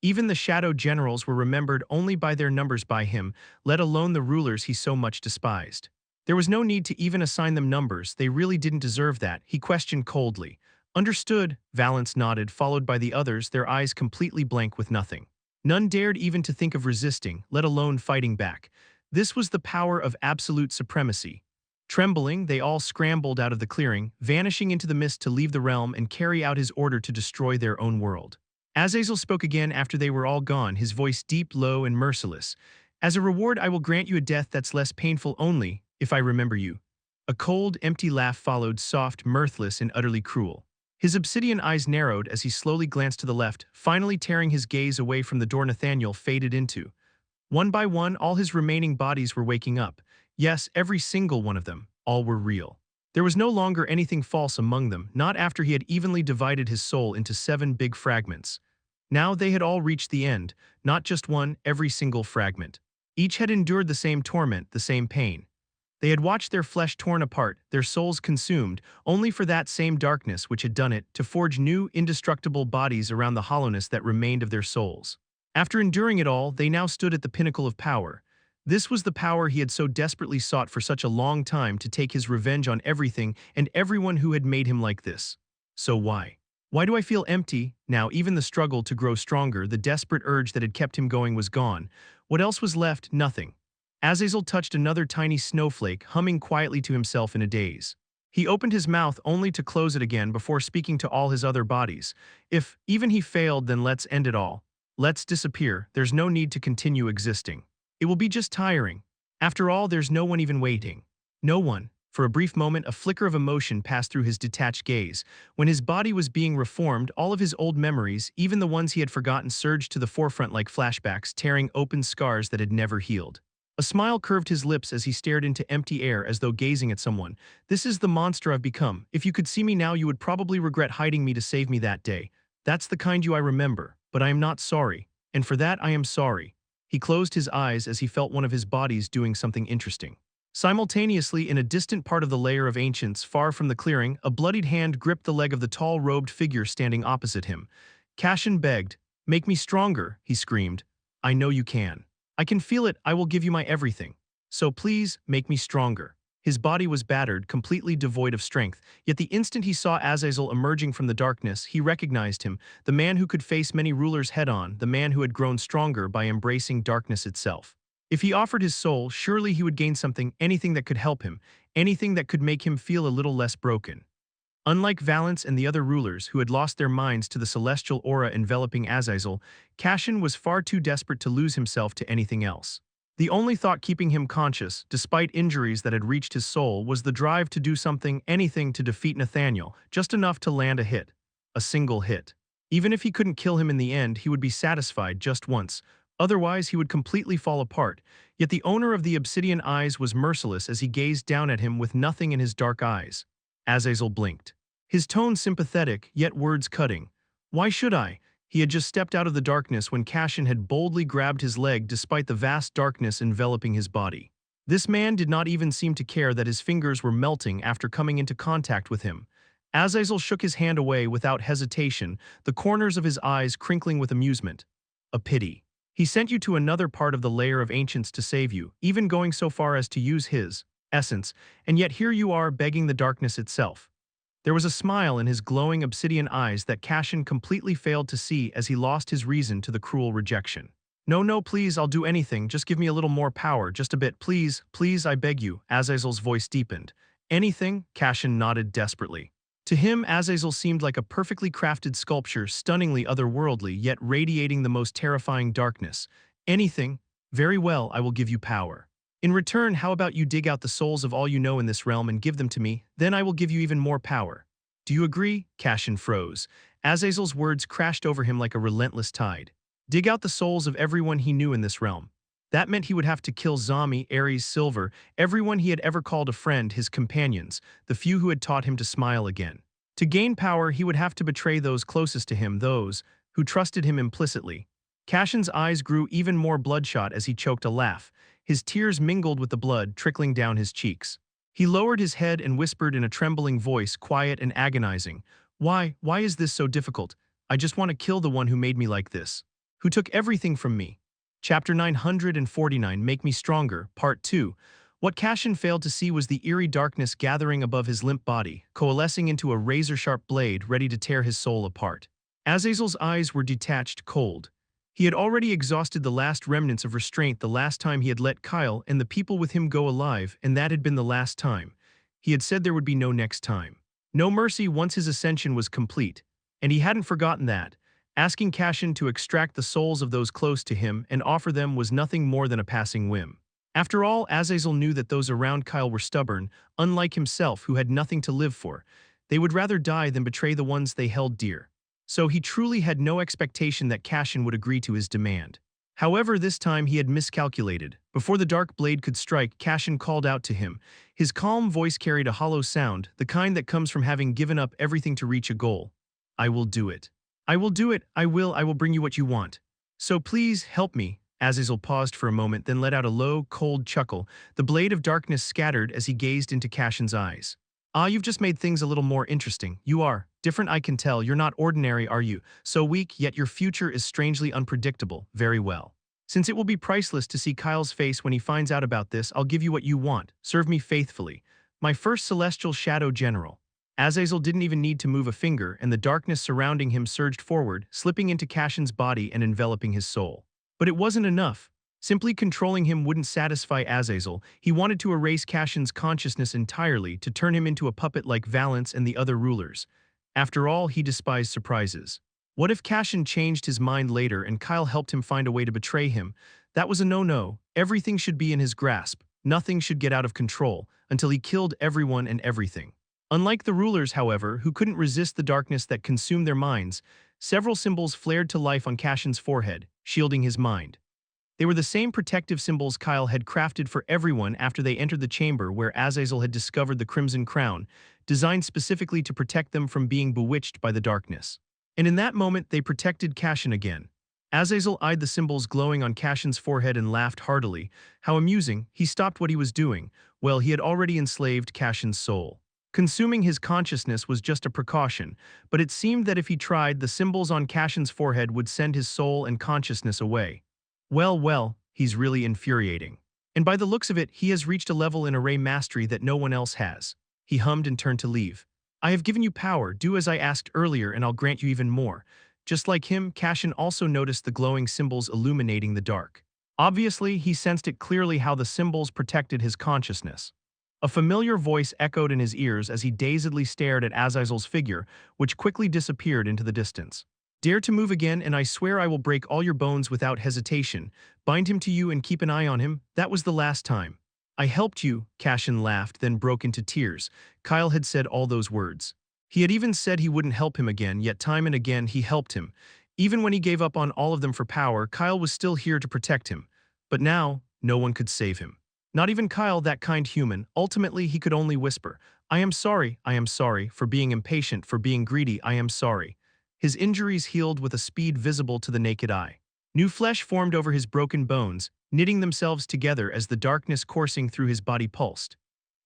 Even the Shadow Generals were remembered only by their numbers by him, let alone the rulers he so much despised. There was no need to even assign them numbers, they really didn't deserve that, he questioned coldly. "Understood," Valence nodded, followed by the others, their eyes completely blank with nothing. None dared even to think of resisting, let alone fighting back. This was the power of absolute supremacy. Trembling, they all scrambled out of the clearing, vanishing into the mist to leave the realm and carry out his order to destroy their own world. Azazel spoke again after they were all gone, his voice deep, low, and merciless. "As a reward, I will grant you a death that's less painful only, if I remember you." A cold, empty laugh followed, soft, mirthless, and utterly cruel. His obsidian eyes narrowed as he slowly glanced to the left, finally tearing his gaze away from the door Nathaniel faded into. One by one, all his remaining bodies were waking up. Yes, every single one of them. All were real. There was no longer anything false among them, not after he had evenly divided his soul into 7 big fragments. Now they had all reached the end, not just one, every single fragment. Each had endured the same torment, the same pain. They had watched their flesh torn apart, their souls consumed, only for that same darkness which had done it, to forge new, indestructible bodies around the hollowness that remained of their souls. After enduring it all, they now stood at the pinnacle of power. This was the power he had so desperately sought for such a long time, to take his revenge on everything and everyone who had made him like this. So why? Why do I feel empty? Now even the struggle to grow stronger, the desperate urge that had kept him going was gone. What else was left? Nothing. Azazel touched another tiny snowflake, humming quietly to himself in a daze. He opened his mouth only to close it again before speaking to all his other bodies. If even he failed, then let's end it all. Let's disappear. There's no need to continue existing. It will be just tiring. After all, there's no one even waiting. No one. For a brief moment, a flicker of emotion passed through his detached gaze. When his body was being reformed, all of his old memories, even the ones he had forgotten, surged to the forefront like flashbacks, tearing open scars that had never healed. A smile curved his lips as he stared into empty air as though gazing at someone. This is the monster I've become. If you could see me now, you would probably regret hiding me to save me that day. That's the kind you I remember, but I am not sorry. And for that I am sorry. He closed his eyes as he felt one of his bodies doing something interesting. Simultaneously, in a distant part of the lair of ancients, far from the clearing, a bloodied hand gripped the leg of the tall, robed figure standing opposite him. Cashin begged. "Make me stronger," he screamed. "I know you can. I can feel it. I will give you my everything. So please, make me stronger." His body was battered, completely devoid of strength, yet the instant he saw Azazel emerging from the darkness, he recognized him, the man who could face many rulers head-on, the man who had grown stronger by embracing darkness itself. If he offered his soul, surely he would gain something, anything that could help him, anything that could make him feel a little less broken. Unlike Valence and the other rulers who had lost their minds to the celestial aura enveloping Azazel, Cashin was far too desperate to lose himself to anything else. The only thought keeping him conscious, despite injuries that had reached his soul, was the drive to do something, anything to defeat Nathaniel, just enough to land a hit. A single hit. Even if he couldn't kill him in the end, he would be satisfied just once. Otherwise, he would completely fall apart. Yet the owner of the obsidian eyes was merciless as he gazed down at him with nothing in his dark eyes. Azazel blinked. His tone sympathetic, yet words cutting. "Why should I?" He had just stepped out of the darkness when Cashin had boldly grabbed his leg despite the vast darkness enveloping his body. This man did not even seem to care that his fingers were melting after coming into contact with him. Azazel shook his hand away without hesitation, the corners of his eyes crinkling with amusement. "A pity. He sent you to another part of the layer of ancients to save you, even going so far as to use his essence, and yet here you are begging the darkness itself." There was a smile in his glowing obsidian eyes that Cashin completely failed to see as he lost his reason to the cruel rejection. "No, no, please, I'll do anything, just give me a little more power, just a bit, please, please, I beg you," Azazel's voice deepened. "Anything?" Cashin nodded desperately. To him, Azazel seemed like a perfectly crafted sculpture, stunningly otherworldly, yet radiating the most terrifying darkness. "Anything? Very well, I will give you power. In return, how about you dig out the souls of all you know in this realm and give them to me, then I will give you even more power. Do you agree?" Cashin froze. Azazel's words crashed over him like a relentless tide. Dig out the souls of everyone he knew in this realm. That meant he would have to kill Zami, Ares, Silver, everyone he had ever called a friend, his companions, the few who had taught him to smile again. To gain power, he would have to betray those closest to him, those who trusted him implicitly. Cashin's eyes grew even more bloodshot as he choked a laugh. His tears mingled with the blood trickling down his cheeks. He lowered his head and whispered in a trembling voice, quiet and agonizing, Why is this so difficult? I just want to kill the one who made me like this. Who took everything from me." Chapter 949, Make Me Stronger, Part 2. What Cashin failed to see was the eerie darkness gathering above his limp body, coalescing into a razor-sharp blade ready to tear his soul apart. Azazel's eyes were detached, cold. He had already exhausted the last remnants of restraint the last time he had let Kyle and the people with him go alive, and that had been the last time. He had said there would be no next time. No mercy once his ascension was complete, and he hadn't forgotten that. Asking Cashin to extract the souls of those close to him and offer them was nothing more than a passing whim. After all, Azazel knew that those around Kyle were stubborn, unlike himself who had nothing to live for. They would rather die than betray the ones they held dear. So he truly had no expectation that Cashin would agree to his demand. However, this time he had miscalculated. Before the dark blade could strike, Cashin called out to him. His calm voice carried a hollow sound, the kind that comes from having given up everything to reach a goal. "I will do it. I will do it. I will bring you what you want. So please, help me." Azazel paused for a moment, then let out a low, cold chuckle. The blade of darkness scattered as he gazed into Cashin's eyes. "Ah, you've just made things a little more interesting. You are different, I can tell. You're not ordinary, are you? So weak, yet your future is strangely unpredictable. Very well. Since it will be priceless to see Kyle's face when he finds out about this, I'll give you what you want. Serve me faithfully. My first celestial shadow general." Azazel didn't even need to move a finger, and the darkness surrounding him surged forward, slipping into Cashin's body and enveloping his soul. But it wasn't enough. Simply controlling him wouldn't satisfy Azazel. He wanted to erase Cashin's consciousness entirely, to turn him into a puppet like Valance and the other rulers. After all, he despised surprises. What if Cashin changed his mind later and Kyle helped him find a way to betray him? That was a no-no. Everything should be in his grasp. Nothing should get out of control, until he killed everyone and everything. Unlike the rulers, however, who couldn't resist the darkness that consumed their minds, several symbols flared to life on Cashin's forehead, shielding his mind. They were the same protective symbols Kyle had crafted for everyone after they entered the chamber where Azazel had discovered the Crimson Crown, designed specifically to protect them from being bewitched by the darkness. And in that moment, they protected Cashin again. Azazel eyed the symbols glowing on Cashin's forehead and laughed heartily. How amusing. He stopped what he was doing. Well, he had already enslaved Cashin's soul. Consuming his consciousness was just a precaution, but it seemed that if he tried, the symbols on Cashin's forehead would send his soul and consciousness away. Well, he's really infuriating. And by the looks of it, he has reached a level in array mastery that no one else has. He hummed and turned to leave. I have given you power, do as I asked earlier and I'll grant you even more. Just like him, Cashin also noticed the glowing symbols illuminating the dark. Obviously, he sensed it clearly how the symbols protected his consciousness. A familiar voice echoed in his ears as he dazedly stared at Azazel's figure, which quickly disappeared into the distance. Dare to move again, and I swear I will break all your bones without hesitation. Bind him to you and keep an eye on him. That was the last time. I helped you, Cashin laughed, then broke into tears. Kyle had said all those words. He had even said he wouldn't help him again, yet time and again he helped him. Even when he gave up on all of them for power, Kyle was still here to protect him. But now, no one could save him. Not even Kyle, that kind human. Ultimately, he could only whisper, I am sorry, for being impatient, for being greedy, I am sorry. His injuries healed with a speed visible to the naked eye. New flesh formed over his broken bones, knitting themselves together as the darkness coursing through his body pulsed.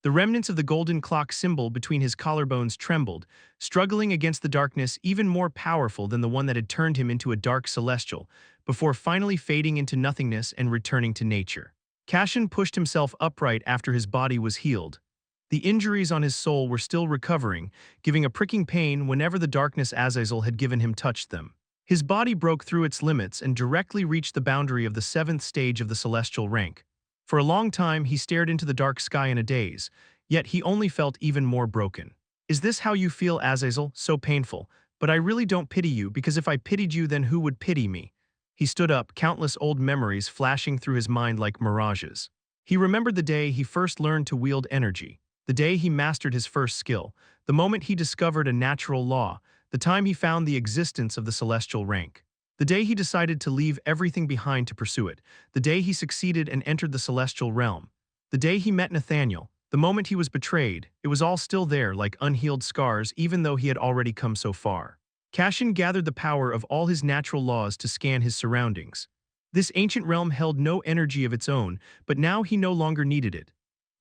The remnants of the golden clock symbol between his collarbones trembled, struggling against the darkness even more powerful than the one that had turned him into a dark celestial, before finally fading into nothingness and returning to nature. Cashin pushed himself upright after his body was healed. The injuries on his soul were still recovering, giving a pricking pain whenever the darkness Azazel had given him touched them. His body broke through its limits and directly reached the boundary of the 7th stage of the celestial rank. For a long time, he stared into the dark sky in a daze, yet he only felt even more broken. Is this how you feel, Azazel? So painful. But I really don't pity you, because if I pitied you, then who would pity me? He stood up, countless old memories flashing through his mind like mirages. He remembered the day he first learned to wield energy, the day he mastered his first skill, the moment he discovered a natural law, the time he found the existence of the celestial rank. The day he decided to leave everything behind to pursue it, the day he succeeded and entered the celestial realm, the day he met Nathaniel, the moment he was betrayed. It was all still there like unhealed scars, even though he had already come so far. Cashin gathered the power of all his natural laws to scan his surroundings. This ancient realm held no energy of its own, but now he no longer needed it.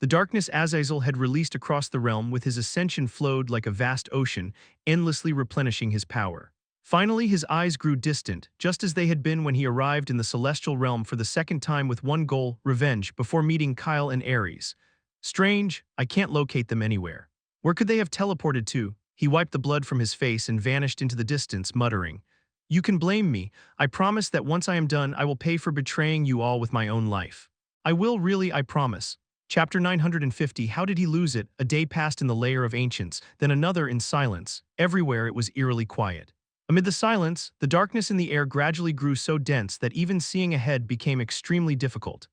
The darkness Azazel had released across the realm with his ascension flowed like a vast ocean, endlessly replenishing his power. Finally, his eyes grew distant, just as they had been when he arrived in the celestial realm for the second time with one goal, revenge, before meeting Kyle and Ares. Strange, I can't locate them anywhere. Where could they have teleported to? He wiped the blood from his face and vanished into the distance, muttering, You can blame me. I promise that once I am done, I will pay for betraying you all with my own life. I will really, I promise. Chapter 950. How did he lose it? A day passed in the lair of ancients, then another in silence. Everywhere it was eerily quiet. Amid the silence, the darkness in the air gradually grew so dense that even seeing ahead became extremely difficult.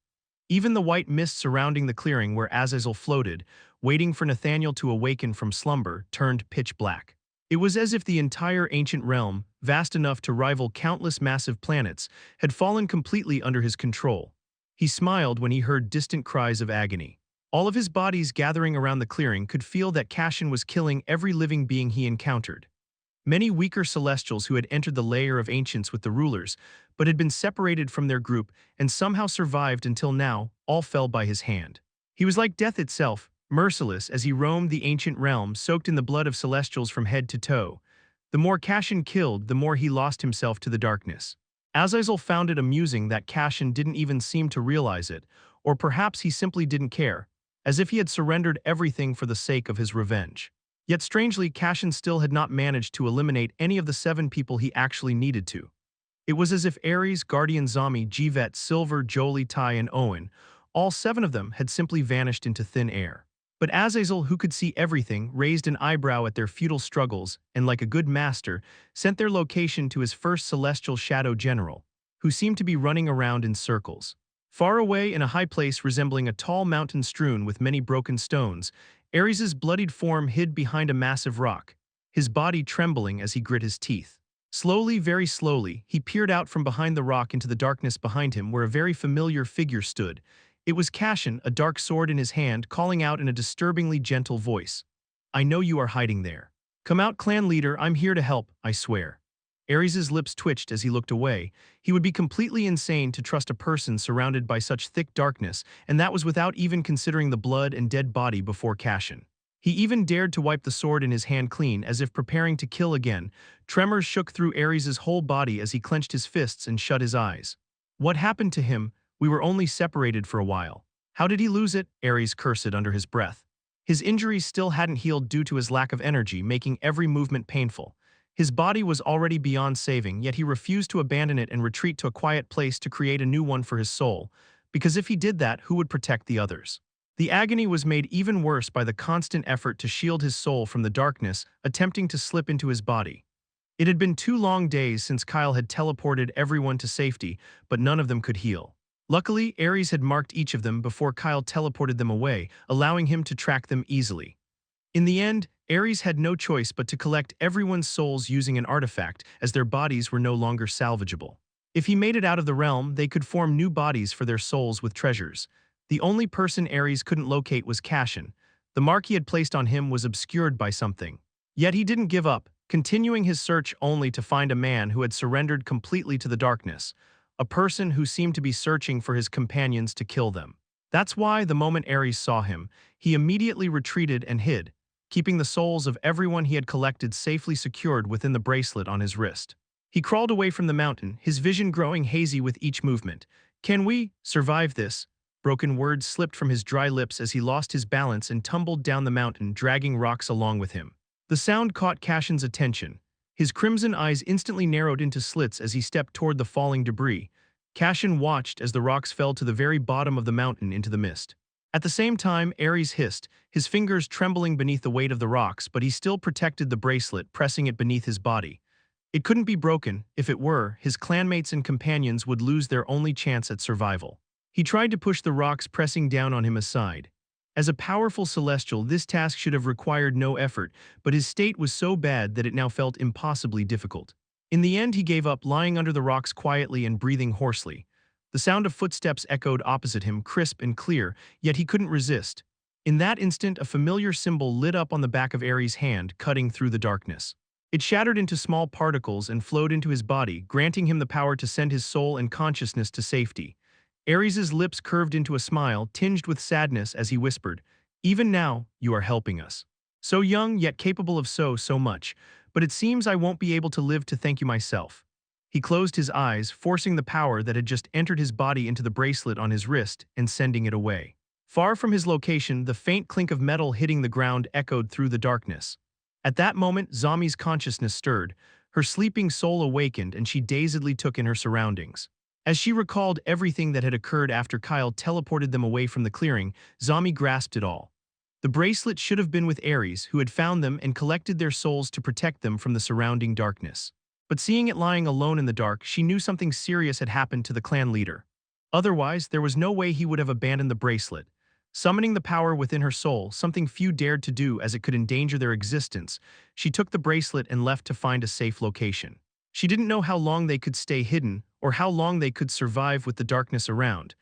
Even the white mist surrounding the clearing where Azazel floated, waiting for Nathaniel to awaken from slumber, turned pitch black. It was as if the entire ancient realm, vast enough to rival countless massive planets, had fallen completely under his control. He smiled when he heard distant cries of agony. All of his bodies gathering around the clearing could feel that Cashin was killing every living being he encountered. Many weaker celestials who had entered the lair of ancients with the rulers, but had been separated from their group and somehow survived until now, all fell by his hand. He was like death itself, merciless as he roamed the ancient realm, soaked in the blood of celestials from head to toe. The more Cashin killed, the more he lost himself to the darkness. Azazel found it amusing that Cashin didn't even seem to realize it, or perhaps he simply didn't care, as if he had surrendered everything for the sake of his revenge. Yet strangely, Cashin still had not managed to eliminate any of the 7 people he actually needed to. It was as if Ares, Guardian Zami, Jivet, Silver, Jolie, Tai, and Owen, all 7 of them had simply vanished into thin air. But Azazel, who could see everything, raised an eyebrow at their futile struggles and, like a good master, sent their location to his first celestial shadow general, who seemed to be running around in circles. Far away in a high place resembling a tall mountain strewn with many broken stones, Ares's bloodied form hid behind a massive rock, his body trembling as he grit his teeth. Slowly, very slowly, he peered out from behind the rock into the darkness behind him where a very familiar figure stood. It was Cashin, a dark sword in his hand, calling out in a disturbingly gentle voice. "I know you are hiding there. Come out, clan leader, I'm here to help, I swear." Ares's lips twitched as he looked away. He would be completely insane to trust a person surrounded by such thick darkness, and that was without even considering the blood and dead body before Cashin. He even dared to wipe the sword in his hand clean as if preparing to kill again. Tremors shook through Ares's whole body as he clenched his fists and shut his eyes. What happened to him? We were only separated for a while. How did he lose it? Ares cursed under his breath. His injuries still hadn't healed due to his lack of energy, making every movement painful. His body was already beyond saving, yet he refused to abandon it and retreat to a quiet place to create a new one for his soul, because if he did that, who would protect the others? The agony was made even worse by the constant effort to shield his soul from the darkness, attempting to slip into his body. It had been 2 long days since Kyle had teleported everyone to safety, but none of them could heal. Luckily, Ares had marked each of them before Kyle teleported them away, allowing him to track them easily. In the end, Ares had no choice but to collect everyone's souls using an artifact, as their bodies were no longer salvageable. If he made it out of the realm, they could form new bodies for their souls with treasures. The only person Ares couldn't locate was Cashin. The mark he had placed on him was obscured by something. Yet he didn't give up, continuing his search only to find a man who had surrendered completely to the darkness, a person who seemed to be searching for his companions to kill them. That's why, the moment Ares saw him, he immediately retreated and hid, keeping the souls of everyone he had collected safely secured within the bracelet on his wrist. He crawled away from the mountain, his vision growing hazy with each movement. "Can we survive this?" Broken words slipped from his dry lips as he lost his balance and tumbled down the mountain, dragging rocks along with him. The sound caught Cashin's attention. His crimson eyes instantly narrowed into slits as he stepped toward the falling debris. Cashin watched as the rocks fell to the very bottom of the mountain into the mist. At the same time, Ares hissed, his fingers trembling beneath the weight of the rocks, but he still protected the bracelet, pressing it beneath his body. It couldn't be broken. If it were, his clanmates and companions would lose their only chance at survival. He tried to push the rocks pressing down on him aside. As a powerful celestial, this task should have required no effort, but his state was so bad that it now felt impossibly difficult. In the end, he gave up, lying under the rocks quietly and breathing hoarsely. The sound of footsteps echoed opposite him, crisp and clear, yet he couldn't resist. In that instant, a familiar symbol lit up on the back of Ares' hand, cutting through the darkness. It shattered into small particles and flowed into his body, granting him the power to send his soul and consciousness to safety. Ares's lips curved into a smile, tinged with sadness as he whispered, "Even now, you are helping us. So young, yet capable of so much, but it seems I won't be able to live to thank you myself." He closed his eyes, forcing the power that had just entered his body into the bracelet on his wrist and sending it away. Far from his location, the faint clink of metal hitting the ground echoed through the darkness. At that moment, Zami's consciousness stirred. Her sleeping soul awakened and she dazedly took in her surroundings. As she recalled everything that had occurred after Kyle teleported them away from the clearing, Zami grasped it all. The bracelet should have been with Ares, who had found them and collected their souls to protect them from the surrounding darkness. But seeing it lying alone in the dark, she knew something serious had happened to the clan leader. Otherwise, there was no way he would have abandoned the bracelet. Summoning the power within her soul, something few dared to do as it could endanger their existence, she took the bracelet and left to find a safe location. She didn't know how long they could stay hidden or how long they could survive with the darkness around.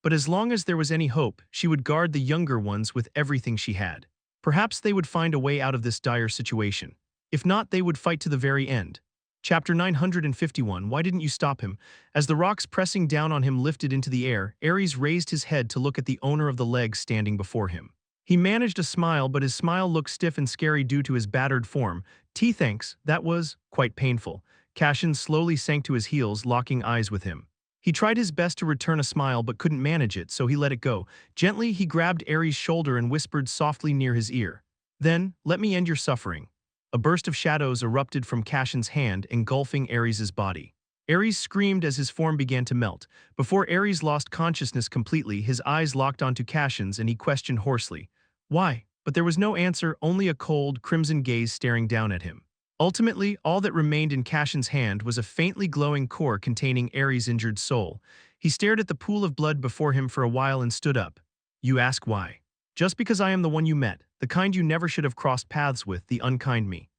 But as long as there was any hope, she would guard the younger ones with everything she had. Perhaps they would find a way out of this dire situation. If not, they would fight to the very end. Chapter 951, Why Didn't You Stop Him? As the rocks pressing down on him lifted into the air, Ares raised his head to look at the owner of the legs standing before him. He managed a smile, but his smile looked stiff and scary due to his battered form. Thanks, that was quite painful." Cashin slowly sank to his heels, locking eyes with him. He tried his best to return a smile but couldn't manage it, so he let it go. Gently, he grabbed Ares' shoulder and whispered softly near his ear, Then, let me end your suffering. A burst of shadows erupted from Cashin's hand, engulfing Ares' body. Ares screamed as his form began to melt. Before Ares lost consciousness completely, his eyes locked onto Cashin's and he questioned hoarsely, "Why?" But there was no answer, only a cold, crimson gaze staring down at him. Ultimately, all that remained in Cashin's hand was a faintly glowing core containing Ares' injured soul. He stared at the pool of blood before him for a while and stood up. "You ask why? Just because I am the one you met, the kind you never should have crossed paths with, the unkind me."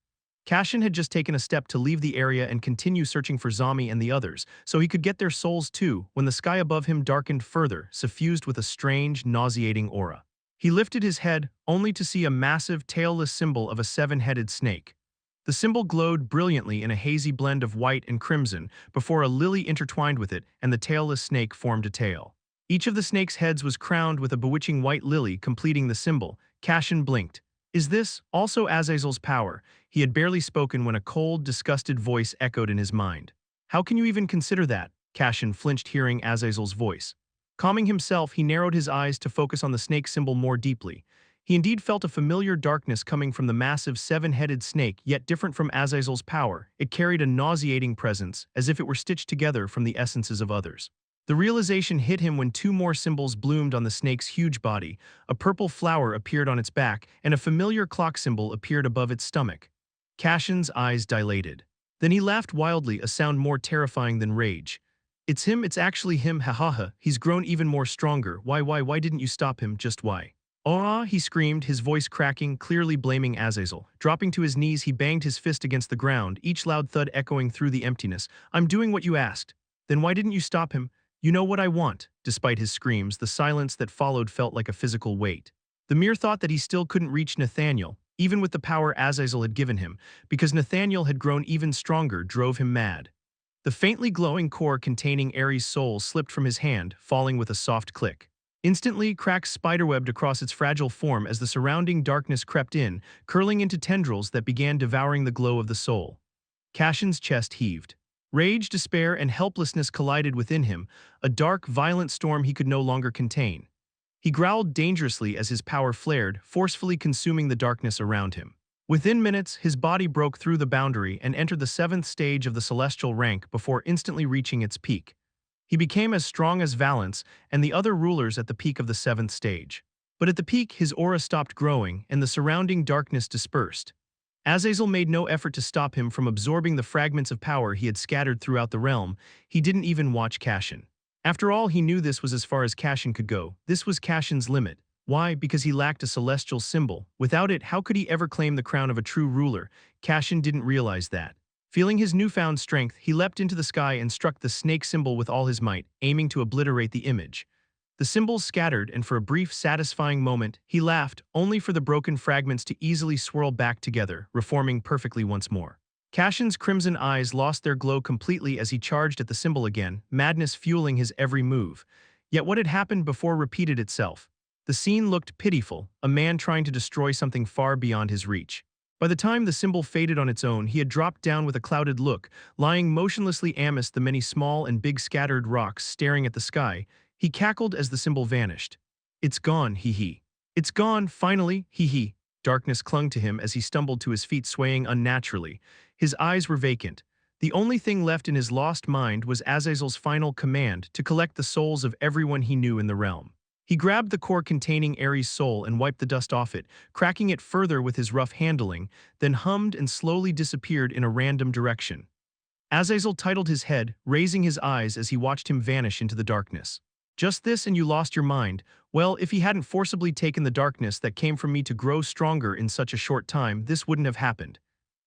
Cashin had just taken a step to leave the area and continue searching for Zami and the others, so he could get their souls too, when the sky above him darkened further, suffused with a strange, nauseating aura. He lifted his head, only to see a massive, tailless symbol of a seven-headed snake. The symbol glowed brilliantly in a hazy blend of white and crimson, before a lily intertwined with it and the tailless snake formed a tail. Each of the snake's heads was crowned with a bewitching white lily completing the symbol. Cashin blinked. Is this also Azazel's power? He had barely spoken when a cold, disgusted voice echoed in his mind. How can you even consider that? Cashin flinched hearing Azazel's voice. Calming himself, he narrowed his eyes to focus on the snake symbol more deeply. He indeed felt a familiar darkness coming from the massive seven-headed snake, yet different from Azazel's power. It carried a nauseating presence, as if it were stitched together from the essences of others. The realization hit him when two more symbols bloomed on the snake's huge body. A purple flower appeared on its back, and a familiar clock symbol appeared above its stomach. Cashin's eyes dilated. Then he laughed wildly, a sound more terrifying than rage. "It's him, it's actually him, ha ha ha, he's grown even more stronger. Why didn't you stop him, just why?" "Ah!" he screamed, his voice cracking, clearly blaming Azazel. Dropping to his knees, he banged his fist against the ground, each loud thud echoing through the emptiness. "I'm doing what you asked." "Then why didn't you stop him?" "You know what I want." Despite his screams, the silence that followed felt like a physical weight. The mere thought that he still couldn't reach Nathaniel, even with the power Azazel had given him, because Nathaniel had grown even stronger, drove him mad. The faintly glowing core containing Ares' soul slipped from his hand, falling with a soft click. Instantly, cracks spiderwebbed across its fragile form as the surrounding darkness crept in, curling into tendrils that began devouring the glow of the soul. Cashin's chest heaved. Rage, despair, and helplessness collided within him, a dark, violent storm he could no longer contain. He growled dangerously as his power flared, forcefully consuming the darkness around him. Within minutes, his body broke through the boundary and entered the seventh stage of the celestial rank before instantly reaching its peak. He became as strong as Valence and the other rulers at the peak of the seventh stage. But at the peak, his aura stopped growing and the surrounding darkness dispersed. Azazel made no effort to stop him from absorbing the fragments of power he had scattered throughout the realm. He didn't even watch Cashin. After all, he knew this was as far as Cashin could go. This was Cashin's limit. Why? Because he lacked a celestial symbol. Without it, how could he ever claim the crown of a true ruler? Cashin didn't realize that. Feeling his newfound strength, he leapt into the sky and struck the snake symbol with all his might, aiming to obliterate the image. The symbols scattered, and for a brief, satisfying moment, he laughed, only for the broken fragments to easily swirl back together, reforming perfectly once more. Cashin's crimson eyes lost their glow completely as he charged at the symbol again, madness fueling his every move. Yet what had happened before repeated itself. The scene looked pitiful, a man trying to destroy something far beyond his reach. By the time the symbol faded on its own, he had dropped down with a clouded look, lying motionlessly amidst the many small and big scattered rocks staring at the sky. He cackled as the symbol vanished. "It's gone, hee-hee. It's gone, finally, hee-hee." Darkness clung to him as he stumbled to his feet, swaying unnaturally. His eyes were vacant. The only thing left in his lost mind was Azazel's final command to collect the souls of everyone he knew in the realm. He grabbed the core containing Ares' soul and wiped the dust off it, cracking it further with his rough handling, then hummed and slowly disappeared in a random direction. Azazel titled his head, raising his eyes as he watched him vanish into the darkness. "Just this and you lost your mind. Well, if he hadn't forcibly taken the darkness that came from me to grow stronger in such a short time, this wouldn't have happened."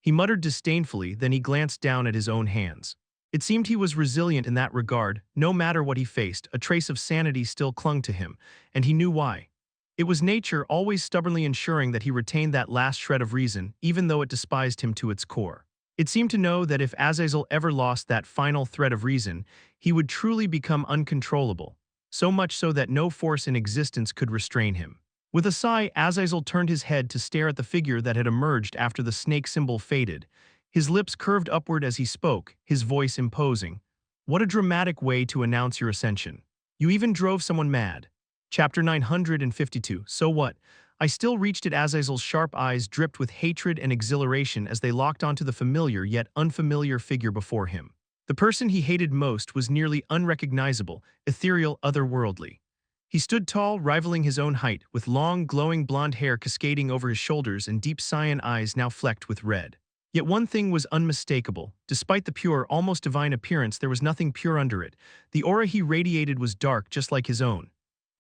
He muttered disdainfully, then he glanced down at his own hands. It seemed he was resilient in that regard. No matter what he faced, a trace of sanity still clung to him, and he knew why. It was nature always stubbornly ensuring that he retained that last shred of reason, even though it despised him to its core. It seemed to know that if Azazel ever lost that final thread of reason, he would truly become uncontrollable, so much so that no force in existence could restrain him. With a sigh, Azazel turned his head to stare at the figure that had emerged after the snake symbol faded. His lips curved upward as he spoke, his voice imposing. "What a dramatic way to announce your ascension. You even drove someone mad." Chapter 952. So what? I still reached it. Azazel's sharp eyes dripped with hatred and exhilaration as they locked onto the familiar yet unfamiliar figure before him. The person he hated most was nearly unrecognizable, ethereal, otherworldly. He stood tall, rivaling his own height, with long, glowing blonde hair cascading over his shoulders and deep cyan eyes now flecked with red. Yet one thing was unmistakable. Despite the pure, almost divine appearance, there was nothing pure under it. The aura he radiated was dark, just like his own.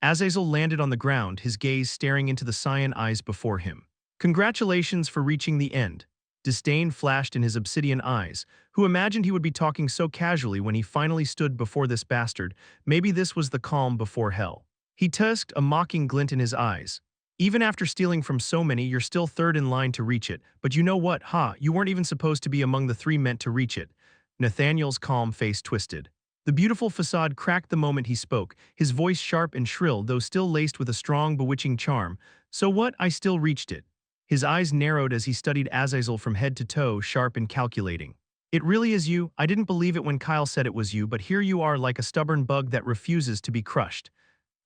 Azazel landed on the ground, his gaze staring into the cyan eyes before him. Congratulations for reaching the end. Disdain flashed in his obsidian eyes. Who imagined he would be talking so casually when he finally stood before this bastard? Maybe this was the calm before hell. He tusked, a mocking glint in his eyes. Even after stealing from so many, you're still third in line to reach it. But you know what? You weren't even supposed to be among the three meant to reach it. Nathaniel's calm face twisted. The beautiful facade cracked the moment he spoke, his voice sharp and shrill, though still laced with a strong, bewitching charm. So what? I still reached it. His eyes narrowed as he studied Azazel from head to toe, sharp and calculating. It really is you. I didn't believe it when Kyle said it was you, but here you are like a stubborn bug that refuses to be crushed.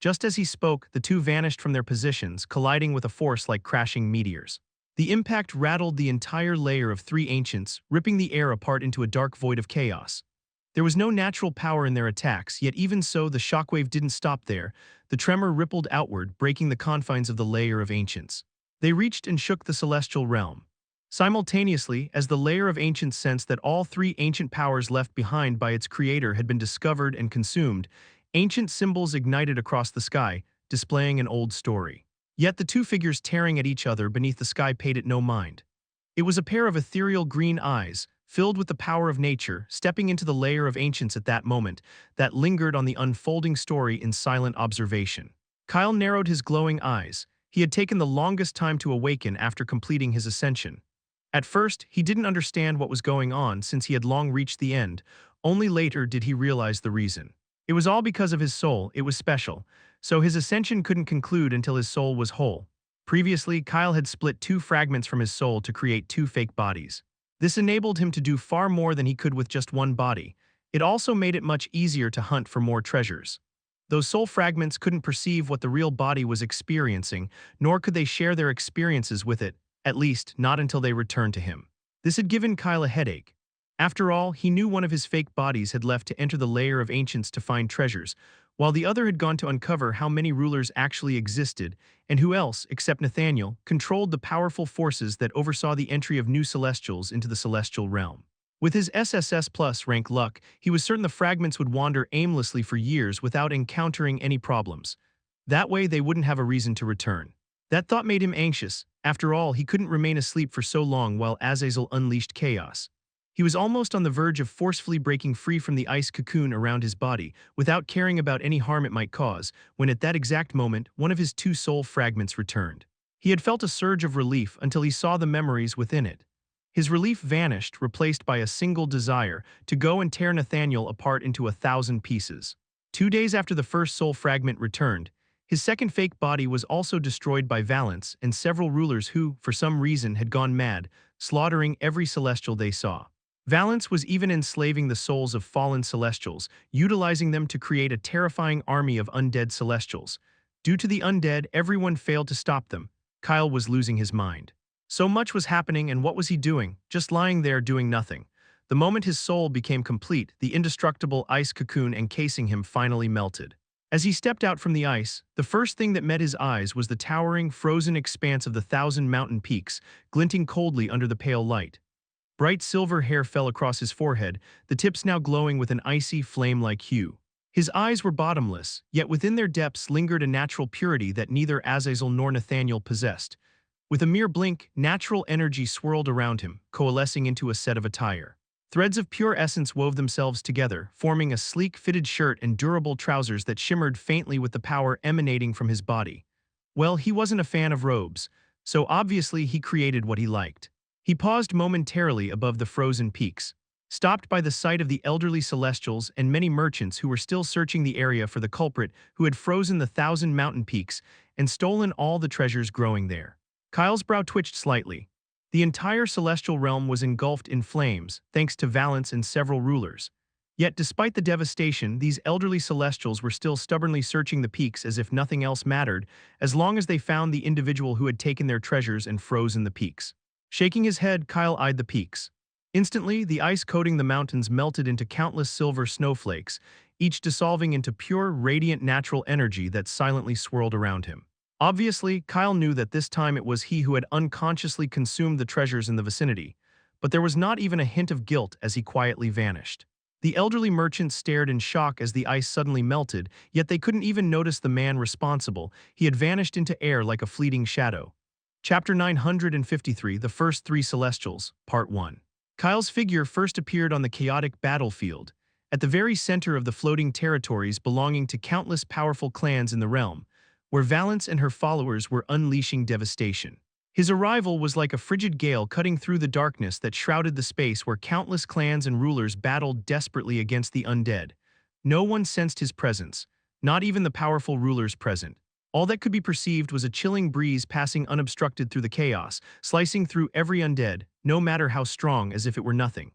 Just as he spoke, the two vanished from their positions, colliding with a force like crashing meteors. The impact rattled the entire layer of three ancients, ripping the air apart into a dark void of chaos. There was no natural power in their attacks, yet even so, the shockwave didn't stop there. The tremor rippled outward, breaking the confines of the layer of ancients. They reached and shook the celestial realm. Simultaneously, as the layer of ancients sensed that all three ancient powers left behind by its creator had been discovered and consumed, ancient symbols ignited across the sky, displaying an old story. Yet the two figures tearing at each other beneath the sky paid it no mind. It was a pair of ethereal green eyes, filled with the power of nature, stepping into the layer of ancients at that moment, that lingered on the unfolding story in silent observation. Kyle narrowed his glowing eyes. He had taken the longest time to awaken after completing his ascension. At first, he didn't understand what was going on since he had long reached the end. Only later did he realize the reason. It was all because of his soul. It was special. So his ascension couldn't conclude until his soul was whole. Previously, Kyle had split two fragments from his soul to create two fake bodies. This enabled him to do far more than he could with just one body. It also made it much easier to hunt for more treasures. Those soul fragments couldn't perceive what the real body was experiencing, nor could they share their experiences with it, at least not until they returned to him. This had given Kyle a headache. After all, he knew one of his fake bodies had left to enter the layer of ancients to find treasures, while the other had gone to uncover how many rulers actually existed, and who else, except Nathaniel, controlled the powerful forces that oversaw the entry of new celestials into the celestial realm. With his SSS plus rank luck, he was certain the fragments would wander aimlessly for years without encountering any problems. That way they wouldn't have a reason to return. That thought made him anxious. After all, he couldn't remain asleep for so long while Azazel unleashed chaos. He was almost on the verge of forcefully breaking free from the ice cocoon around his body, without caring about any harm it might cause, when at that exact moment, one of his two soul fragments returned. He had felt a surge of relief until he saw the memories within it. His relief vanished, replaced by a single desire to go and tear Nathaniel apart into 1,000 pieces. 2 days after the first soul fragment returned, his second fake body was also destroyed by Valence and several rulers who, for some reason, had gone mad, slaughtering every celestial they saw. Valence was even enslaving the souls of fallen celestials, utilizing them to create a terrifying army of undead celestials. Due to the undead, everyone failed to stop them. Kyle was losing his mind. So much was happening, and what was he doing? Just lying there doing nothing. The moment his soul became complete, the indestructible ice cocoon encasing him finally melted. As he stepped out from the ice, the first thing that met his eyes was the towering, frozen expanse of the 1,000 mountain peaks, glinting coldly under the pale light. Bright silver hair fell across his forehead, the tips now glowing with an icy, flame-like hue. His eyes were bottomless, yet within their depths lingered a natural purity that neither Azazel nor Nathaniel possessed. With a mere blink, natural energy swirled around him, coalescing into a set of attire. Threads of pure essence wove themselves together, forming a sleek, fitted shirt and durable trousers that shimmered faintly with the power emanating from his body. Well, he wasn't a fan of robes, so obviously he created what he liked. He paused momentarily above the frozen peaks, stopped by the sight of the elderly celestials and many merchants who were still searching the area for the culprit who had frozen the 1,000 mountain peaks and stolen all the treasures growing there. Kyle's brow twitched slightly. The entire celestial realm was engulfed in flames, thanks to Valence and several rulers. Yet despite the devastation, these elderly celestials were still stubbornly searching the peaks as if nothing else mattered, as long as they found the individual who had taken their treasures and frozen the peaks. Shaking his head, Kyle eyed the peaks. Instantly, the ice coating the mountains melted into countless silver snowflakes, each dissolving into pure, radiant natural energy that silently swirled around him. Obviously, Kyle knew that this time it was he who had unconsciously consumed the treasures in the vicinity, but there was not even a hint of guilt as he quietly vanished. The elderly merchants stared in shock as the ice suddenly melted, yet they couldn't even notice the man responsible. He had vanished into air like a fleeting shadow. Chapter 953, The First Three Celestials, Part 1. Kyle's figure first appeared on the chaotic battlefield, at the very center of the floating territories belonging to countless powerful clans in the realm, where Valence and her followers were unleashing devastation. His arrival was like a frigid gale cutting through the darkness that shrouded the space where countless clans and rulers battled desperately against the undead. No one sensed his presence, not even the powerful rulers present. All that could be perceived was a chilling breeze passing unobstructed through the chaos, slicing through every undead, no matter how strong, as if it were nothing.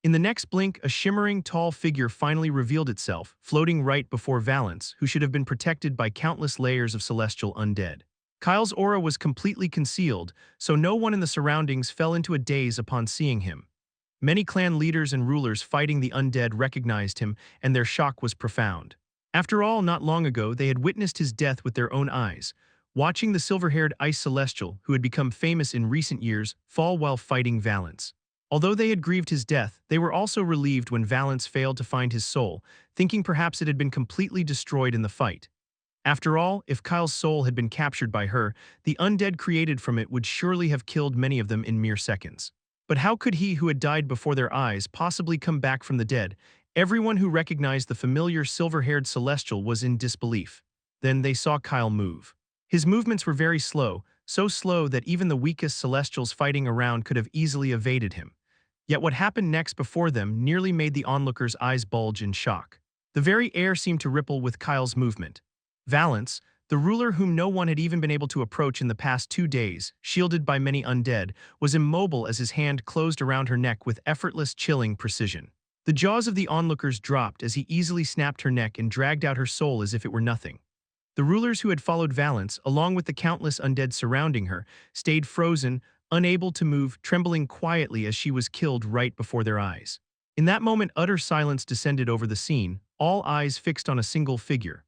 In the next blink, a shimmering, tall figure finally revealed itself, floating right before Valence, who should have been protected by countless layers of celestial undead. Kyle's aura was completely concealed, so no one in the surroundings fell into a daze upon seeing him. Many clan leaders and rulers fighting the undead recognized him, and their shock was profound. After all, not long ago they had witnessed his death with their own eyes, watching the silver-haired ice celestial, who had become famous in recent years, fall while fighting Valence. Although they had grieved his death, they were also relieved when Valence failed to find his soul, thinking perhaps it had been completely destroyed in the fight. After all, if Kyle's soul had been captured by her, the undead created from it would surely have killed many of them in mere seconds. But how could he who had died before their eyes possibly come back from the dead? Everyone who recognized the familiar silver-haired celestial was in disbelief. Then they saw Kyle move. His movements were very slow, so slow that even the weakest celestials fighting around could have easily evaded him. Yet what happened next before them nearly made the onlookers' eyes bulge in shock. The very air seemed to ripple with Kyle's movement. Valence, the ruler whom no one had even been able to approach in the past 2 days, shielded by many undead, was immobile as his hand closed around her neck with effortless, chilling precision. The jaws of the onlookers dropped as he easily snapped her neck and dragged out her soul as if it were nothing. The rulers who had followed Valence, along with the countless undead surrounding her, stayed frozen, unable to move, trembling quietly as she was killed right before their eyes. In that moment, utter silence descended over the scene, all eyes fixed on a single figure.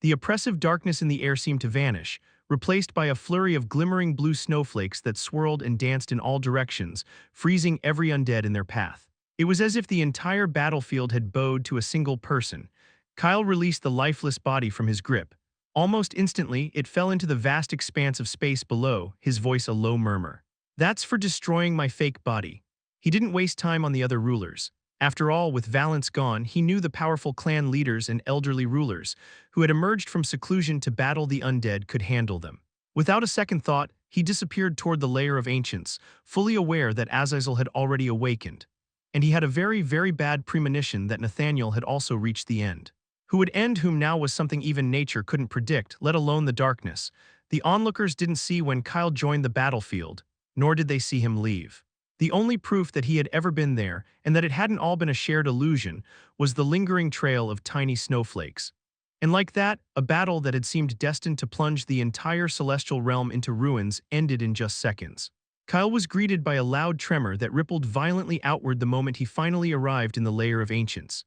The oppressive darkness in the air seemed to vanish, replaced by a flurry of glimmering blue snowflakes that swirled and danced in all directions, freezing every undead in their path. It was as if the entire battlefield had bowed to a single person. Kyle released the lifeless body from his grip. Almost instantly, it fell into the vast expanse of space below, his voice a low murmur. "That's for destroying my fake body." He didn't waste time on the other rulers. After all, with Valence gone, he knew the powerful clan leaders and elderly rulers, who had emerged from seclusion to battle the undead, could handle them. Without a second thought, he disappeared toward the lair of ancients, fully aware that Azazel had already awakened. And he had a very, very bad premonition that Nathaniel had also reached the end. Who would end whom now was something even nature couldn't predict, let alone the darkness. The onlookers didn't see when Kyle joined the battlefield, nor did they see him leave. The only proof that he had ever been there, and that it hadn't all been a shared illusion, was the lingering trail of tiny snowflakes. And like that, a battle that had seemed destined to plunge the entire celestial realm into ruins ended in just seconds. Kyle was greeted by a loud tremor that rippled violently outward the moment he finally arrived in the lair of ancients.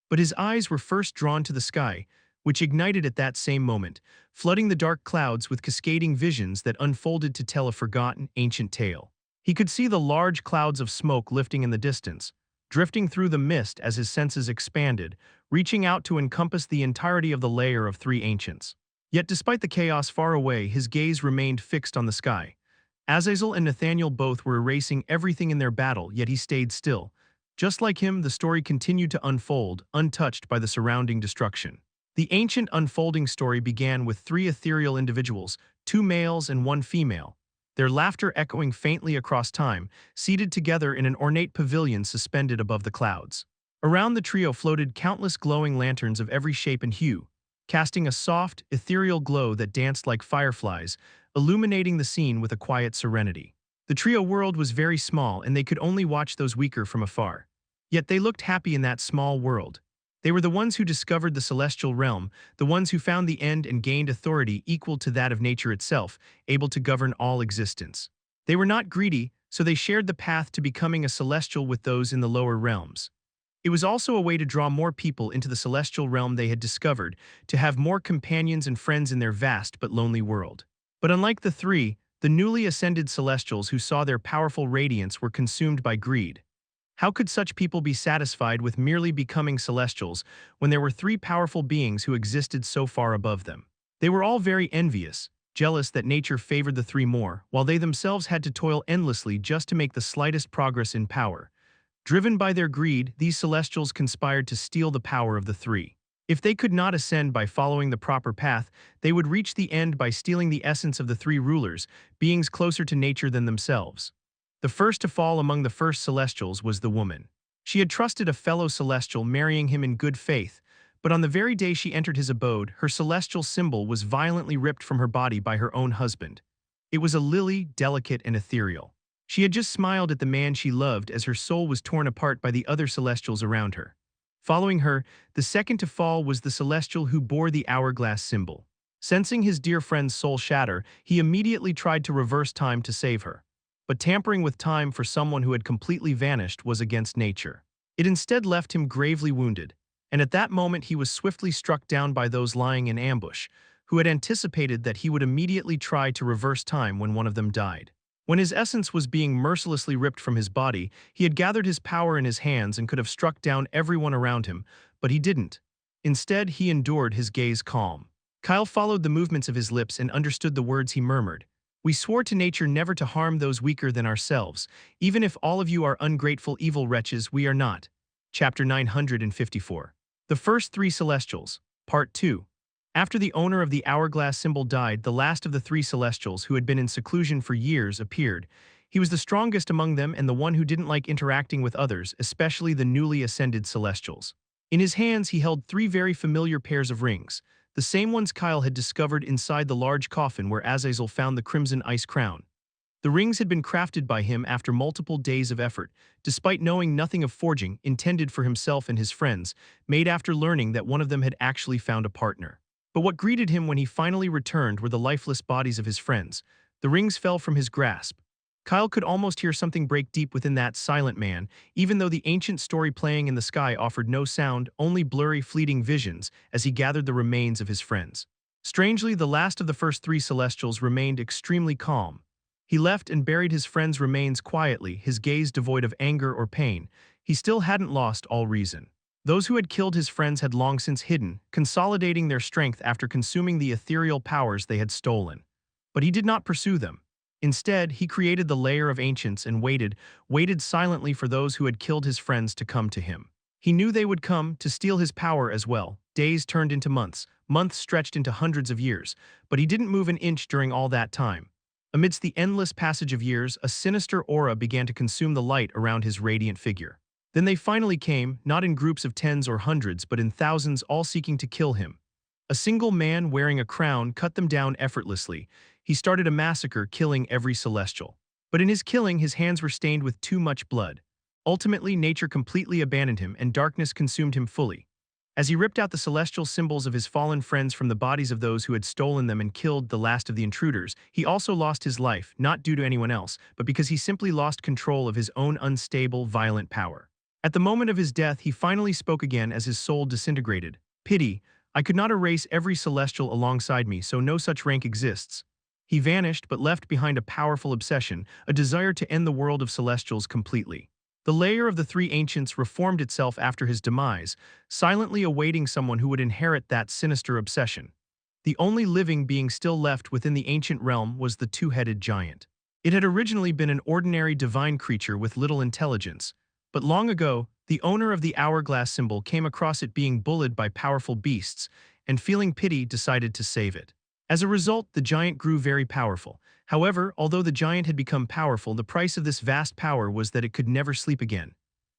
But his eyes were first drawn to the sky, which ignited at that same moment, flooding the dark clouds with cascading visions that unfolded to tell a forgotten, ancient tale. He could see the large clouds of smoke lifting in the distance, drifting through the mist as his senses expanded, reaching out to encompass the entirety of the lair of three ancients. Yet despite the chaos far away, his gaze remained fixed on the sky. Azazel and Nathaniel both were erasing everything in their battle, yet he stayed still. Just like him, the story continued to unfold, untouched by the surrounding destruction. The ancient unfolding story began with three ethereal individuals, two males and one female, their laughter echoing faintly across time, seated together in an ornate pavilion suspended above the clouds. Around the trio floated countless glowing lanterns of every shape and hue, casting a soft, ethereal glow that danced like fireflies, illuminating the scene with a quiet serenity. The trio world was very small, and they could only watch those weaker from afar. Yet they looked happy in that small world. They were the ones who discovered the celestial realm, the ones who found the end and gained authority equal to that of nature itself, able to govern all existence. They were not greedy, so they shared the path to becoming a celestial with those in the lower realms. It was also a way to draw more people into the celestial realm they had discovered, to have more companions and friends in their vast but lonely world. But unlike the three, the newly ascended celestials who saw their powerful radiance were consumed by greed. How could such people be satisfied with merely becoming celestials when there were three powerful beings who existed so far above them? They were all very envious, jealous that nature favored the three more, while they themselves had to toil endlessly just to make the slightest progress in power. Driven by their greed, these celestials conspired to steal the power of the three. If they could not ascend by following the proper path, they would reach the end by stealing the essence of the three rulers, beings closer to nature than themselves. The first to fall among the first celestials was the woman. She had trusted a fellow celestial, marrying him in good faith, but on the very day she entered his abode, her celestial symbol was violently ripped from her body by her own husband. It was a lily, delicate and ethereal. She had just smiled at the man she loved as her soul was torn apart by the other celestials around her. Following her, the second to fall was the celestial who bore the hourglass symbol. Sensing his dear friend's soul shatter, he immediately tried to reverse time to save her. But tampering with time for someone who had completely vanished was against nature. It instead left him gravely wounded, and at that moment he was swiftly struck down by those lying in ambush, who had anticipated that he would immediately try to reverse time when one of them died. When his essence was being mercilessly ripped from his body, he had gathered his power in his hands and could have struck down everyone around him, but he didn't. Instead, he endured, his gaze calm. Kyle followed the movements of his lips and understood the words he murmured. We swore to nature never to harm those weaker than ourselves. Even if all of you are ungrateful evil wretches, we are not. Chapter 954. The First Three Celestials, Part 2. After the owner of the hourglass symbol died, the last of the three celestials, who had been in seclusion for years, appeared. He was the strongest among them and the one who didn't like interacting with others, especially the newly ascended celestials. In his hands he held three very familiar pairs of rings, the same ones Kyle had discovered inside the large coffin where Azazel found the crimson ice crown. The rings had been crafted by him after multiple days of effort, despite knowing nothing of forging, intended for himself and his friends, made after learning that one of them had actually found a partner. But what greeted him when he finally returned were the lifeless bodies of his friends. The rings fell from his grasp. Kyle could almost hear something break deep within that silent man, even though the ancient story playing in the sky offered no sound, only blurry, fleeting visions as he gathered the remains of his friends. Strangely, the last of the first three celestials remained extremely calm. He left and buried his friends' remains quietly, his gaze devoid of anger or pain. He still hadn't lost all reason. Those who had killed his friends had long since hidden, consolidating their strength after consuming the ethereal powers they had stolen. But he did not pursue them. Instead, he created the lair of ancients and waited silently for those who had killed his friends to come to him. He knew they would come, to steal his power as well. Days turned into months, months stretched into hundreds of years, but he didn't move an inch during all that time. Amidst the endless passage of years, a sinister aura began to consume the light around his radiant figure. Then they finally came, not in groups of tens or hundreds, but in thousands, all seeking to kill him. A single man wearing a crown cut them down effortlessly. He started a massacre, killing every celestial. But in his killing, his hands were stained with too much blood. Ultimately, nature completely abandoned him, and darkness consumed him fully. As he ripped out the celestial symbols of his fallen friends from the bodies of those who had stolen them and killed the last of the intruders, he also lost his life, not due to anyone else, but because he simply lost control of his own unstable, violent power. At the moment of his death, he finally spoke again as his soul disintegrated. Pity, I could not erase every celestial alongside me, so no such rank exists. He vanished but left behind a powerful obsession, a desire to end the world of celestials completely. The layer of the three ancients reformed itself after his demise, silently awaiting someone who would inherit that sinister obsession. The only living being still left within the ancient realm was the two-headed giant. It had originally been an ordinary divine creature with little intelligence, but long ago, the owner of the hourglass symbol came across it being bullied by powerful beasts, and feeling pity decided to save it. As a result, the giant grew very powerful. However, although the giant had become powerful, the price of this vast power was that it could never sleep again.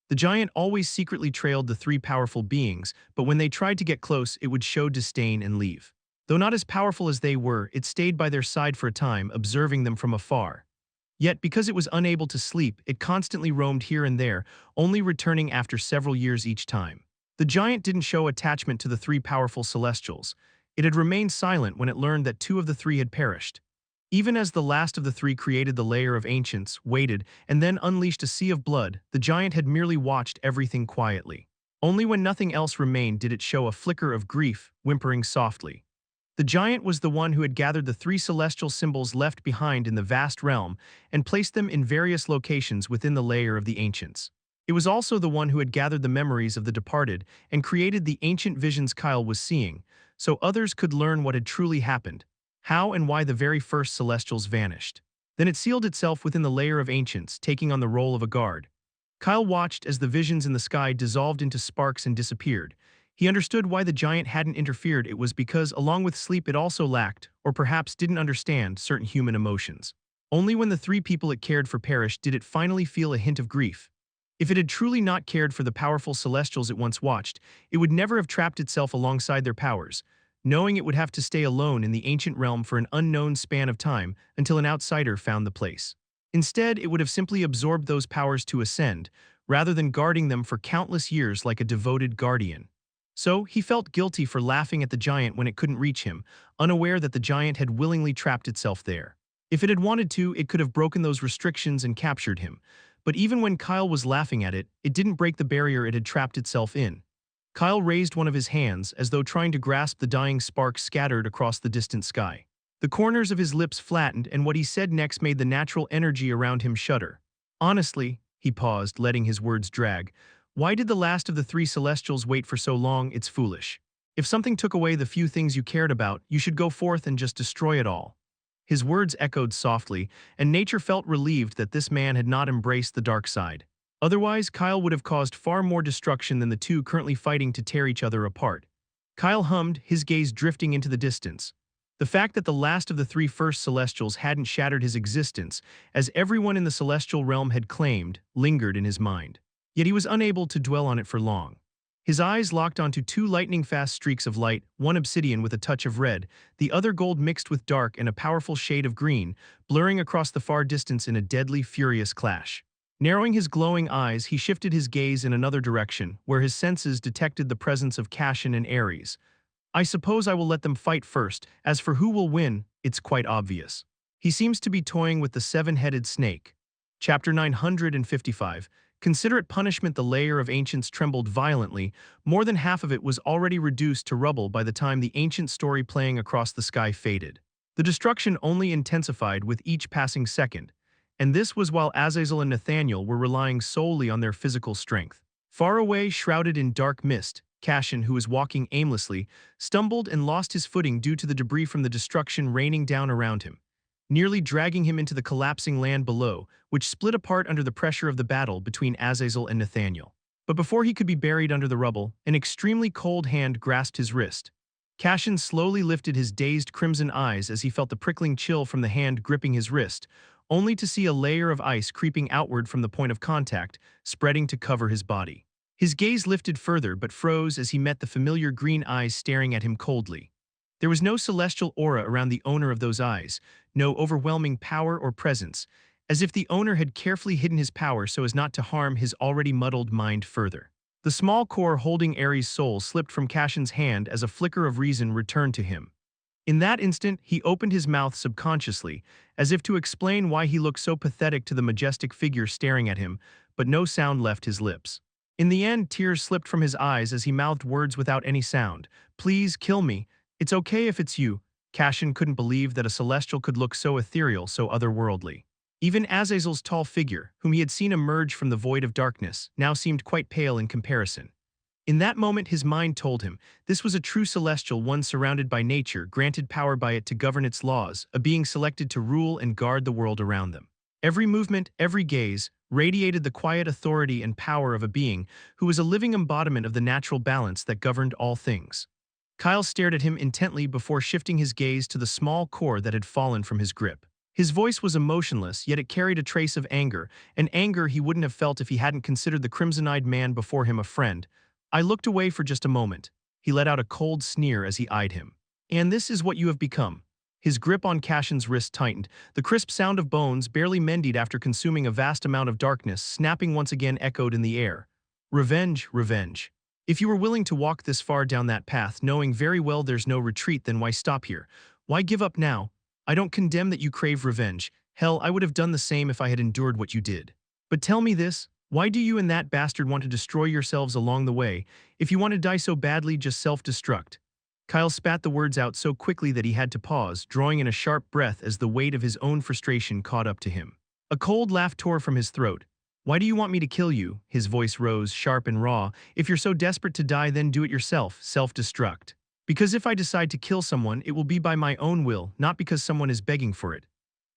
The giant always secretly trailed the three powerful beings, but when they tried to get close, it would show disdain and leave. Though not as powerful as they were, it stayed by their side for a time, observing them from afar. Yet, because it was unable to sleep, it constantly roamed here and there, only returning after several years each time. The giant didn't show attachment to the three powerful celestials. It had remained silent when it learned that two of the three had perished. Even as the last of the three created the layer of ancients, waited, and then unleashed a sea of blood, the giant had merely watched everything quietly. Only when nothing else remained did it show a flicker of grief, whimpering softly. The giant was the one who had gathered the three celestial symbols left behind in the vast realm and placed them in various locations within the layer of the ancients. It was also the one who had gathered the memories of the departed and created the ancient visions Kyle was seeing, so others could learn what had truly happened, how and why the very first celestials vanished. Then it sealed itself within the layer of ancients, taking on the role of a guard. Kyle watched as the visions in the sky dissolved into sparks and disappeared. He understood why the giant hadn't interfered. It was because, along with sleep, it also lacked, or perhaps didn't understand, certain human emotions. Only when the three people it cared for perished did it finally feel a hint of grief. If it had truly not cared for the powerful celestials it once watched, it would never have trapped itself alongside their powers, knowing it would have to stay alone in the ancient realm for an unknown span of time until an outsider found the place. Instead, it would have simply absorbed those powers to ascend, rather than guarding them for countless years like a devoted guardian. So, he felt guilty for laughing at the giant when it couldn't reach him, unaware that the giant had willingly trapped itself there. If it had wanted to, it could have broken those restrictions and captured him. But even when Kyle was laughing at it, it didn't break the barrier it had trapped itself in. Kyle raised one of his hands, as though trying to grasp the dying spark scattered across the distant sky. The corners of his lips flattened, and what he said next made the natural energy around him shudder. Honestly, he paused, letting his words drag. Why did the last of the three celestials wait for so long? It's foolish. If something took away the few things you cared about, you should go forth and just destroy it all. His words echoed softly, and nature felt relieved that this man had not embraced the dark side. Otherwise, Kyle would have caused far more destruction than the two currently fighting to tear each other apart. Kyle hummed, his gaze drifting into the distance. The fact that the last of the three first celestials hadn't shattered his existence, as everyone in the celestial realm had claimed, lingered in his mind. Yet he was unable to dwell on it for long. His eyes locked onto two lightning-fast streaks of light, one obsidian with a touch of red, the other gold mixed with dark and a powerful shade of green, blurring across the far distance in a deadly, furious clash. Narrowing his glowing eyes, he shifted his gaze in another direction, where his senses detected the presence of Cashin and Ares. I suppose I will let them fight first. As for who will win, it's quite obvious. He seems to be toying with the seven-headed snake. Chapter 955. Considerate punishment. The layer of ancients trembled violently. More than half of it was already reduced to rubble by the time the ancient story playing across the sky faded. The destruction only intensified with each passing second, and this was while Azazel and Nathaniel were relying solely on their physical strength. Far away, shrouded in dark mist, Cashin, who was walking aimlessly, stumbled and lost his footing due to the debris from the destruction raining down around him, nearly dragging him into the collapsing land below, which split apart under the pressure of the battle between Azazel and Nathaniel. But before he could be buried under the rubble, an extremely cold hand grasped his wrist. Cashin slowly lifted his dazed crimson eyes as he felt the prickling chill from the hand gripping his wrist, only to see a layer of ice creeping outward from the point of contact, spreading to cover his body. His gaze lifted further but froze as he met the familiar green eyes staring at him coldly. There was no celestial aura around the owner of those eyes, no overwhelming power or presence, as if the owner had carefully hidden his power so as not to harm his already muddled mind further. The small core holding Ares' soul slipped from Cashin's hand as a flicker of reason returned to him. In that instant, he opened his mouth subconsciously, as if to explain why he looked so pathetic to the majestic figure staring at him, but no sound left his lips. In the end, tears slipped from his eyes as he mouthed words without any sound. Please, kill me. It's okay if it's you. Cashin couldn't believe that a celestial could look so ethereal, so otherworldly. Even Azazel's tall figure, whom he had seen emerge from the void of darkness, now seemed quite pale in comparison. In that moment, his mind told him, this was a true celestial, one surrounded by nature, granted power by it to govern its laws, a being selected to rule and guard the world around them. Every movement, every gaze, radiated the quiet authority and power of a being who was a living embodiment of the natural balance that governed all things. Kyle stared at him intently before shifting his gaze to the small core that had fallen from his grip. His voice was emotionless, yet it carried a trace of anger, an anger he wouldn't have felt if he hadn't considered the crimson-eyed man before him a friend. I looked away for just a moment. He let out a cold sneer as he eyed him. And this is what you have become. His grip on Cashin's wrist tightened, the crisp sound of bones, barely mended after consuming a vast amount of darkness, snapping once again echoed in the air. Revenge, revenge. If you were willing to walk this far down that path, knowing very well there's no retreat, then why stop here? Why give up now? I don't condemn that you crave revenge. Hell, I would have done the same if I had endured what you did. But tell me this, why do you and that bastard want to destroy yourselves along the way? If you want to die so badly, just self-destruct. Kyle spat the words out so quickly that he had to pause, drawing in a sharp breath as the weight of his own frustration caught up to him. A cold laugh tore from his throat. Why do you want me to kill you? His voice rose, sharp and raw. If you're so desperate to die, then do it yourself, self-destruct. Because if I decide to kill someone, it will be by my own will, not because someone is begging for it.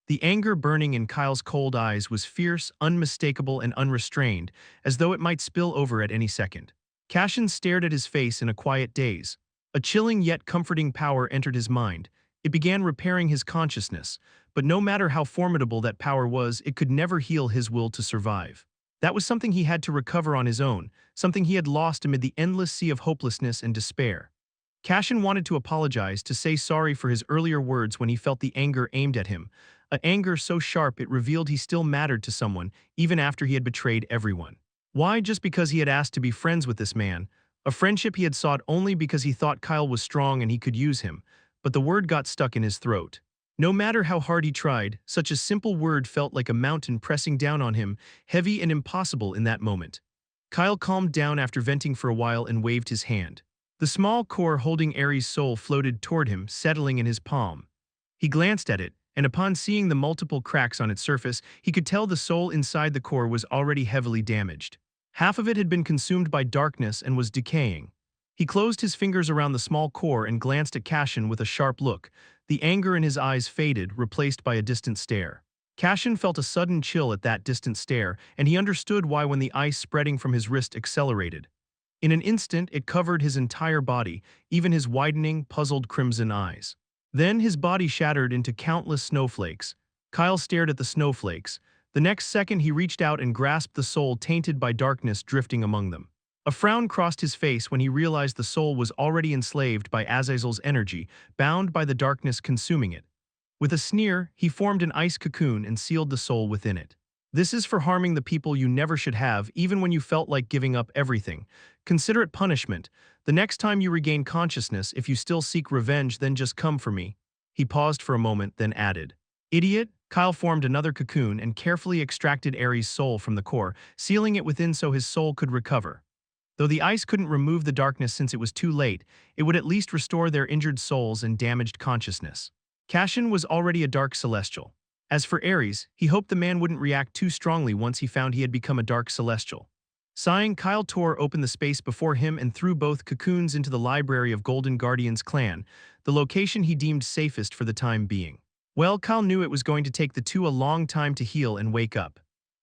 The anger burning in Kyle's cold eyes was fierce, unmistakable, and unrestrained, as though it might spill over at any second. Cashin stared at his face in a quiet daze. A chilling yet comforting power entered his mind. It began repairing his consciousness, but no matter how formidable that power was, it could never heal his will to survive. That was something he had to recover on his own, something he had lost amid the endless sea of hopelessness and despair. Cashin wanted to apologize, to say sorry for his earlier words when he felt the anger aimed at him, an anger so sharp it revealed he still mattered to someone, even after he had betrayed everyone. Why? Just because he had asked to be friends with this man, a friendship he had sought only because he thought Kyle was strong and he could use him, but the word got stuck in his throat. No matter how hard he tried, such a simple word felt like a mountain pressing down on him, heavy and impossible in that moment. Kyle calmed down after venting for a while and waved his hand. The small core holding Ares' soul floated toward him, settling in his palm. He glanced at it, and upon seeing the multiple cracks on its surface, he could tell the soul inside the core was already heavily damaged. Half of it had been consumed by darkness and was decaying. He closed his fingers around the small core and glanced at Cashin with a sharp look. The anger in his eyes faded, replaced by a distant stare. Cashin felt a sudden chill at that distant stare, and he understood why when the ice spreading from his wrist accelerated. In an instant, it covered his entire body, even his widening, puzzled crimson eyes. Then his body shattered into countless snowflakes. Kyle stared at the snowflakes. The next second he reached out and grasped the soul tainted by darkness drifting among them. A frown crossed his face when he realized the soul was already enslaved by Azazel's energy, bound by the darkness consuming it. With a sneer, he formed an ice cocoon and sealed the soul within it. This is for harming the people you never should have, even when you felt like giving up everything. Consider it punishment. The next time you regain consciousness, if you still seek revenge, then just come for me. He paused for a moment, then added, Idiot. Kyle formed another cocoon and carefully extracted Ares' soul from the core, sealing it within so his soul could recover. Though the ice couldn't remove the darkness since it was too late, it would at least restore their injured souls and damaged consciousness. Cashin was already a dark celestial. As for Ares, he hoped the man wouldn't react too strongly once he found he had become a dark celestial. Sighing, Kyle tore open the space before him and threw both cocoons into the library of Golden Guardian's clan, the location he deemed safest for the time being. Well, Kyle knew it was going to take the two a long time to heal and wake up.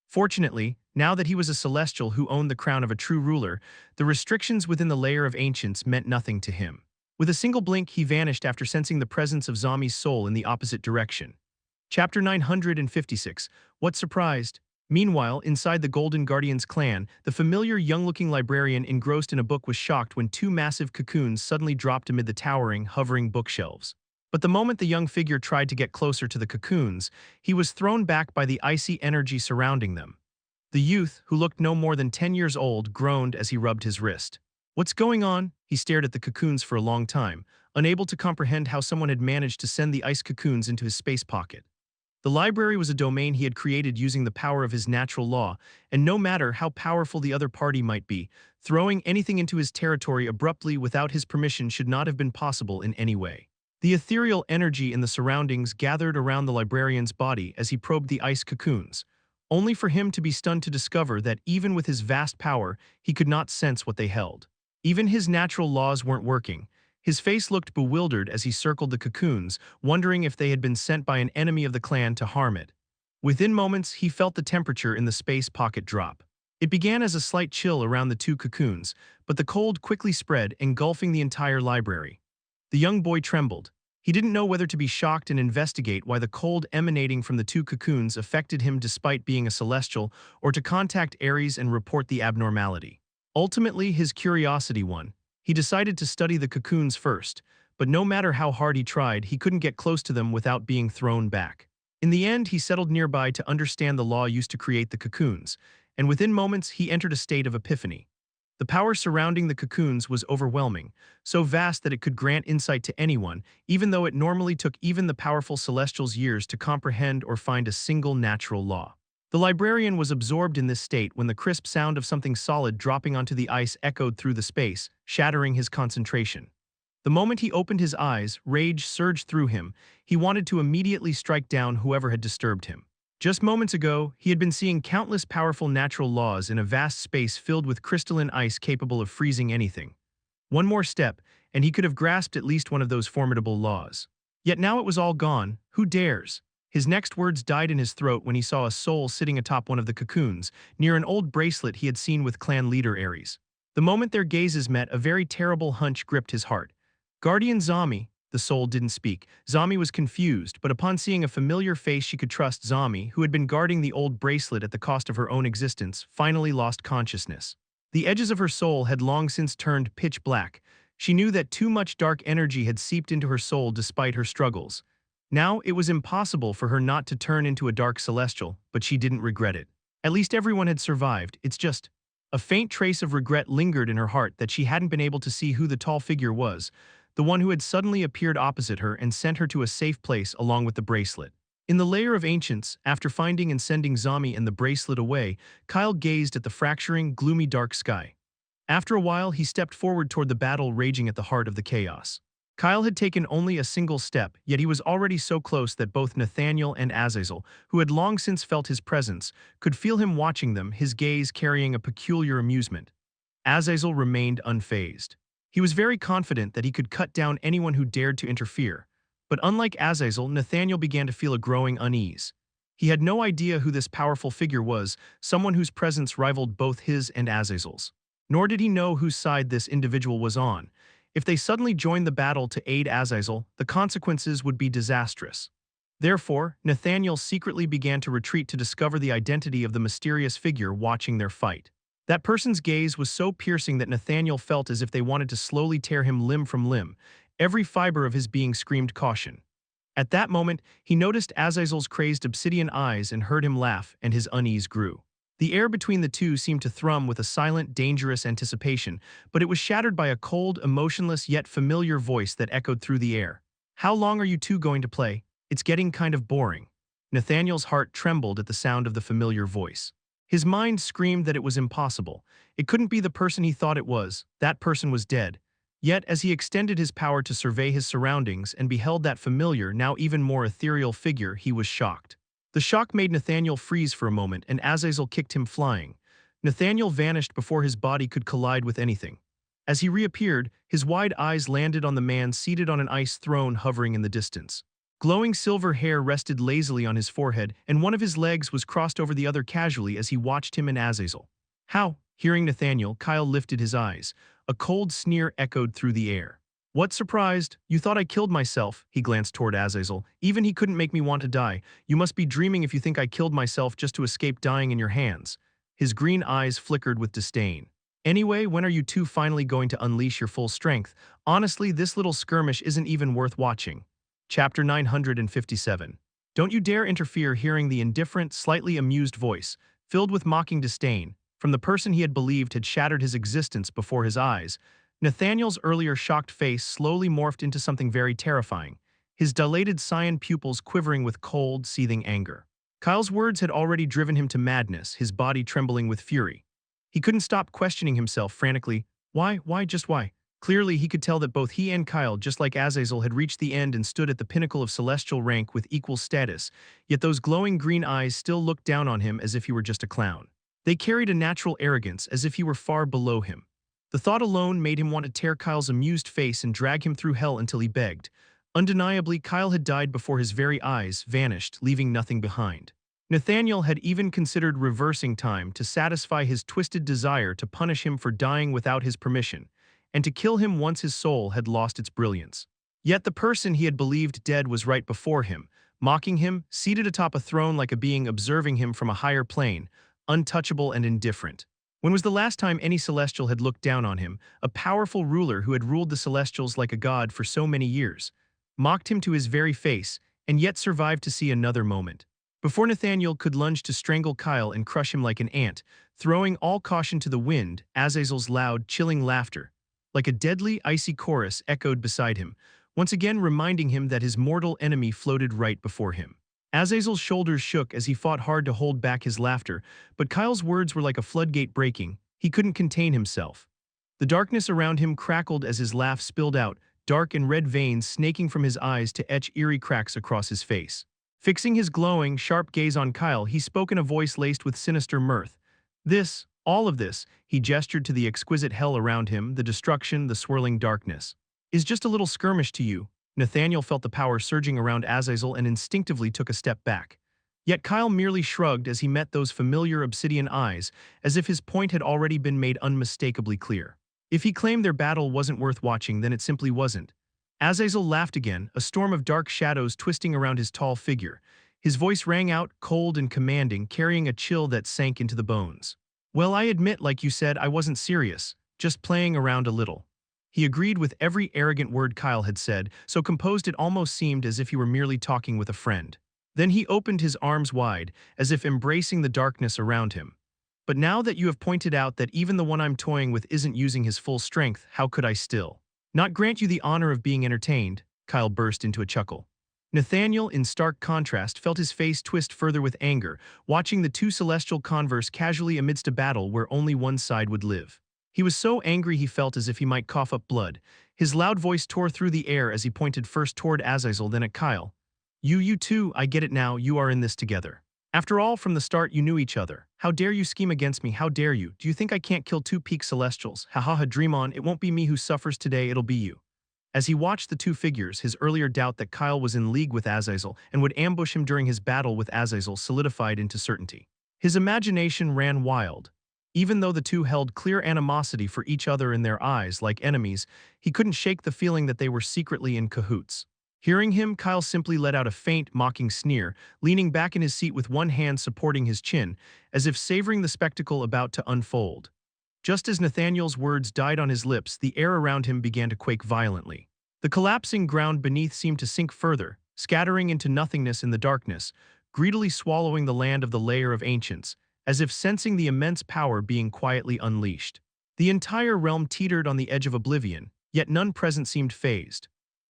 Fortunately, now that he was a celestial who owned the crown of a true ruler, the restrictions within the layer of ancients meant nothing to him. With a single blink, he vanished after sensing the presence of Zami's soul in the opposite direction. Chapter 956. What surprised? Meanwhile, inside the Golden Guardian's clan, the familiar young-looking librarian engrossed in a book was shocked when two massive cocoons suddenly dropped amid the towering, hovering bookshelves. But the moment the young figure tried to get closer to the cocoons, he was thrown back by the icy energy surrounding them. The youth, who looked no more than 10 years old, groaned as he rubbed his wrist. What's going on? He stared at the cocoons for a long time, unable to comprehend how someone had managed to send the ice cocoons into his space pocket. The library was a domain he had created using the power of his natural law, and no matter how powerful the other party might be, throwing anything into his territory abruptly without his permission should not have been possible in any way. The ethereal energy in the surroundings gathered around the librarian's body as he probed the ice cocoons, only for him to be stunned to discover that even with his vast power, he could not sense what they held. Even his natural laws weren't working. His face looked bewildered as he circled the cocoons, wondering if they had been sent by an enemy of the clan to harm it. Within moments, he felt the temperature in the space pocket drop. It began as a slight chill around the two cocoons, but the cold quickly spread, engulfing the entire library. The young boy trembled. He didn't know whether to be shocked and investigate why the cold emanating from the two cocoons affected him despite being a celestial, or to contact Ares and report the abnormality. Ultimately, his curiosity won. He decided to study the cocoons first, but no matter how hard he tried, he couldn't get close to them without being thrown back. In the end, he settled nearby to understand the law used to create the cocoons, and within moments he entered a state of epiphany. The power surrounding the cocoons was overwhelming, so vast that it could grant insight to anyone, even though it normally took even the powerful celestials years to comprehend or find a single natural law. The librarian was absorbed in this state when the crisp sound of something solid dropping onto the ice echoed through the space, shattering his concentration. The moment he opened his eyes, rage surged through him. He wanted to immediately strike down whoever had disturbed him. Just moments ago, he had been seeing countless powerful natural laws in a vast space filled with crystalline ice capable of freezing anything. One more step, and he could have grasped at least one of those formidable laws. Yet now it was all gone. Who dares? His next words died in his throat when he saw a soul sitting atop one of the cocoons, near an old bracelet he had seen with clan leader Ares. The moment their gazes met, a very terrible hunch gripped his heart. Guardian Zami. The soul didn't speak. Zami was confused, but upon seeing a familiar face she could trust, Zami, who had been guarding the old bracelet at the cost of her own existence, finally lost consciousness. The edges of her soul had long since turned pitch black. She knew that too much dark energy had seeped into her soul despite her struggles. Now, it was impossible for her not to turn into a dark celestial, but she didn't regret it. At least everyone had survived. It's just a faint trace of regret lingered in her heart that she hadn't been able to see who the tall figure was, the one who had suddenly appeared opposite her and sent her to a safe place along with the bracelet. In the lair of ancients, after finding and sending Zami and the bracelet away, Kyle gazed at the fracturing, gloomy dark sky. After a while, he stepped forward toward the battle raging at the heart of the chaos. Kyle had taken only a single step, yet he was already so close that both Nathaniel and Azazel, who had long since felt his presence, could feel him watching them, his gaze carrying a peculiar amusement. Azazel remained unfazed. He was very confident that he could cut down anyone who dared to interfere. But unlike Azazel, Nathaniel began to feel a growing unease. He had no idea who this powerful figure was, someone whose presence rivaled both his and Azazel's. Nor did he know whose side this individual was on. If they suddenly joined the battle to aid Azazel, the consequences would be disastrous. Therefore, Nathaniel secretly began to retreat to discover the identity of the mysterious figure watching their fight. That person's gaze was so piercing that Nathaniel felt as if they wanted to slowly tear him limb from limb. Every fiber of his being screamed caution. At that moment, he noticed Azazel's crazed obsidian eyes and heard him laugh, and his unease grew. The air between the two seemed to thrum with a silent, dangerous anticipation, but it was shattered by a cold, emotionless yet familiar voice that echoed through the air. "How long are you two going to play? It's getting kind of boring." Nathaniel's heart trembled at the sound of the familiar voice. His mind screamed that it was impossible. It couldn't be the person he thought it was. That person was dead. Yet, as he extended his power to survey his surroundings and beheld that familiar, now even more ethereal figure, he was shocked. The shock made Nathaniel freeze for a moment, and Azazel kicked him flying. Nathaniel vanished before his body could collide with anything. As he reappeared, his wide eyes landed on the man seated on an ice throne hovering in the distance. Glowing silver hair rested lazily on his forehead, and one of his legs was crossed over the other casually as he watched him and Azazel. "How?" Hearing Nathaniel, Kyle lifted his eyes. A cold sneer echoed through the air. "What surprised? You thought I killed myself?" He glanced toward Azazel. "Even he couldn't make me want to die. You must be dreaming if you think I killed myself just to escape dying in your hands." His green eyes flickered with disdain. "Anyway, when are you two finally going to unleash your full strength? Honestly, this little skirmish isn't even worth watching." Chapter 957. "Don't you dare interfere," hearing the indifferent, slightly amused voice, filled with mocking disdain, from the person he had believed had shattered his existence before his eyes. Nathaniel's earlier shocked face slowly morphed into something very terrifying, his dilated cyan pupils quivering with cold, seething anger. Kyle's words had already driven him to madness, his body trembling with fury. He couldn't stop questioning himself frantically. Why, just why? Clearly, he could tell that both he and Kyle, just like Azazel, had reached the end and stood at the pinnacle of celestial rank with equal status, yet those glowing green eyes still looked down on him as if he were just a clown. They carried a natural arrogance, as if he were far below him. The thought alone made him want to tear Kyle's amused face and drag him through hell until he begged. Undeniably, Kyle had died before his very eyes, vanished, leaving nothing behind. Nathaniel had even considered reversing time to satisfy his twisted desire to punish him for dying without his permission, and to kill him once his soul had lost its brilliance. Yet the person he had believed dead was right before him, mocking him, seated atop a throne like a being observing him from a higher plane, untouchable and indifferent. When was the last time any Celestial had looked down on him, a powerful ruler who had ruled the Celestials like a god for so many years, mocked him to his very face, and yet survived to see another moment? Before Nathaniel could lunge to strangle Kyle and crush him like an ant, throwing all caution to the wind, Azazel's loud, chilling laughter, like a deadly, icy chorus, echoed beside him, once again reminding him that his mortal enemy floated right before him. Azazel's shoulders shook as he fought hard to hold back his laughter, but Kyle's words were like a floodgate breaking. He couldn't contain himself. The darkness around him crackled as his laugh spilled out, dark and red veins snaking from his eyes to etch eerie cracks across his face. Fixing his glowing, sharp gaze on Kyle, he spoke in a voice laced with sinister mirth. This, all of this, he gestured to the exquisite hell around him, the destruction, the swirling darkness, is just a little skirmish to you. Nathaniel felt the power surging around Azazel and instinctively took a step back. Yet Kyle merely shrugged as he met those familiar obsidian eyes, as if his point had already been made unmistakably clear. If he claimed their battle wasn't worth watching, then it simply wasn't. Azazel laughed again, a storm of dark shadows twisting around his tall figure. His voice rang out, cold and commanding, carrying a chill that sank into the bones. Well, I admit, like you said, I wasn't serious, just playing around a little. He agreed with every arrogant word Kyle had said, so composed it almost seemed as if he were merely talking with a friend. Then he opened his arms wide, as if embracing the darkness around him. But now that you have pointed out that even the one I'm toying with isn't using his full strength, how could I still not grant you the honor of being entertained? Kyle burst into a chuckle. Nathaniel, in stark contrast, felt his face twist further with anger, watching the two celestial converse casually amidst a battle where only one side would live. He was so angry he felt as if he might cough up blood. His loud voice tore through the air as he pointed first toward Azazel, then at Kyle. You too, I get it now, you are in this together. After all, from the start you knew each other. How dare you scheme against me, how dare you? Do you think I can't kill two peak celestials? Ha ha ha, dream on, it won't be me who suffers today, it'll be you. As he watched the two figures, his earlier doubt that Kyle was in league with Azazel and would ambush him during his battle with Azazel solidified into certainty. His imagination ran wild. Even though the two held clear animosity for each other in their eyes like enemies, he couldn't shake the feeling that they were secretly in cahoots. Hearing him, Kyle simply let out a faint, mocking sneer, leaning back in his seat with one hand supporting his chin, as if savoring the spectacle about to unfold. Just as Nathaniel's words died on his lips, the air around him began to quake violently. The collapsing ground beneath seemed to sink further, scattering into nothingness in the darkness, greedily swallowing the land of the lair of ancients, as if sensing the immense power being quietly unleashed. The entire realm teetered on the edge of oblivion, yet none present seemed fazed.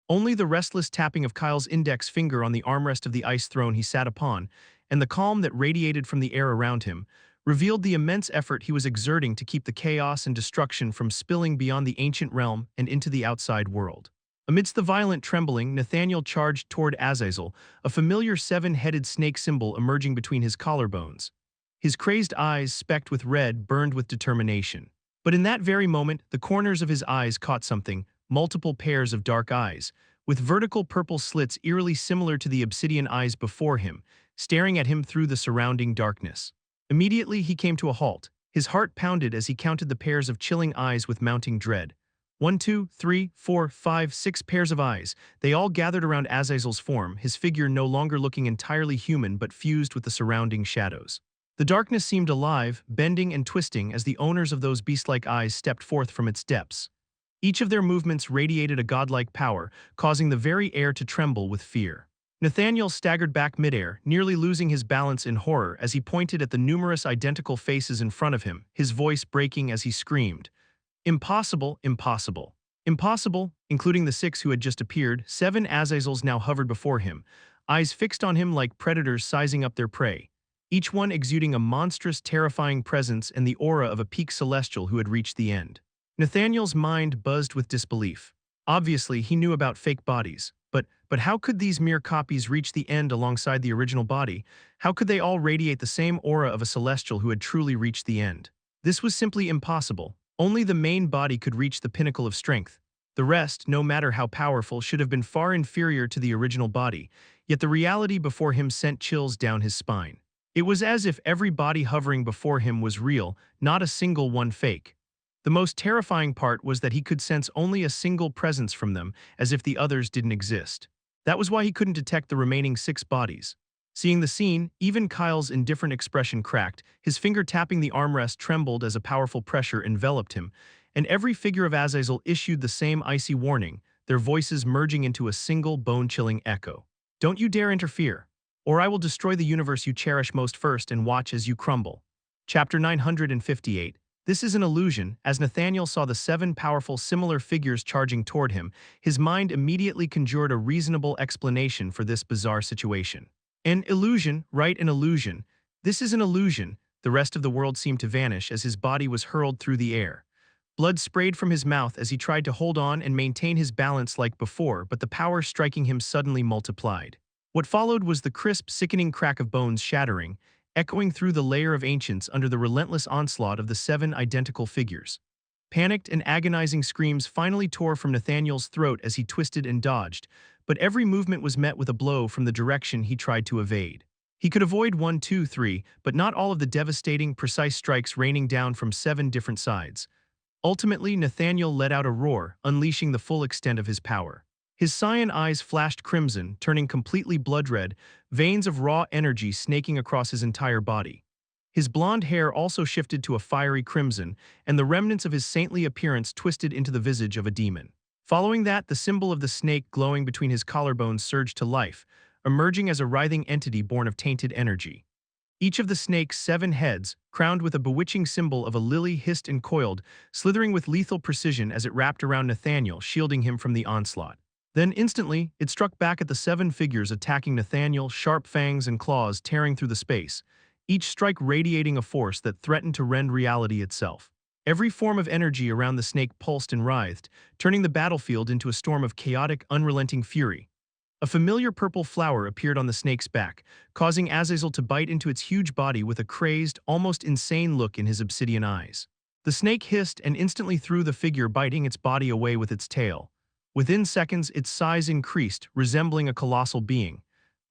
Only the restless tapping of Kyle's index finger on the armrest of the ice throne he sat upon, and the calm that radiated from the air around him, revealed the immense effort he was exerting to keep the chaos and destruction from spilling beyond the ancient realm and into the outside world. Amidst the violent trembling, Nathaniel charged toward Azazel, a familiar seven-headed snake symbol emerging between his collarbones. His crazed eyes, specked with red, burned with determination. But in that very moment, the corners of his eyes caught something, multiple pairs of dark eyes, with vertical purple slits eerily similar to the obsidian eyes before him, staring at him through the surrounding darkness. Immediately he came to a halt. His heart pounded as he counted the pairs of chilling eyes with mounting dread. 1, 2, 3, 4, 5, 6 pairs of eyes. They all gathered around Azazel's form, his figure no longer looking entirely human but fused with the surrounding shadows. The darkness seemed alive, bending and twisting as the owners of those beast-like eyes stepped forth from its depths. Each of their movements radiated a godlike power, causing the very air to tremble with fear. Nathaniel staggered back midair, nearly losing his balance in horror as he pointed at the numerous identical faces in front of him, his voice breaking as he screamed, "Impossible, impossible, impossible!" Including the 6 who had just appeared, 7 Azazels now hovered before him, eyes fixed on him like predators sizing up their prey, each one exuding a monstrous, terrifying presence and the aura of a peak celestial who had reached the end. Nathaniel's mind buzzed with disbelief. Obviously, he knew about fake bodies, but how could these mere copies reach the end alongside the original body? How could they all radiate the same aura of a celestial who had truly reached the end? This was simply impossible. Only the main body could reach the pinnacle of strength. The rest, no matter how powerful, should have been far inferior to the original body, yet the reality before him sent chills down his spine. It was as if every body hovering before him was real, not a single one fake. The most terrifying part was that he could sense only a single presence from them, as if the others didn't exist. That was why he couldn't detect the remaining 6 bodies. Seeing the scene, even Kyle's indifferent expression cracked, his finger tapping the armrest trembled as a powerful pressure enveloped him, and every figure of Azazel issued the same icy warning, their voices merging into a single bone-chilling echo. Don't you dare interfere, or I will destroy the universe you cherish most first and watch as you crumble. Chapter 958. This is an illusion. As Nathaniel saw the 7 powerful similar figures charging toward him, his mind immediately conjured a reasonable explanation for this bizarre situation. An illusion, right, an illusion. This is an illusion. The rest of the world seemed to vanish as his body was hurled through the air. Blood sprayed from his mouth as he tried to hold on and maintain his balance like before, but the power striking him suddenly multiplied. What followed was the crisp, sickening crack of bones shattering, echoing through the layer of ancients under the relentless onslaught of the 7 identical figures. Panicked and agonizing screams finally tore from Nathaniel's throat as he twisted and dodged, but every movement was met with a blow from the direction he tried to evade. He could avoid 1, 2, 3, but not all of the devastating, precise strikes raining down from 7 different sides. Ultimately, Nathaniel let out a roar, unleashing the full extent of his power. His cyan eyes flashed crimson, turning completely blood-red, veins of raw energy snaking across his entire body. His blonde hair also shifted to a fiery crimson, and the remnants of his saintly appearance twisted into the visage of a demon. Following that, the symbol of the snake glowing between his collarbones surged to life, emerging as a writhing entity born of tainted energy. Each of the snake's 7 heads, crowned with a bewitching symbol of a lily, hissed and coiled, slithering with lethal precision as it wrapped around Nathaniel, shielding him from the onslaught. Then instantly, it struck back at the 7 figures attacking Nathaniel, sharp fangs and claws tearing through the space, each strike radiating a force that threatened to rend reality itself. Every form of energy around the snake pulsed and writhed, turning the battlefield into a storm of chaotic, unrelenting fury. A familiar purple flower appeared on the snake's back, causing Azazel to bite into its huge body with a crazed, almost insane look in his obsidian eyes. The snake hissed and instantly threw the figure biting its body away with its tail. Within seconds, its size increased, resembling a colossal being.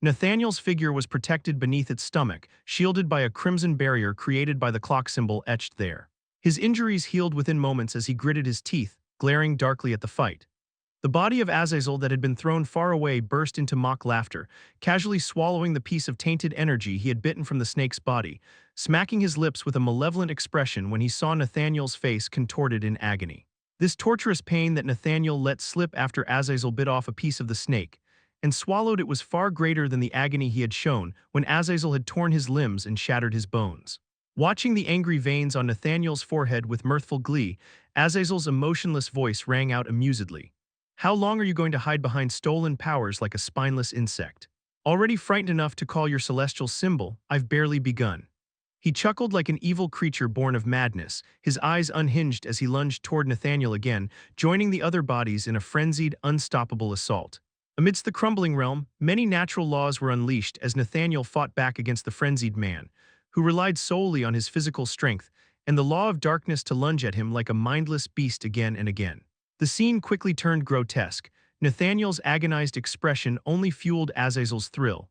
Nathaniel's figure was protected beneath its stomach, shielded by a crimson barrier created by the clock symbol etched there. His injuries healed within moments as he gritted his teeth, glaring darkly at the fight. The body of Azazel that had been thrown far away burst into mock laughter, casually swallowing the piece of tainted energy he had bitten from the snake's body, smacking his lips with a malevolent expression when he saw Nathaniel's face contorted in agony. This torturous pain that Nathaniel let slip after Azazel bit off a piece of the snake and swallowed it was far greater than the agony he had shown when Azazel had torn his limbs and shattered his bones. Watching the angry veins on Nathaniel's forehead with mirthful glee, Azazel's emotionless voice rang out amusedly. How long are you going to hide behind stolen powers like a spineless insect? Already frightened enough to call your celestial symbol, I've barely begun. He chuckled like an evil creature born of madness, his eyes unhinged as he lunged toward Nathaniel again, joining the other bodies in a frenzied, unstoppable assault. Amidst the crumbling realm, many natural laws were unleashed as Nathaniel fought back against the frenzied man, who relied solely on his physical strength and the law of darkness to lunge at him like a mindless beast again and again. The scene quickly turned grotesque. Nathaniel's agonized expression only fueled Azazel's thrill.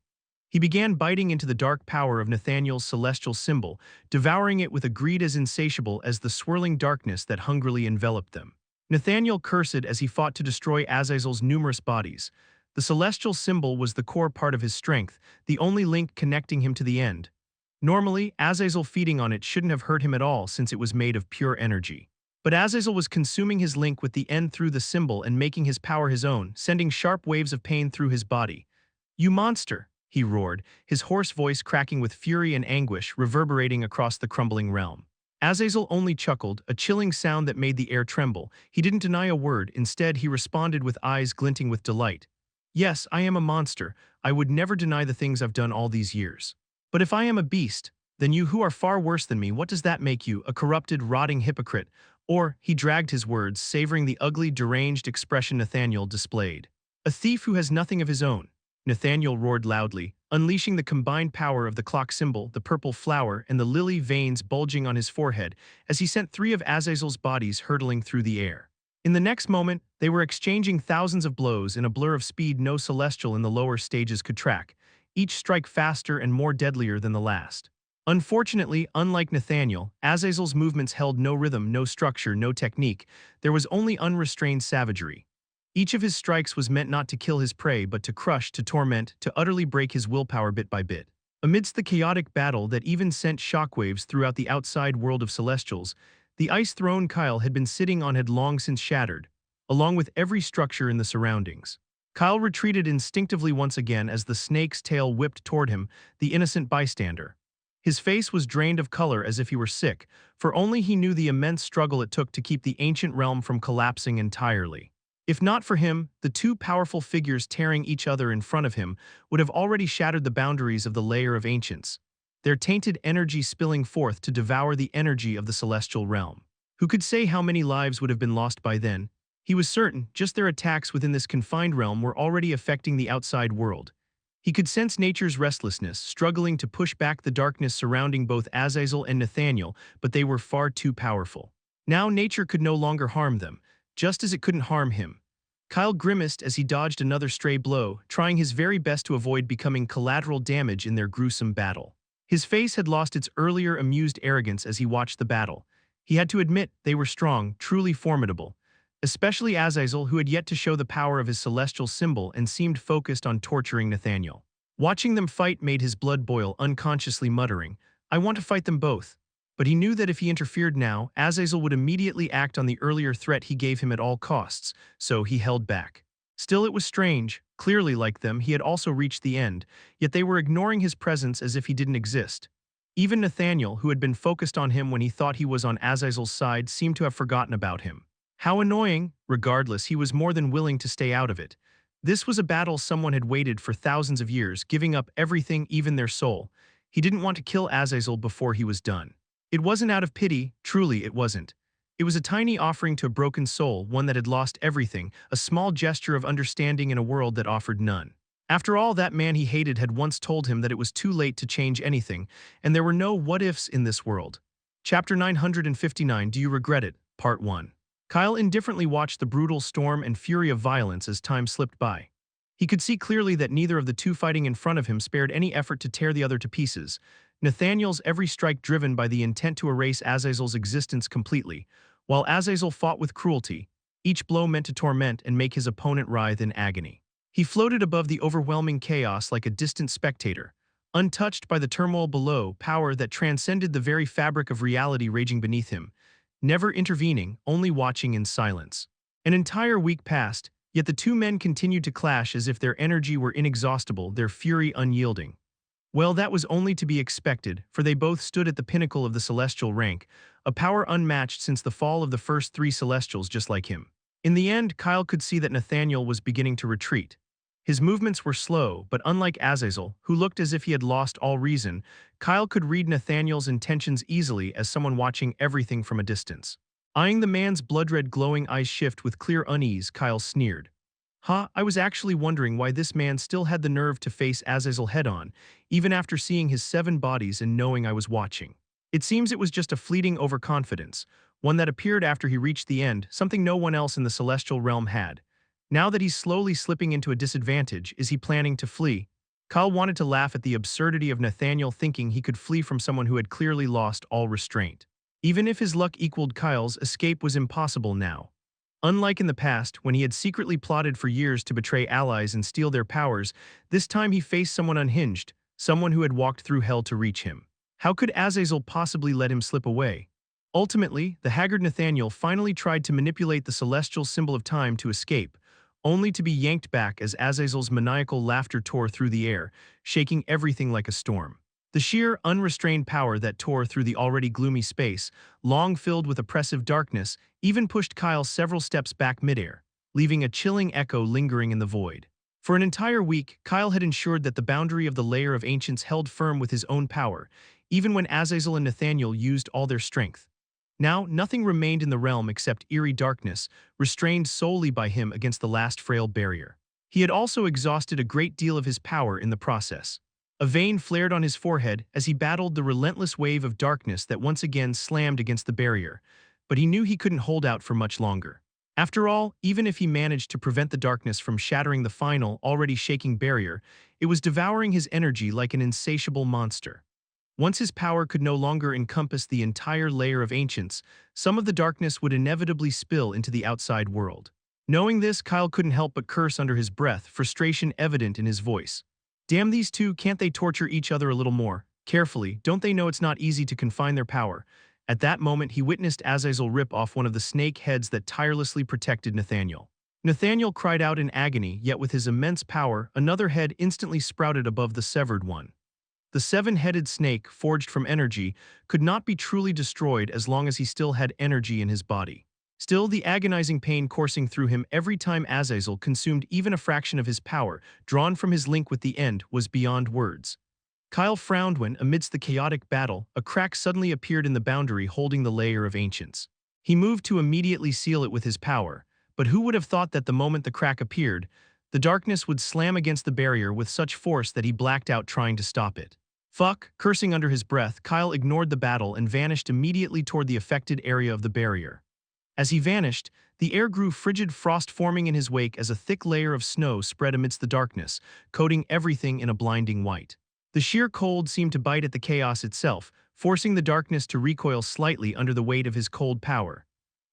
He began biting into the dark power of Nathaniel's celestial symbol, devouring it with a greed as insatiable as the swirling darkness that hungrily enveloped them. Nathaniel cursed as he fought to destroy Azazel's numerous bodies. The celestial symbol was the core part of his strength, the only link connecting him to the end. Normally, Azazel feeding on it shouldn't have hurt him at all since it was made of pure energy. But Azazel was consuming his link with the end through the symbol and making his power his own, sending sharp waves of pain through his body. "You monster!" he roared, his hoarse voice cracking with fury and anguish reverberating across the crumbling realm. Azazel only chuckled, a chilling sound that made the air tremble. He didn't deny a word, instead he responded with eyes glinting with delight. "Yes, I am a monster. I would never deny the things I've done all these years. But if I am a beast, then you who are far worse than me, what does that make you, a corrupted, rotting hypocrite?" Or, he dragged his words, savoring the ugly, deranged expression Nathaniel displayed. "A thief who has nothing of his own." Nathaniel roared loudly, unleashing the combined power of the clock symbol, the purple flower, and the lily veins bulging on his forehead as he sent 3 of Azazel's bodies hurtling through the air. In the next moment, they were exchanging thousands of blows in a blur of speed no celestial in the lower stages could track, each strike faster and more deadlier than the last. Unfortunately, unlike Nathaniel, Azazel's movements held no rhythm, no structure, no technique. There was only unrestrained savagery. Each of his strikes was meant not to kill his prey but to crush, to torment, to utterly break his willpower bit by bit. Amidst the chaotic battle that even sent shockwaves throughout the outside world of Celestials, the ice throne Kyle had been sitting on had long since shattered, along with every structure in the surroundings. Kyle retreated instinctively once again as the snake's tail whipped toward him, the innocent bystander. His face was drained of color as if he were sick, for only he knew the immense struggle it took to keep the ancient realm from collapsing entirely. If not for him, the two powerful figures tearing each other in front of him would have already shattered the boundaries of the layer of ancients, their tainted energy spilling forth to devour the energy of the celestial realm. Who could say how many lives would have been lost by then? He was certain just their attacks within this confined realm were already affecting the outside world. He could sense nature's restlessness, struggling to push back the darkness surrounding both Azazel and Nathaniel, but they were far too powerful. Now nature could no longer harm them, just as it couldn't harm him. Kyle grimaced as he dodged another stray blow, trying his very best to avoid becoming collateral damage in their gruesome battle. His face had lost its earlier amused arrogance as he watched the battle. He had to admit they were strong, truly formidable, especially Azazel, who had yet to show the power of his celestial symbol and seemed focused on torturing Nathaniel. Watching them fight made his blood boil, unconsciously muttering, "I want to fight them both." But he knew that if he interfered now, Azazel would immediately act on the earlier threat he gave him at all costs, so he held back. Still, it was strange. Clearly, like them, he had also reached the end, yet they were ignoring his presence as if he didn't exist. Even Nathaniel, who had been focused on him when he thought he was on Azazel's side, seemed to have forgotten about him. How annoying! Regardless, he was more than willing to stay out of it. This was a battle someone had waited for thousands of years, giving up everything, even their soul. He didn't want to kill Azazel before he was done. It wasn't out of pity, truly it wasn't. It was a tiny offering to a broken soul, one that had lost everything, a small gesture of understanding in a world that offered none. After all, that man he hated had once told him that it was too late to change anything, and there were no what-ifs in this world. Chapter 959, Do You Regret It? Part 1. Kyle indifferently watched the brutal storm and fury of violence as time slipped by. He could see clearly that neither of the two fighting in front of him spared any effort to tear the other to pieces, Nathaniel's every strike driven by the intent to erase Azazel's existence completely, while Azazel fought with cruelty, each blow meant to torment and make his opponent writhe in agony. He floated above the overwhelming chaos like a distant spectator, untouched by the turmoil below, power that transcended the very fabric of reality raging beneath him, never intervening, only watching in silence. An entire week passed, yet the two men continued to clash as if their energy were inexhaustible, their fury unyielding. Well, that was only to be expected, for they both stood at the pinnacle of the celestial rank, a power unmatched since the fall of the first three celestials just like him. In the end, Kyle could see that Nathaniel was beginning to retreat. His movements were slow, but unlike Azazel, who looked as if he had lost all reason, Kyle could read Nathaniel's intentions easily as someone watching everything from a distance. Eyeing the man's blood-red glowing eyes shift with clear unease, Kyle sneered. I was actually wondering why this man still had the nerve to face Azazel head-on, even after seeing his 7 bodies and knowing I was watching. It seems it was just a fleeting overconfidence, one that appeared after he reached the end, something no one else in the celestial realm had. Now that he's slowly slipping into a disadvantage, is he planning to flee? Kyle wanted to laugh at the absurdity of Nathaniel thinking he could flee from someone who had clearly lost all restraint. Even if his luck equaled Kyle's, escape was impossible now. Unlike in the past, when he had secretly plotted for years to betray allies and steal their powers, this time he faced someone unhinged, someone who had walked through hell to reach him. How could Azazel possibly let him slip away? Ultimately, the haggard Nathaniel finally tried to manipulate the celestial symbol of time to escape, only to be yanked back as Azazel's maniacal laughter tore through the air, shaking everything like a storm. The sheer, unrestrained power that tore through the already gloomy space, long filled with oppressive darkness, even pushed Kyle several steps back midair, leaving a chilling echo lingering in the void. For an entire week, Kyle had ensured that the boundary of the layer of ancients held firm with his own power, even when Azazel and Nathaniel used all their strength. Now, nothing remained in the realm except eerie darkness, restrained solely by him against the last frail barrier. He had also exhausted a great deal of his power in the process. A vein flared on his forehead as he battled the relentless wave of darkness that once again slammed against the barrier, but he knew he couldn't hold out for much longer. After all, even if he managed to prevent the darkness from shattering the final, already shaking barrier, it was devouring his energy like an insatiable monster. Once his power could no longer encompass the entire layer of ancients, some of the darkness would inevitably spill into the outside world. Knowing this, Kyle couldn't help but curse under his breath, frustration evident in his voice. Damn these two, can't they torture each other a little more? Carefully, don't they know it's not easy to confine their power? At that moment, he witnessed Azazel rip off one of the snake heads that tirelessly protected Nathaniel. Nathaniel cried out in agony, yet with his immense power, another head instantly sprouted above the severed one. The seven-headed snake, forged from energy, could not be truly destroyed as long as he still had energy in his body. Still, the agonizing pain coursing through him every time Azazel consumed even a fraction of his power, drawn from his link with the end, was beyond words. Kyle frowned when, amidst the chaotic battle, a crack suddenly appeared in the boundary holding the layer of ancients. He moved to immediately seal it with his power, but who would have thought that the moment the crack appeared, the darkness would slam against the barrier with such force that he blacked out trying to stop it. Fuck, cursing under his breath, Kyle ignored the battle and vanished immediately toward the affected area of the barrier. As he vanished, the air grew frigid, frost forming in his wake as a thick layer of snow spread amidst the darkness, coating everything in a blinding white. The sheer cold seemed to bite at the chaos itself, forcing the darkness to recoil slightly under the weight of his cold power.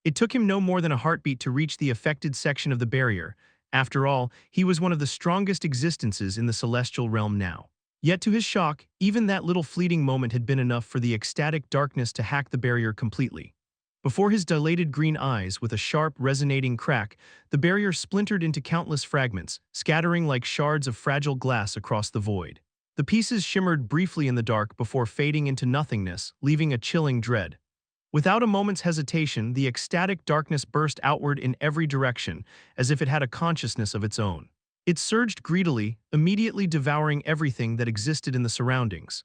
It took him no more than a heartbeat to reach the affected section of the barrier. After all, he was one of the strongest existences in the celestial realm now. Yet to his shock, even that little fleeting moment had been enough for the ecstatic darkness to hack the barrier completely. Before his dilated green eyes, with a sharp, resonating crack, the barrier splintered into countless fragments, scattering like shards of fragile glass across the void. The pieces shimmered briefly in the dark before fading into nothingness, leaving a chilling dread. Without a moment's hesitation, the ecstatic darkness burst outward in every direction, as if it had a consciousness of its own. It surged greedily, immediately devouring everything that existed in the surroundings.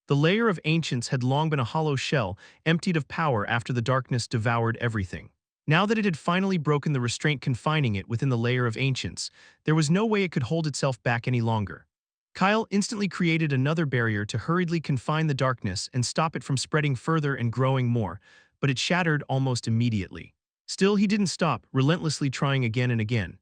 The layer of ancients had long been a hollow shell, emptied of power after the darkness devoured everything. Now that it had finally broken the restraint confining it within the layer of ancients, there was no way it could hold itself back any longer. Kyle instantly created another barrier to hurriedly confine the darkness and stop it from spreading further and growing more, but it shattered almost immediately. Still, he didn't stop, relentlessly trying again and again.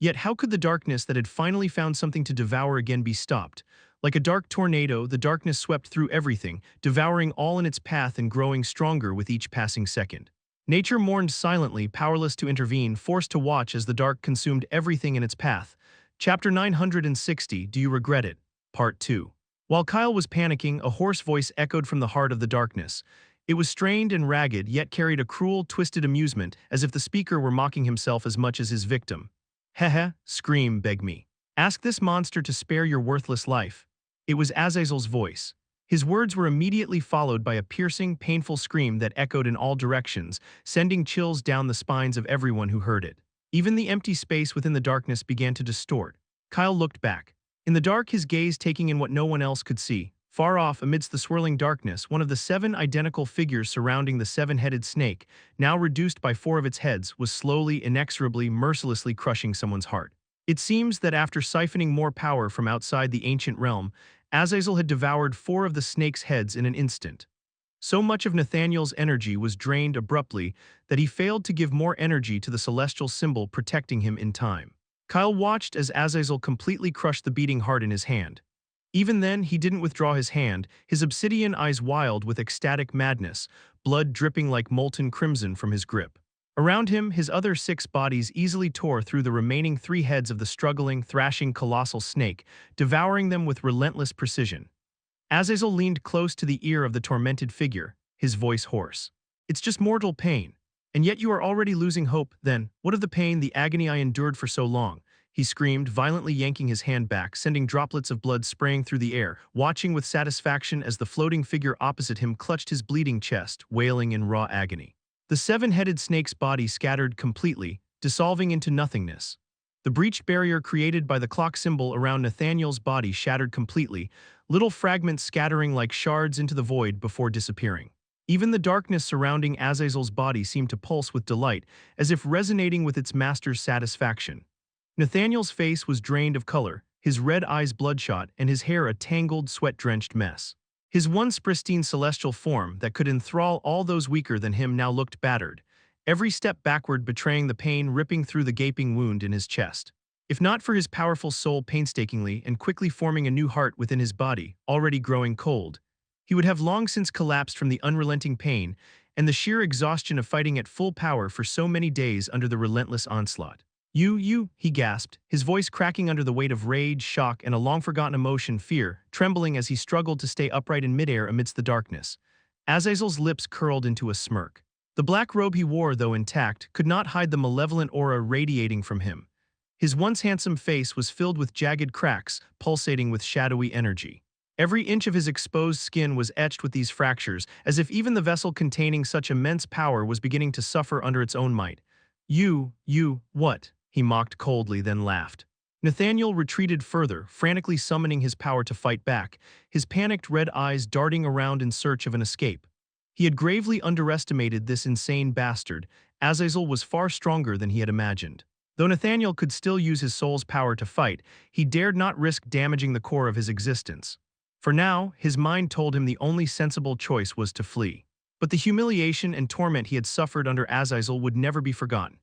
Yet how could the darkness that had finally found something to devour again be stopped? Like a dark tornado, the darkness swept through everything, devouring all in its path and growing stronger with each passing second. Nature mourned silently, powerless to intervene, forced to watch as the dark consumed everything in its path. Chapter 960, Do You Regret It? Part 2. While Kyle was panicking, a hoarse voice echoed from the heart of the darkness. It was strained and ragged, yet carried a cruel, twisted amusement, as if the speaker were mocking himself as much as his victim. Heh, scream, beg me. Ask this monster to spare your worthless life. It was Azazel's voice. His words were immediately followed by a piercing, painful scream that echoed in all directions, sending chills down the spines of everyone who heard it. Even the empty space within the darkness began to distort. Kyle looked back. In the dark, his gaze taking in what no one else could see. Far off, amidst the swirling darkness, one of the seven identical figures surrounding the seven-headed snake, now reduced by four of its heads, was slowly, inexorably, mercilessly crushing someone's heart. It seems that after siphoning more power from outside the ancient realm, Azazel had devoured four of the snake's heads in an instant. So much of Nathaniel's energy was drained abruptly that he failed to give more energy to the celestial symbol protecting him in time. Kyle watched as Azazel completely crushed the beating heart in his hand. Even then, he didn't withdraw his hand, his obsidian eyes wild with ecstatic madness, blood dripping like molten crimson from his grip. Around him, his other six bodies easily tore through the remaining three heads of the struggling, thrashing colossal snake, devouring them with relentless precision. Azazel leaned close to the ear of the tormented figure, his voice hoarse. It's just mortal pain. And yet you are already losing hope, then. What of the pain, the agony I endured for so long? He screamed, violently yanking his hand back, sending droplets of blood spraying through the air, watching with satisfaction as the floating figure opposite him clutched his bleeding chest, wailing in raw agony. The seven-headed snake's body scattered completely, dissolving into nothingness. The breached barrier created by the clock symbol around Nathaniel's body shattered completely, little fragments scattering like shards into the void before disappearing. Even the darkness surrounding Azazel's body seemed to pulse with delight, as if resonating with its master's satisfaction. Nathaniel's face was drained of color, his red eyes bloodshot, and his hair a tangled, sweat-drenched mess. His once pristine celestial form that could enthrall all those weaker than him now looked battered, every step backward betraying the pain ripping through the gaping wound in his chest. If not for his powerful soul painstakingly and quickly forming a new heart within his body, already growing cold, he would have long since collapsed from the unrelenting pain and the sheer exhaustion of fighting at full power for so many days under the relentless onslaught. You, he gasped, his voice cracking under the weight of rage, shock, and a long-forgotten emotion, fear, trembling as he struggled to stay upright in midair amidst the darkness. Azazel's lips curled into a smirk. The black robe he wore, though intact, could not hide the malevolent aura radiating from him. His once handsome face was filled with jagged cracks, pulsating with shadowy energy. Every inch of his exposed skin was etched with these fractures, as if even the vessel containing such immense power was beginning to suffer under its own might. What? He mocked coldly, then laughed. Nathaniel retreated further, frantically summoning his power to fight back, his panicked red eyes darting around in search of an escape. He had gravely underestimated this insane bastard. Azazel was far stronger than he had imagined. Though Nathaniel could still use his soul's power to fight, he dared not risk damaging the core of his existence. For now, his mind told him the only sensible choice was to flee. But the humiliation and torment he had suffered under Azazel would never be forgotten.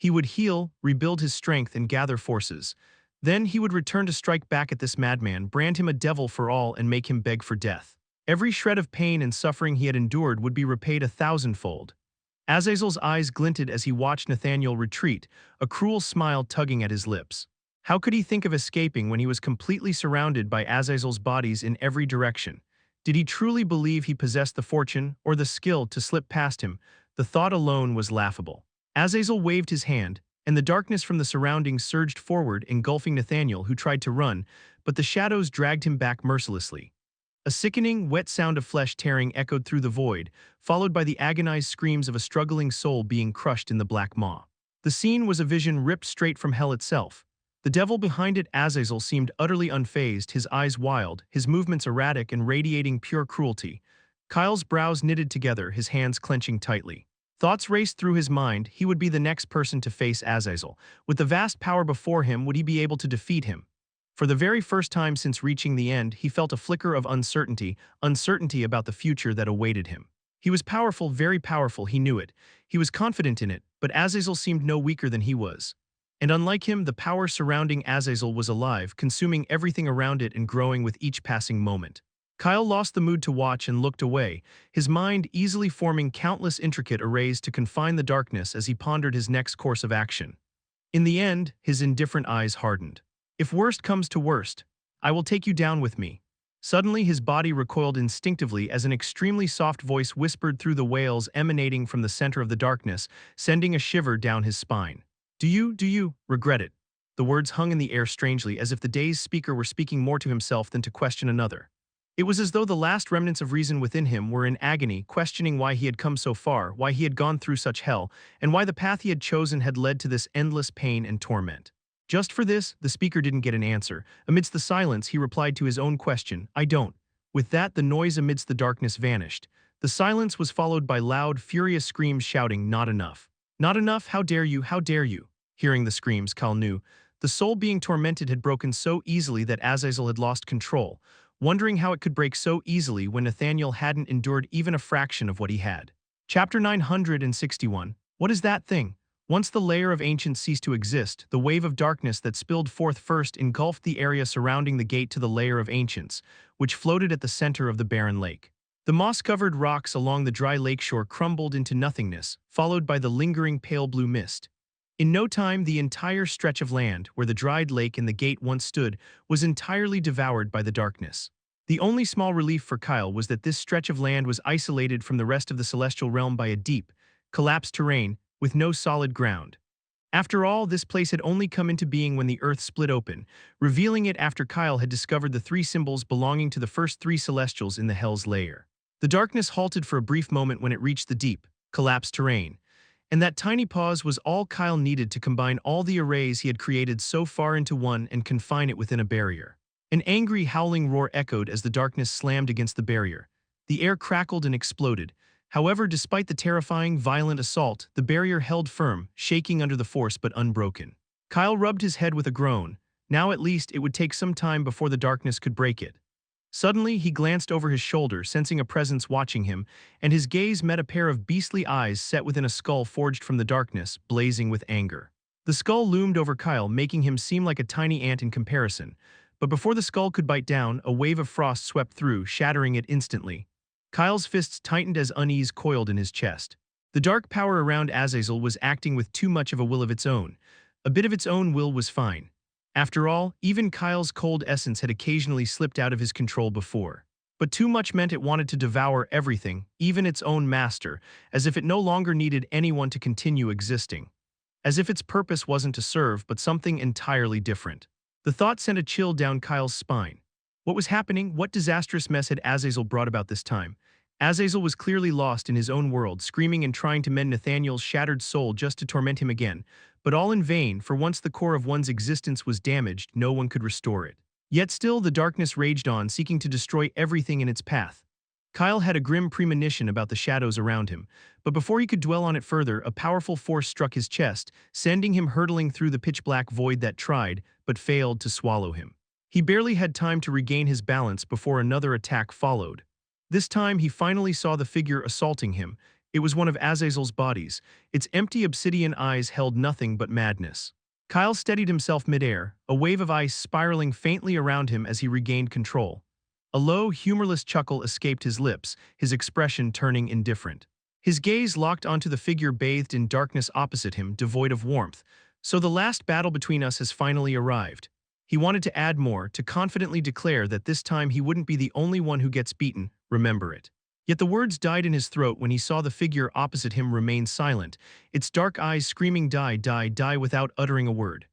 He would heal, rebuild his strength, and gather forces. Then he would return to strike back at this madman, brand him a devil for all, and make him beg for death. Every shred of pain and suffering he had endured would be repaid 1,000-fold. Azazel's eyes glinted as he watched Nathaniel retreat, a cruel smile tugging at his lips. How could he think of escaping when he was completely surrounded by Azazel's bodies in every direction? Did he truly believe he possessed the fortune or the skill to slip past him? The thought alone was laughable. Azazel waved his hand, and the darkness from the surroundings surged forward, engulfing Nathaniel, who tried to run, but the shadows dragged him back mercilessly. A sickening, wet sound of flesh tearing echoed through the void, followed by the agonized screams of a struggling soul being crushed in the black maw. The scene was a vision ripped straight from hell itself. The devil behind it, Azazel, seemed utterly unfazed, his eyes wild, his movements erratic and radiating pure cruelty. Kyle's brows knitted together, his hands clenching tightly. Thoughts raced through his mind. He would be the next person to face Azazel. With the vast power before him, would he be able to defeat him? For the very first time since reaching the end, he felt a flicker of uncertainty about the future that awaited him. He was powerful, very powerful, he knew it. He was confident in it, but Azazel seemed no weaker than he was. And unlike him, the power surrounding Azazel was alive, consuming everything around it and growing with each passing moment. Kyle lost the mood to watch and looked away, his mind easily forming countless intricate arrays to confine the darkness as he pondered his next course of action. In the end, his indifferent eyes hardened. If worst comes to worst, I will take you down with me. Suddenly his body recoiled instinctively as an extremely soft voice whispered through the wails emanating from the center of the darkness, sending a shiver down his spine. Do you regret it? The words hung in the air strangely, as if the dazed speaker were speaking more to himself than to question another. It was as though the last remnants of reason within him were in agony, questioning why he had come so far, why he had gone through such hell, and why the path he had chosen had led to this endless pain and torment. Just for this, the speaker didn't get an answer. Amidst the silence, he replied to his own question, I don't. With that, the noise amidst the darkness vanished. The silence was followed by loud, furious screams shouting, not enough. Not enough, how dare you, how dare you. Hearing the screams, Kyle knew. The soul being tormented had broken so easily that Azazel had lost control, wondering how it could break so easily when Nathaniel hadn't endured even a fraction of what he had. Chapter 961. What is that thing? Once the layer of ancients ceased to exist, the wave of darkness that spilled forth first engulfed the area surrounding the gate to the layer of ancients, which floated at the center of the barren lake. The moss-covered rocks along the dry lakeshore crumbled into nothingness, followed by the lingering pale blue mist. In no time, the entire stretch of land, where the dried lake and the gate once stood, was entirely devoured by the darkness. The only small relief for Kyle was that this stretch of land was isolated from the rest of the celestial realm by a deep, collapsed terrain with no solid ground. After all, this place had only come into being when the earth split open, revealing it after Kyle had discovered the three symbols belonging to the first three celestials in the Hell's layer. The darkness halted for a brief moment when it reached the deep, collapsed terrain. And that tiny pause was all Kyle needed to combine all the arrays he had created so far into one and confine it within a barrier. An angry, howling roar echoed as the darkness slammed against the barrier. The air crackled and exploded. However, despite the terrifying, violent assault, the barrier held firm, shaking under the force but unbroken. Kyle rubbed his head with a groan. Now at least it would take some time before the darkness could break it. Suddenly, he glanced over his shoulder, sensing a presence watching him, and his gaze met a pair of beastly eyes set within a skull forged from the darkness, blazing with anger. The skull loomed over Kyle, making him seem like a tiny ant in comparison. But before the skull could bite down, a wave of frost swept through, shattering it instantly. Kyle's fists tightened as unease coiled in his chest. The dark power around Azazel was acting with too much of a will of its own. A bit of its own will was fine. After all, even Kyle's cold essence had occasionally slipped out of his control before. But too much meant it wanted to devour everything, even its own master, as if it no longer needed anyone to continue existing. As if its purpose wasn't to serve, but something entirely different. The thought sent a chill down Kyle's spine. What was happening? What disastrous mess had Azazel brought about this time? Azazel was clearly lost in his own world, screaming and trying to mend Nathaniel's shattered soul just to torment him again. But all in vain, for once the core of one's existence was damaged, no one could restore it. Yet still the darkness raged on, seeking to destroy everything in its path. Kyle had a grim premonition about the shadows around him, but before he could dwell on it further, a powerful force struck his chest, sending him hurtling through the pitch-black void that tried, but failed to swallow him. He barely had time to regain his balance before another attack followed. This time he finally saw the figure assaulting him. It was one of Azazel's bodies. Its empty obsidian eyes held nothing but madness. Kyle steadied himself midair, a wave of ice spiraling faintly around him as he regained control. A low, humorless chuckle escaped his lips, his expression turning indifferent. His gaze locked onto the figure bathed in darkness opposite him, devoid of warmth. So the last battle between us has finally arrived. He wanted to add more, to confidently declare that this time he wouldn't be the only one who gets beaten, remember it. Yet the words died in his throat when he saw the figure opposite him remain silent, its dark eyes screaming die, die, die without uttering a word.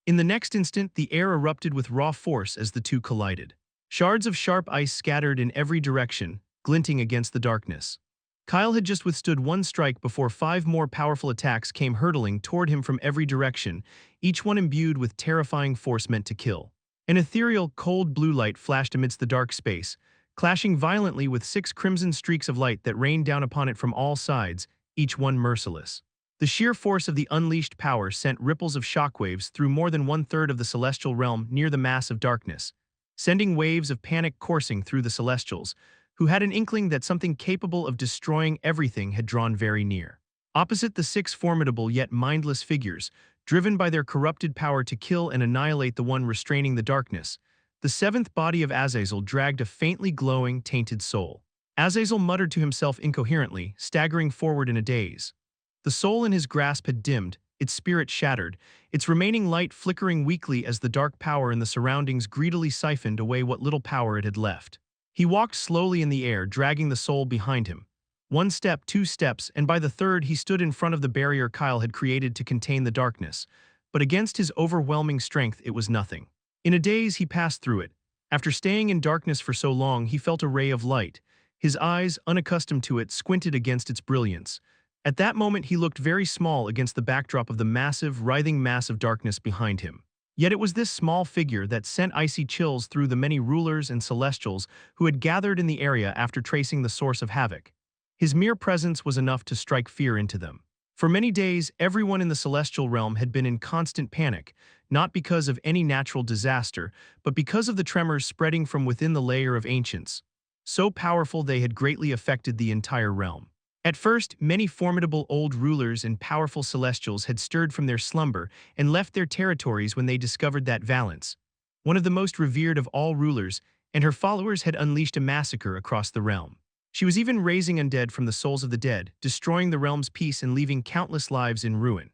In the next instant, the air erupted with raw force as the two collided. Shards of sharp ice scattered in every direction, glinting against the darkness. Kyle had just withstood one strike before 5 more powerful attacks came hurtling toward him from every direction, each one imbued with terrifying force meant to kill. An ethereal, cold blue light flashed amidst the dark space, clashing violently with 6 crimson streaks of light that rained down upon it from all sides, each one merciless. The sheer force of the unleashed power sent ripples of shockwaves through more than 1/3 of the celestial realm near the mass of darkness, sending waves of panic coursing through the Celestials, who had an inkling that something capable of destroying everything had drawn very near. Opposite the 6 formidable yet mindless figures, driven by their corrupted power to kill and annihilate the one restraining the darkness, the 7th body of Azazel dragged a faintly glowing, tainted soul. Azazel muttered to himself incoherently, staggering forward in a daze. The soul in his grasp had dimmed, its spirit shattered, its remaining light flickering weakly as the dark power in the surroundings greedily siphoned away what little power it had left. He walked slowly in the air, dragging the soul behind him. 1 step, 2 steps, and by the 3rd he stood in front of the barrier Kyle had created to contain the darkness. But against his overwhelming strength it was nothing. In a daze he passed through it. After staying in darkness for so long he felt a ray of light. His eyes, unaccustomed to it, squinted against its brilliance. At that moment he looked very small against the backdrop of the massive, writhing mass of darkness behind him. Yet it was this small figure that sent icy chills through the many rulers and celestials who had gathered in the area after tracing the source of havoc. His mere presence was enough to strike fear into them. For many days, everyone in the celestial realm had been in constant panic, not because of any natural disaster, but because of the tremors spreading from within the layer of ancients. So powerful they had greatly affected the entire realm. At first, many formidable old rulers and powerful celestials had stirred from their slumber and left their territories when they discovered that Valence, one of the most revered of all rulers, and her followers had unleashed a massacre across the realm. She was even raising undead from the souls of the dead, destroying the realm's peace and leaving countless lives in ruin.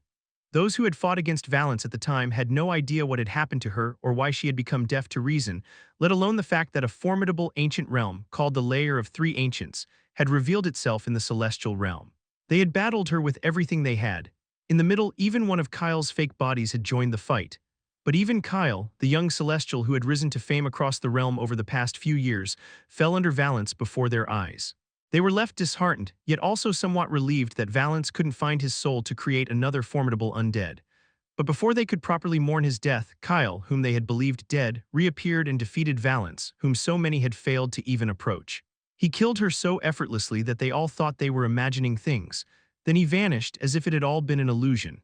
Those who had fought against Valence at the time had no idea what had happened to her or why she had become deaf to reason, let alone the fact that a formidable ancient realm, called the Layer of 3 Ancients, had revealed itself in the celestial realm. They had battled her with everything they had. In the middle, even one of Kyle's fake bodies had joined the fight. But even Kyle, the young celestial who had risen to fame across the realm over the past few years, fell under Valence before their eyes. They were left disheartened, yet also somewhat relieved that Valence couldn't find his soul to create another formidable undead. But before they could properly mourn his death, Kyle, whom they had believed dead, reappeared and defeated Valence, whom so many had failed to even approach. He killed her so effortlessly that they all thought they were imagining things. Then he vanished as if it had all been an illusion.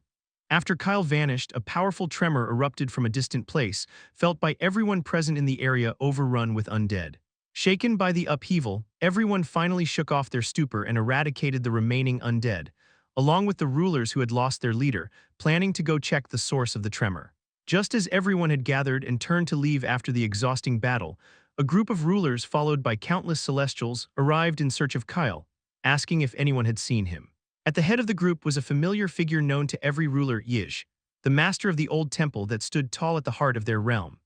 After Kyle vanished, a powerful tremor erupted from a distant place, felt by everyone present in the area overrun with undead. Shaken by the upheaval, everyone finally shook off their stupor and eradicated the remaining undead, along with the rulers who had lost their leader, planning to go check the source of the tremor. Just as everyone had gathered and turned to leave after the exhausting battle, a group of rulers followed by countless celestials arrived in search of Kyle, asking if anyone had seen him. At the head of the group was a familiar figure known to every ruler, Yish, the master of the old temple that stood tall at the heart of their realm.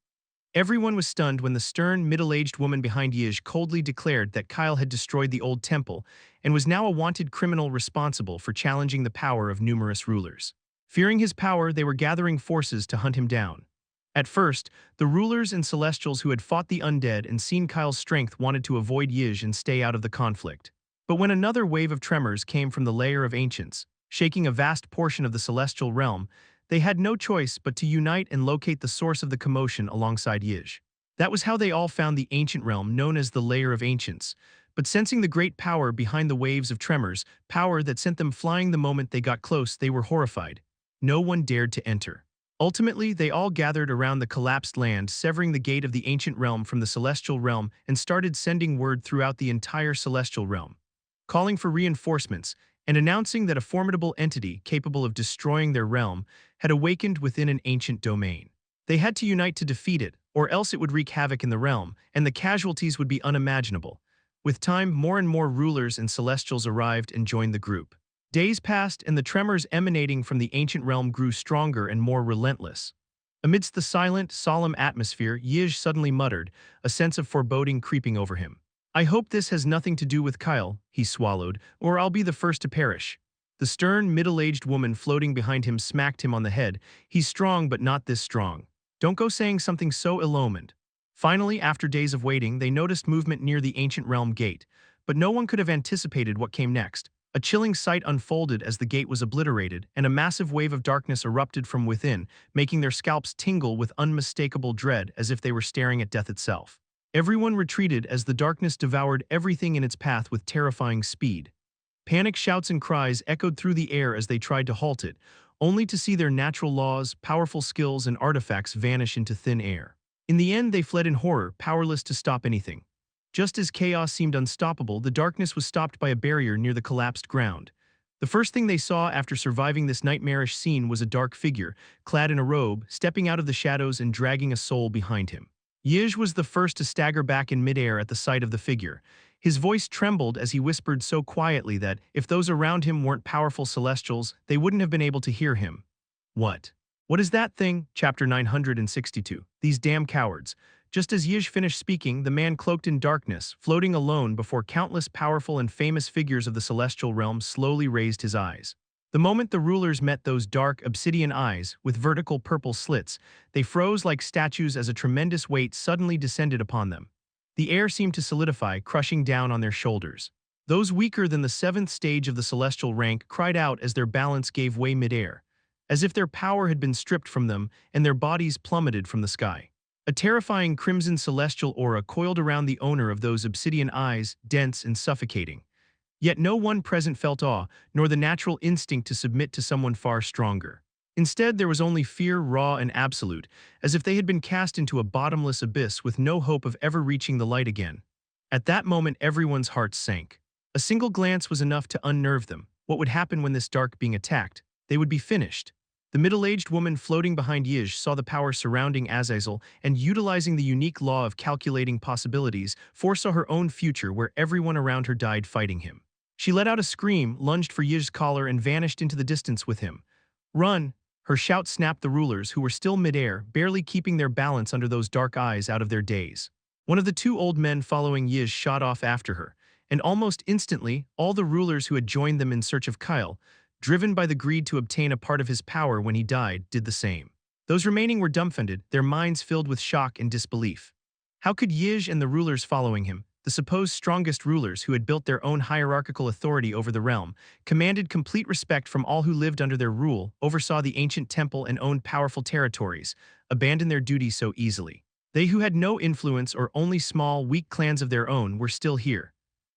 Everyone was stunned when the stern, middle-aged woman behind Yij coldly declared that Kyle had destroyed the old temple and was now a wanted criminal responsible for challenging the power of numerous rulers. Fearing his power, they were gathering forces to hunt him down. At first, the rulers and celestials who had fought the undead and seen Kyle's strength wanted to avoid Yij and stay out of the conflict. But when another wave of tremors came from the lair of ancients, shaking a vast portion of the celestial realm, they had no choice but to unite and locate the source of the commotion alongside Yij. That was how they all found the ancient realm known as the Lair of Ancients. But sensing the great power behind the waves of tremors, power that sent them flying the moment they got close, they were horrified. No one dared to enter. Ultimately, they all gathered around the collapsed land, severing the gate of the ancient realm from the celestial realm, and started sending word throughout the entire celestial realm, calling for reinforcements and announcing that a formidable entity capable of destroying their realm had awakened within an ancient domain. They had to unite to defeat it, or else it would wreak havoc in the realm, and the casualties would be unimaginable. With time, more and more rulers and celestials arrived and joined the group. Days passed, and the tremors emanating from the ancient realm grew stronger and more relentless. Amidst the silent, solemn atmosphere, Yij suddenly muttered, a sense of foreboding creeping over him. "I hope this has nothing to do with Kyle," he swallowed, "or I'll be the first to perish." The stern, middle-aged woman floating behind him smacked him on the head. "He's strong, but not this strong. Don't go saying something so ill-omened." Finally, after days of waiting, they noticed movement near the ancient realm gate, but no one could have anticipated what came next. A chilling sight unfolded as the gate was obliterated, and a massive wave of darkness erupted from within, making their scalps tingle with unmistakable dread as if they were staring at death itself. Everyone retreated as the darkness devoured everything in its path with terrifying speed. Panic shouts and cries echoed through the air as they tried to halt it, only to see their natural laws, powerful skills, and artifacts vanish into thin air. In the end, they fled in horror, powerless to stop anything. Just as chaos seemed unstoppable, the darkness was stopped by a barrier near the collapsed ground. The first thing they saw after surviving this nightmarish scene was a dark figure, clad in a robe, stepping out of the shadows and dragging a soul behind him. Yij was the first to stagger back in midair at the sight of the figure. His voice trembled as he whispered so quietly that, if those around him weren't powerful celestials, they wouldn't have been able to hear him. "What? What is that thing?" Chapter 962. These damn cowards. Just as Yij finished speaking, the man cloaked in darkness, floating alone before countless powerful and famous figures of the celestial realm, slowly raised his eyes. The moment the rulers met those dark, obsidian eyes, with vertical purple slits, they froze like statues as a tremendous weight suddenly descended upon them. The air seemed to solidify, crushing down on their shoulders. Those weaker than the seventh stage of the celestial rank cried out as their balance gave way midair, as if their power had been stripped from them and their bodies plummeted from the sky. A terrifying crimson celestial aura coiled around the owner of those obsidian eyes, dense and suffocating. Yet no one present felt awe, nor the natural instinct to submit to someone far stronger. Instead, there was only fear, raw and absolute, as if they had been cast into a bottomless abyss with no hope of ever reaching the light again. At that moment, everyone's hearts sank. A single glance was enough to unnerve them. What would happen when this dark being attacked? They would be finished. The middle-aged woman floating behind Yij saw the power surrounding Azazel and, utilizing the unique law of calculating possibilities, foresaw her own future where everyone around her died fighting him. She let out a scream, lunged for Yij's collar, and vanished into the distance with him. "Run!" Her shout snapped the rulers, who were still midair, barely keeping their balance under those dark eyes, out of their daze. One of the two old men following Yij shot off after her, and almost instantly, all the rulers who had joined them in search of Kyle, driven by the greed to obtain a part of his power when he died, did the same. Those remaining were dumbfounded, their minds filled with shock and disbelief. How could Yij and the rulers following him, the supposed strongest rulers who had built their own hierarchical authority over the realm, commanded complete respect from all who lived under their rule, oversaw the ancient temple and owned powerful territories, abandon their duty so easily? They who had no influence or only small, weak clans of their own were still here.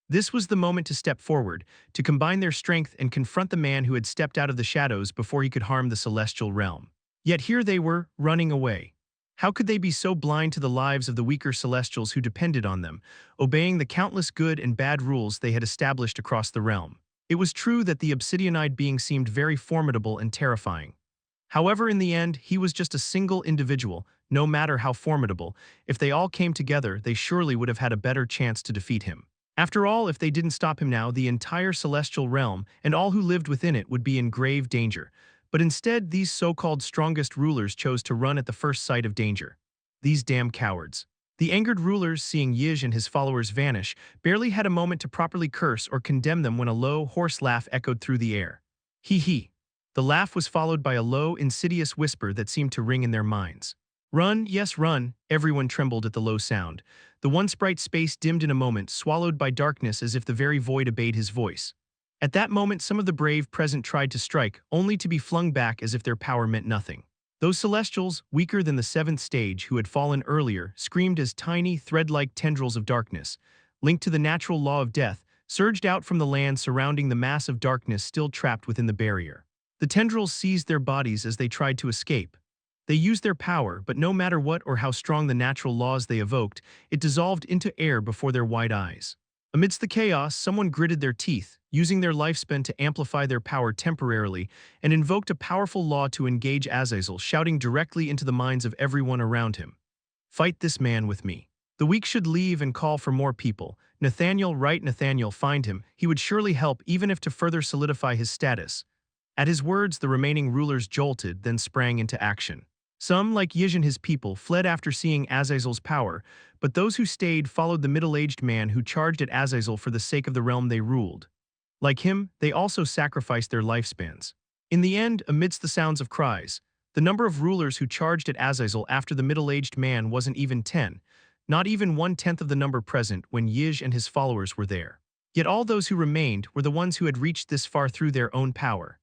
This was the moment to step forward, to combine their strength and confront the man who had stepped out of the shadows before he could harm the celestial realm. Yet here they were, running away. How could they be so blind to the lives of the weaker celestials who depended on them, obeying the countless good and bad rules they had established across the realm? It was true that the obsidianite being seemed very formidable and terrifying. However, in the end, he was just a single individual. No matter how formidable, if they all came together, they surely would have had a better chance to defeat him. After all, if they didn't stop him now, the entire celestial realm and all who lived within it would be in grave danger. But instead, these so-called strongest rulers chose to run at the first sight of danger. These damn cowards. The angered rulers, seeing Yij and his followers vanish, barely had a moment to properly curse or condemn them when a low, hoarse laugh echoed through the air. Hee hee. The laugh was followed by a low, insidious whisper that seemed to ring in their minds. Run, yes run, everyone trembled at the low sound. The once bright space dimmed in a moment, swallowed by darkness as if the very void obeyed his voice. At that moment some of the brave present tried to strike, only to be flung back as if their power meant nothing. Those celestials, weaker than the seventh stage who had fallen earlier, screamed as tiny, thread-like tendrils of darkness, linked to the natural law of death, surged out from the land surrounding the mass of darkness still trapped within the barrier. The tendrils seized their bodies as they tried to escape. They used their power, but no matter what or how strong the natural laws they evoked, it dissolved into air before their wide eyes. Amidst the chaos, someone gritted their teeth, using their lifespan to amplify their power temporarily, and invoked a powerful law to engage Azazel, shouting directly into the minds of everyone around him. Fight this man with me. The weak should leave and call for more people. Nathaniel, right Nathaniel, find him. He would surely help, even if to further solidify his status. At his words, the remaining rulers jolted, then sprang into action. Some, like Yij and his people, fled after seeing Azazel's power, but those who stayed followed the middle-aged man who charged at Azazel for the sake of the realm they ruled. Like him, they also sacrificed their lifespans. In the end, amidst the sounds of cries, the number of rulers who charged at Azazel after the middle-aged man wasn't even 10, not even 1/10 of the number present when Yij and his followers were there. Yet all those who remained were the ones who had reached this far through their own power.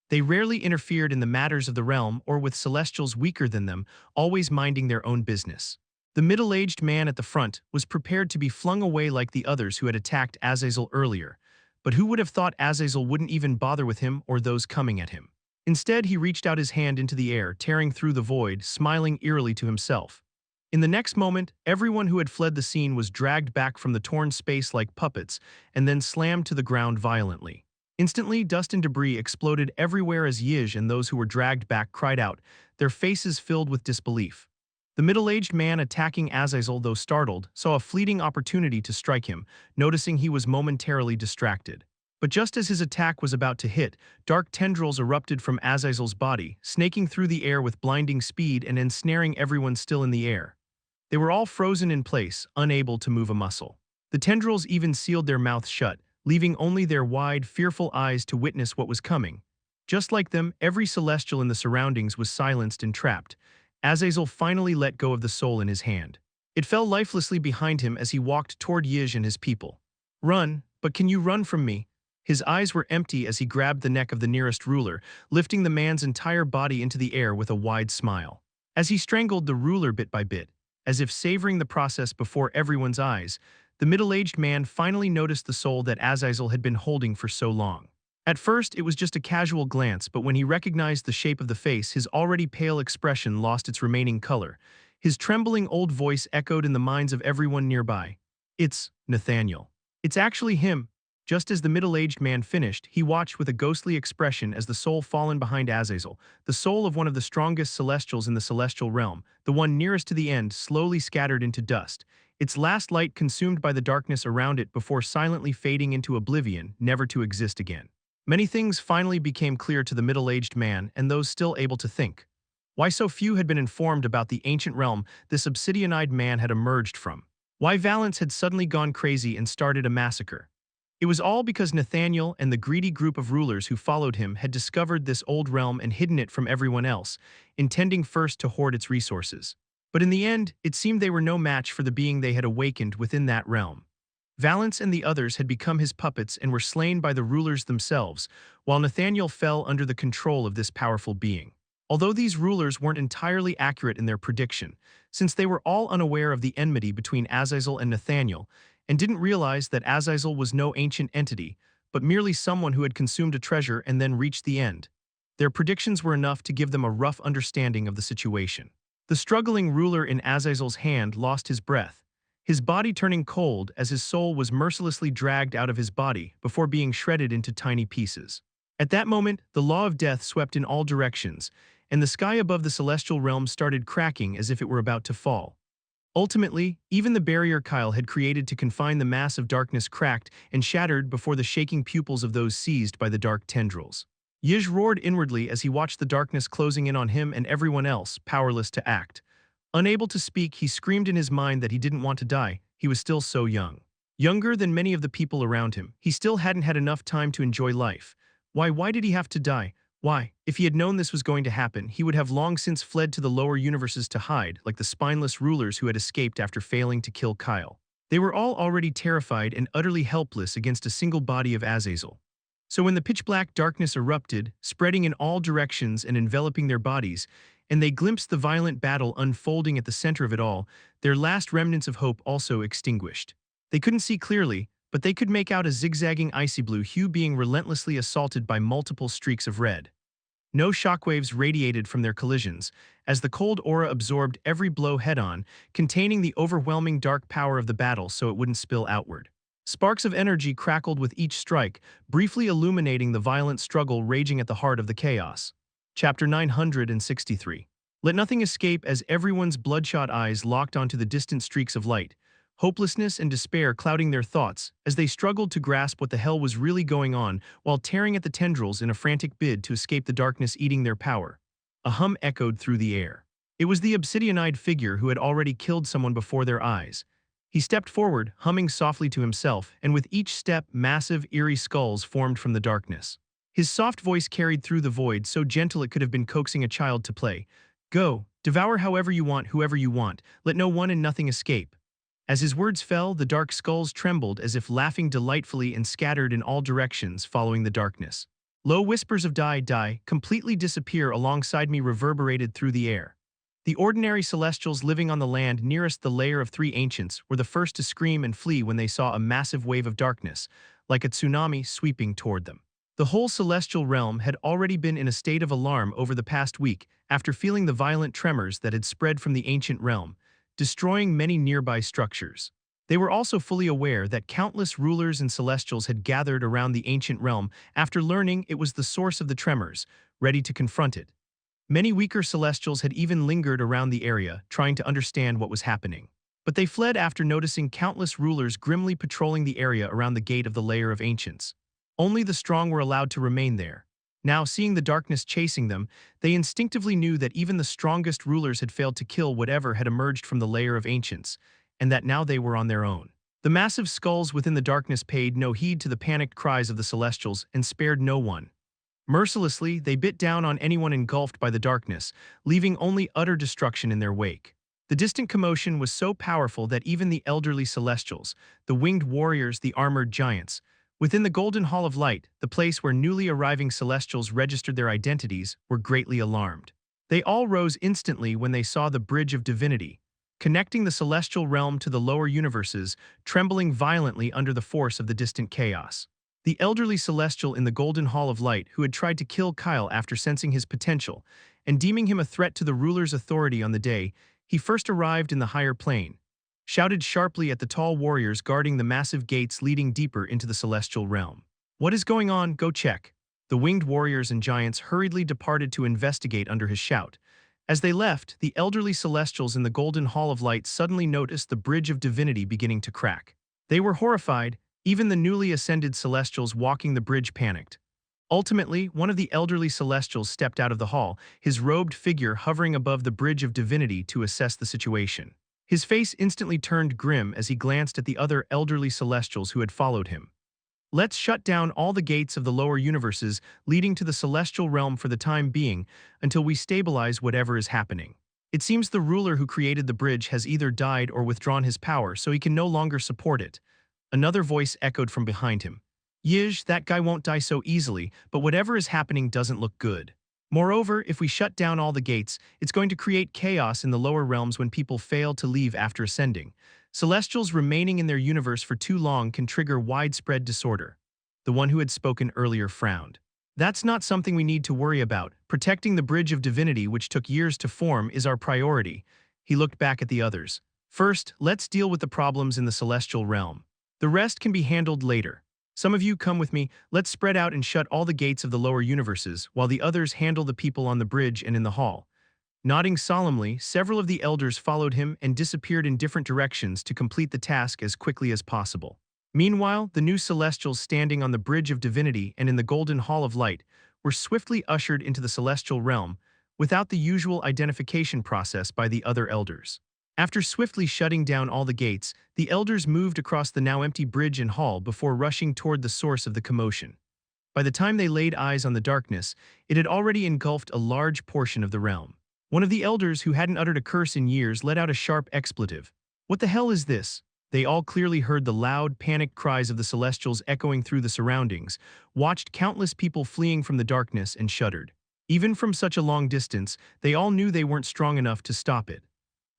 They rarely interfered in the matters of the realm or with celestials weaker than them, always minding their own business. The middle-aged man at the front was prepared to be flung away like the others who had attacked Azazel earlier, but who would have thought Azazel wouldn't even bother with him or those coming at him? Instead, he reached out his hand into the air, tearing through the void, smiling eerily to himself. In the next moment, everyone who had fled the scene was dragged back from the torn space like puppets and then slammed to the ground violently. Instantly, dust and debris exploded everywhere as Yij and those who were dragged back cried out, their faces filled with disbelief. The middle-aged man attacking Azazel, though startled, saw a fleeting opportunity to strike him, noticing he was momentarily distracted. But just as his attack was about to hit, dark tendrils erupted from Azazel's body, snaking through the air with blinding speed and ensnaring everyone still in the air. They were all frozen in place, unable to move a muscle. The tendrils even sealed their mouths shut, leaving only their wide, fearful eyes to witness what was coming. Just like them, every celestial in the surroundings was silenced and trapped. Azazel finally let go of the soul in his hand. It fell lifelessly behind him as he walked toward Yij and his people. Run, but can you run from me? His eyes were empty as he grabbed the neck of the nearest ruler, lifting the man's entire body into the air with a wide smile. As he strangled the ruler bit by bit, as if savoring the process before everyone's eyes, the middle-aged man finally noticed the soul that Azazel had been holding for so long. At first, it was just a casual glance, but when he recognized the shape of the face, his already pale expression lost its remaining color. His trembling old voice echoed in the minds of everyone nearby. It's Nathaniel. It's actually him. Just as the middle-aged man finished, he watched with a ghostly expression as the soul fallen behind Azazel, the soul of one of the strongest celestials in the celestial realm, the one nearest to the end, slowly scattered into dust, its last light consumed by the darkness around it before silently fading into oblivion, never to exist again. Many things finally became clear to the middle-aged man and those still able to think. Why so few had been informed about the ancient realm this obsidian-eyed man had emerged from. Why Valence had suddenly gone crazy and started a massacre. It was all because Nathaniel and the greedy group of rulers who followed him had discovered this old realm and hidden it from everyone else, intending first to hoard its resources. But in the end, it seemed they were no match for the being they had awakened within that realm. Valence and the others had become his puppets and were slain by the rulers themselves, while Nathaniel fell under the control of this powerful being. Although these rulers weren't entirely accurate in their prediction, since they were all unaware of the enmity between Azazel and Nathaniel, and didn't realize that Azazel was no ancient entity, but merely someone who had consumed a treasure and then reached the end. Their predictions were enough to give them a rough understanding of the situation. The struggling ruler in Azazel's hand lost his breath, his body turning cold as his soul was mercilessly dragged out of his body before being shredded into tiny pieces. At that moment, the law of death swept in all directions, and the sky above the celestial realm started cracking as if it were about to fall. Ultimately, even the barrier Kyle had created to confine the mass of darkness cracked and shattered before the shaking pupils of those seized by the dark tendrils. Yij roared inwardly as he watched the darkness closing in on him and everyone else, powerless to act. Unable to speak, he screamed in his mind that he didn't want to die. He was still so young. Younger than many of the people around him, he still hadn't had enough time to enjoy life. Why did he have to die? Why? If he had known this was going to happen, he would have long since fled to the lower universes to hide, like the spineless rulers who had escaped after failing to kill Kyle. They were all already terrified and utterly helpless against a single body of Azazel. So when the pitch-black darkness erupted, spreading in all directions and enveloping their bodies, and they glimpsed the violent battle unfolding at the center of it all, their last remnants of hope also extinguished. They couldn't see clearly, but they could make out a zigzagging icy blue hue being relentlessly assaulted by multiple streaks of red. No shockwaves radiated from their collisions, as the cold aura absorbed every blow head-on, containing the overwhelming dark power of the battle so it wouldn't spill outward. Sparks of energy crackled with each strike, briefly illuminating the violent struggle raging at the heart of the chaos. Chapter 963. Let nothing escape as everyone's bloodshot eyes locked onto the distant streaks of light, hopelessness and despair clouding their thoughts as they struggled to grasp what the hell was really going on while tearing at the tendrils in a frantic bid to escape the darkness eating their power. A hum echoed through the air. It was the obsidian-eyed figure who had already killed someone before their eyes. He stepped forward, humming softly to himself, and with each step, massive, eerie skulls formed from the darkness. His soft voice carried through the void, so gentle it could have been coaxing a child to play. Go, devour however you want, whoever you want, let no one and nothing escape. As his words fell, the dark skulls trembled as if laughing delightfully and scattered in all directions, following the darkness. Low whispers of die, die, completely disappear alongside me reverberated through the air. The ordinary celestials living on the land nearest the lair of three ancients were the first to scream and flee when they saw a massive wave of darkness, like a tsunami sweeping toward them. The whole celestial realm had already been in a state of alarm over the past week after feeling the violent tremors that had spread from the ancient realm, destroying many nearby structures. They were also fully aware that countless rulers and celestials had gathered around the ancient realm after learning it was the source of the tremors, ready to confront it. Many weaker celestials had even lingered around the area, trying to understand what was happening. But they fled after noticing countless rulers grimly patrolling the area around the gate of the lair of ancients. Only the strong were allowed to remain there. Now, seeing the darkness chasing them, they instinctively knew that even the strongest rulers had failed to kill whatever had emerged from the lair of ancients, and that now they were on their own. The massive skulls within the darkness paid no heed to the panicked cries of the celestials and spared no one. Mercilessly, they bit down on anyone engulfed by the darkness, leaving only utter destruction in their wake. The distant commotion was so powerful that even the elderly celestials, the winged warriors, the armored giants, within the Golden Hall of Light, the place where newly arriving celestials registered their identities, were greatly alarmed. They all rose instantly when they saw the Bridge of Divinity, connecting the celestial realm to the lower universes, trembling violently under the force of the distant chaos. The elderly celestial in the Golden Hall of Light who had tried to kill Kyle after sensing his potential and deeming him a threat to the ruler's authority on the day he first arrived in the higher plane, shouted sharply at the tall warriors guarding the massive gates leading deeper into the celestial realm. "What is going on? Go check." The winged warriors and giants hurriedly departed to investigate under his shout. As they left, the elderly celestials in the Golden Hall of Light suddenly noticed the Bridge of Divinity beginning to crack. They were horrified. Even the newly ascended celestials walking the bridge panicked. Ultimately, one of the elderly celestials stepped out of the hall, his robed figure hovering above the Bridge of Divinity to assess the situation. His face instantly turned grim as he glanced at the other elderly celestials who had followed him. "Let's shut down all the gates of the lower universes leading to the celestial realm for the time being until we stabilize whatever is happening. It seems the ruler who created the bridge has either died or withdrawn his power, so he can no longer support it." Another voice echoed from behind him. "Yij, that guy won't die so easily, but whatever is happening doesn't look good. Moreover, if we shut down all the gates, it's going to create chaos in the lower realms when people fail to leave after ascending. Celestials remaining in their universe for too long can trigger widespread disorder." The one who had spoken earlier frowned. "That's not something we need to worry about. Protecting the Bridge of Divinity, which took years to form, is our priority." He looked back at the others. "First, let's deal with the problems in the celestial realm. The rest can be handled later. Some of you come with me, let's spread out and shut all the gates of the lower universes, while the others handle the people on the bridge and in the hall." Nodding solemnly, several of the elders followed him and disappeared in different directions to complete the task as quickly as possible. Meanwhile, the new celestials standing on the Bridge of Divinity and in the Golden Hall of Light were swiftly ushered into the celestial realm, without the usual identification process by the other elders. After swiftly shutting down all the gates, the elders moved across the now empty bridge and hall before rushing toward the source of the commotion. By the time they laid eyes on the darkness, it had already engulfed a large portion of the realm. One of the elders, who hadn't uttered a curse in years, let out a sharp expletive. "What the hell is this?" They all clearly heard the loud, panicked cries of the Celestials echoing through the surroundings, watched countless people fleeing from the darkness, and shuddered. Even from such a long distance, they all knew they weren't strong enough to stop it.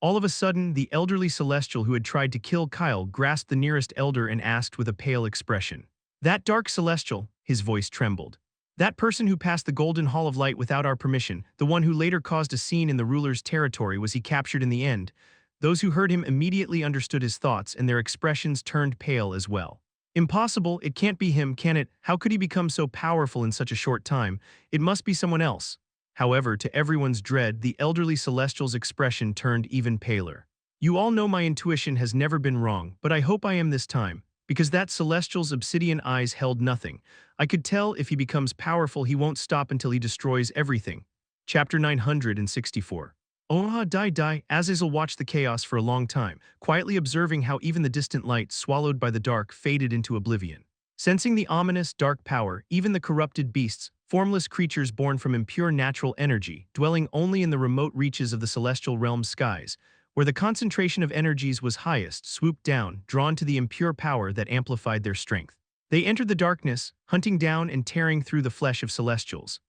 All of a sudden, the elderly Celestial who had tried to kill Kyle grasped the nearest elder and asked with a pale expression, "That dark Celestial," his voice trembled. "That person who passed the Golden Hall of Light without our permission, the one who later caused a scene in the ruler's territory, was he captured in the end?" Those who heard him immediately understood his thoughts, and their expressions turned pale as well. "Impossible, it can't be him, can it? How could he become so powerful in such a short time? It must be someone else." However, to everyone's dread, the elderly Celestial's expression turned even paler. "You all know my intuition has never been wrong, but I hope I am this time, because that Celestial's obsidian eyes held nothing. I could tell if he becomes powerful, he won't stop until he destroys everything." Chapter 964. Die. Azazel watched the chaos for a long time, quietly observing how even the distant light, swallowed by the dark, faded into oblivion. Sensing the ominous, dark power, even the corrupted beasts, formless creatures born from impure natural energy, dwelling only in the remote reaches of the celestial realm's skies, where the concentration of energies was highest, swooped down, drawn to the impure power that amplified their strength. They entered the darkness, hunting down and tearing through the flesh of celestials.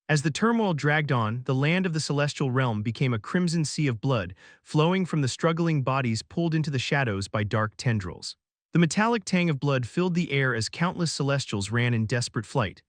As the turmoil dragged on, the land of the celestial realm became a crimson sea of blood, flowing from the struggling bodies pulled into the shadows by dark tendrils. The metallic tang of blood filled the air as countless celestials ran in desperate flight.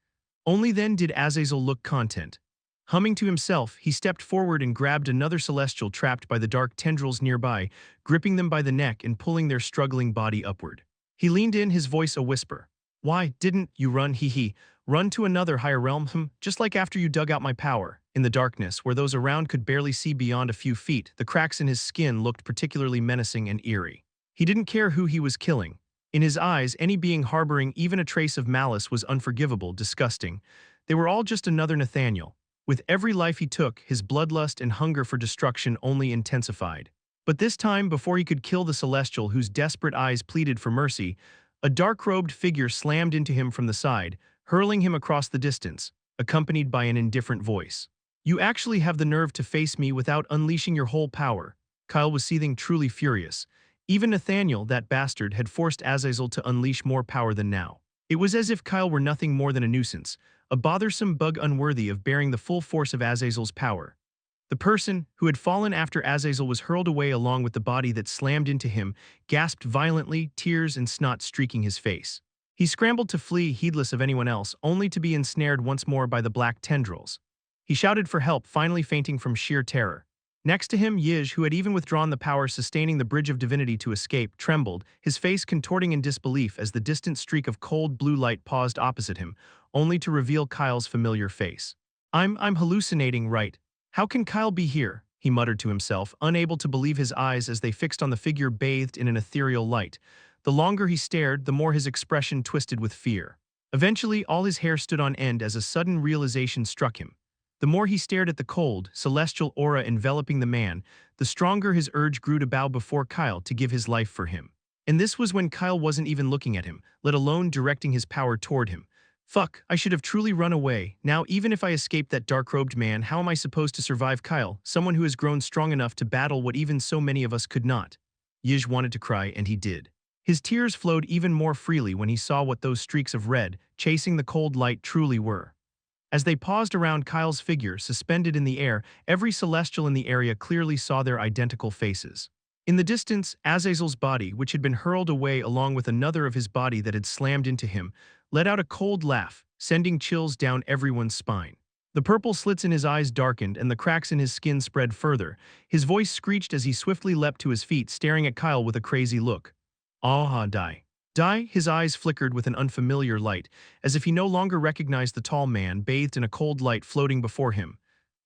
Only then did Azazel look content. Humming to himself, he stepped forward and grabbed another celestial trapped by the dark tendrils nearby, gripping them by the neck and pulling their struggling body upward. He leaned in, his voice a whisper. "Why didn't you run, hee? Run to another higher realm, just like after you dug out my power." In the darkness, where those around could barely see beyond a few feet, the cracks in his skin looked particularly menacing and eerie. He didn't care who he was killing. In his eyes, any being harboring even a trace of malice was unforgivable, disgusting. They were all just another Nathaniel. With every life he took, his bloodlust and hunger for destruction only intensified. But this time, before he could kill the Celestial whose desperate eyes pleaded for mercy, a dark-robed figure slammed into him from the side, hurling him across the distance, accompanied by an indifferent voice. "You actually have the nerve to face me without unleashing your whole power." Kyle was seething, truly furious. Even Nathaniel, that bastard, had forced Azazel to unleash more power than now. It was as if Kyle were nothing more than a nuisance, a bothersome bug unworthy of bearing the full force of Azazel's power. The person, who had fallen after Azazel was hurled away along with the body that slammed into him, gasped violently, tears and snot streaking his face. He scrambled to flee, heedless of anyone else, only to be ensnared once more by the black tendrils. He shouted for help, finally fainting from sheer terror. Next to him, Yij, who had even withdrawn the power sustaining the Bridge of Divinity to escape, trembled, his face contorting in disbelief as the distant streak of cold blue light paused opposite him, only to reveal Kyle's familiar face. I'm hallucinating, right? How can Kyle be here?" he muttered to himself, unable to believe his eyes as they fixed on the figure bathed in an ethereal light. The longer he stared, the more his expression twisted with fear. Eventually, all his hair stood on end as a sudden realization struck him. The more he stared at the cold, celestial aura enveloping the man, the stronger his urge grew to bow before Kyle to give his life for him. And this was when Kyle wasn't even looking at him, let alone directing his power toward him. "Fuck, I should have truly run away. Now, even if I escape that dark-robed man, how am I supposed to survive Kyle, someone who has grown strong enough to battle what even so many of us could not?" Yij wanted to cry, and he did. His tears flowed even more freely when he saw what those streaks of red, chasing the cold light, truly were. As they paused around Kyle's figure, suspended in the air, every celestial in the area clearly saw their identical faces. In the distance, Azazel's body, which had been hurled away along with another of his body that had slammed into him, let out a cold laugh, sending chills down everyone's spine. The purple slits in his eyes darkened and the cracks in his skin spread further. His voice screeched as he swiftly leapt to his feet, staring at Kyle with a crazy look. Die. Die? His eyes flickered with an unfamiliar light, as if he no longer recognized the tall man bathed in a cold light floating before him.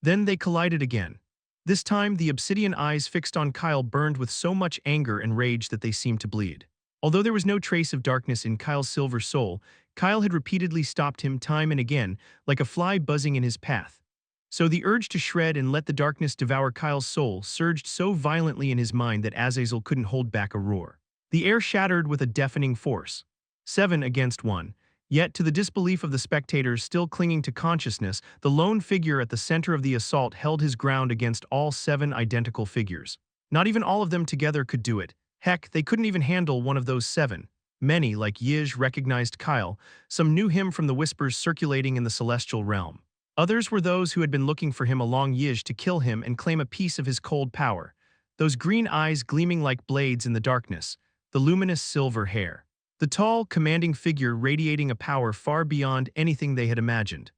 Then they collided again. This time, the obsidian eyes fixed on Kyle burned with so much anger and rage that they seemed to bleed. Although there was no trace of darkness in Kyle's silver soul, Kyle had repeatedly stopped him time and again, like a fly buzzing in his path. So the urge to shred and let the darkness devour Kyle's soul surged so violently in his mind that Azazel couldn't hold back a roar. The air shattered with a deafening force. 7 against 1. Yet, to the disbelief of the spectators still clinging to consciousness, the lone figure at the center of the assault held his ground against all 7 identical figures. Not even all of them together could do it. Heck, they couldn't even handle one of those 7. Many, like Yish, recognized Kyle. Some knew him from the whispers circulating in the celestial realm. Others were those who had been looking for him along Yish to kill him and claim a piece of his cold power. Those green eyes gleaming like blades in the darkness. The luminous silver hair. The tall, commanding figure radiating a power far beyond anything they had imagined.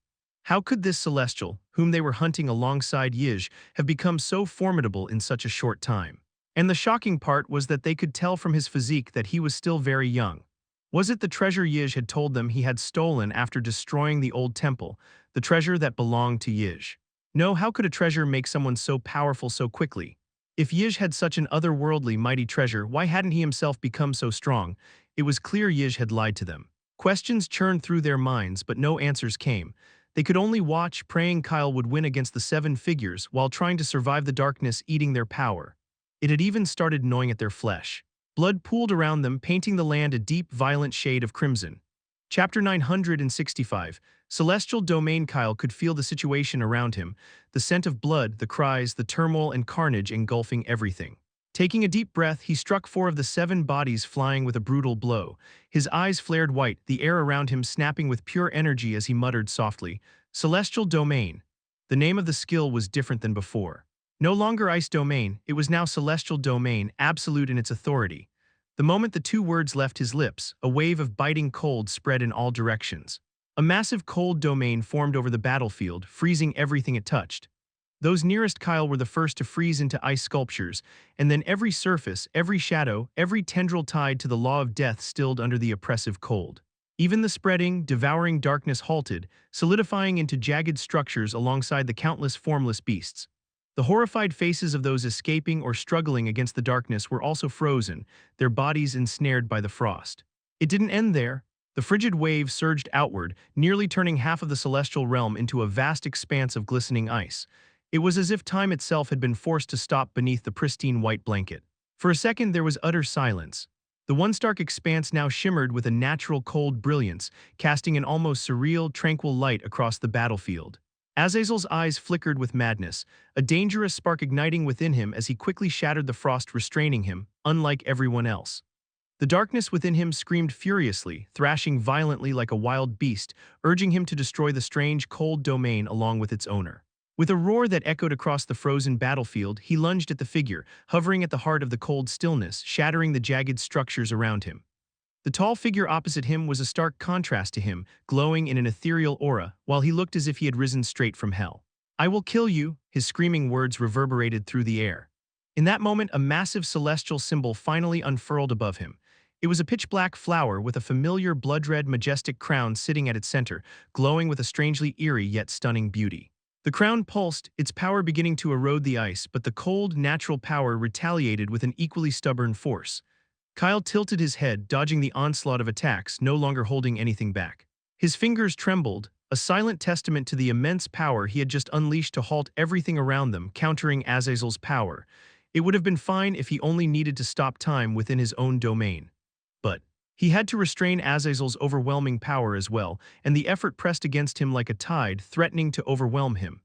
How could this celestial, whom they were hunting alongside Yish, have become so formidable in such a short time? And the shocking part was that they could tell from his physique that he was still very young. Was it the treasure Yish had told them he had stolen after destroying the old temple, the treasure that belonged to Yish? No, how could a treasure make someone so powerful so quickly? If Yish had such an otherworldly mighty treasure, why hadn't he himself become so strong? It was clear Yish had lied to them. Questions churned through their minds, but no answers came. They could only watch, praying Kyle would win against the 7 figures while trying to survive the darkness eating their power. It had even started gnawing at their flesh. Blood pooled around them, painting the land a deep, violent shade of crimson. Chapter 965. Celestial Domain. Kyle could feel the situation around him, the scent of blood, the cries, the turmoil and carnage engulfing everything. Taking a deep breath, he struck 4 of the 7 bodies flying with a brutal blow. His eyes flared white, the air around him snapping with pure energy as he muttered softly, "Celestial Domain." The name of the skill was different than before. No longer Ice Domain, it was now Celestial Domain, absolute in its authority. The moment the 2 words left his lips, a wave of biting cold spread in all directions. A massive cold domain formed over the battlefield, freezing everything it touched. Those nearest Kyle were the first to freeze into ice sculptures, and then every surface, every shadow, every tendril tied to the law of death stilled under the oppressive cold. Even the spreading, devouring darkness halted, solidifying into jagged structures alongside the countless formless beasts. The horrified faces of those escaping or struggling against the darkness were also frozen, their bodies ensnared by the frost. It didn't end there. The frigid wave surged outward, nearly turning half of the celestial realm into a vast expanse of glistening ice. It was as if time itself had been forced to stop beneath the pristine white blanket. For a second there was utter silence. The one stark expanse now shimmered with a natural cold brilliance, casting an almost surreal, tranquil light across the battlefield. Azazel's eyes flickered with madness, a dangerous spark igniting within him as he quickly shattered the frost restraining him, unlike everyone else. The darkness within him screamed furiously, thrashing violently like a wild beast, urging him to destroy the strange, cold domain along with its owner. With a roar that echoed across the frozen battlefield, he lunged at the figure, hovering at the heart of the cold stillness, shattering the jagged structures around him. The tall figure opposite him was a stark contrast to him, glowing in an ethereal aura, while he looked as if he had risen straight from hell. "I will kill you," his screaming words reverberated through the air. In that moment, a massive celestial symbol finally unfurled above him. It was a pitch-black flower with a familiar blood-red majestic crown sitting at its center, glowing with a strangely eerie yet stunning beauty. The crown pulsed, its power beginning to erode the ice, but the cold, natural power retaliated with an equally stubborn force. Kyle tilted his head, dodging the onslaught of attacks, no longer holding anything back. His fingers trembled, a silent testament to the immense power he had just unleashed to halt everything around them, countering Azazel's power. It would have been fine if he only needed to stop time within his own domain. But he had to restrain Azazel's overwhelming power as well, and the effort pressed against him like a tide, threatening to overwhelm him.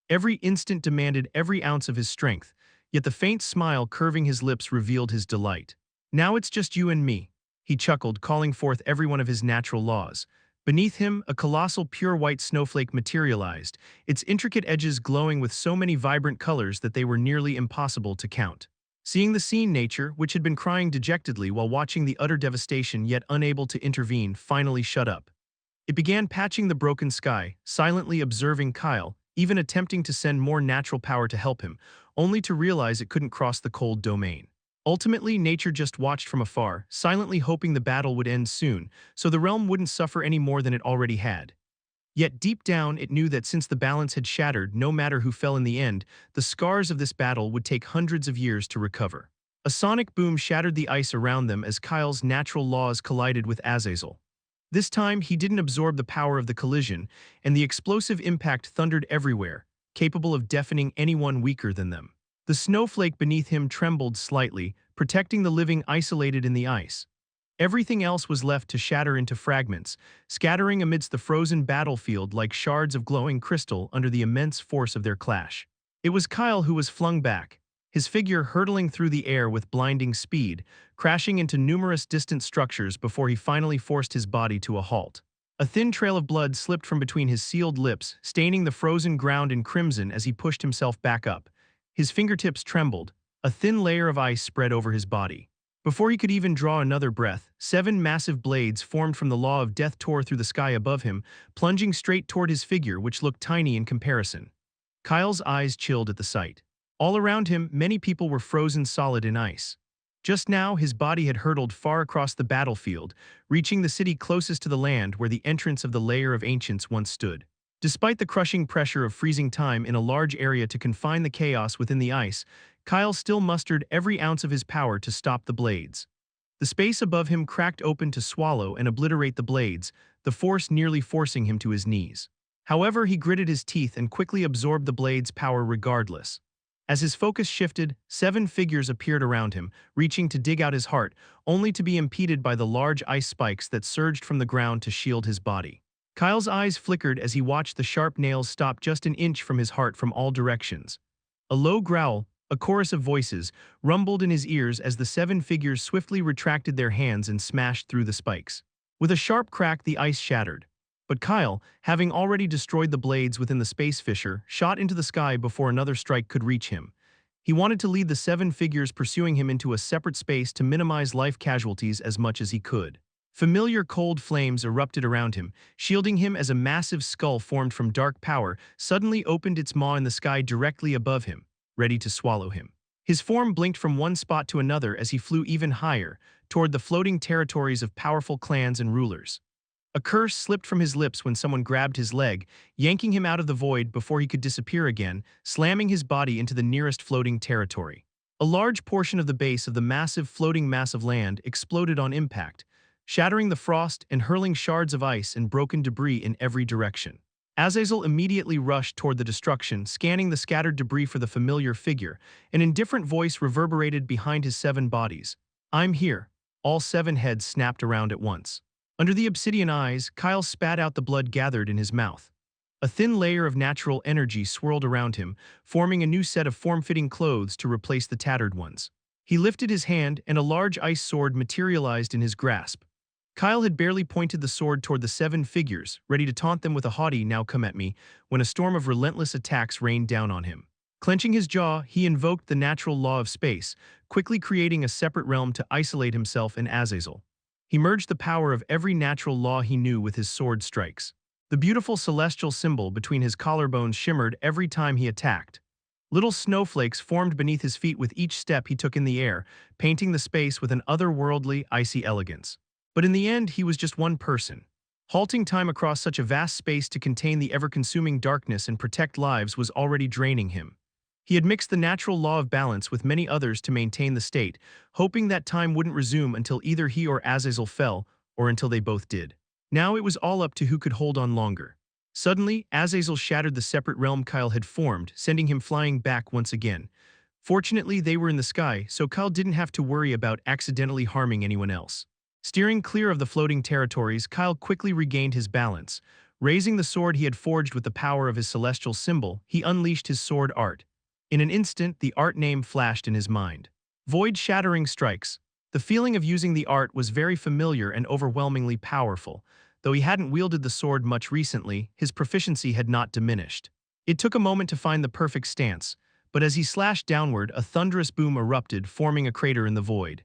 Every instant demanded every ounce of his strength, yet the faint smile curving his lips revealed his delight. "Now it's just you and me," he chuckled, calling forth every one of his natural laws. Beneath him, a colossal pure white snowflake materialized, its intricate edges glowing with so many vibrant colors that they were nearly impossible to count. Seeing the scene, nature, which had been crying dejectedly while watching the utter devastation yet unable to intervene, finally shut up. It began patching the broken sky, silently observing Kyle, even attempting to send more natural power to help him, only to realize it couldn't cross the cold domain. Ultimately, nature just watched from afar, silently hoping the battle would end soon, so the realm wouldn't suffer any more than it already had. Yet deep down, it knew that since the balance had shattered, no matter who fell in the end, the scars of this battle would take hundreds of years to recover. A sonic boom shattered the ice around them as Kyle's natural laws collided with Azazel. This time, he didn't absorb the power of the collision, and the explosive impact thundered everywhere, capable of deafening anyone weaker than them. The snowflake beneath him trembled slightly, protecting the living isolated in the ice. Everything else was left to shatter into fragments, scattering amidst the frozen battlefield like shards of glowing crystal under the immense force of their clash. It was Kyle who was flung back, his figure hurtling through the air with blinding speed, crashing into numerous distant structures before he finally forced his body to a halt. A thin trail of blood slipped from between his sealed lips, staining the frozen ground in crimson as he pushed himself back up. His fingertips trembled, a thin layer of ice spread over his body. Before he could even draw another breath, 7 massive blades formed from the law of death tore through the sky above him, plunging straight toward his figure, which looked tiny in comparison. Kyle's eyes chilled at the sight. All around him, many people were frozen solid in ice. Just now, his body had hurtled far across the battlefield, reaching the city closest to the land where the entrance of the Lair of Ancients once stood. Despite the crushing pressure of freezing time in a large area to confine the chaos within the ice, Kyle still mustered every ounce of his power to stop the blades. The space above him cracked open to swallow and obliterate the blades, the force nearly forcing him to his knees. However, he gritted his teeth and quickly absorbed the blades' power regardless. As his focus shifted, 7 figures appeared around him, reaching to dig out his heart, only to be impeded by the large ice spikes that surged from the ground to shield his body. Kyle's eyes flickered as he watched the sharp nails stop just an inch from his heart from all directions. A low growl, a chorus of voices, rumbled in his ears as the 7 figures swiftly retracted their hands and smashed through the spikes. With a sharp crack, the ice shattered. But Kyle, having already destroyed the blades within the space fissure, shot into the sky before another strike could reach him. He wanted to lead the 7 figures pursuing him into a separate space to minimize life casualties as much as he could. Familiar cold flames erupted around him, shielding him as a massive skull formed from dark power suddenly opened its maw in the sky directly above him, ready to swallow him. His form blinked from one spot to another as he flew even higher, toward the floating territories of powerful clans and rulers. A curse slipped from his lips when someone grabbed his leg, yanking him out of the void before he could disappear again, slamming his body into the nearest floating territory. A large portion of the base of the massive floating mass of land exploded on impact, shattering the frost and hurling shards of ice and broken debris in every direction. Azazel immediately rushed toward the destruction, scanning the scattered debris for the familiar figure. An indifferent voice reverberated behind his 7 bodies. "I'm here." All 7 heads snapped around at once. Under the obsidian eyes, Kyle spat out the blood gathered in his mouth. A thin layer of natural energy swirled around him, forming a new set of form-fitting clothes to replace the tattered ones. He lifted his hand, and a large ice sword materialized in his grasp. Kyle had barely pointed the sword toward the 7 figures, ready to taunt them with a haughty "now come at me," when a storm of relentless attacks rained down on him. Clenching his jaw, he invoked the natural law of space, quickly creating a separate realm to isolate himself and Azazel. He merged the power of every natural law he knew with his sword strikes. The beautiful celestial symbol between his collarbones shimmered every time he attacked. Little snowflakes formed beneath his feet with each step he took in the air, painting the space with an otherworldly, icy elegance. But in the end, he was just one person. Halting time across such a vast space to contain the ever-consuming darkness and protect lives was already draining him. He had mixed the natural law of balance with many others to maintain the state, hoping that time wouldn't resume until either he or Azazel fell, or until they both did. Now it was all up to who could hold on longer. Suddenly, Azazel shattered the separate realm Kyle had formed, sending him flying back once again. Fortunately, they were in the sky, so Kyle didn't have to worry about accidentally harming anyone else. Steering clear of the floating territories, Kyle quickly regained his balance. Raising the sword he had forged with the power of his celestial symbol, he unleashed his sword art. In an instant, the art name flashed in his mind. Void-shattering strikes. The feeling of using the art was very familiar and overwhelmingly powerful. Though he hadn't wielded the sword much recently, his proficiency had not diminished. It took a moment to find the perfect stance, but as he slashed downward, a thunderous boom erupted, forming a crater in the void.